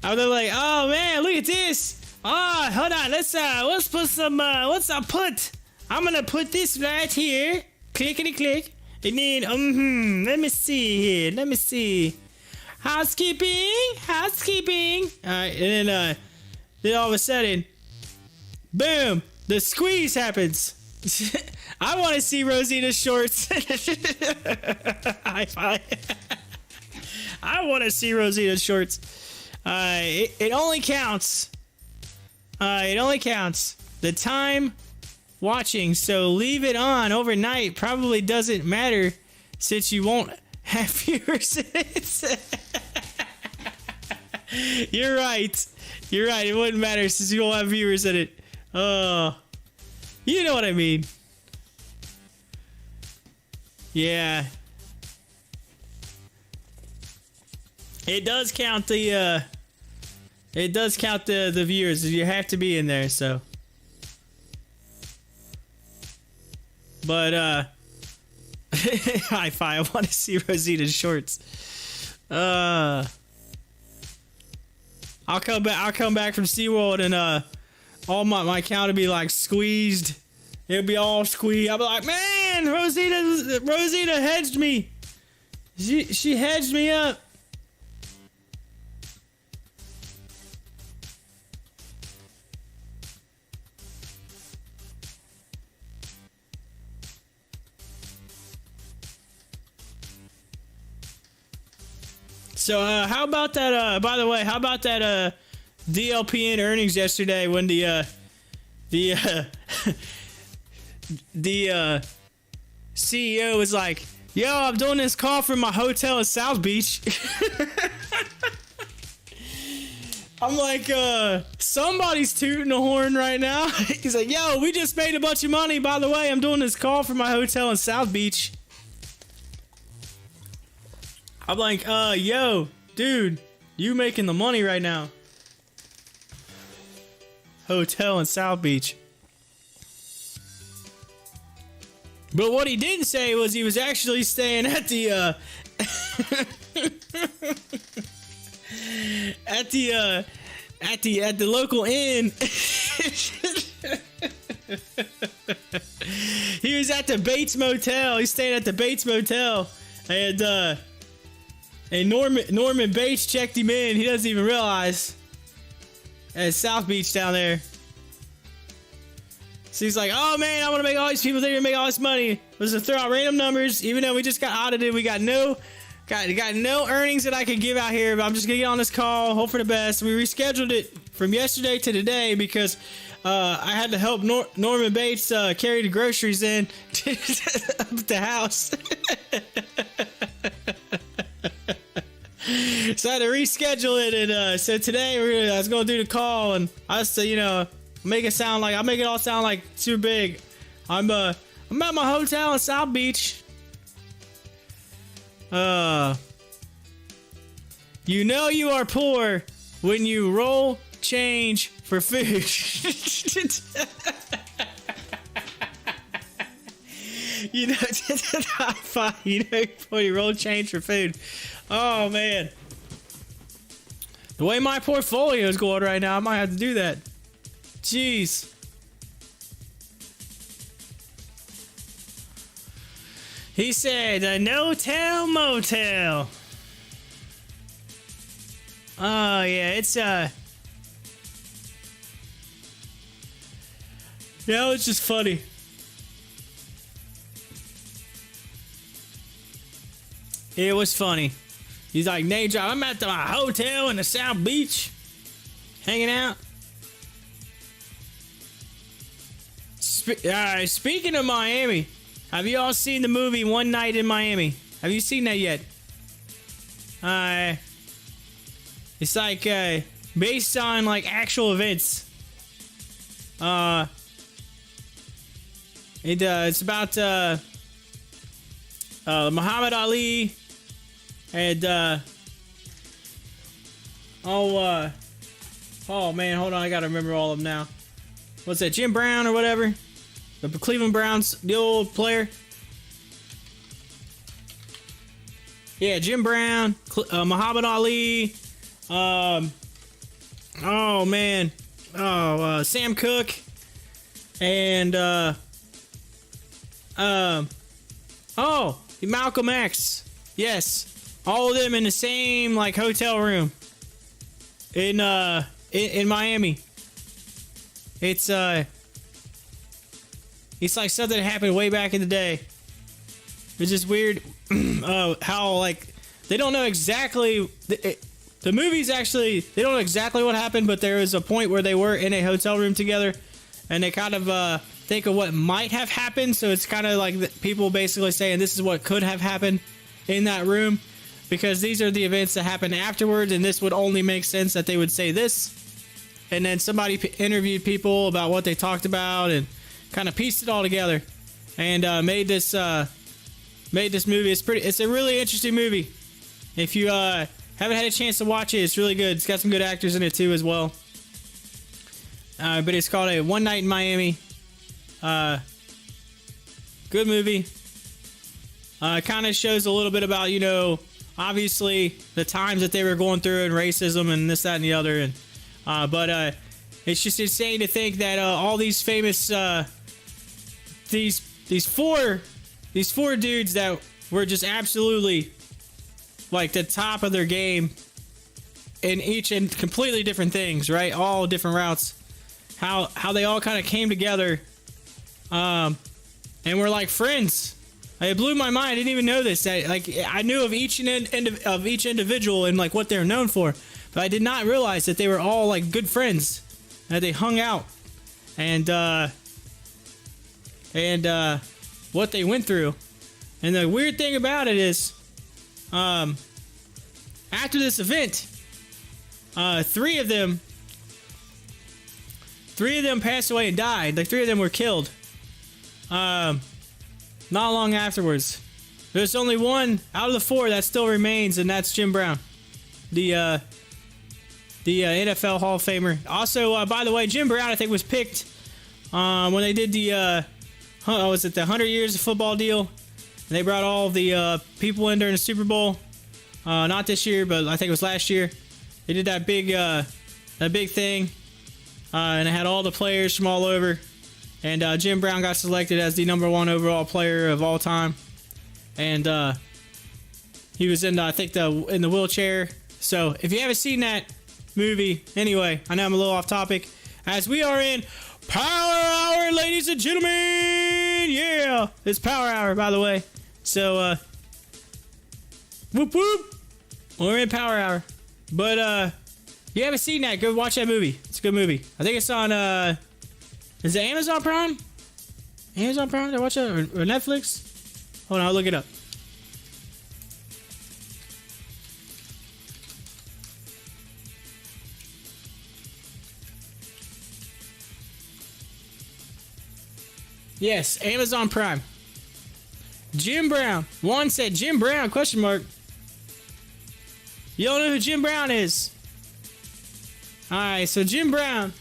[SPEAKER 3] I was like, oh man, look at this. Oh, hold on. Let's put some. What's I put? I'm gonna put this right here. Clickety click. And then let me see here. Let me see. Housekeeping. All right, and then all of a sudden, boom, the squeeze happens. I want to see Rosita's shorts. High five. I want to see Rosita's shorts. It only counts. It only counts the time watching. So leave it on overnight. Probably doesn't matter since you won't have viewers in it. You're right. It wouldn't matter since you won't have viewers in it. Oh, you know what I mean. Yeah. It does count the viewers. You have to be in there, so. But high five. I want to see Rosita's shorts. I'll come back from SeaWorld and all my account will be like squeezed. It'll be all squeezed. I'll be like, man, Rosita hedged me. She hedged me up. So how about that? By the way, how about that DLPN earnings yesterday when the CEO was like, "Yo, I'm doing this call from my hotel in South Beach." I'm like, somebody's tooting a horn right now. He's like, "Yo, we just made a bunch of money. By the way, I'm doing this call from my hotel in South Beach." I'm like, yo, dude, you making the money right now. Hotel in South Beach. But what he didn't say was he was actually staying at the, at the local inn. He was at the Bates Motel. He's staying at the Bates Motel. And Norman Bates checked him in. He doesn't even realize. At South Beach down there. So he's like, "Oh man, I want to make all these people think we're gonna make all this money. Let's just throw out random numbers. Even though we just got audited, we got no earnings that I can give out here. But I'm just gonna get on this call. Hope for the best." We rescheduled it from yesterday to today because I had to help Norman Bates carry the groceries in to the house. So I had to reschedule it, and so today I was gonna do the call, and I just make it all sound like too big. I'm at my hotel in South Beach. You know you are poor when you roll change for food. You know when you roll change for food. Oh man, the way my portfolio is going right now, I might have to do that. Jeez. He said a no-tell motel. Oh yeah, it's it's just funny. It was funny. He's like, "Nate, I'm at my hotel in the South Beach, hanging out." Speaking of Miami, have you all seen the movie One Night in Miami? Have you seen that yet? It's like based on like actual events. It's about Muhammad Ali and oh man, hold on, I gotta remember all of them now. What's that, Jim Brown or whatever? The Cleveland Browns, the old player. Yeah, Jim Brown, Muhammad Ali. Sam Cooke, and Malcolm X. Yes, all of them in the same like hotel room in Miami. It's like something that happened way back in the day. It's just weird how like they don't know exactly. The movies actually, they don't know exactly what happened, but there was a point where they were in a hotel room together, and they kind of think of what might have happened. So it's kind of like people basically saying this is what could have happened in that room, because these are the events that happened afterwards, and this would only make sense that they would say this. And then somebody interviewed people about what they talked about and kind of pieced it all together and made this movie. It's a really interesting movie. If you Haven't had a chance to watch it. It's really good. It's got some good actors in it too as well. But it's called a One Night in Miami. Good movie. Kind of shows a little bit about, you know, obviously the times that they were going through and racism and this, that, and the other. And but it's just insane to think that all these famous these four dudes that were just absolutely like the top of their game in each and completely different things, right? All different routes. How they all kind of came together, and were like friends. It blew my mind. I didn't even know this. I knew of each of each individual and like what they're known for, but I did not realize that they were all like good friends. That they hung out, and what they went through. And the weird thing about it is, after this event, three of them passed away and died. Like 3 of them were killed. Not long afterwards. There's only one out of the 4 that still remains, and that's Jim Brown, the NFL Hall of Famer. Also, by the way, Jim Brown I think was picked when they did the was it the 100 years of football deal? And they brought all of the people in during the Super Bowl. Not this year, but I think it was last year. They did that big thing, and it had all the players from all over. And Jim Brown got selected as the #1 overall player of all time. And he was in, I think, in the wheelchair. So if you haven't seen that movie, anyway, I know I'm a little off topic, as we are in Power Hour, ladies and gentlemen. Yeah, it's Power Hour, by the way. So whoop whoop, we're in Power Hour. But if you haven't seen that, go watch that movie. It's a good movie. I think it's on is it Amazon Prime? Amazon Prime? Did I watch that? Or Netflix? Hold on, I'll look it up. Yes, Amazon Prime. Jim Brown. One said Jim Brown, question mark. You don't know who Jim Brown is. Alright, so Jim Brown.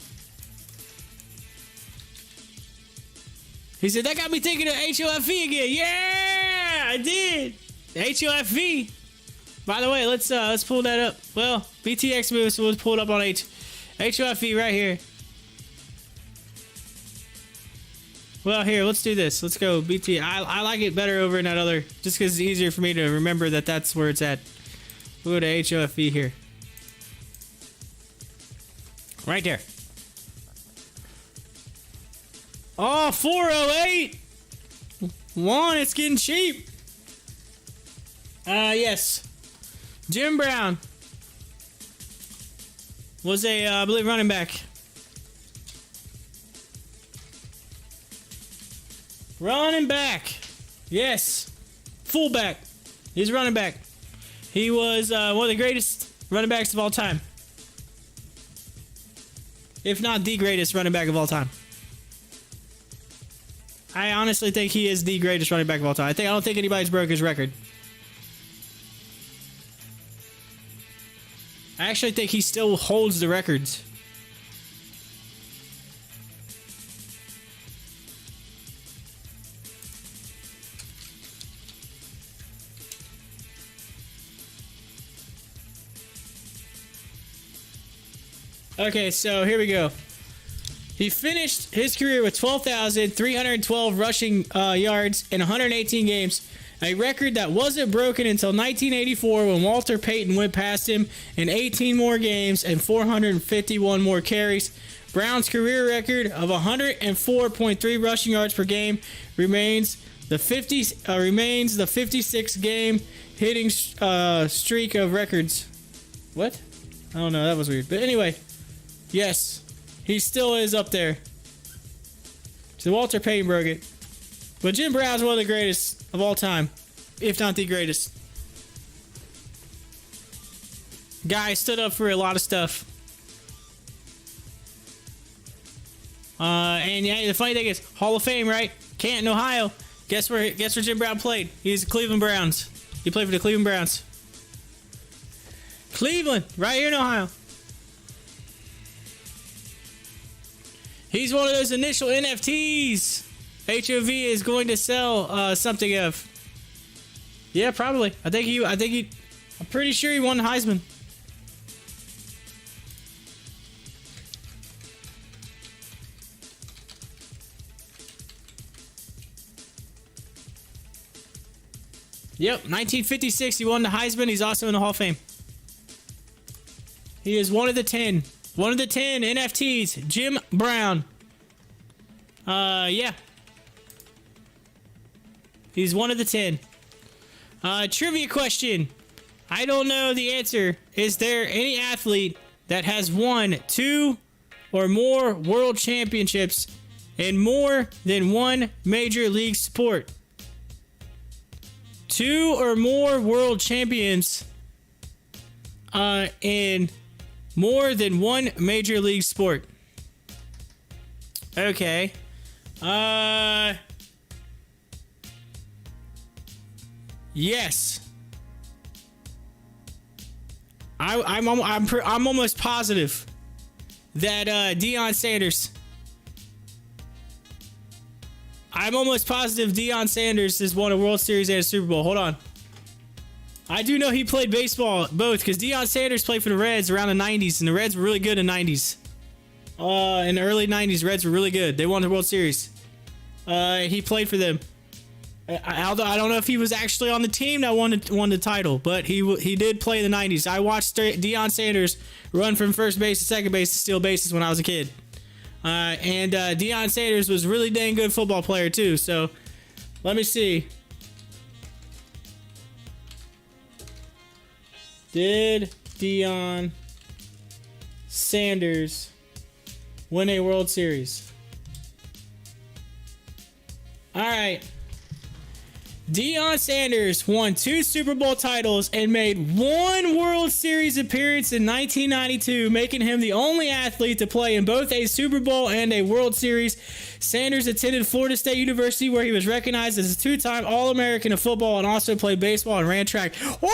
[SPEAKER 3] He said, that got me thinking of HOFV again. Yeah, I did. HOFV. By the way, let's pull that up. Well, BTX moves, so let's pull it up on HOFV right here. Well, here, let's do this. Let's go BT. I like it better over in that other, just because it's easier for me to remember that that's where it's at. We'll go to HOFV here. Right there. Oh, 408. One, it's getting cheap. Yes. Jim Brown was a, I believe, running back. Running back. Yes. Fullback. He's running back. He was one of the greatest running backs of all time. If not the greatest running back of all time. I honestly think he is the greatest running back of all time. I don't think anybody's broke his record. I actually think he still holds the records. Okay, so here we go. He finished his career with 12,312 rushing yards in 118 games, a record that wasn't broken until 1984 when Walter Payton went past him in 18 more games and 451 more carries. Brown's career record of 104.3 rushing yards per game remains the 56 game hitting streak of records. What? I don't know. That was weird. But anyway, yes. He still is up there. So Walter Payton broke it. But Jim Brown's one of the greatest of all time, if not the greatest. Guy stood up for a lot of stuff. And yeah, the funny thing is, Hall of Fame, right? Canton, Ohio. Guess where Jim Brown played? He's the Cleveland Browns. He played for the Cleveland Browns. Cleveland, right here in Ohio. He's one of those initial NFTs HOV is going to sell something of. Yeah, probably. I'm pretty sure he won Heisman. Yep, 1956, he won the Heisman. He's also in the Hall of Fame. He is one of the 10. One of the 10 NFTs. Jim Brown. Yeah. He's one of the 10. Trivia question. I don't know the answer. Is there any athlete that has won 2 or more world championships in more than one major league sport? 2 or more world champions in more than one major league sport. Okay. Yes. I'm almost positive that Deion Sanders. I'm almost positive Deion Sanders has won a World Series and a Super Bowl. Hold on. I do know he played baseball both because Deion Sanders played for the Reds around the 90s, and the Reds were really good in the 90s. In the early 90s, Reds were really good. They won the World Series. He played for them. Although I don't know if he was actually on the team that won the title, but he did play in the 90s. I watched Deion Sanders run from first base to second base to steal bases when I was a kid. And Deion Sanders was a really dang good football player too. So let me see. Did Deion Sanders win a World Series? All right. Deion Sanders won 2 Super Bowl titles and made 1 World Series appearance in 1992, making him the only athlete to play in both a Super Bowl and a World Series. Sanders attended Florida State University, where he was recognized as a 2-time All-American of football and also played baseball and ran track. Woo!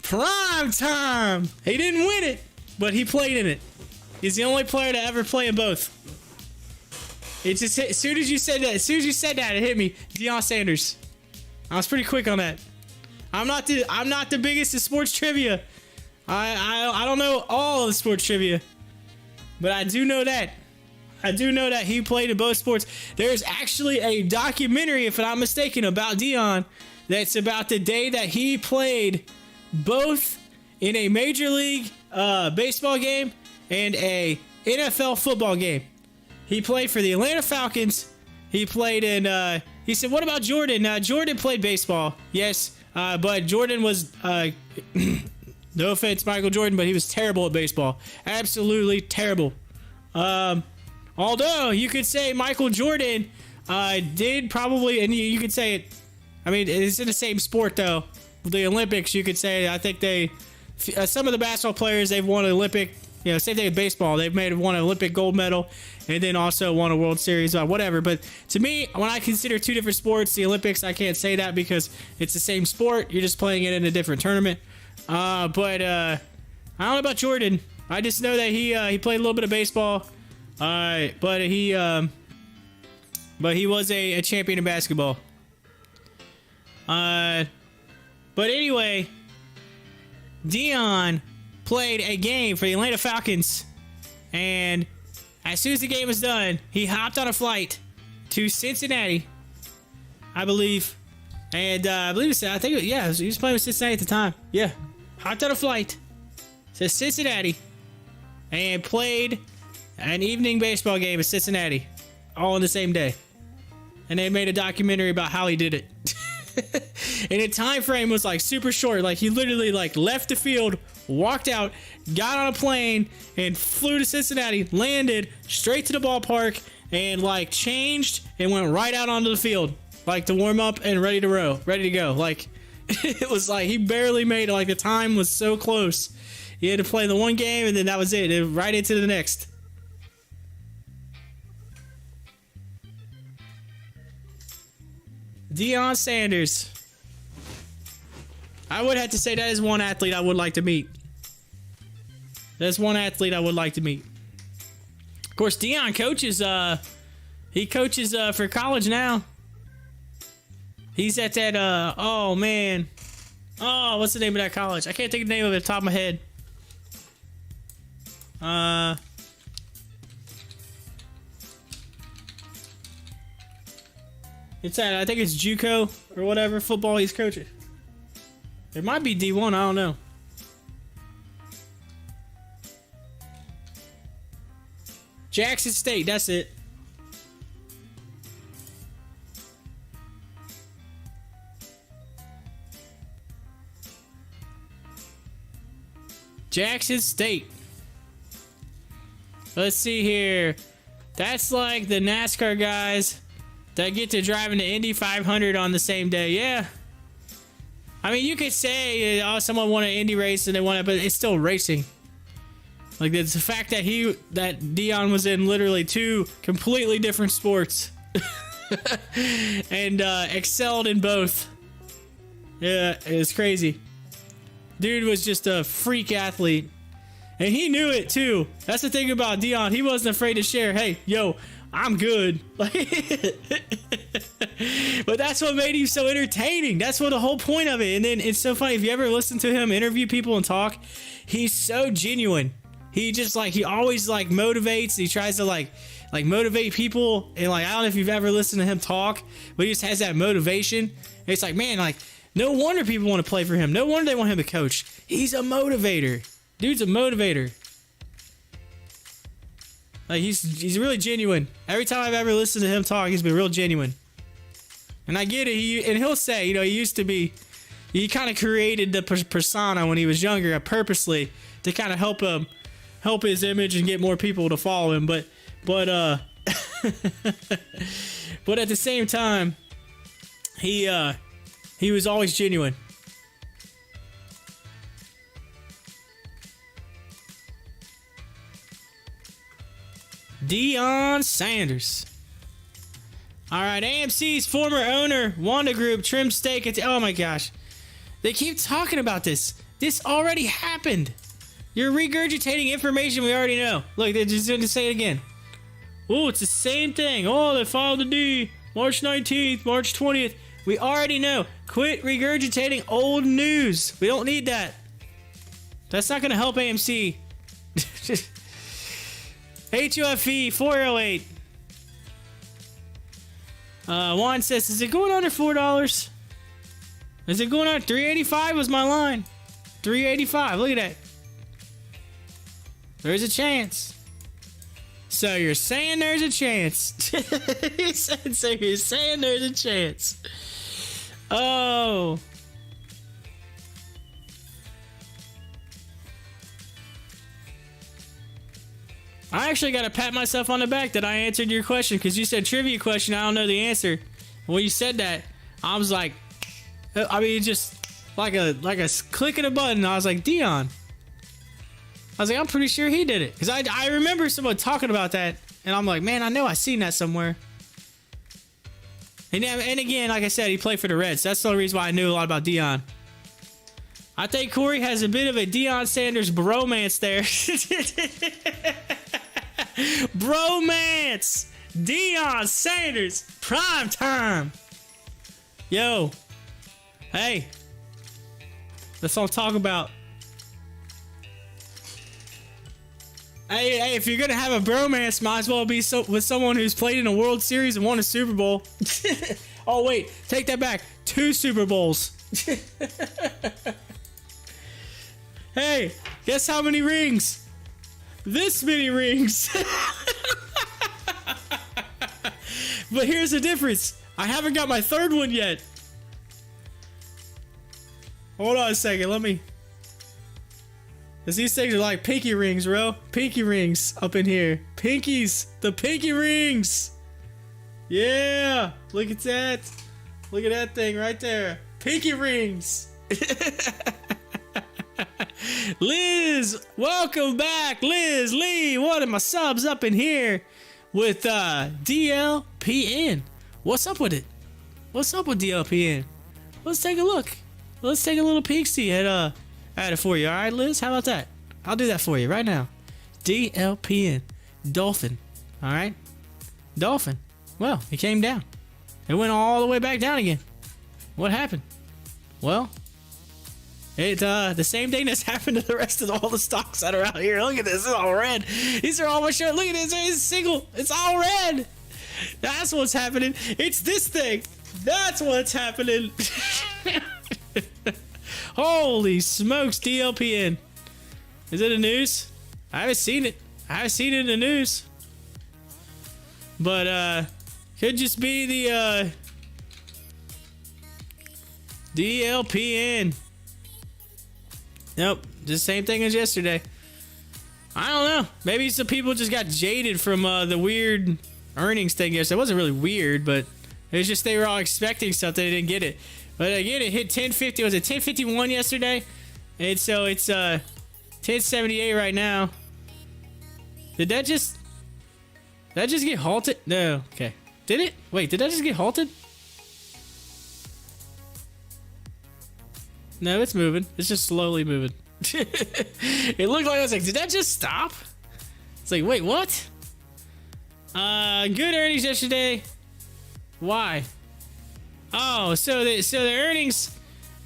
[SPEAKER 3] Prime time! He didn't win it, but he played in it. He's the only player to ever play in both. It just hit, as soon as you said that, it hit me. Deion Sanders. I was pretty quick on that. I'm not the biggest in sports trivia. I don't know all of the sports trivia, but I do know that. I do know that he played in both sports. There's actually a documentary, if I'm not mistaken, about Deion that's about the day that he played both in a Major League baseball game and a NFL football game. He played for the Atlanta Falcons. He played in, he said, what about Jordan? Jordan played baseball, yes, but Jordan was, no offense, Michael Jordan, but he was terrible at baseball. Absolutely terrible. Although, you could say Michael Jordan did probably, and you could say it, I mean, it's in the same sport, though. The Olympics, you could say, I think some of the basketball players, they've won an Olympic, same thing with baseball. They've won an Olympic gold medal and then also won a World Series, whatever. But to me, when I consider 2 different sports, the Olympics, I can't say that because it's the same sport. You're just playing it in a different tournament. But I don't know about Jordan. I just know that he played a little bit of baseball. But he was a champion in basketball. But anyway, Deion played a game for the Atlanta Falcons, and as soon as the game was done, he hopped on a flight to Cincinnati, I believe, and he was playing with Cincinnati at the time. Yeah, hopped on a flight to Cincinnati and played an evening baseball game in Cincinnati, all in the same day, and they made a documentary about how he did it. And the time frame was like super short. Like he literally like left the field, walked out, got on a plane, and flew to Cincinnati, landed straight to the ballpark, and like changed and went right out onto the field, like to warm up and ready to go. Like it was like he barely made it. Like the time was so close. He had to play the one game and then that was it. Right into the next. Deion Sanders. I would have to say that is one athlete I would like to meet. That's one athlete I would like to meet. Of course, Dion coaches. He coaches for college now. He's at that. Oh man. Oh, what's the name of that college? I can't think of the name of it off the top of my head. It's at. I think it's JUCO or whatever football he's coaching. It might be D1. I don't know. Jackson State, that's it. Jackson State. Let's see here. That's like the NASCAR guys that get to drive in the Indy 500 on the same day. Yeah. I mean, you could say, oh, someone won an Indy race and they won it, but it's still racing. Like, it's the fact that Dion was in literally 2 completely different sports and excelled in both. Yeah, it's crazy. Dude was just a freak athlete, and he knew it too. That's the thing about Dion. He wasn't afraid to share. Hey, yo, I'm good. But that's what made him so entertaining. That's what the whole point of it. And then it's so funny if you ever listen to him interview people and talk. He's so genuine. He just he always motivates. He tries to like motivate people, and I don't know if you've ever listened to him talk, but he just has that motivation. And it's man, no wonder people want to play for him. No wonder they want him to coach. He's a motivator. Dude's a motivator. He's really genuine. Every time I've ever listened to him talk, he's been real genuine. And I get it. He'll say, he used to be. He kind of created the persona when he was younger, purposely to kind of help his image and get more people to follow him. But but at the same time, he was always genuine. Deion Sanders. All right, AMC's former owner, Wanda Group, trim steak. Oh my gosh. They keep talking about this. This already happened. You're regurgitating information we already know. Look, they're just going to say it again. Oh, it's the same thing. Oh, they filed a D March 19th, March 20th. We already know. Quit regurgitating old news. We don't need that. That's not going to help AMC. HOFV 408. Juan says, is it going under $4? Is it going on? 385 was my line. 385. Look at that. There's a chance. So you're saying there's a chance. So you're saying there's a chance. Oh. I actually got to pat myself on the back that I answered your question, because you said trivia question. I don't know the answer. When you said that, I was like, just like a click of a button. I was like, Dion. I was like, I'm pretty sure he did it, because I remember someone talking about that, and I'm like, man, I know I seen that somewhere. And again, like I said, he played for the Reds. That's the only reason why I knew a lot about Dion. I think Corey has a bit of a Deion Sanders bromance there. Bromance! Deion Sanders! Prime time! Yo. Hey. That's all I'm talking about. Hey, if you're gonna have a bromance, might as well be with someone who's played in a World Series and won a Super Bowl. Oh, wait. Take that back. 2 Super Bowls. Hey, guess how many rings? This many rings. But here's the difference. I haven't got my 3rd one yet. Hold on a second. Let me. Because these things are like pinky rings, bro. Pinky rings up in here. Pinkies. The pinky rings. Yeah. Look at that. Look at that thing right there. Pinky rings. Liz, welcome back. Liz Lee, one of my subs up in here with DLPN. What's up with it? What's up with DLPN? Let's take a look. let's take a little peek-see at it for you. All right, Liz, how about that? I'll do that for you right now. DLPN, Dolphin. All right, Dolphin. Well, it came down. It went all the way back down again. What happened? Well, it the same thing that's happened to the rest of all the stocks that are out here. Look at this. It's all red. These are all my short. Look at this. It's single. It's all red. That's what's happening. It's this thing. That's what's happening. Holy smokes, DLPN. Is it in the news? I haven't seen it. I haven't seen it in the news. But could just be the DLPN. Nope, just the same thing as yesterday. I don't know. Maybe some people just got jaded from the weird earnings thing yesterday. It wasn't really weird, but it was just they were all expecting something. They didn't get it. But again, it hit 1050. Was it 1051 yesterday? And so it's 1078 right now. Did that just get halted? No. Okay. Did it? Wait, did that just get halted? No, it's moving. It's just slowly moving. It looked like I was like, did that just stop? It's like, wait, what? Good earnings yesterday. Why? Oh, so the earnings,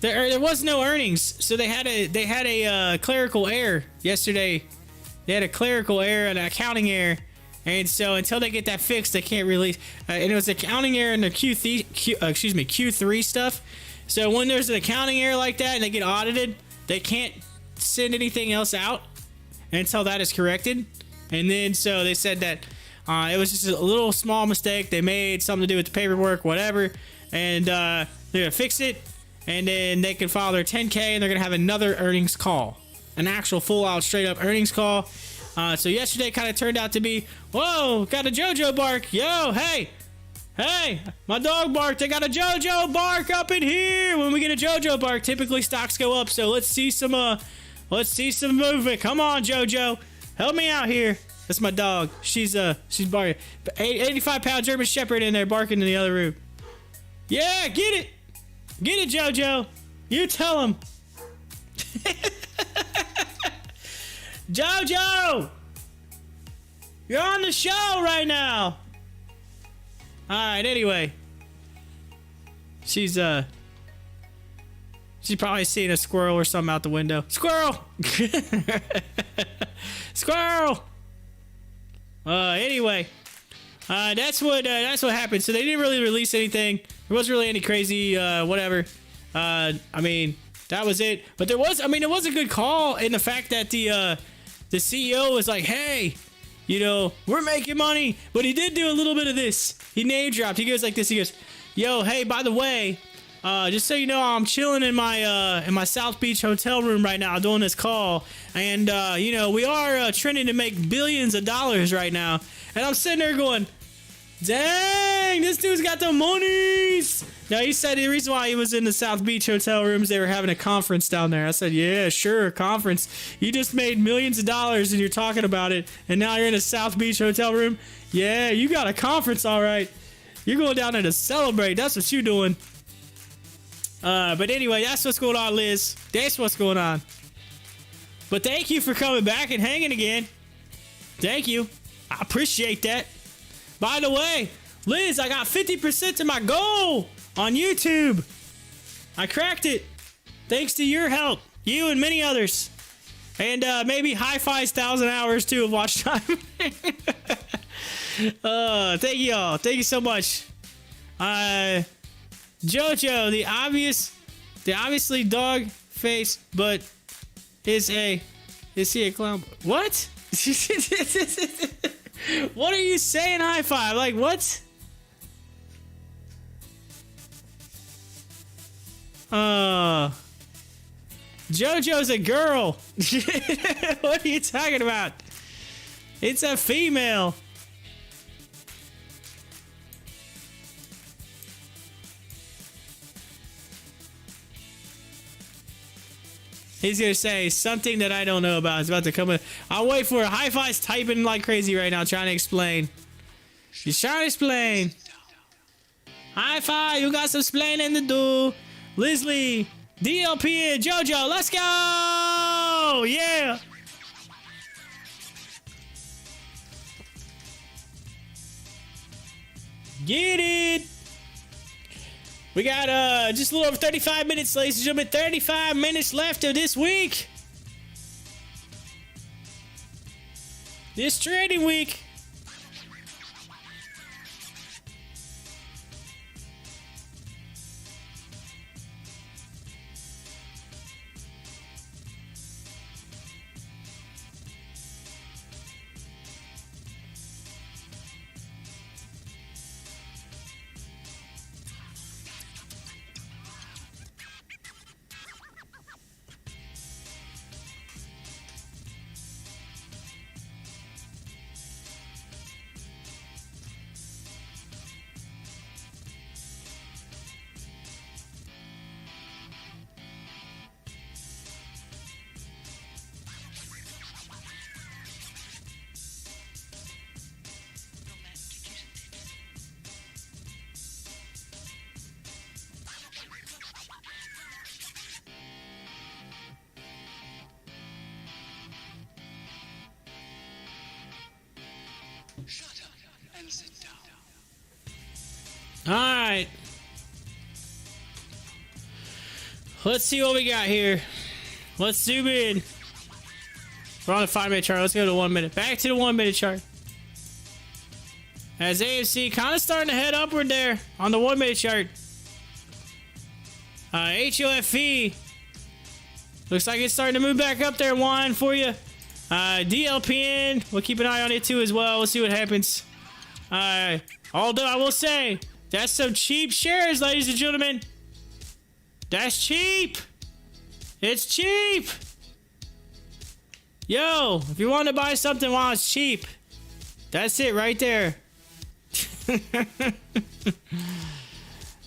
[SPEAKER 3] there was no earnings. So they had a clerical error yesterday. They had a clerical error, an accounting error. And so until they get that fixed, they can't release. And it was accounting error in their Q3 stuff. So when there's an accounting error like that and they get audited, they can't send anything else out until that is corrected. And then so they said that it was just a little small mistake they made, something to do with the paperwork, whatever. And they're gonna fix it, and then they can file their 10K, and they're gonna have another earnings call, an actual full-out, straight-up earnings call. So yesterday kind of turned out to be, whoa, got a JoJo bark, yo, hey, my dog barked. They got a JoJo bark up in here. When we get a JoJo bark, typically stocks go up. So let's see some movement. Come on, JoJo, help me out here. That's my dog. She's barking. 85-pound German Shepherd in there barking in the other room. Yeah, get it, JoJo. You tell him. JoJo, you're on the show right now. All right. Anyway, she's probably seeing a squirrel or something out the window. Squirrel. Squirrel. Anyway, that's what happened. So they didn't really release anything. There wasn't really any crazy whatever. I mean, that was it. But it was a good call in the fact that the CEO was like, hey, you know, we're making money. But he did do a little bit of this. He name dropped. He goes like this. He goes, yo, hey, by the way, just so you know, I'm chilling in my South Beach hotel room right now doing this call. And, you know, we are trending to make billions of dollars right now. And I'm sitting there going, dang, this dude's got the monies. Now, he said the reason why he was in the South Beach hotel rooms, they were having a conference down there. I said, yeah, sure, conference. You just made millions of dollars and you're talking about it. And now you're in a South Beach hotel room. Yeah, you got a conference, all right. You're going down there to celebrate. That's what you're doing. But anyway, that's what's going on, Liz. That's what's going on. But thank you for coming back and hanging again. Thank you. I appreciate that. By the way, Liz, I got 50% to my goal on YouTube. I cracked it. Thanks to your help. You and many others. And maybe Hi-Fi's 1,000 hours too of watch time. Thank you all. Thank you so much. JoJo, the obviously dog face, but is he a clown? What? What are you saying, high five? Like, what? JoJo's a girl. What are you talking about? It's a female. He's gonna say something that I don't know about. It's about to come in. I'll wait for it. Hi-Fi's typing like crazy right now, trying to explain. He's trying to explain. Hi-Fi, you got some explaining to do. Leslie, DLPN, JoJo, let's go! Yeah! Get it! We got just a little over 35 minutes, ladies and gentlemen. 35 minutes left of this week. This trading week.
[SPEAKER 4] Shut up and sit down.
[SPEAKER 3] All right. Let's see what we got here. Let's zoom in. We're on the 5-minute chart. Let's go to 1 minute. Back to the 1 minute chart. As AMC kind of starting to head upward there on the 1 minute chart. HOFV looks like it's starting to move back up there. One for you. DLPN, we'll keep an eye on it too as well. We'll see what happens. Although I will say, that's some cheap shares, ladies and gentlemen. That's cheap. It's cheap. Yo, if you want to buy something while it's cheap, that's it right there.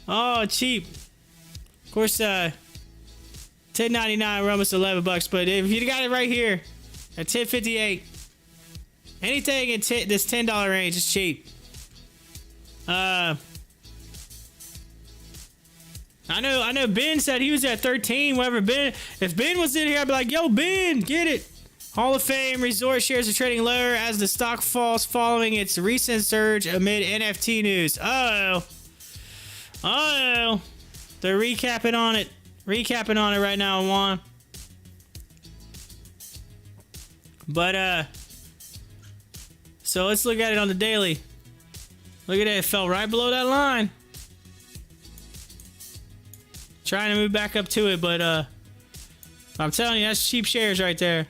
[SPEAKER 3] Oh, cheap. Of course, $10.99, we're almost $11, but if you got it right here at $10.58, anything in this $10 range is cheap. I know Ben said he was at 13. Whatever, Ben, if Ben was in here, I'd be like, yo, Ben, get it. Hall of Fame resort shares are trading lower as the stock falls following its recent surge amid NFT news. Uh-oh. Uh-oh. They're recapping on it. Recapping on it right now, Juan. But, so let's look at it on the daily. Look at that. It fell right below that line. Trying to move back up to it, but, I'm telling you, that's cheap shares right there.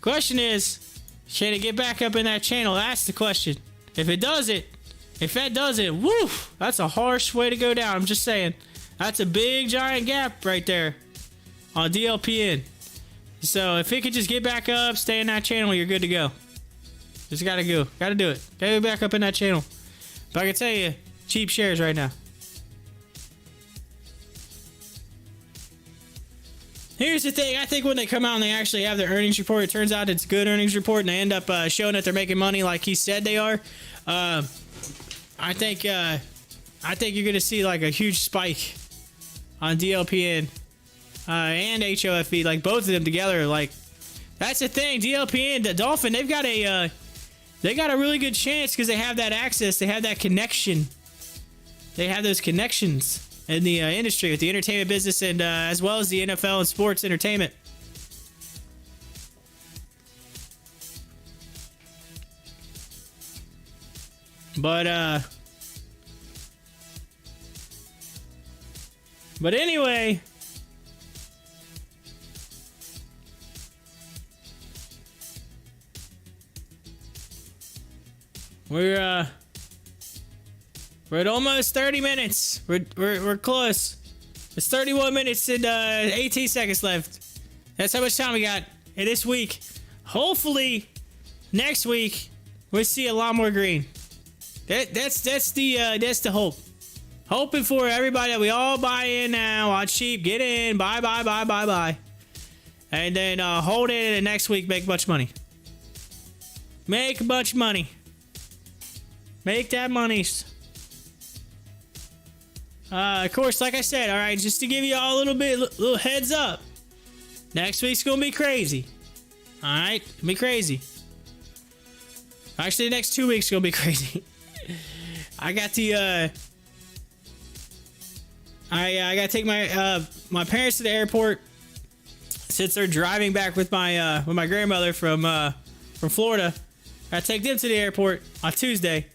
[SPEAKER 3] Question is, can it get back up in that channel? That's the question. If that does it, woo, that's a harsh way to go down. I'm just saying. That's a big, giant gap right there on DLPN. So if it could just get back up, stay in that channel, you're good to go. Just gotta go. Gotta do it. Gotta go back up in that channel. But I can tell you, cheap shares right now. Here's the thing. I think when they come out and they actually have their earnings report, it turns out it's a good earnings report, and they end up showing that they're making money like he said they are. I think you're gonna see like a huge spike on DLPN and HOFV, like both of them together. Like that's the thing. DLPN, the Dolphin, they got a really good chance because they have that access, they have that connection, they have those connections in the industry with the entertainment business and as well as the NFL and sports entertainment. But anyway, we're at almost 30 minutes. We're close. It's 31 minutes and 18 seconds left. That's how much time we got in this week. Hopefully, next week we'll see a lot more green. That's the hope. Hoping for everybody that we all buy in now on cheap. Get in, buy, and then hold it and next week make much money. Make much money. Make that money. Of course, like I said, all right, just to give you all a little heads up. Next week's gonna be crazy. All right, it'll be crazy. Actually, the next 2 weeks gonna be crazy. I got the I gotta take my parents to the airport since they're driving back with my grandmother from Florida. I take them to the airport on Tuesday,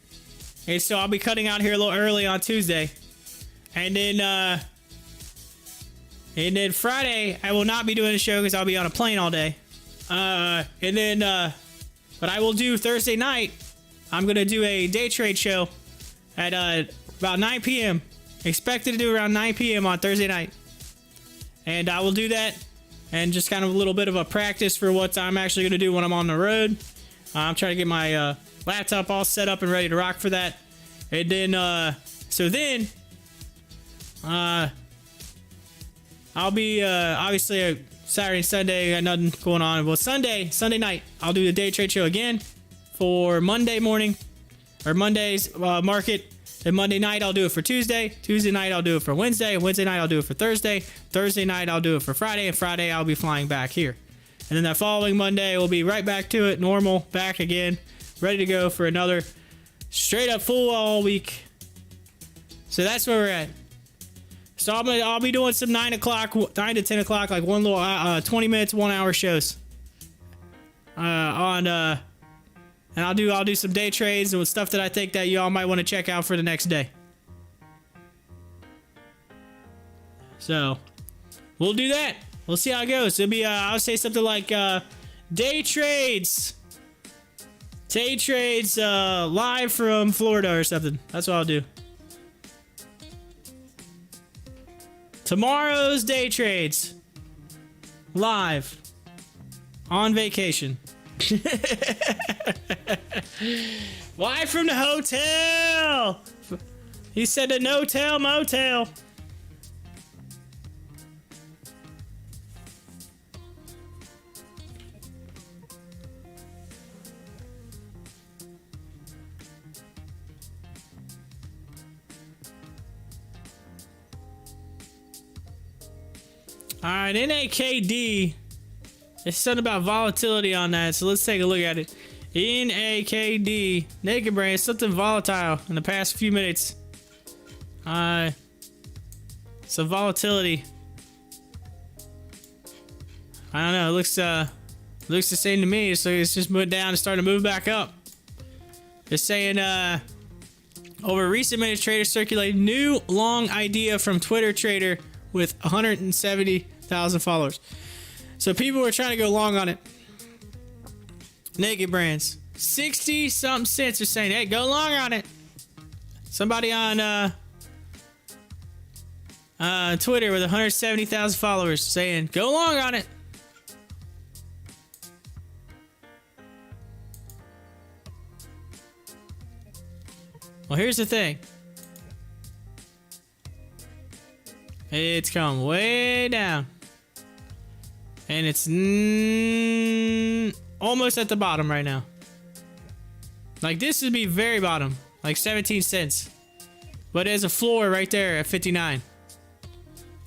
[SPEAKER 3] and so I'll be cutting out here a little early on Tuesday, and then Friday I will not be doing a show because I'll be on a plane all day, but I will do Thursday night. I'm gonna do a day trade show at about 9 p.m. Expected to do around 9 p.m. on Thursday night, and I will do that, and just kind of a little bit of a practice for what I'm actually gonna do when I'm on the road. I'm trying to get my laptop all set up and ready to rock for that, and then I'll be obviously Saturday and Sunday got nothing going on. Well, Sunday night I'll do the day trade show again for Monday morning or Monday's market. Then Monday night I'll do it for Tuesday. Tuesday night I'll do it for Wednesday. Wednesday night I'll do it for Thursday. Thursday night I'll do it for Friday, and Friday I'll be flying back here. And then that following Monday we'll be right back to it, normal, back again, ready to go for another straight up full all week. So that's where we're at. So I'll be doing some 9 to 10 o'clock, like one little 20 minutes, 1 hour shows. And I'll do some day trades and stuff that I think that y'all might want to check out for the next day. So we'll do that. We'll see how it goes. It'll be I'll say something like day trades live from Florida or something. That's what I'll do. Tomorrow's day trades live on vacation. Live from the hotel. He said the no-tell motel. All right, NAKD. There's something about volatility on that, so let's take a look at it. NAKD, Naked Brain, something volatile in the past few minutes. Some volatility. I don't know. It looks the same to me. So it's just moved down and starting to move back up. It's saying over recent minutes, traders circulate new long idea from Twitter trader with 170,000 followers. So people were trying to go long on it. Naked Brands, 60 something cents are saying, hey, go long on it. Somebody on Twitter with 170,000 followers saying, go long on it. Well, here's the thing. It's come way down. And it's almost at the bottom right now. Like, this would be very bottom. Like 17 cents. But there's a floor right there at 59.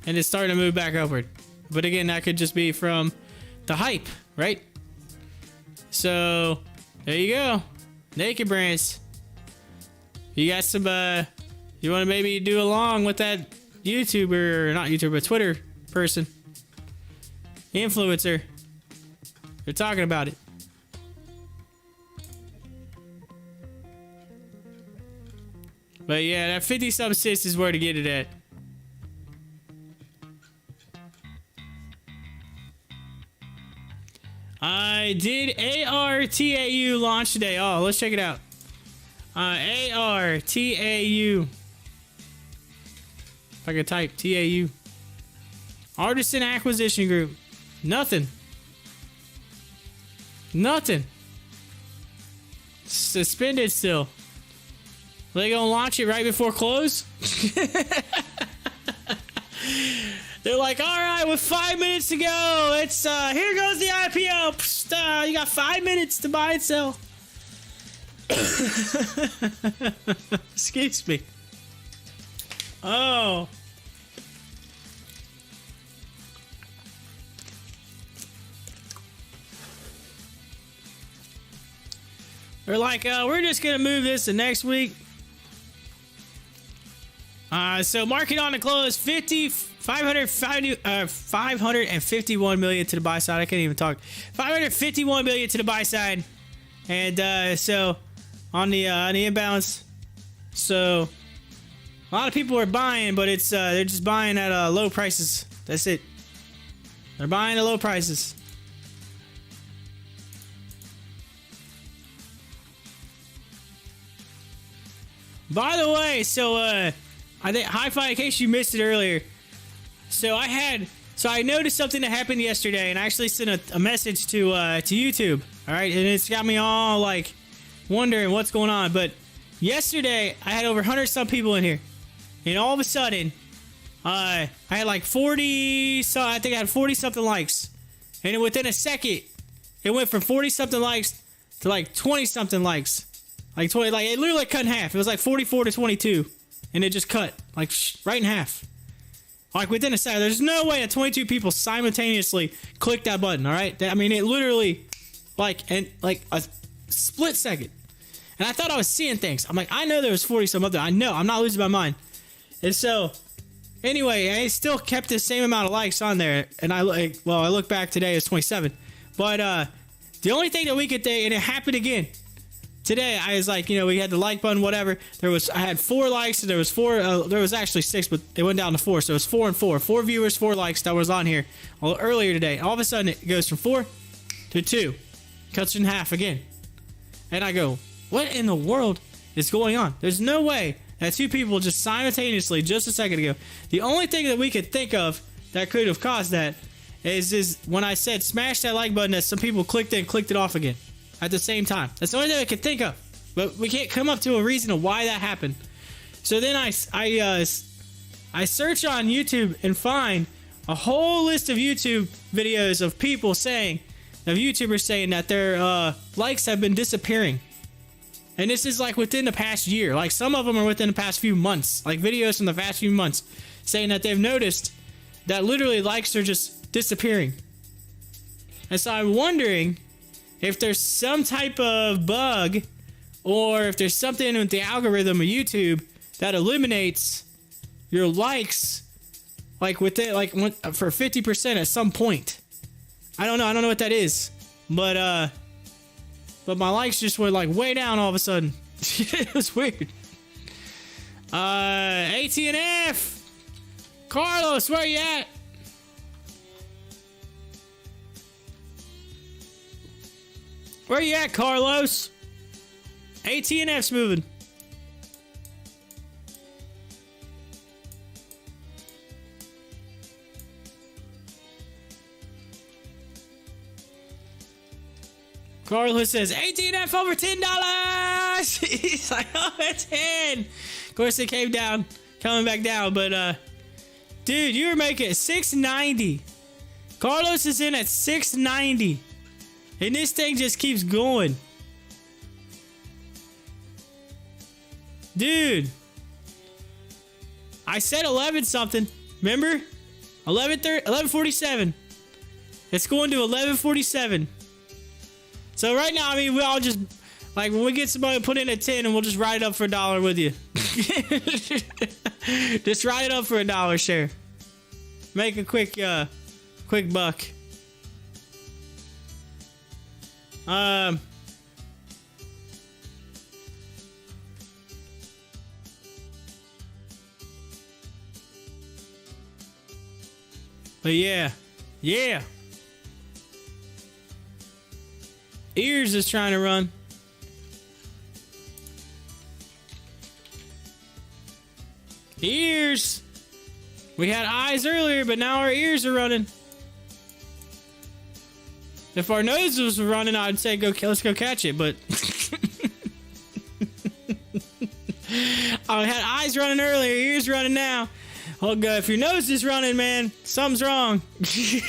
[SPEAKER 3] And it's starting to move back upward. But again, that could just be from the hype, right? So, there you go. Naked Brands. You got some, you want to maybe do along with that YouTuber, or not YouTuber, but Twitter person. Influencer. They're talking about it. But yeah, that 50 something cents is where to get it at. I did ARTAU launch today. Oh, let's check it out. ARTAU. If I could type TAU. Artisan Acquisition Group. Nothing. Suspended still. Are they gonna launch it right before close? They're like, all right, with 5 minutes to go, it's here goes the IPO. Psst, you got 5 minutes to buy and sell. Excuse me. Oh. They're like, we're just gonna move this to next week. So market on the close, 551 million to the buy side. I can't even talk. 551 million to the buy side, and so on the inbounds. So a lot of people are buying, but it's they're just buying at low prices. That's it. They're buying at low prices. By the way, so I think Hi-Fi, in case you missed it earlier, so I noticed something that happened yesterday, and I actually sent a message to YouTube. All right, and it's got me all like wondering what's going on. But yesterday I had over 100 some people in here, and all of a sudden, I had like 40. So I think I had 40 something likes, and within a second, it went from 40 something likes to like 20 something likes. Like 20, like it literally cut in half. It was like 44 to 22, and it just cut like right in half. Like within a second. There's no way that 22 people simultaneously clicked that button. All right, I mean it literally, like a split second. And I thought I was seeing things. I'm like, I know there was 40 some up there. I know, I'm not losing my mind. And so, anyway, I still kept the same amount of likes on there. And I look back today, it's 27. But the only thing that we could think, and it happened again. Today, I was like, we had the like button, whatever. I had 4 likes, and there was 4. There was actually 6, but it went down to 4. So it was 4 and 4. 4 viewers, 4 likes that was on here earlier today. All of a sudden, it goes from 4 to 2. Cuts in half again. And I go, what in the world is going on? There's no way that 2 people just simultaneously, just a second ago. The only thing that we could think of that could have caused that is when I said smash that like button, that some people clicked it and clicked it off again at the same time. That's the only thing I could think of. But we can't come up to a reason of why that happened. So then I search on YouTube and find a whole list of YouTube videos of people saying, of YouTubers saying that their likes have been disappearing. And this is like within the past year. Like some of them are within the past few months. Like videos from the past few months saying that they've noticed that literally likes are just disappearing. And so I'm wondering if there's some type of bug or if there's something with the algorithm of YouTube that eliminates your likes like within for 50% at some point. I don't know what that is. But my likes just went like way down all of a sudden. It was weird. AT&F Carlos, where you at? Where you at, Carlos? AT&F's moving. Carlos says, AT&F over $10! He's like, oh, it's 10! Of course, it came down, coming back down, but, dude, you were making $6.90. Carlos is in at $6.90. And this thing just keeps going. Dude. I said 11 something. Remember? 11:47. It's going to 11:47. So right now, I mean, we all just, like, when we get somebody to put in a 10 and we'll just write it up for $1 with you. Just write it up for $1 share. Make a quick buck. But yeah. Ears is trying to run. Ears. We had eyes earlier, but now our ears are running. If our noses were running, I'd say let's go catch it, but I had eyes running earlier, ears running now. Oh god, if your nose is running, man, something's wrong. You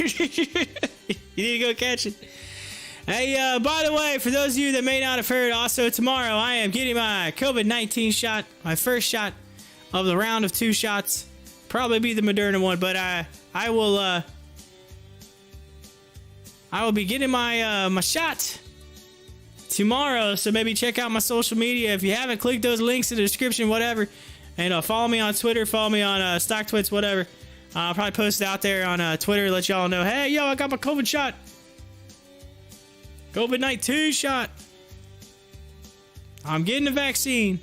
[SPEAKER 3] need to go catch it. Hey, by the way, for those of you that may not have heard, also tomorrow I am getting my COVID-19 shot, my first shot. of the round of 2 shots. Probably be the Moderna one, but I will be getting my my shot tomorrow, so maybe check out my social media if you haven't. Click those links in the description, whatever, and follow me on Twitter, follow me on Stocktwits, whatever. I'll probably post it out there on Twitter, let y'all know, hey, yo, I got my COVID shot. COVID-19 shot. I'm getting the vaccine.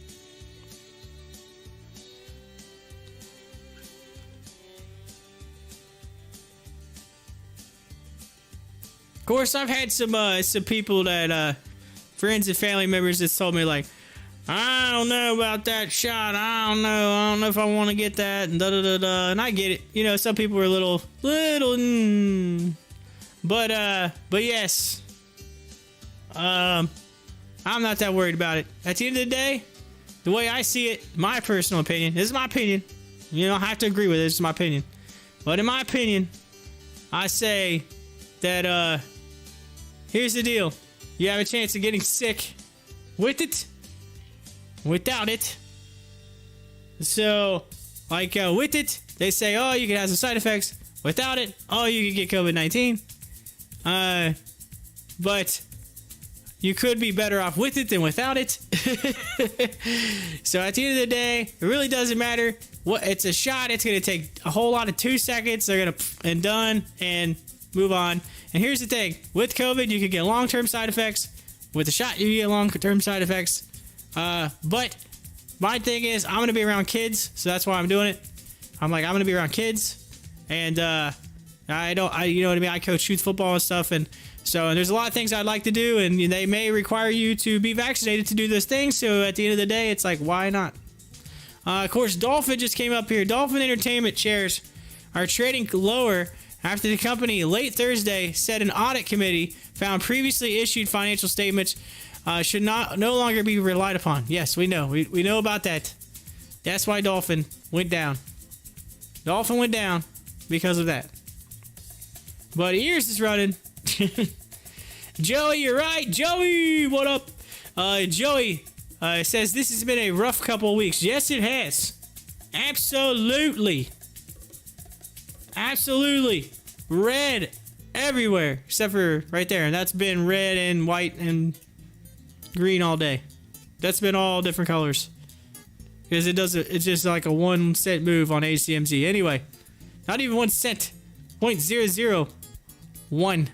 [SPEAKER 3] Of course, I've had some people that friends and family members that's told me, like, I don't know about that shot. I don't know if I want to get that, and da da da da. And I get it. You know, some people are a little, but yes, I'm not that worried about it. At the end of the day, the way I see it, my personal opinion, this is my opinion. You don't have to agree with it. This is my opinion. But in my opinion, I say that here's the deal: you have a chance of getting sick with it, without it. So, like with it, they say, oh, you can have some side effects. Without it, oh, you can get COVID-19. But you could be better off with it than without it. So at the end of the day, it really doesn't matter. What it's a shot. It's gonna take a whole lot of 2 seconds. They're gonna and done and move on. And here's the thing: with COVID, you can get long-term side effects. With the shot, you get long-term side effects. But my thing is, I'm gonna be around kids, so that's why I'm doing it. I'm gonna be around kids, and you know what I mean. I coach youth football and stuff, and so there's a lot of things I'd like to do, and they may require you to be vaccinated to do those things. So at the end of the day, it's like, why not? Of course, Dolphin just came up here. Dolphin Entertainment shares are trading lower after the company late Thursday said an audit committee found previously issued financial statements should no longer be relied upon. Yes, we know. We know about that. That's why Dolphin went down. Dolphin went down because of that. But Ears is running. Joey, you're right. Joey, what up? Joey says this has been a rough couple of weeks. Yes, it has. Absolutely. Absolutely. Red everywhere except for right there. And that's been red and white and green all day. That's been all different colors. Because it's just like a 1 cent move on HCMC. Anyway, not even 1 cent. 0.001.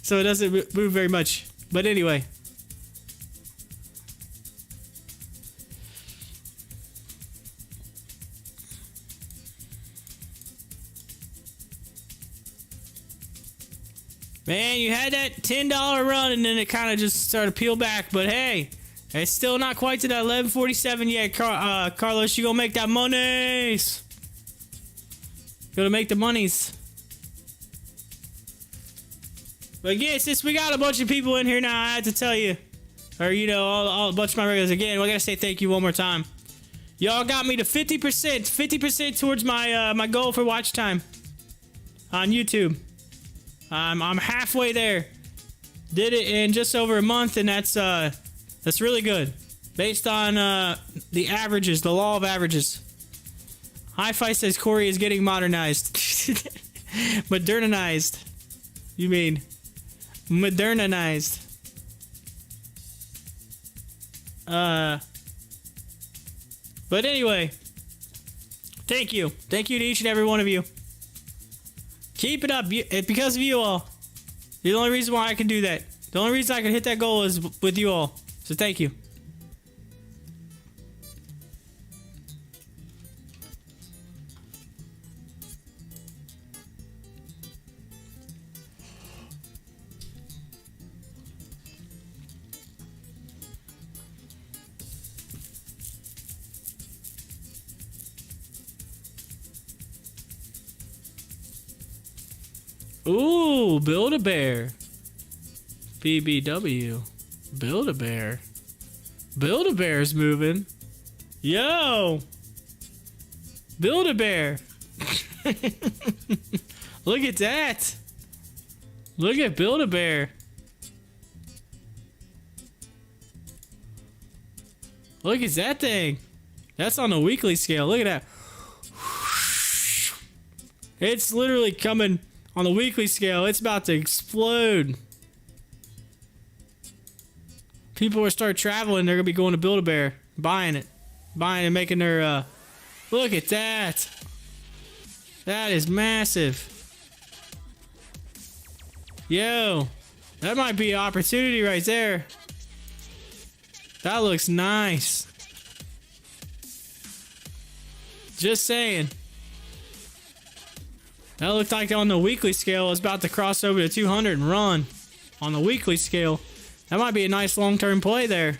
[SPEAKER 3] So it doesn't move very much. But anyway. Man, you had that $10 run and then it kind of just started to peel back. But hey, it's still not quite to that 11.47 yet. Carlos, you gonna make that monies. Gonna make the monies. But again, since we got a bunch of people in here now, I had to tell you, or you know, all a bunch of my regulars again. We gotta say thank you one more time. Y'all got me to 50% towards my my goal for watch time on YouTube. I'm halfway there. Did it in just over a month, and that's really good, based on the averages, the law of averages. Hi-Fi says Corey is getting modernized. Modernized. You mean modernized? But anyway, thank you to each and every one of you. Keep it up. Because of you all. You're the only reason why I can do that. The only reason I can hit that goal is with you all. So thank you. Ooh, Build-A-Bear. BBW. Build-A-Bear. Build-A-Bear's moving. Yo! Build-A-Bear. Look at that. Look at Build-A-Bear. Look at that thing. That's on the weekly scale. Look at that. It's literally coming on the weekly scale. It's about to explode. People will start traveling. They're going to be going to Build-A-Bear, buying it, and making their, look at that. That is massive. Yo, that might be an opportunity right there. That looks nice. Just saying. That looked like on the weekly scale, it's about to cross over to 200 and run on the weekly scale. That might be a nice long-term play there.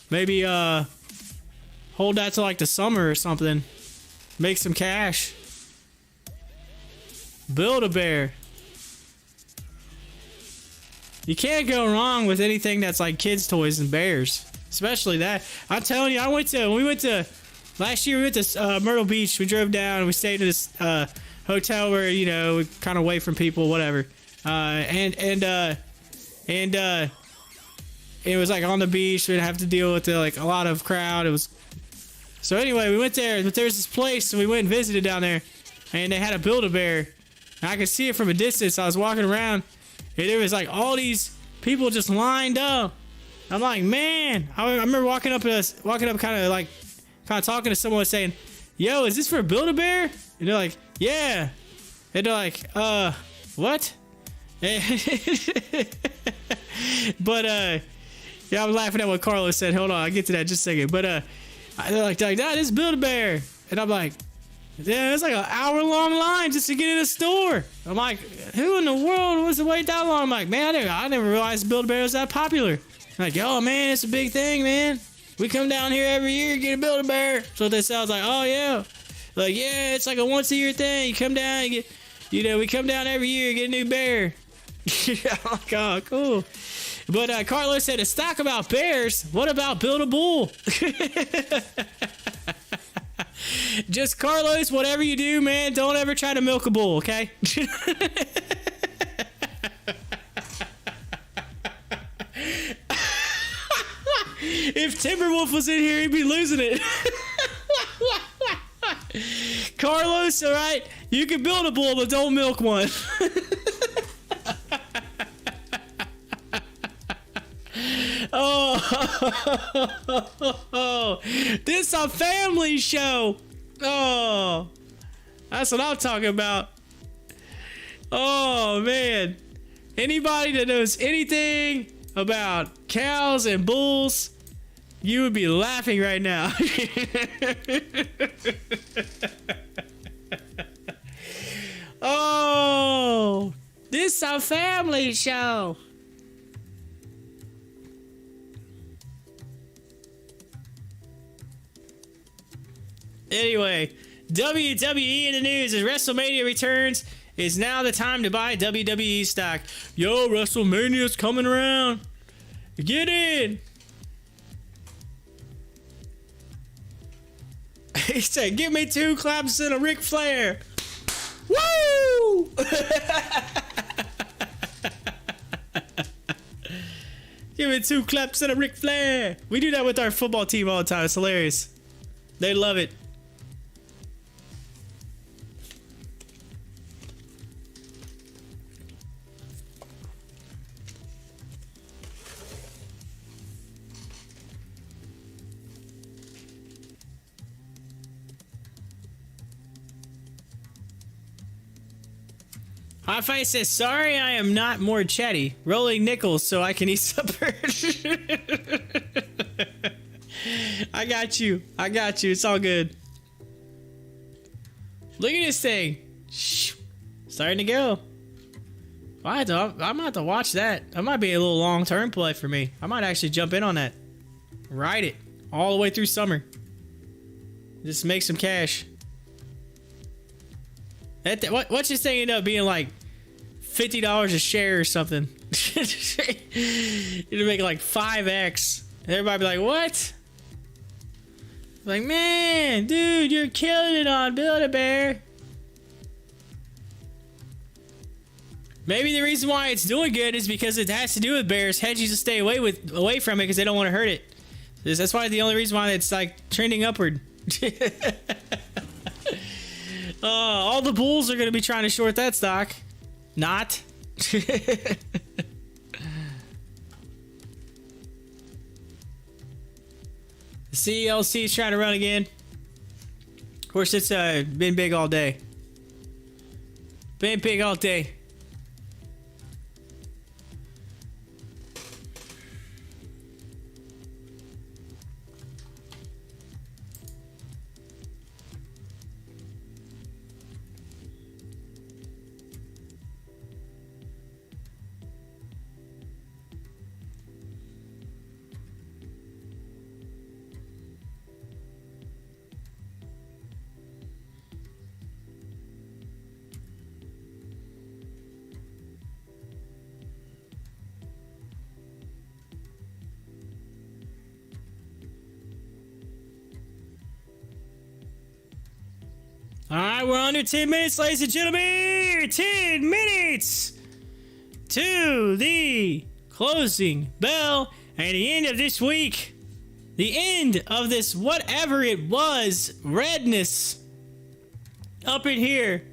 [SPEAKER 3] Maybe hold that to like the summer or something. Make some cash. Build-A-Bear. You can't go wrong with anything that's like kids' toys and bears. Especially that. I'm telling you, last year we went to Myrtle Beach. We drove down and we stayed in this hotel where, you know, kind of away from people, whatever. And it was like on the beach. We didn't have to deal with like a lot of crowd. It was so anyway. We went there, but there's this place, and we went and visited down there, and they had a Build-A-Bear. And I could see it from a distance. I was walking around, and there was like all these people just lined up. I'm like, man. I remember walking up, kind of talking to someone, saying, "Yo, is this for Build-A-Bear?" And they're like, "Yeah." And they're like, what? But yeah, I'm laughing at what Carlos said. Hold on, I'll get to that in just a second. But they're like, nah, this is Build-A-Bear. And I'm like, yeah, it's like an hour-long line just to get in a store. I'm like, who in the world wants to wait that long? I'm like, man, I never realized Build-A-Bear was that popular. I'm like, oh man, it's a big thing, man. We come down here every year and get a Build-A-Bear. So they sounds like, oh yeah. Like, yeah, it's like a once-a-year thing. You come down and get, you know, we come down every year and get a new bear. I'm like, oh, cool. But Carlos said, let's talk about bears. What about Build-A-Bull? Just, Carlos, whatever you do, man, don't ever try to milk a bull, okay? If Timberwolf was in here, he'd be losing it. Carlos, all right, you can build a bull, but don't milk one. Oh, this a family show. Oh, that's what I'm talking about. Oh man, anybody that knows anything about cows and bulls, you would be laughing right now. Oh, this a family show. Anyway, WWE in the news as WrestleMania returns. Is now the time to buy WWE stock. Yo, WrestleMania's coming around. Get in. He said, give me 2 claps and a Ric Flair. Woo! Give me 2 claps and a Ric Flair. We do that with our football team all the time. It's hilarious. They love it. Hot Face says, sorry I am not more chatty. Rolling nickels so I can eat supper. I got you. It's all good. Look at this thing. Shh. Starting to go. I might have to watch that. That might be a little long-term play for me. I might actually jump in on that. Ride it all the way through summer. Just make some cash. What's this thing end up being like $50 a share or something? It'll make like 5x. And everybody be like, what? Like, man, dude, you're killing it on Build-A-Bear. Maybe the reason why it's doing good is because it has to do with bears. Hedgies to stay away from it because they don't want to hurt it. That's why the only reason why it's like trending upward. All the bulls are going to be trying to short that stock. Not. The CLC is trying to run again. Of course, it's been big all day. Been big all day. All right, we're under 10 minutes, ladies and gentlemen. 10 minutes to the closing bell and the end of this week. The end of this whatever it was, redness up in here.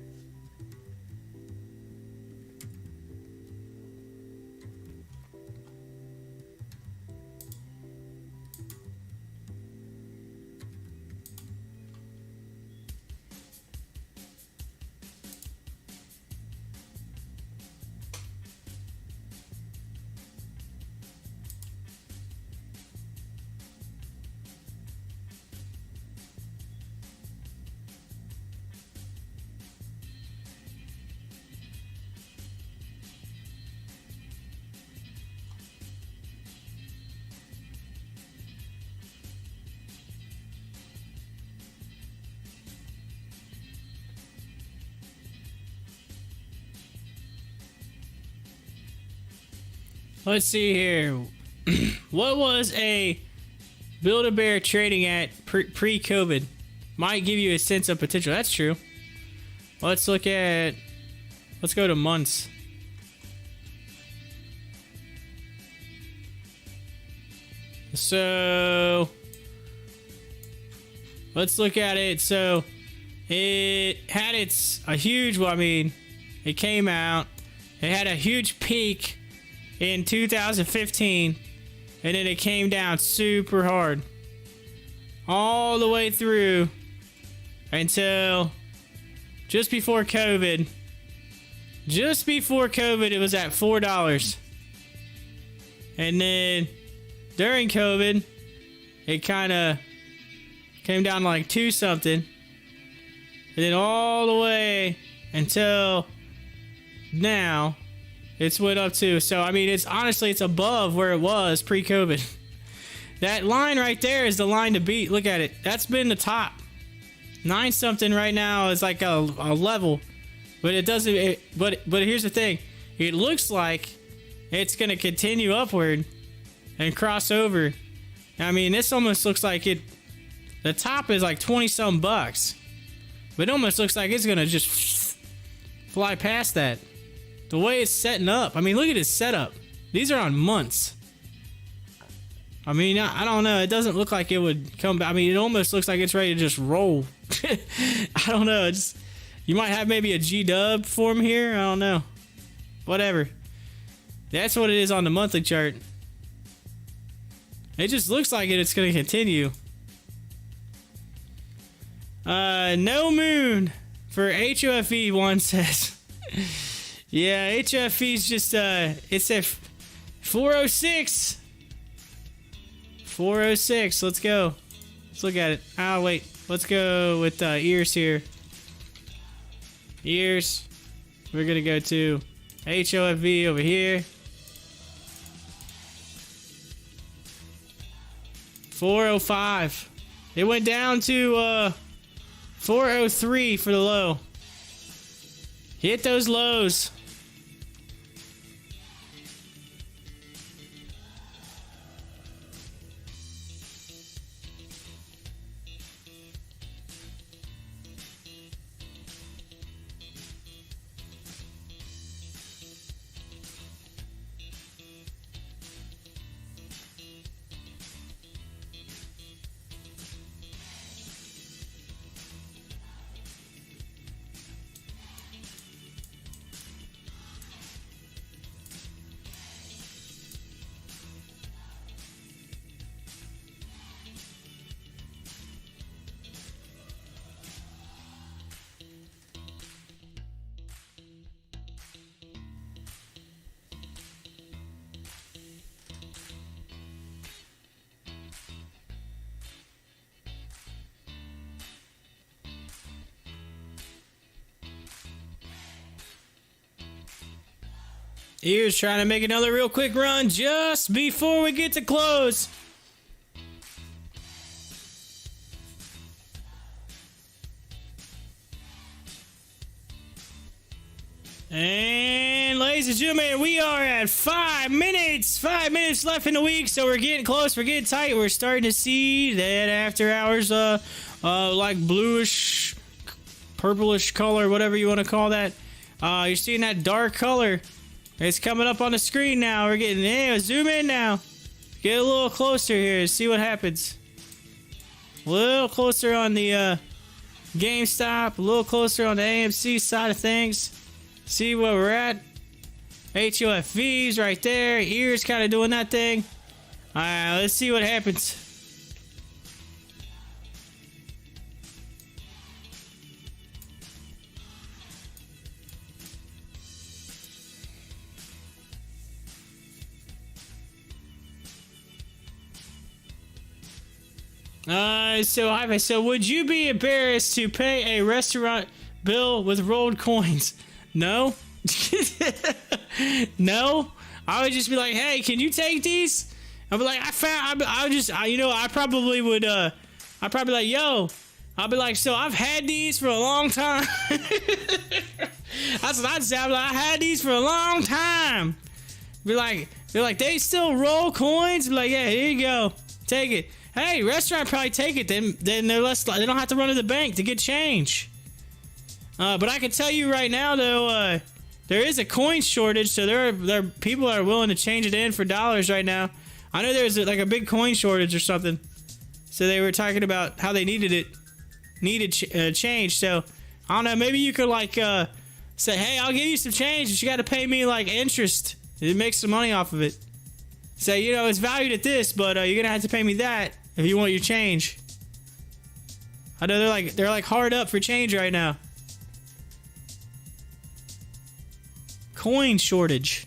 [SPEAKER 3] Let's see here. What was a Build-A-Bear trading at pre-COVID? Might give you a sense of potential. That's true. Let's look at... Let's go to months. So... Let's look at it. So... It had a huge... Well, I mean... It came out. It had a huge peak in 2015, and then it came down super hard all the way through until just before COVID. Just before COVID, it was at $4, and then during COVID, it kind of came down to like 2 something, and then all the way until now. It's went up too. So, I mean, it's honestly, it's above where it was pre-COVID. That line right there is the line to beat. Look at it. That's been the top. 9 something right now is like a level. But it doesn't, but here's the thing. It looks like it's going to continue upward and cross over. I mean, this almost looks like the top is like 20 some bucks. But it almost looks like it's going to just fly past that. The way it's setting up. I mean, look at its setup. These are on months. I mean, I don't know. It doesn't look like it would come back. I mean, it almost looks like it's ready to just roll. I don't know. You might have maybe a G-dub form here. I don't know. Whatever. That's what it is on the monthly chart. It just looks like it's going to continue. No moon for HOFV, one says. Yeah, HFV's just, it's at 406. 406, let's go. Let's look at it. Oh, wait. Let's go with ears here. Ears. We're going to go to HOFV over here. 405. It went down to 403 for the low. Hit those lows. Ears trying to make another real quick run just before we get to close. And ladies and gentlemen, we are at 5 minutes. 5 minutes left in the week, so we're getting close. We're getting tight. We're starting to see that after hours, like bluish, purplish color, whatever you want to call that. You're seeing that dark color. It's coming up on the screen now. We're getting, zoom in now. Get a little closer here. See what happens. A little closer on the GameStop. A little closer on the AMC side of things. See where we're at. HOFV's right there. Ears kind of doing that thing. Alright, let's see what happens. So would you be embarrassed to pay a restaurant bill with rolled coins? No? No? I would just be like, hey, can you take these? I'd be like, I probably would, I'd probably like, yo, I'll be like, so I've had these for a long time. That's what I'd say. I'd be like, I had these for a long time. They're like, they still roll coins? Be like, yeah, here you go. Take it. Hey, restaurant probably take it. Then they're less. They don't have to run to the bank to get change. But I can tell you right now, though, there is a coin shortage. So there are people that are willing to change it in for dollars right now. I know there's like a big coin shortage or something. So they were talking about how they needed change. So I don't know. Maybe you could like say, hey, I'll give you some change, but you got to pay me like interest. It makes some money off of it. Say, it's valued at this, but you're gonna have to pay me that if you want your change. I know they're like hard up for change right now. Coin shortage.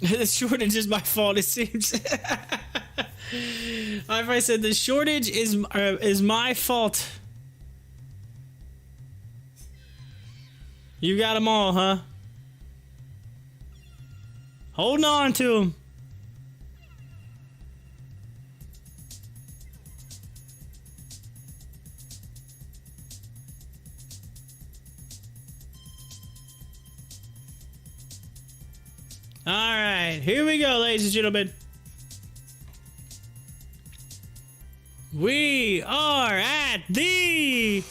[SPEAKER 3] The shortage is my fault, it seems. If I said the shortage is my fault. You got them all, huh? Holding on to them. Alright, here we go, ladies and gentlemen. We are at the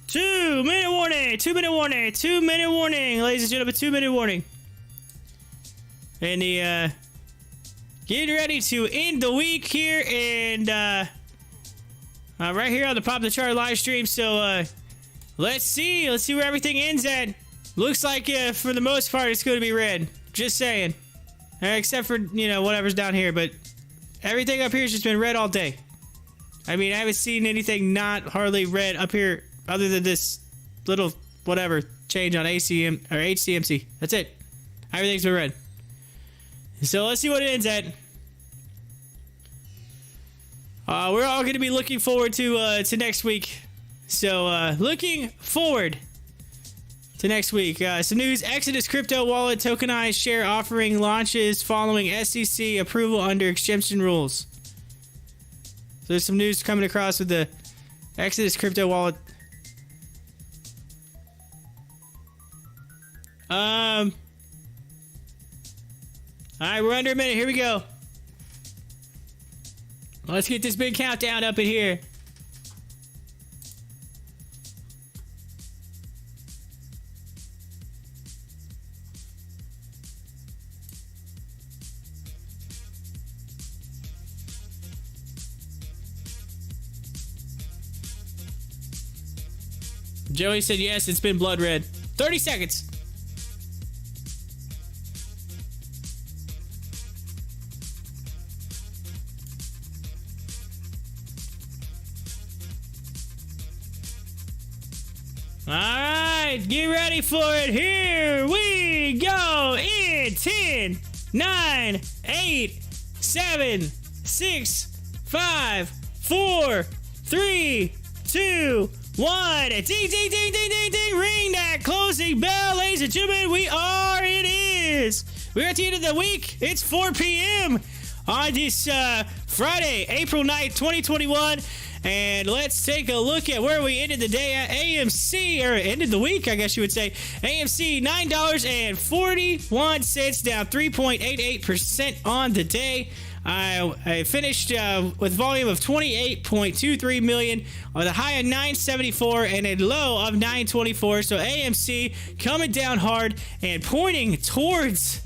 [SPEAKER 3] 2 minute warning, 2 minute warning, 2 minute warning, ladies and gentlemen, 2 minute warning. And the, getting ready to end the week here and, right here on the Pop the Chart live stream. So, let's see where everything ends at. Looks like, for the most part, it's going to be red. Just saying. Except for, whatever's down here. But everything up here has just been red all day. I mean, I haven't seen anything not hardly red up here other than this little, whatever, change on ACM or HCMC. That's it. Everything's been red. So let's see what it ends at. We're all going to be looking forward to next week. So, looking forward to next week. Some news. Exodus crypto wallet tokenized share offering launches following SEC approval under exemption rules. So there's some news coming across with the Exodus crypto wallet. Alright, we're under a minute. Here we go. Let's get this big countdown up in here. Joey said yes, it's been blood red. 30 seconds. All right, get ready for it. Here we go in 10, 9, 8, 7, 6, 5, 4, 3, 2, 1. Ding, ding, ding, ding, ding, ding. Ring that closing bell, ladies and gentlemen. It is. We're at the end of the week. It's 4 p.m. on this Friday, April 9th, 2021. And let's take a look at where we ended the day at AMC, or ended the week, I guess you would say. AMC, $9.41, down 3.88% on the day. I finished with volume of 28.23 million, with a high of 974 and a low of 924. So AMC coming down hard and pointing towards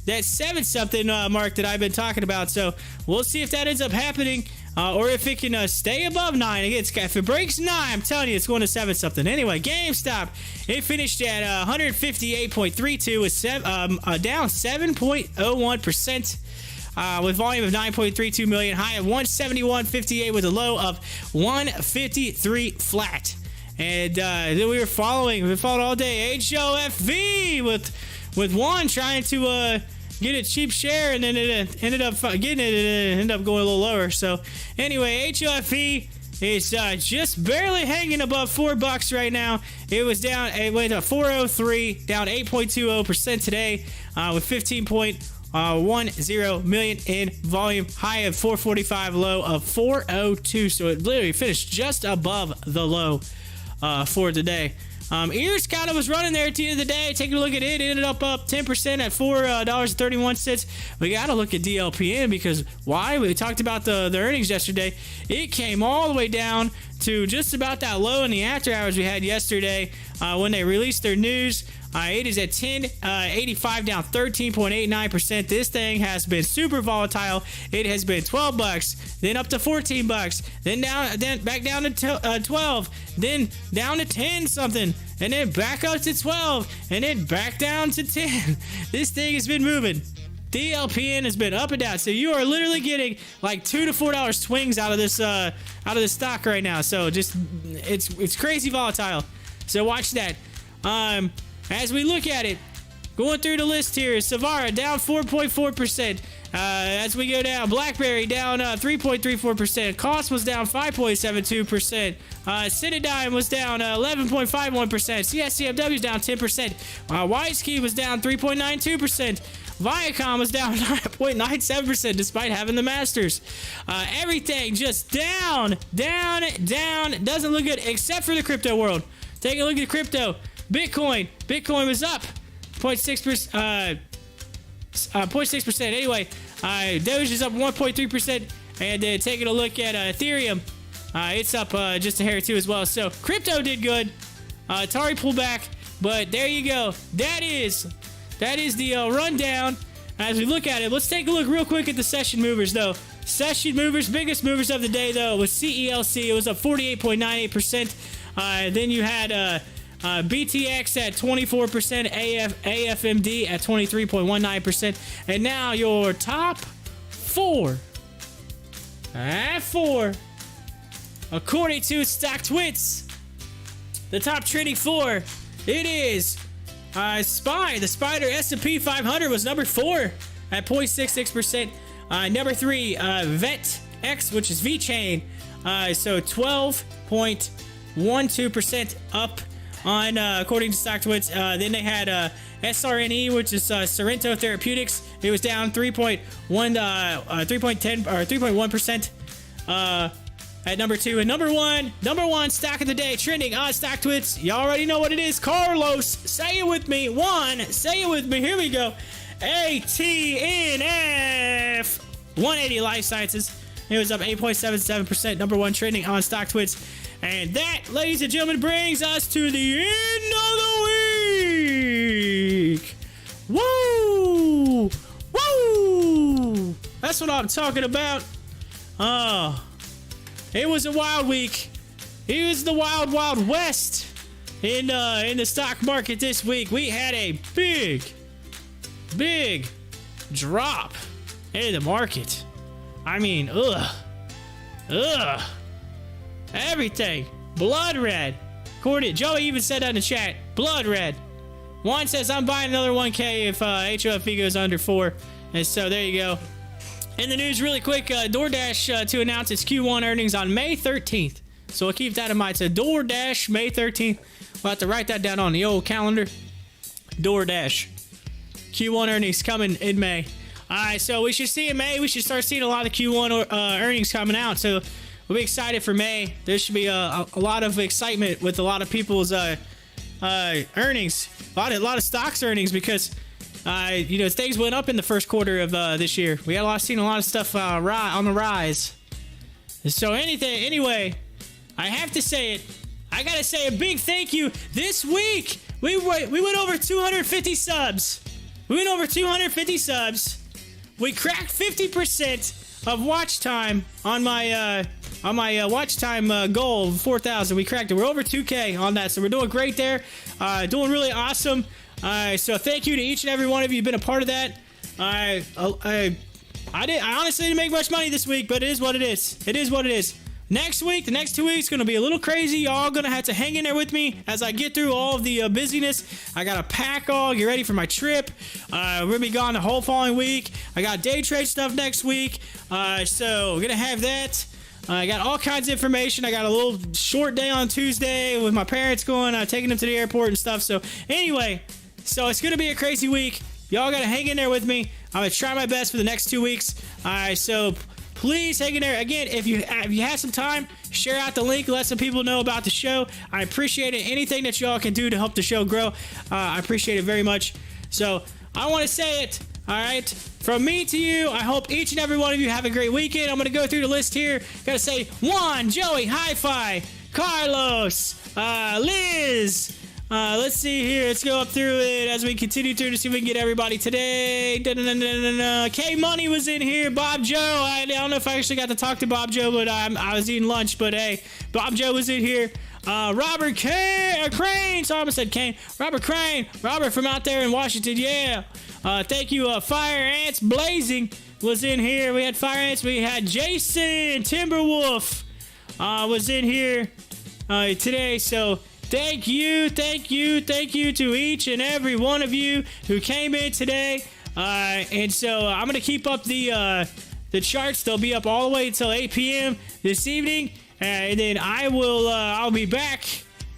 [SPEAKER 3] that 7-something mark that I've been talking about. So we'll see if that ends up happening. Or if it can stay above 9. Again, if it breaks 9, I'm telling you, it's going to 7-something. Anyway, GameStop, it finished at 158.32, with down 7.01%, with volume of 9.32 million, high of 171.58, with a low of 153 flat. And then we've been following all day HOFV with one trying to get a cheap share, and then it ended up getting it, and it ended up going a little lower. So anyway, HOFV is just barely hanging above $4 right now. It was down, it went to 403, down 8.20% today, with 15.10 million in volume, high of 445, low of 402. So it literally finished just above the low for the day. Ears kind of was running there at the end of the day. Taking a look at it, ended up 10% at $4.31. We got to look at DLPN, because why? We talked about the earnings yesterday. It came all the way down to just about that low in the after hours we had yesterday when they released their news. It is at 10.85, down 13.89%. This thing has been super volatile. It has been $12, then up to $14, then back down to 12, then down to 10 something, and then back up to 12, and then back down to 10. This thing has been moving. DLPN has been up and down, so you are literally getting like $2 to $4 swings out of this stock right now. So just it's crazy volatile. So watch that. As we look at it, going through the list here, Savara down 4.4%. As we go down, BlackBerry down 3.34%. Cost was down 5.72%. CIDM was down 11.51%. CSCW was down 10%. WiseKey was down 3.92%. Viacom was down 9.97% despite having the Masters. Everything just down. Doesn't look good except for the crypto world. Take a look at crypto. Bitcoin was up 0.6%. 0.6%. Anyway, Doge is up 1.3%. And taking a look at Ethereum, it's up just a hair too as well. So crypto did good. Atari pulled back, but there you go. That is the rundown. As we look at it, let's take a look real quick at the session movers though. Session movers, biggest movers of the day though was CELC. It was up 48.98%. Then you had BTX at 24%, AFMD at 23.19%, and now your top four. At 4, according to Stocktwits, the top trending 4, it is SPY. The Spider S&P 500 was number 4 at 0.66%. Number 3, VetX, which is VeChain, so 12.12% up on according to Stocktwits. Then they had SRNE, which is Sorrento Therapeutics. It was down 3.1% at number 2. And number one stock of the day trending on Stocktwits. You already know what it is. Carlos, say it with me. Say it with me. Here we go. ATNF 180 Life Sciences. It was up 8.77%. Number 1 trending on Stocktwits. And that, ladies and gentlemen, brings us to the end of the week. Woo! Woo! That's what I'm talking about. It was a wild week. It was the wild, wild west in the stock market this week. We had a big drop in the market. I mean, everything blood red. Cordy, Joey even said that in the chat. Blood red. Juan says, I'm buying another 1K if HOFV goes under 4. And so there you go. In the news really quick, DoorDash to announce its Q1 earnings on May 13th. So we'll keep that in mind. So DoorDash, May 13th. We'll have to write that down on the old calendar. DoorDash. Q1 earnings coming in May. All right, so we should see in May. We should start seeing a lot of Q1 earnings coming out. So we'll be excited for May. There should be a lot of excitement with a lot of people's earnings. A lot of stocks earnings because things went up in the first quarter of this year. We had seen a lot of stuff on the rise. So anyway, I have to say it. I gotta say a big thank you. This week we went over 250 subs. We went over 250 subs. We cracked 50% of watch time on my watch time goal of 4,000. We cracked it. We're over 2K on that, so we're doing great there. Doing really awesome. So thank you to each and every one of you who've been a part of that. I honestly didn't make much money this week, but it is what it is. It is what it is. Next week, the next 2 weeks, going to be a little crazy. Y'all going to have to hang in there with me as I get through all of the busyness. I got to pack all, get ready for my trip. We're going to be gone the whole following week. I got day trade stuff next week. So we're going to have that. I got all kinds of information. I got a little short day on Tuesday with my parents going, taking them to the airport and stuff. So anyway, so it's going to be a crazy week. Y'all got to hang in there with me. I'm going to try my best for the next 2 weeks. All right, so please hang in there. Again, if you have some time, share out the link. Let some people know about the show. I appreciate it. Anything that y'all can do to help the show grow, I appreciate it very much. So I want to say it. All right. From me to you, I hope each and every one of you have a great weekend. I'm going to go through the list here. Got to say Juan, Joey, Hi-Fi, Carlos, Liz. Let's see here. Let's go up through it as we continue through to see if we can get everybody today. K Money was in here. Bob Joe. I don't know if I actually got to talk to Bob Joe, but I was eating lunch. But hey, Bob Joe was in here. Robert Crane. Sorry, I said Kane. Robert Crane. Robert from out there in Washington. Yeah. Thank you. Fire Ants Blazing was in here. We had Fire Ants. We had Jason Timberwolf was in here today. So thank you to each and every one of you who came in today. And so I'm gonna keep up the charts. They'll be up all the way until 8 p.m. this evening, and then I'll be back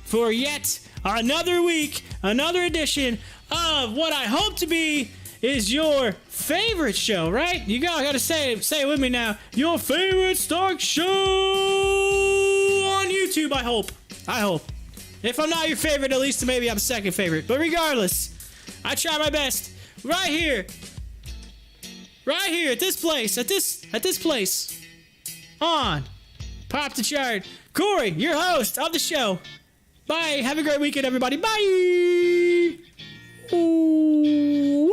[SPEAKER 3] for yet another week, another edition of what I hope to be is your favorite show, right? You gotta say it with me now. Your favorite stock show on YouTube. I hope. If I'm not your favorite, at least maybe I'm second favorite. But regardless, I try my best. Right here at this place, on Pop the Chart. Corey, your host of the show. Bye. Have a great weekend, everybody. Bye. Ooh.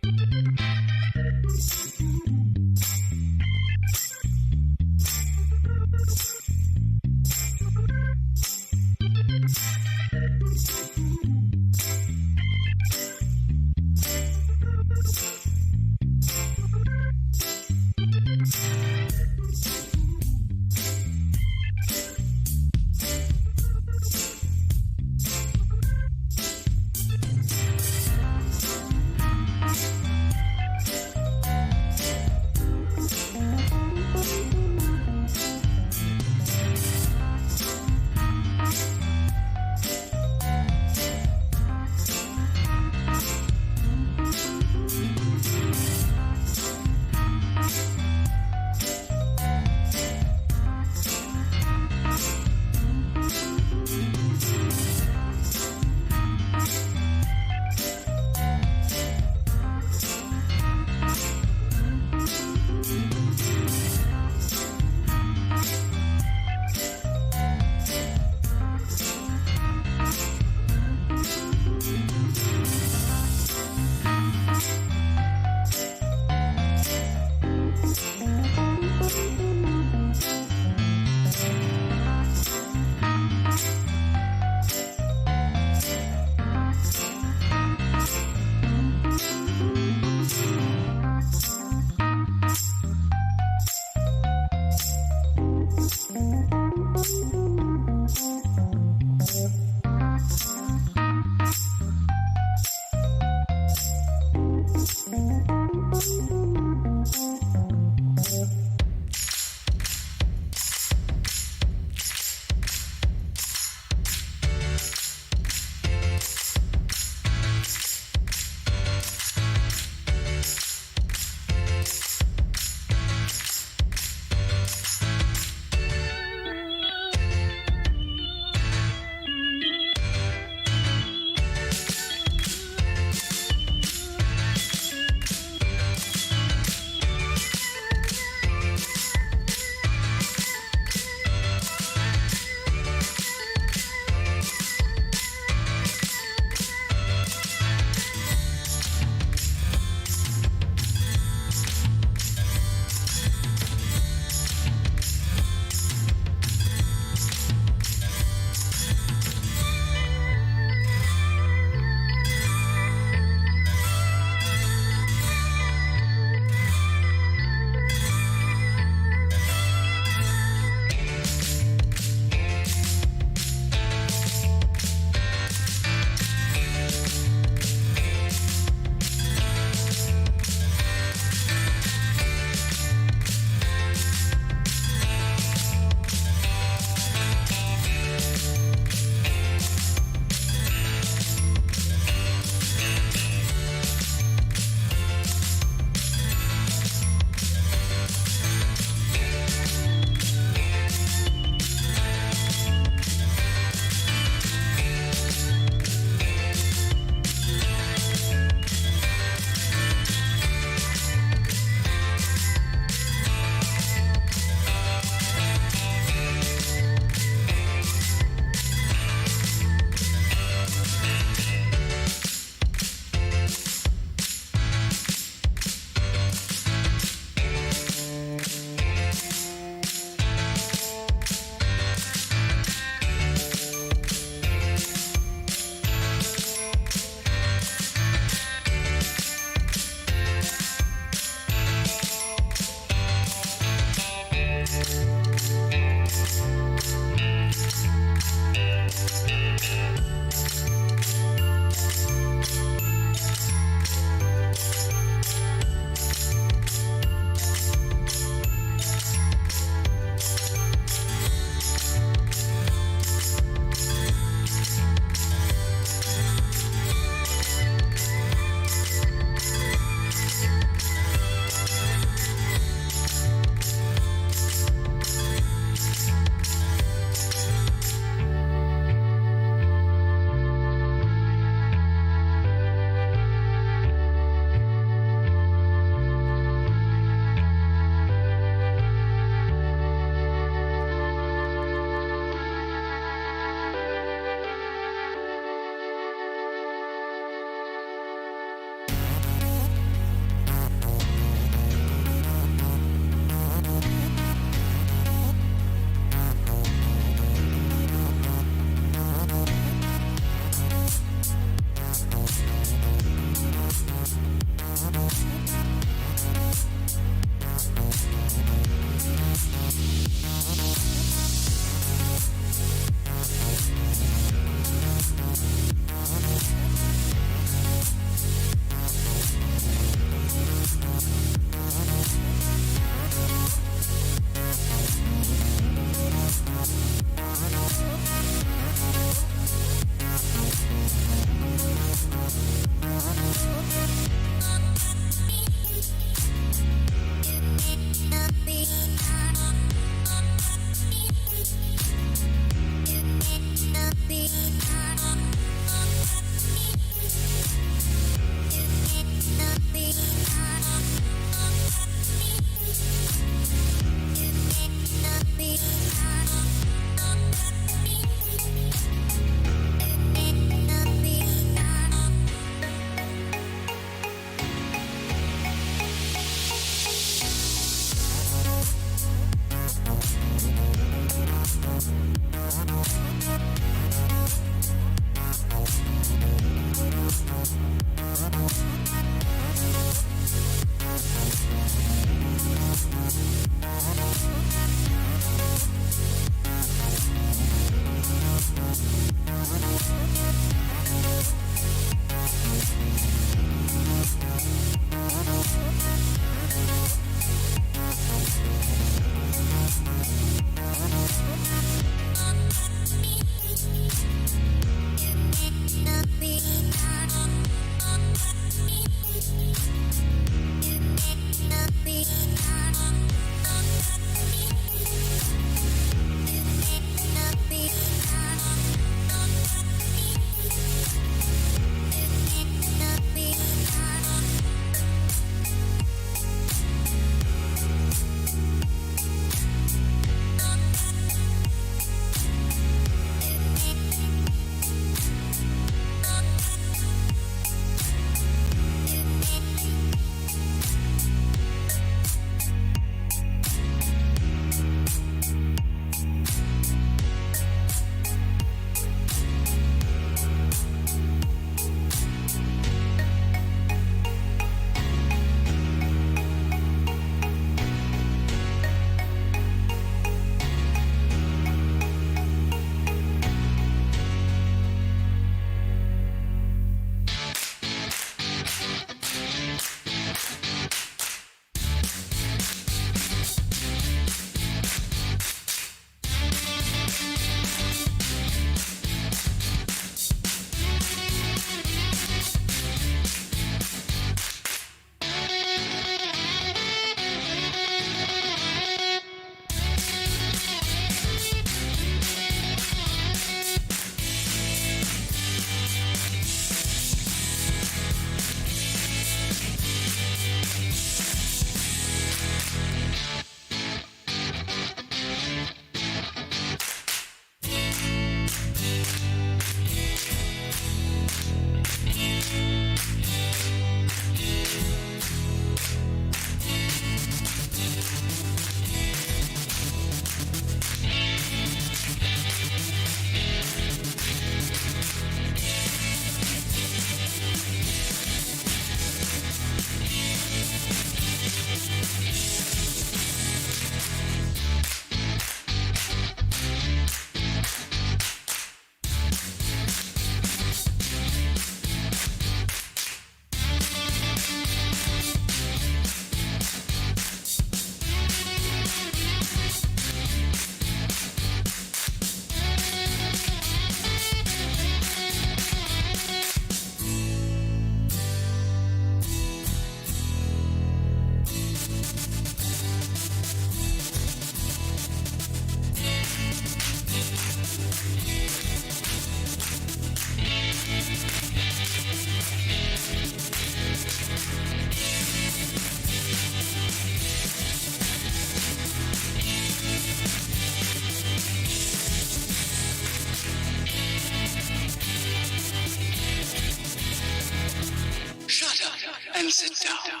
[SPEAKER 4] and sit down.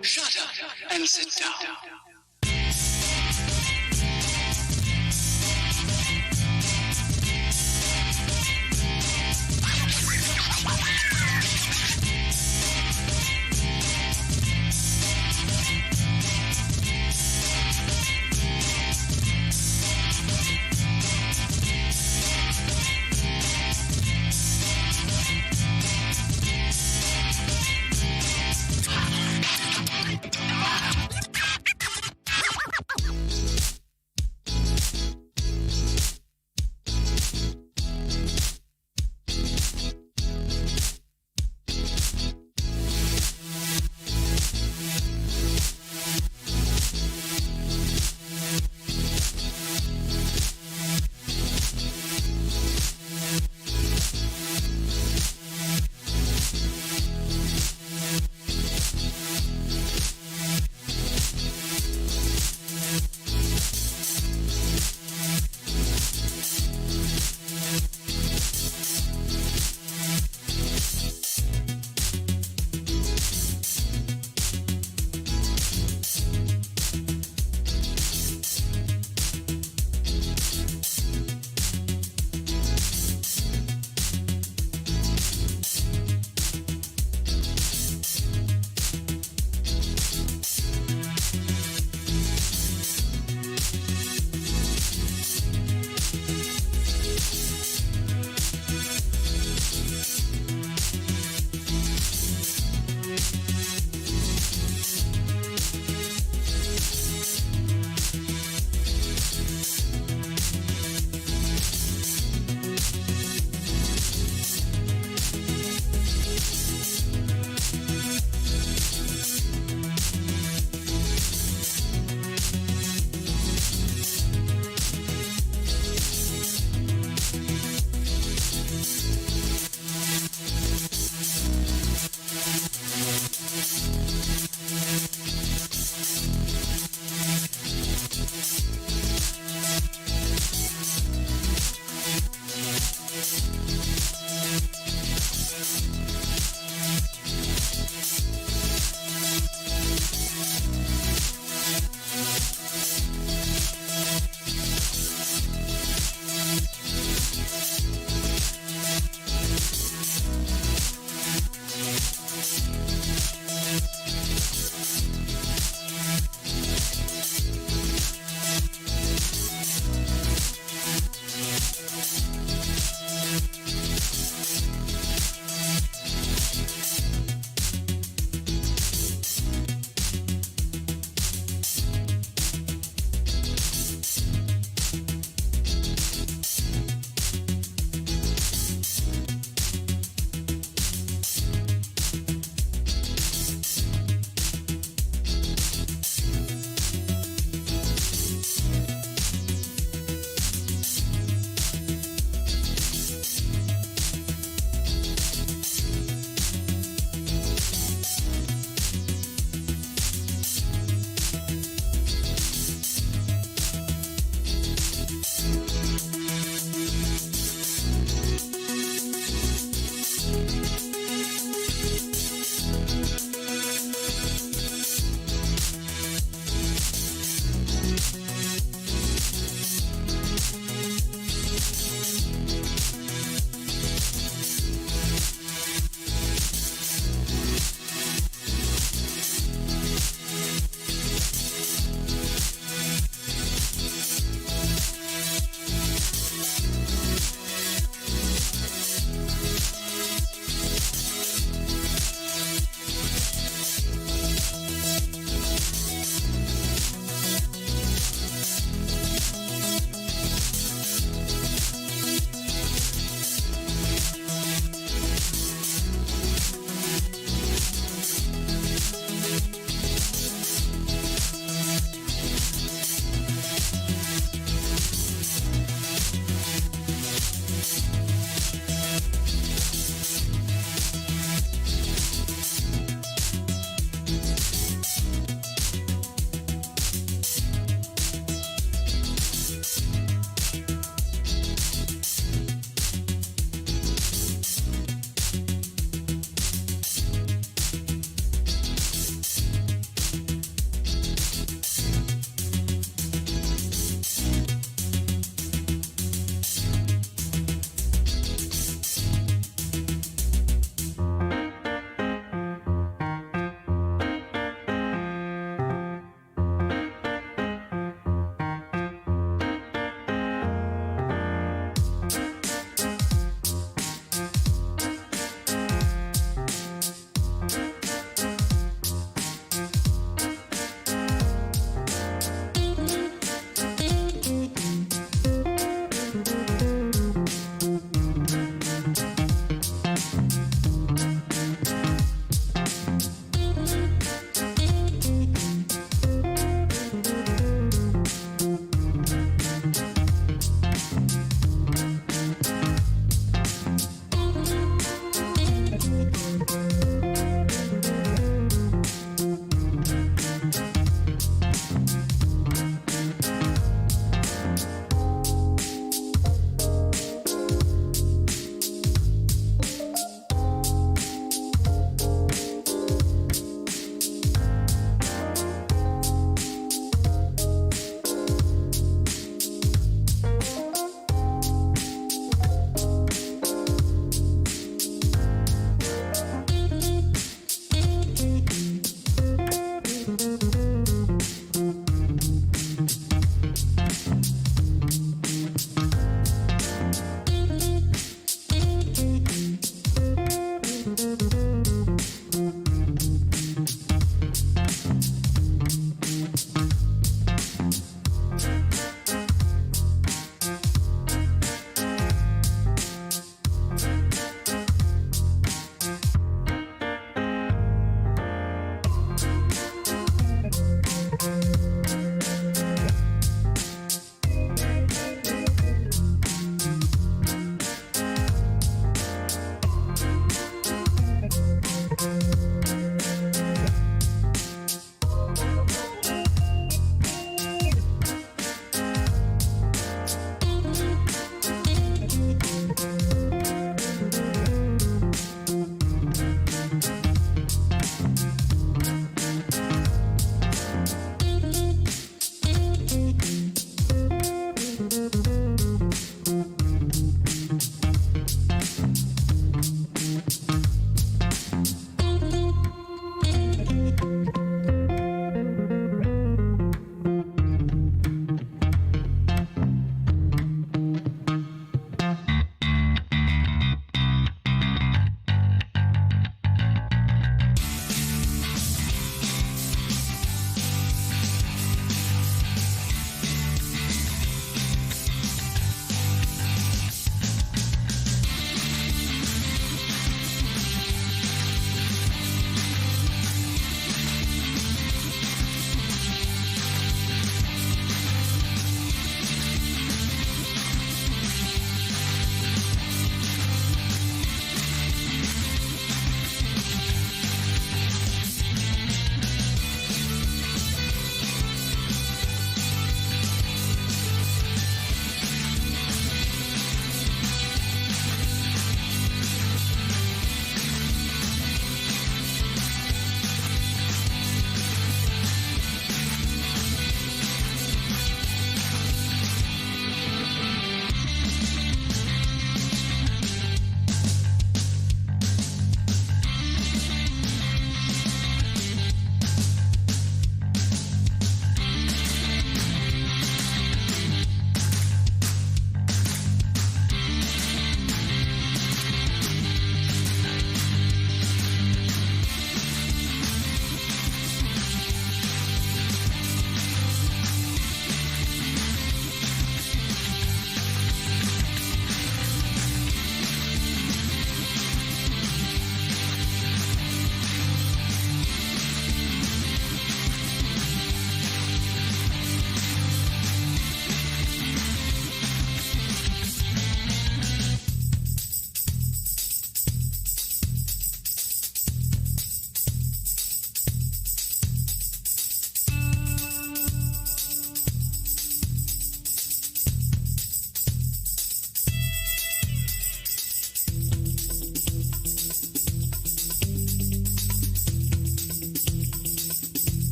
[SPEAKER 4] Shut up and sit down.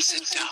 [SPEAKER 4] sit down.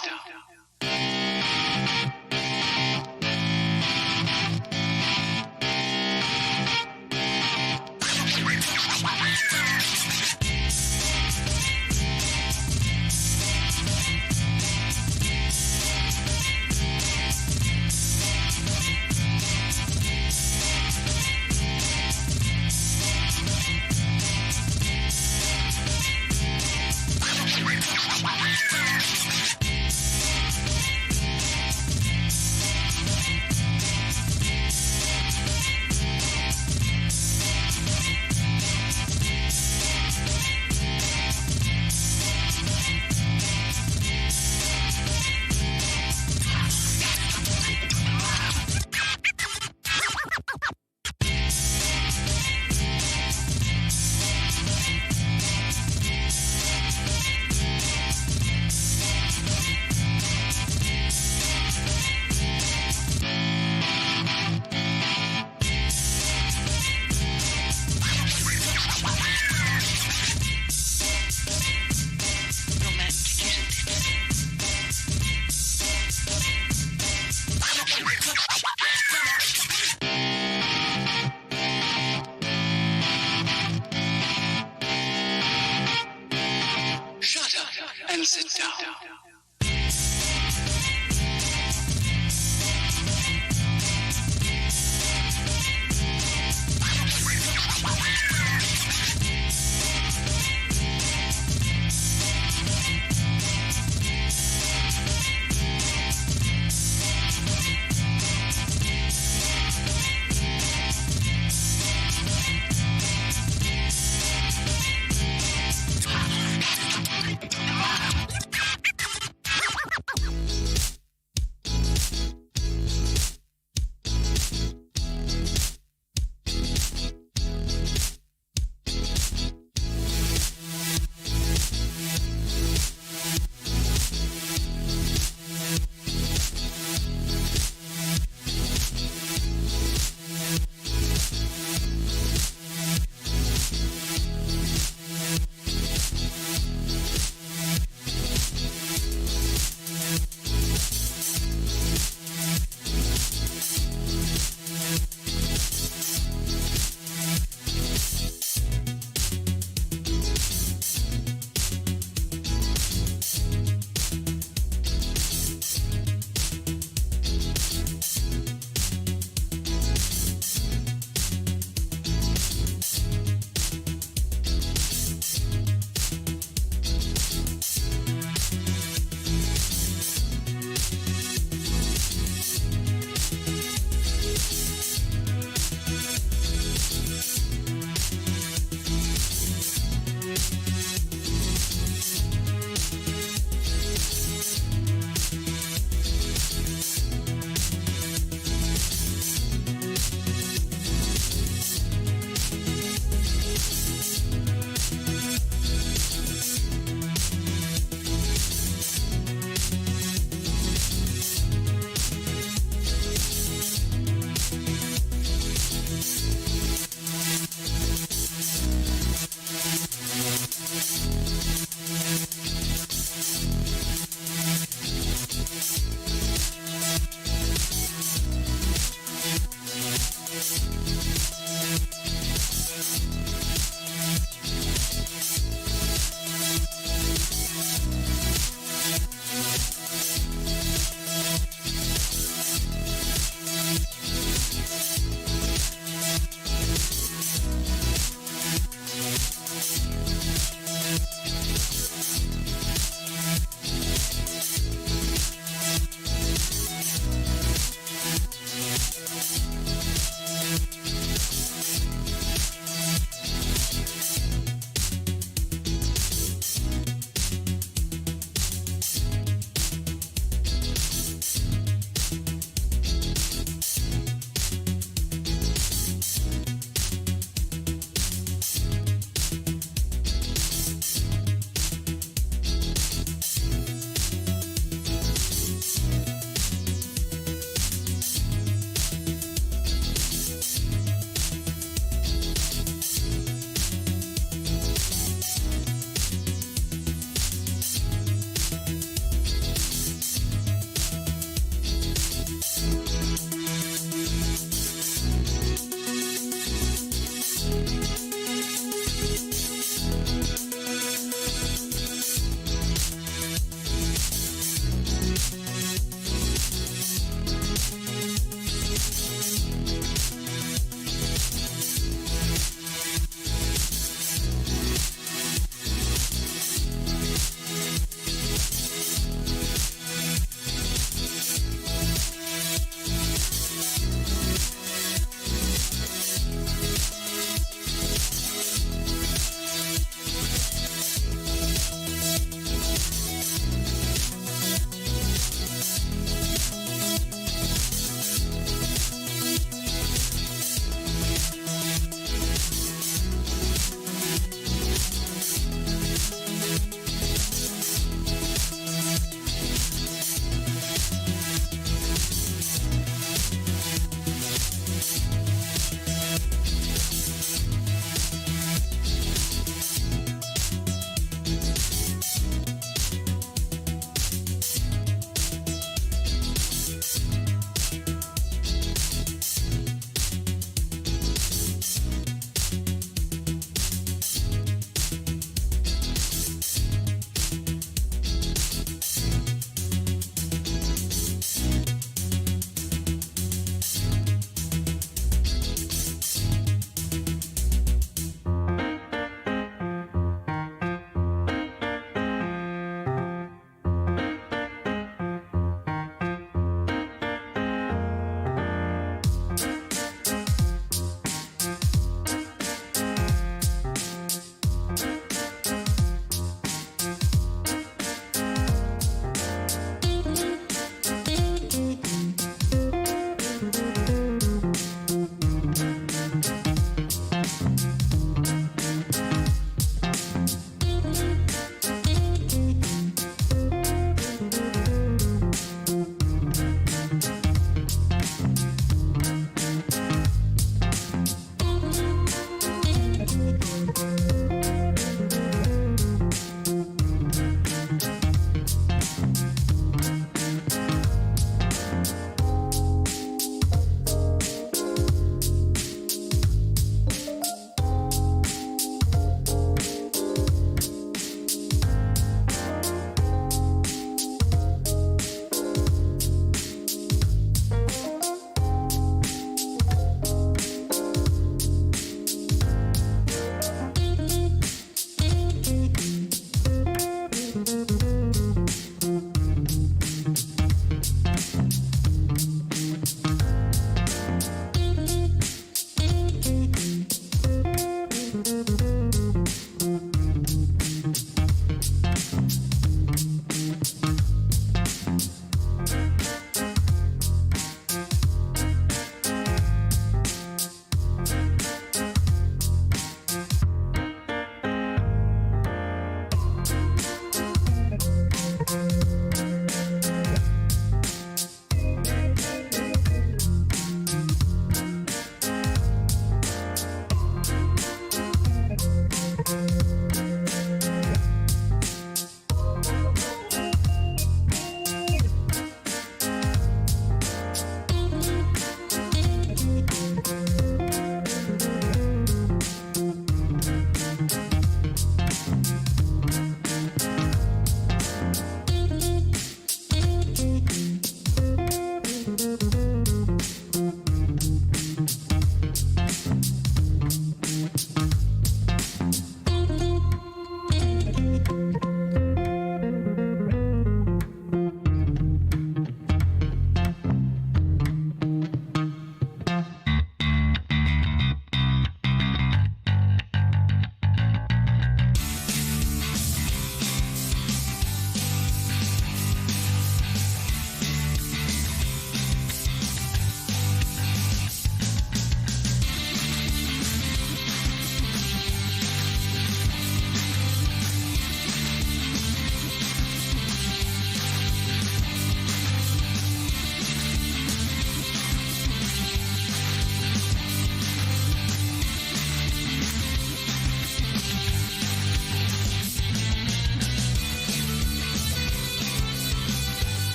[SPEAKER 4] Shut up and sit down.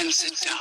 [SPEAKER 4] and sit down.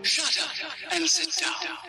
[SPEAKER 4] Shut up and sit down.